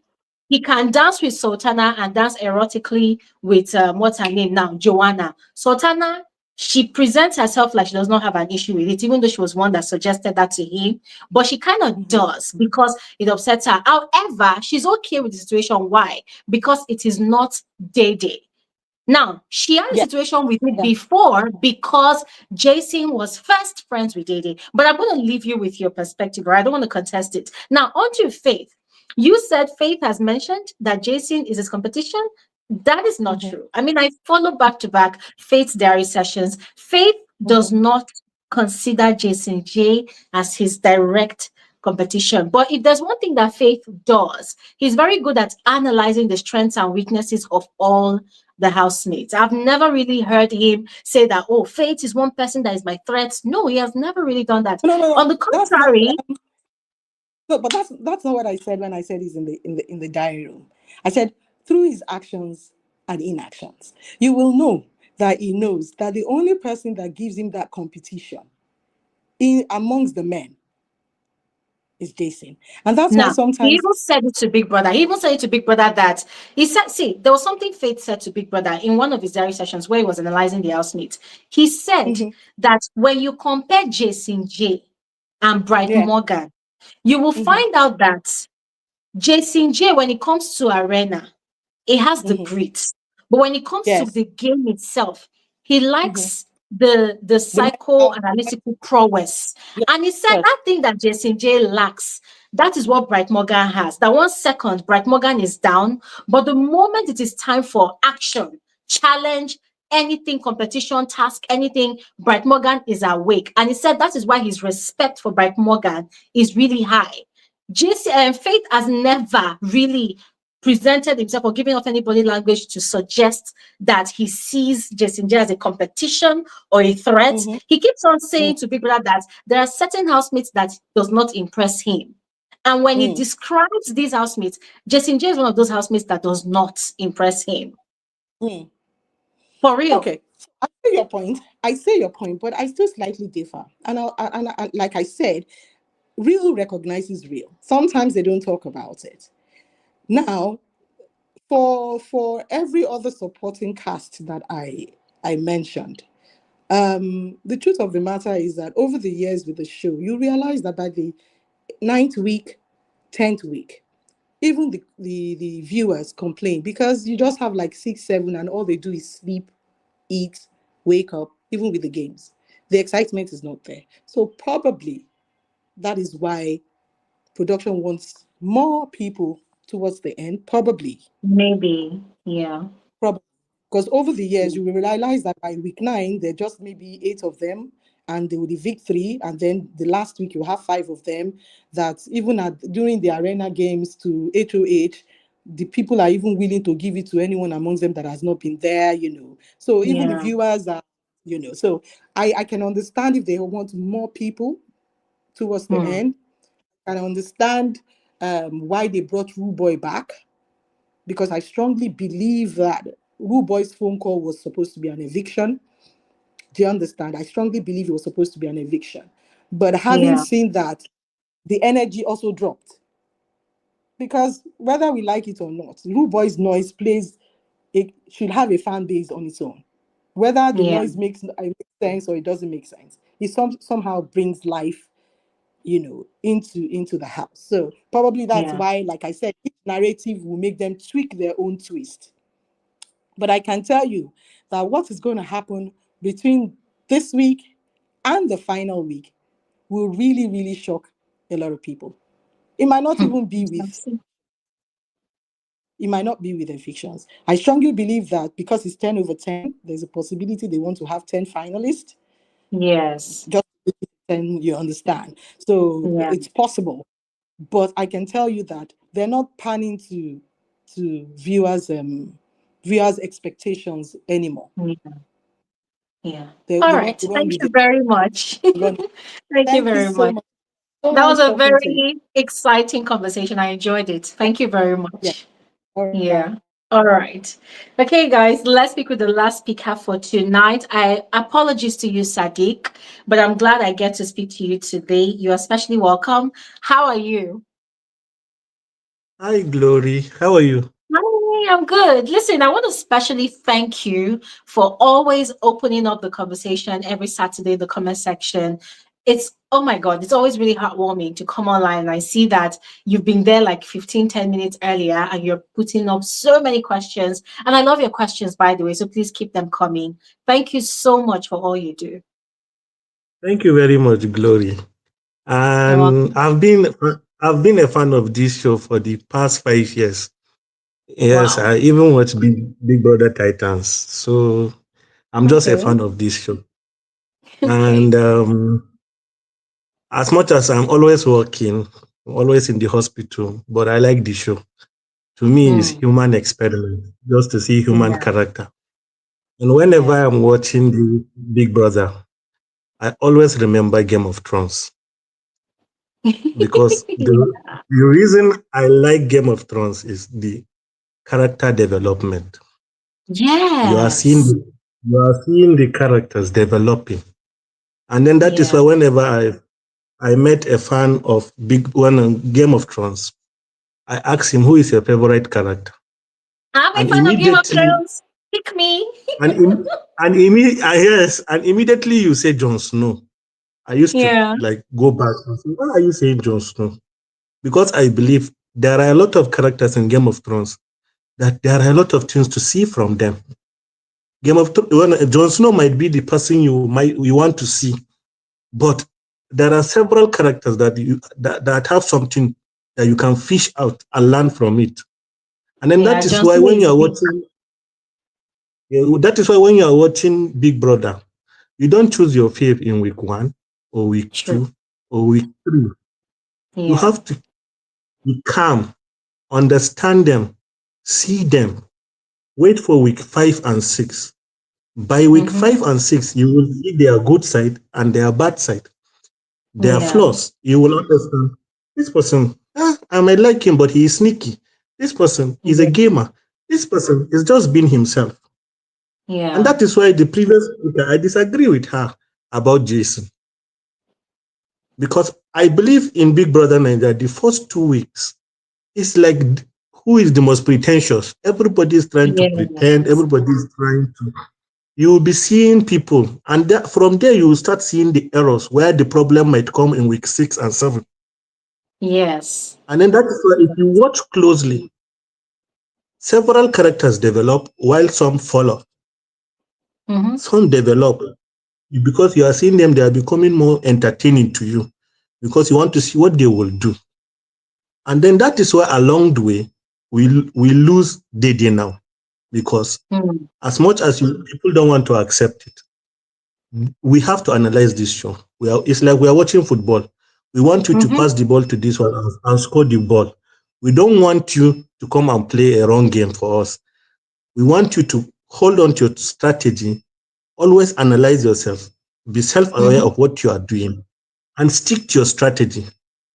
he can dance with Sultana and dance erotically with what's her name now, Joanna. Sultana, she presents herself like she does not have an issue with it, even though she was one that suggested that to him. But she kind of does, because it upsets her. However, she's okay with the situation. Why? Because it is not Dday. Now, she had a situation with it before because Jason was first friends with Dday. But I'm going to leave you with your perspective, or I don't want to contest it. Now, on to Faith. You said Faith has mentioned that Jason is his competition. That is not true. I mean, I follow back to back Faith's diary sessions. Faith does not consider Jason J as his direct competition. But if there's one thing that Faith does, he's very good at analyzing the strengths and weaknesses of all the housemates. I've never really heard him say that, oh, Faith is one person that is my threat. No, he has never really done that. No. On the contrary, No, but that's not what I said when I said he's in the diary room. I said through his actions and inactions, you will know that he knows that the only person that gives him that competition in amongst the men is Jason. And that's why now, he sometimes even said it to Big Brother. He even said it to Big Brother that he said, see, there was something Faith said to Big Brother in one of his diary sessions where he was analyzing the housemates. He said that when you compare Jason J and Bright Morgan, you will find out that Jason J, when it comes to arena, it has the grit. But when it comes to the game itself, he likes the psychoanalytical prowess. And he said that thing that Jason J lacks, that is what Bright Morgan has. That 1 second, Bright Morgan is down. But the moment it is time for action, challenge, anything, competition, task, anything, Bright Morgan is awake. And he said that is why his respect for Bright Morgan is really high. Faith has never really presented himself or giving off any body language to suggest that he sees Jessie as a competition or a threat. He keeps on saying to Big Brother that there are certain housemates that does not impress him. And when he describes these housemates, Jessie is one of those housemates that does not impress him. For real. Okay. I say your point, but I still slightly differ. And like I said, real recognizes real. Sometimes they don't talk about it. Now, for every other supporting cast that I mentioned, the truth of the matter is that over the years with the show, you realize that by the 9th week, 10th week, even the viewers complain because you just have like 6, 7, and all they do is sleep, eat, wake up, even with the games. The excitement is not there. So probably that is why production wants more people towards the end. Probably. Maybe. Yeah. Probably. Because over the years, you will realize that by week 9, there just maybe 8 of them, and they will evict 3, and then the last week you have 5 of them. That even during the arena games to HOH, the people are even willing to give it to anyone amongst them that has not been there, So even the viewers are, So I can understand if they want more people towards the end. I understand why they brought Rude Boy back, because I strongly believe that Rude Boy's phone call was supposed to be an eviction. Do you understand? I strongly believe it was supposed to be an eviction. But having seen that, the energy also dropped. Because whether we like it or not, Rude Boy's noise it should have a fan base on its own. Whether the noise makes sense or it doesn't make sense, it somehow brings life, into the house. So probably that's why, like I said, each narrative will make them tweak their own twist. But I can tell you that what is going to happen between this week and the final week will really, really shock a lot of people. It might not even be with evictions. I strongly believe that because it's 10 over 10, there's a possibility they want to have 10 finalists. Yes. Just 10, you understand. So it's possible. But I can tell you that they're not panning to viewers' expectations anymore. Yeah. All right. Thank you very much. Thank you very much. So that was nice a talking to you. very exciting conversation. I enjoyed it. Thank you very much. Yeah. All right. Okay, guys, let's speak with the last speaker for tonight. I apologize to you, Sadiq, but I'm glad I get to speak to you today. You're especially welcome. How are you? Hi, Glory. How are you? Hi, I'm good. Listen, I want to especially thank you for always opening up the conversation every Saturday in the comment section. It's, oh my God, it's always really heartwarming to come online and I see that you've been there like 10 minutes earlier and you're putting up so many questions. And I love your questions, by the way, so please keep them coming. Thank you so much for all you do. Thank you very much, Glory. And I've been a fan of this show for the past 5 years. Yes, I even watch Big Brother Titans. So I'm just a fan of this show. And as much as I'm always working, always in the hospital, but I like the show. To me, it's human experiment, just to see human character. And whenever I'm watching the Big Brother, I always remember Game of Thrones. Because the reason I like Game of Thrones is the character development. Yes. You are seeing the characters developing. And then that is why whenever I met a fan of Game of Thrones, I asked him, who is your favorite character? I'm a fan of Game of Thrones. Pick me. and immediately you say Jon Snow. I used to go back and say, why are you saying Jon Snow? Because I believe there are a lot of characters in Game of Thrones that there are a lot of things to see from them. Jon Snow might be the person you want to see, but there are several characters that have something that you can fish out and learn from it. And then that is why when you are watching Big Brother, you don't choose your fave in week 1 or week 2 or week 3. You have to be calm, understand them, See them. Wait for week 5 and 6. By week 5 and 6, you will see their good side and their bad side. Their flaws. You will understand. This person, I might like him, but he is sneaky. This person is a gamer. This person is just being himself. And that is why the previous speaker, I disagree with her about Jason. Because I believe in Big Brother Naija, the first 2 weeks, it's like who is the most pretentious? Everybody is trying to pretend. Everybody is trying to. You will be seeing people, and from there you will start seeing the errors where the problem might come in week 6 and 7. Yes. And then that is why if you watch closely, several characters develop while some follow. Some develop because you are seeing them, they are becoming more entertaining to you because you want to see what they will do. And then that is why along the way, we lose Dday now because as much as people don't want to accept it, we have to analyze this show. It's like we are watching football. We want you to pass the ball to this one and score the ball. We don't want you to come and play a wrong game for us. We want you to hold on to your strategy, always analyze yourself, be self-aware of what you are doing, and stick to your strategy.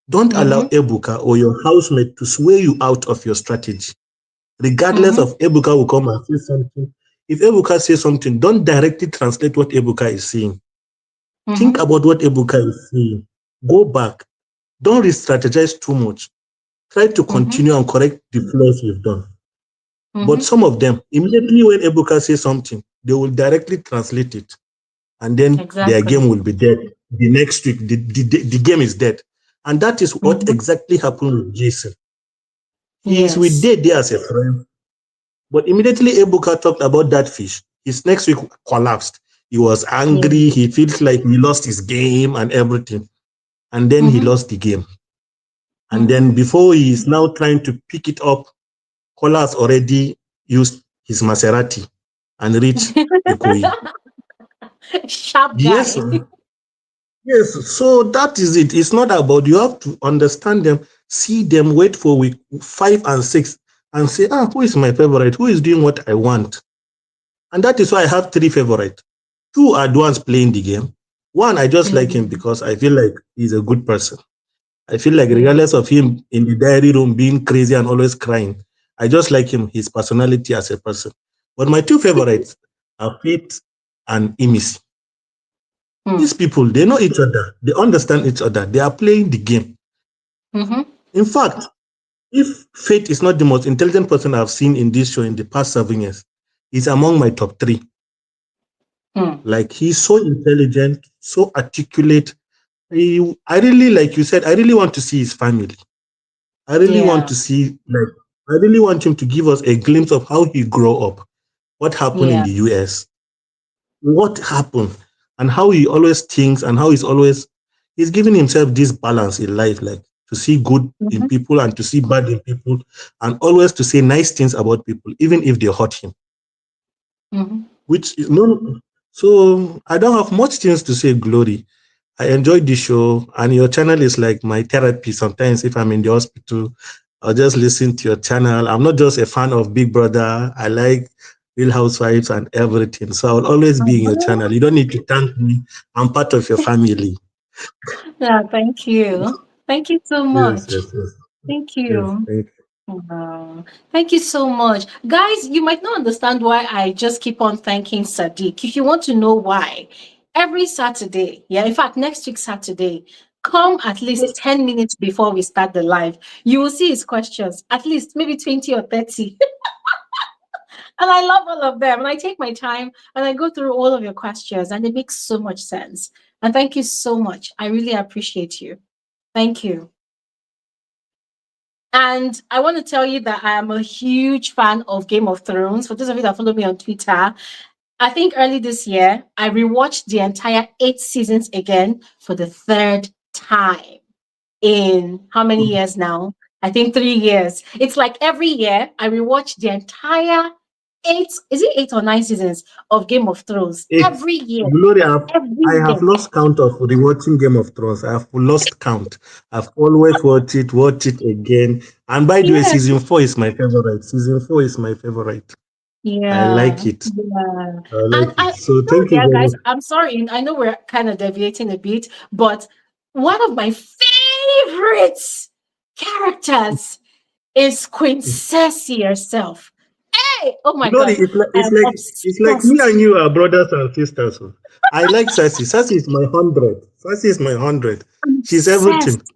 Don't allow Ebuka or your housemate to sway you out of your strategy. Regardless of Ebuka will come and say something. If Ebuka says something, don't directly translate what Ebuka is saying. Think about what Ebuka is saying. Go back. Don't re-strategize too much. Try to continue and correct the flaws you've done. But some of them, immediately when Ebuka says something, they will directly translate it. And then their game will be dead. The next week, the game is dead. And that is what exactly happened with Jason. He is with Dday as a friend. But immediately Ebuka talked about that fish, his next week collapsed. He was angry. He feels like he lost his game and everything. And then he lost the game. And then before he is now trying to pick it up, Kola has already used his Maserati and reached Ikoyi. Sharp guy. Yes, sir. Yes, so that is it. It's not about, you have to understand them, see them, wait for week 5 and 6 and say, who is my favorite? Who is doing what I want? And that is why I have 3 favorites. 2 are the ones playing the game. 1, I just like him because I feel like he's a good person. I feel like regardless of him in the diary room being crazy and always crying, I just like him, his personality as a person. But my 2 favorites are Faith and Imisi. These people, they know each other. They understand each other. They are playing the game. In fact, if Faith is not the most intelligent person I've seen in this show in the past 7 years, he's among my top 3. Like, he's so intelligent, so articulate. I really, like you said, I really want to see his family. I really want to see, I really want him to give us a glimpse of how he grew up, what happened in the US, what happened, and how he always thinks and how he's giving himself this balance in life, like to see good in people and to see bad in people, and always to say nice things about people, even if they hurt him. Which is no, so I don't have much things to say, Glory. I enjoyed the show, and your channel is like my therapy. Sometimes if I'm in the hospital, I'll just listen to your channel. I'm not just a fan of Big Brother. I like Real Housewives and everything. So I'll always be in your channel. You don't need to thank me. I'm part of your family. Yeah, thank you. Thank you so Yes, much. yes, yes. Thank Yes, you. thank you. Thank you so much. Guys, you might not understand why I just keep on thanking Sadiq. If you want to know why, every Saturday, in fact, next week Saturday, come at least 10 minutes before we start the live. You will see his questions, at least maybe 20 or 30. And I love all of them. And I take my time and I go through all of your questions, and it makes so much sense. And thank you so much. I really appreciate you. Thank you. And I want to tell you that I am a huge fan of Game of Thrones. For those of you that follow me on Twitter, I think early this year, I rewatched the entire 8 seasons again for the 3rd time in how many years now? I think 3 years. It's like every year I rewatch the entire 8, is it 8 or 9 seasons of Game of Thrones It's every year. Gloria. Every I have year. lost count of rewatching Game of Thrones. I have lost count. I've always watch it again. And by the way, Yeah. season 4 is my favorite. Season 4 is my favorite. I Yeah, like it. yeah. I like And it. I, So you know, thank you yeah, very guys, much. I'm sorry. I know we're kind of deviating a bit, but one of my favorite characters is Queen Cersei herself. Hey, oh my Glory, God, it's like, I'm it's like me obsessed. and you are brothers and sisters. Oh. I like Sassy. Sassy is my 100. Sassy is my 100. I'm She's everything. obsessed.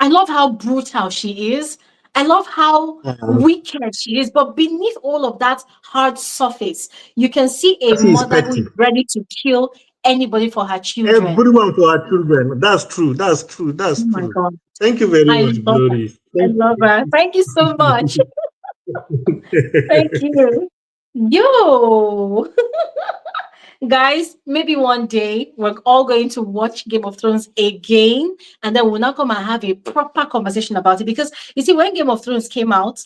I love how brutal she is. I love how Uh, wicked she is. But beneath all of that hard surface, you can see a Sassy is mother who is petty. ready to kill anybody for her children. Everyone for our children. That's true. That's true. That's Oh my true. God. Thank you very I much, love her. Glory. I Thank love her. Thank you so much. Thank you. you. Yo. Guys, maybe one day we're all going to watch Game of Thrones again, and then we'll now come and have a proper conversation about it. Because you see, when Game of Thrones came out,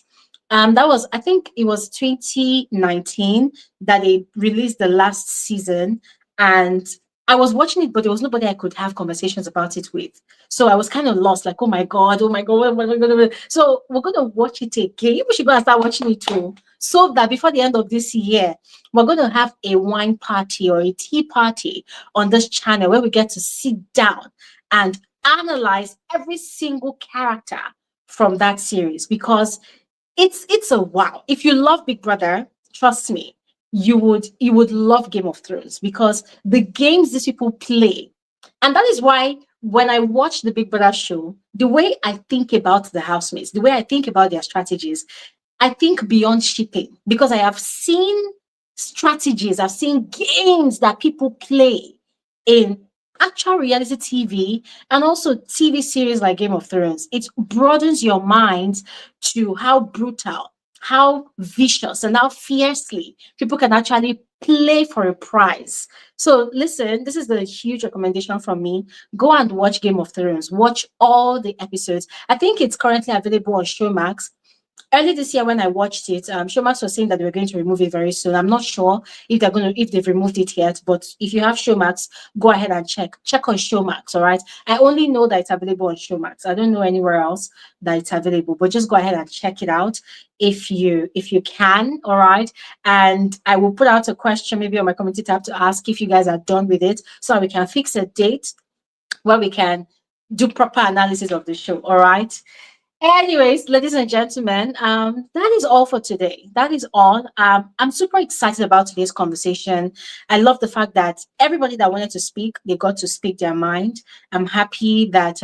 that was, I think it was 2019 that they released the last season, and I was watching it, but there was nobody I could have conversations about it with. So I was kind of lost, like, oh my God, oh my God, what am I gonna do? So we're gonna watch it again. We should go and start watching it too. So that before the end of this year, we're going to have a wine party or a tea party on this channel where we get to sit down and analyze every single character from that series, because it's a wow. If you love Big Brother, trust me, you would love Game of Thrones, because the games these people play. And that is why when I watch the Big Brother show, the way I think about the housemates, the way I think about their strategies, I think beyond shipping, because I have seen strategies, I've seen games that people play in actual reality TV and also TV series like Game of Thrones. It broadens your mind to how brutal, how vicious, and how fiercely people can actually play for a prize. So, listen, this is the huge recommendation from me. Go and watch Game of Thrones. Watch all the episodes. I think it's currently available on Showmax. Early this year when I watched it, Showmax was saying that they were going to remove it very soon. I'm not sure if they've removed it yet, but if you have Showmax, go ahead and check. Check on Showmax, all right? I only know that it's available on Showmax. I don't know anywhere else that it's available, but just go ahead and check it out if you can, all right? And I will put out a question maybe on my community tab to ask if you guys are done with it so we can fix a date where we can do proper analysis of the show, all right? Anyways, ladies and gentlemen, that is all for today. That is all. I'm super excited about today's conversation. I love the fact that everybody that wanted to speak, they got to speak their mind. I'm happy that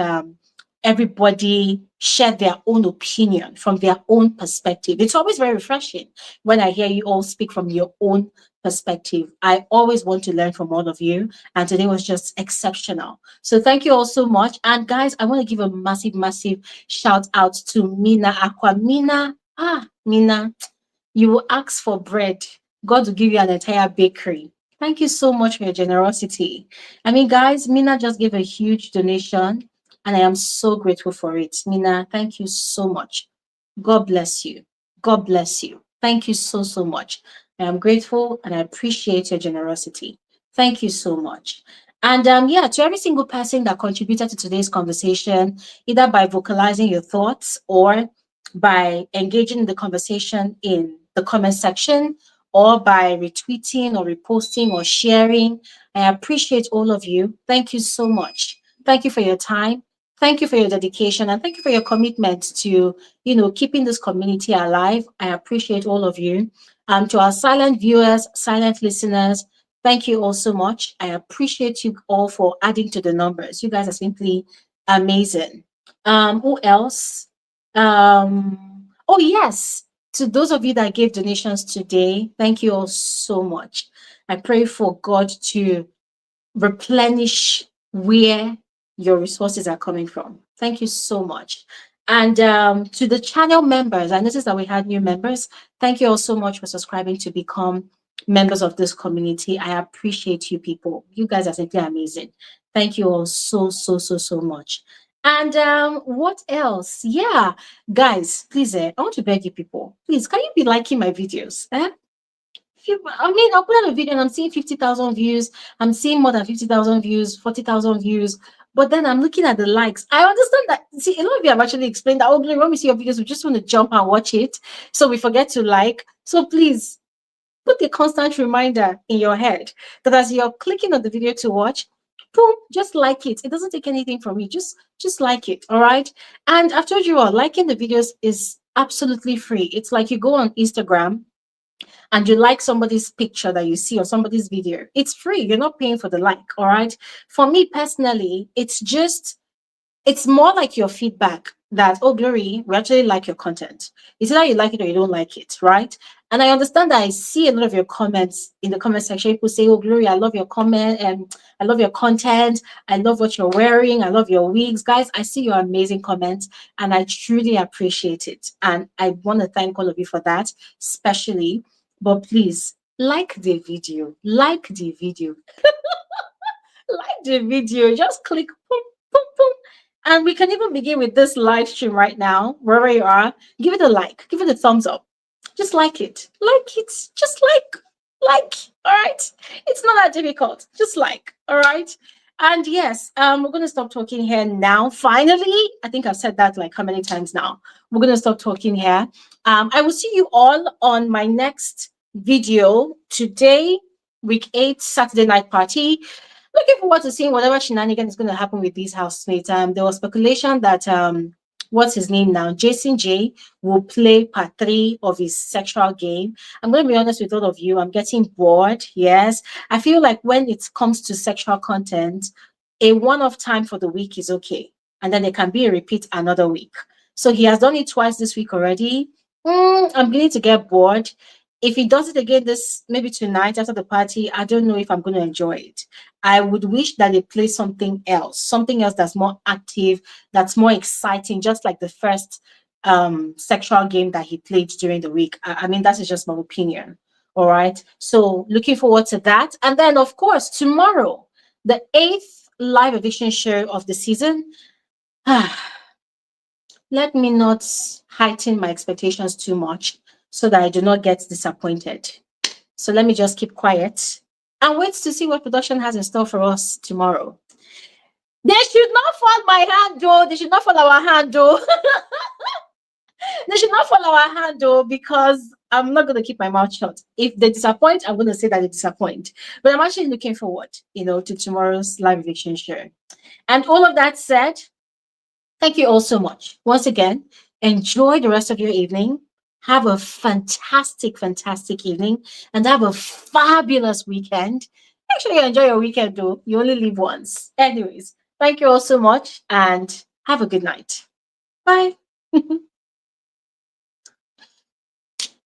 everybody shared their own opinion from their own perspective. It's always very refreshing when I hear you all speak from your own perspective. I always want to learn from all of you, and today was just exceptional. So thank you all so much. And guys, I want to give a massive, massive shout out to Mina Aqua. Mina, you will ask for bread. God will give you an entire bakery. Thank you so much for your generosity. I mean, guys, Mina just gave a huge donation, and I am so grateful for it. Mina, thank you so much. God bless you. God bless you. Thank you so, so much. I am grateful and I appreciate your generosity. Thank you so much. And yeah, to every single person that contributed to today's conversation, either by vocalizing your thoughts or by engaging in the conversation in the comment section or by retweeting or reposting or sharing, I appreciate all of you. Thank you so much. Thank you for your time. Thank you for your dedication and thank you for your commitment to, keeping this community alive. I appreciate all of you. To our silent viewers, silent listeners, thank you all so much. I appreciate you all for adding to the numbers. You guys are simply amazing. Who else? Oh yes, to those of you that gave donations today, thank you all so much. I pray for God to replenish where your resources are coming from. Thank you so much. And to the channel members, I noticed that we had new members. Thank you all so much for subscribing to become members of this community. I appreciate you people. You guys are simply amazing. Thank you all so, so, so, so much. And what else? Yeah, guys, please, I want to beg you people, please, can you be liking my videos? I mean, I'll put out a video and I'm seeing 50,000 views. I'm seeing more than 50,000 views, 40,000 views. But then I'm looking at the likes. I understand that. See, a lot of you have actually explained that, oh, Glory, when we see your videos, we just want to jump and watch it. So we forget to like. So please put a constant reminder in your head that as you're clicking on the video to watch, boom, just like it. It doesn't take anything from you. Just like it. All right. And I've told you all, liking the videos is absolutely free. It's like you go on Instagram and you like somebody's picture that you see or somebody's video. It's free. You're not paying for the like. All right. For me personally, it's more like your feedback that, oh, Glory, we actually like your content. It's either you like it or you don't like it, right? And I understand that I see a lot of your comments in the comment section. People say, oh, Glory, I love your comment and I love your content. I love what you're wearing. I love your wigs. Guys, I see your amazing comments and I truly appreciate it. And I want to thank all of you for that, especially. But please, like the video. Like the video. Like the video. Just click boom, boom, boom. And we can even begin with this live stream right now, wherever you are. Give it a like, give it a thumbs up. Just like it. Like it. Just like. All right. It's not that difficult. Just like. All right. And yes, we're gonna stop talking here now. Finally, I think I've said that like how many times now. We're gonna stop talking here. I will see you all on my next video today, week 8, Saturday night party. Looking forward to seeing whatever shenanigan is going to happen with these housemates. There was speculation that what's his name now, Jason J, will play part 3 of his sexual game. I'm going to be honest with all of you, I'm getting bored. Yes, I feel like when it comes to sexual content, a one-off time for the week is okay, and then it can be a repeat another week. So he has done it twice this week already. I'm beginning to get bored. If he does it again this maybe tonight after the party, I don't know if I'm going to enjoy it. I would wish that they play something else that's more active, that's more exciting, just like the first sexual game that he played during the week. I mean, that is just my opinion. All right. So looking forward to that. And then, of course, tomorrow, the 8th live eviction show of the season. Let me not heighten my expectations too much so that I do not get disappointed. So let me just keep quiet and wait to see what production has in store for us tomorrow. They should not fall my hand, though. They should not fall our hand, though. They should not fall our hand, though, because I'm not going to keep my mouth shut. If they disappoint, I'm going to say that they disappoint. But I'm actually looking forward, to tomorrow's live eviction show. And all of that said, thank you all so much. Once again, enjoy the rest of your evening. Have a fantastic, fantastic evening and have a fabulous weekend. Actually, enjoy your weekend though. You only live once. Anyways, thank you all so much and have a good night. Bye.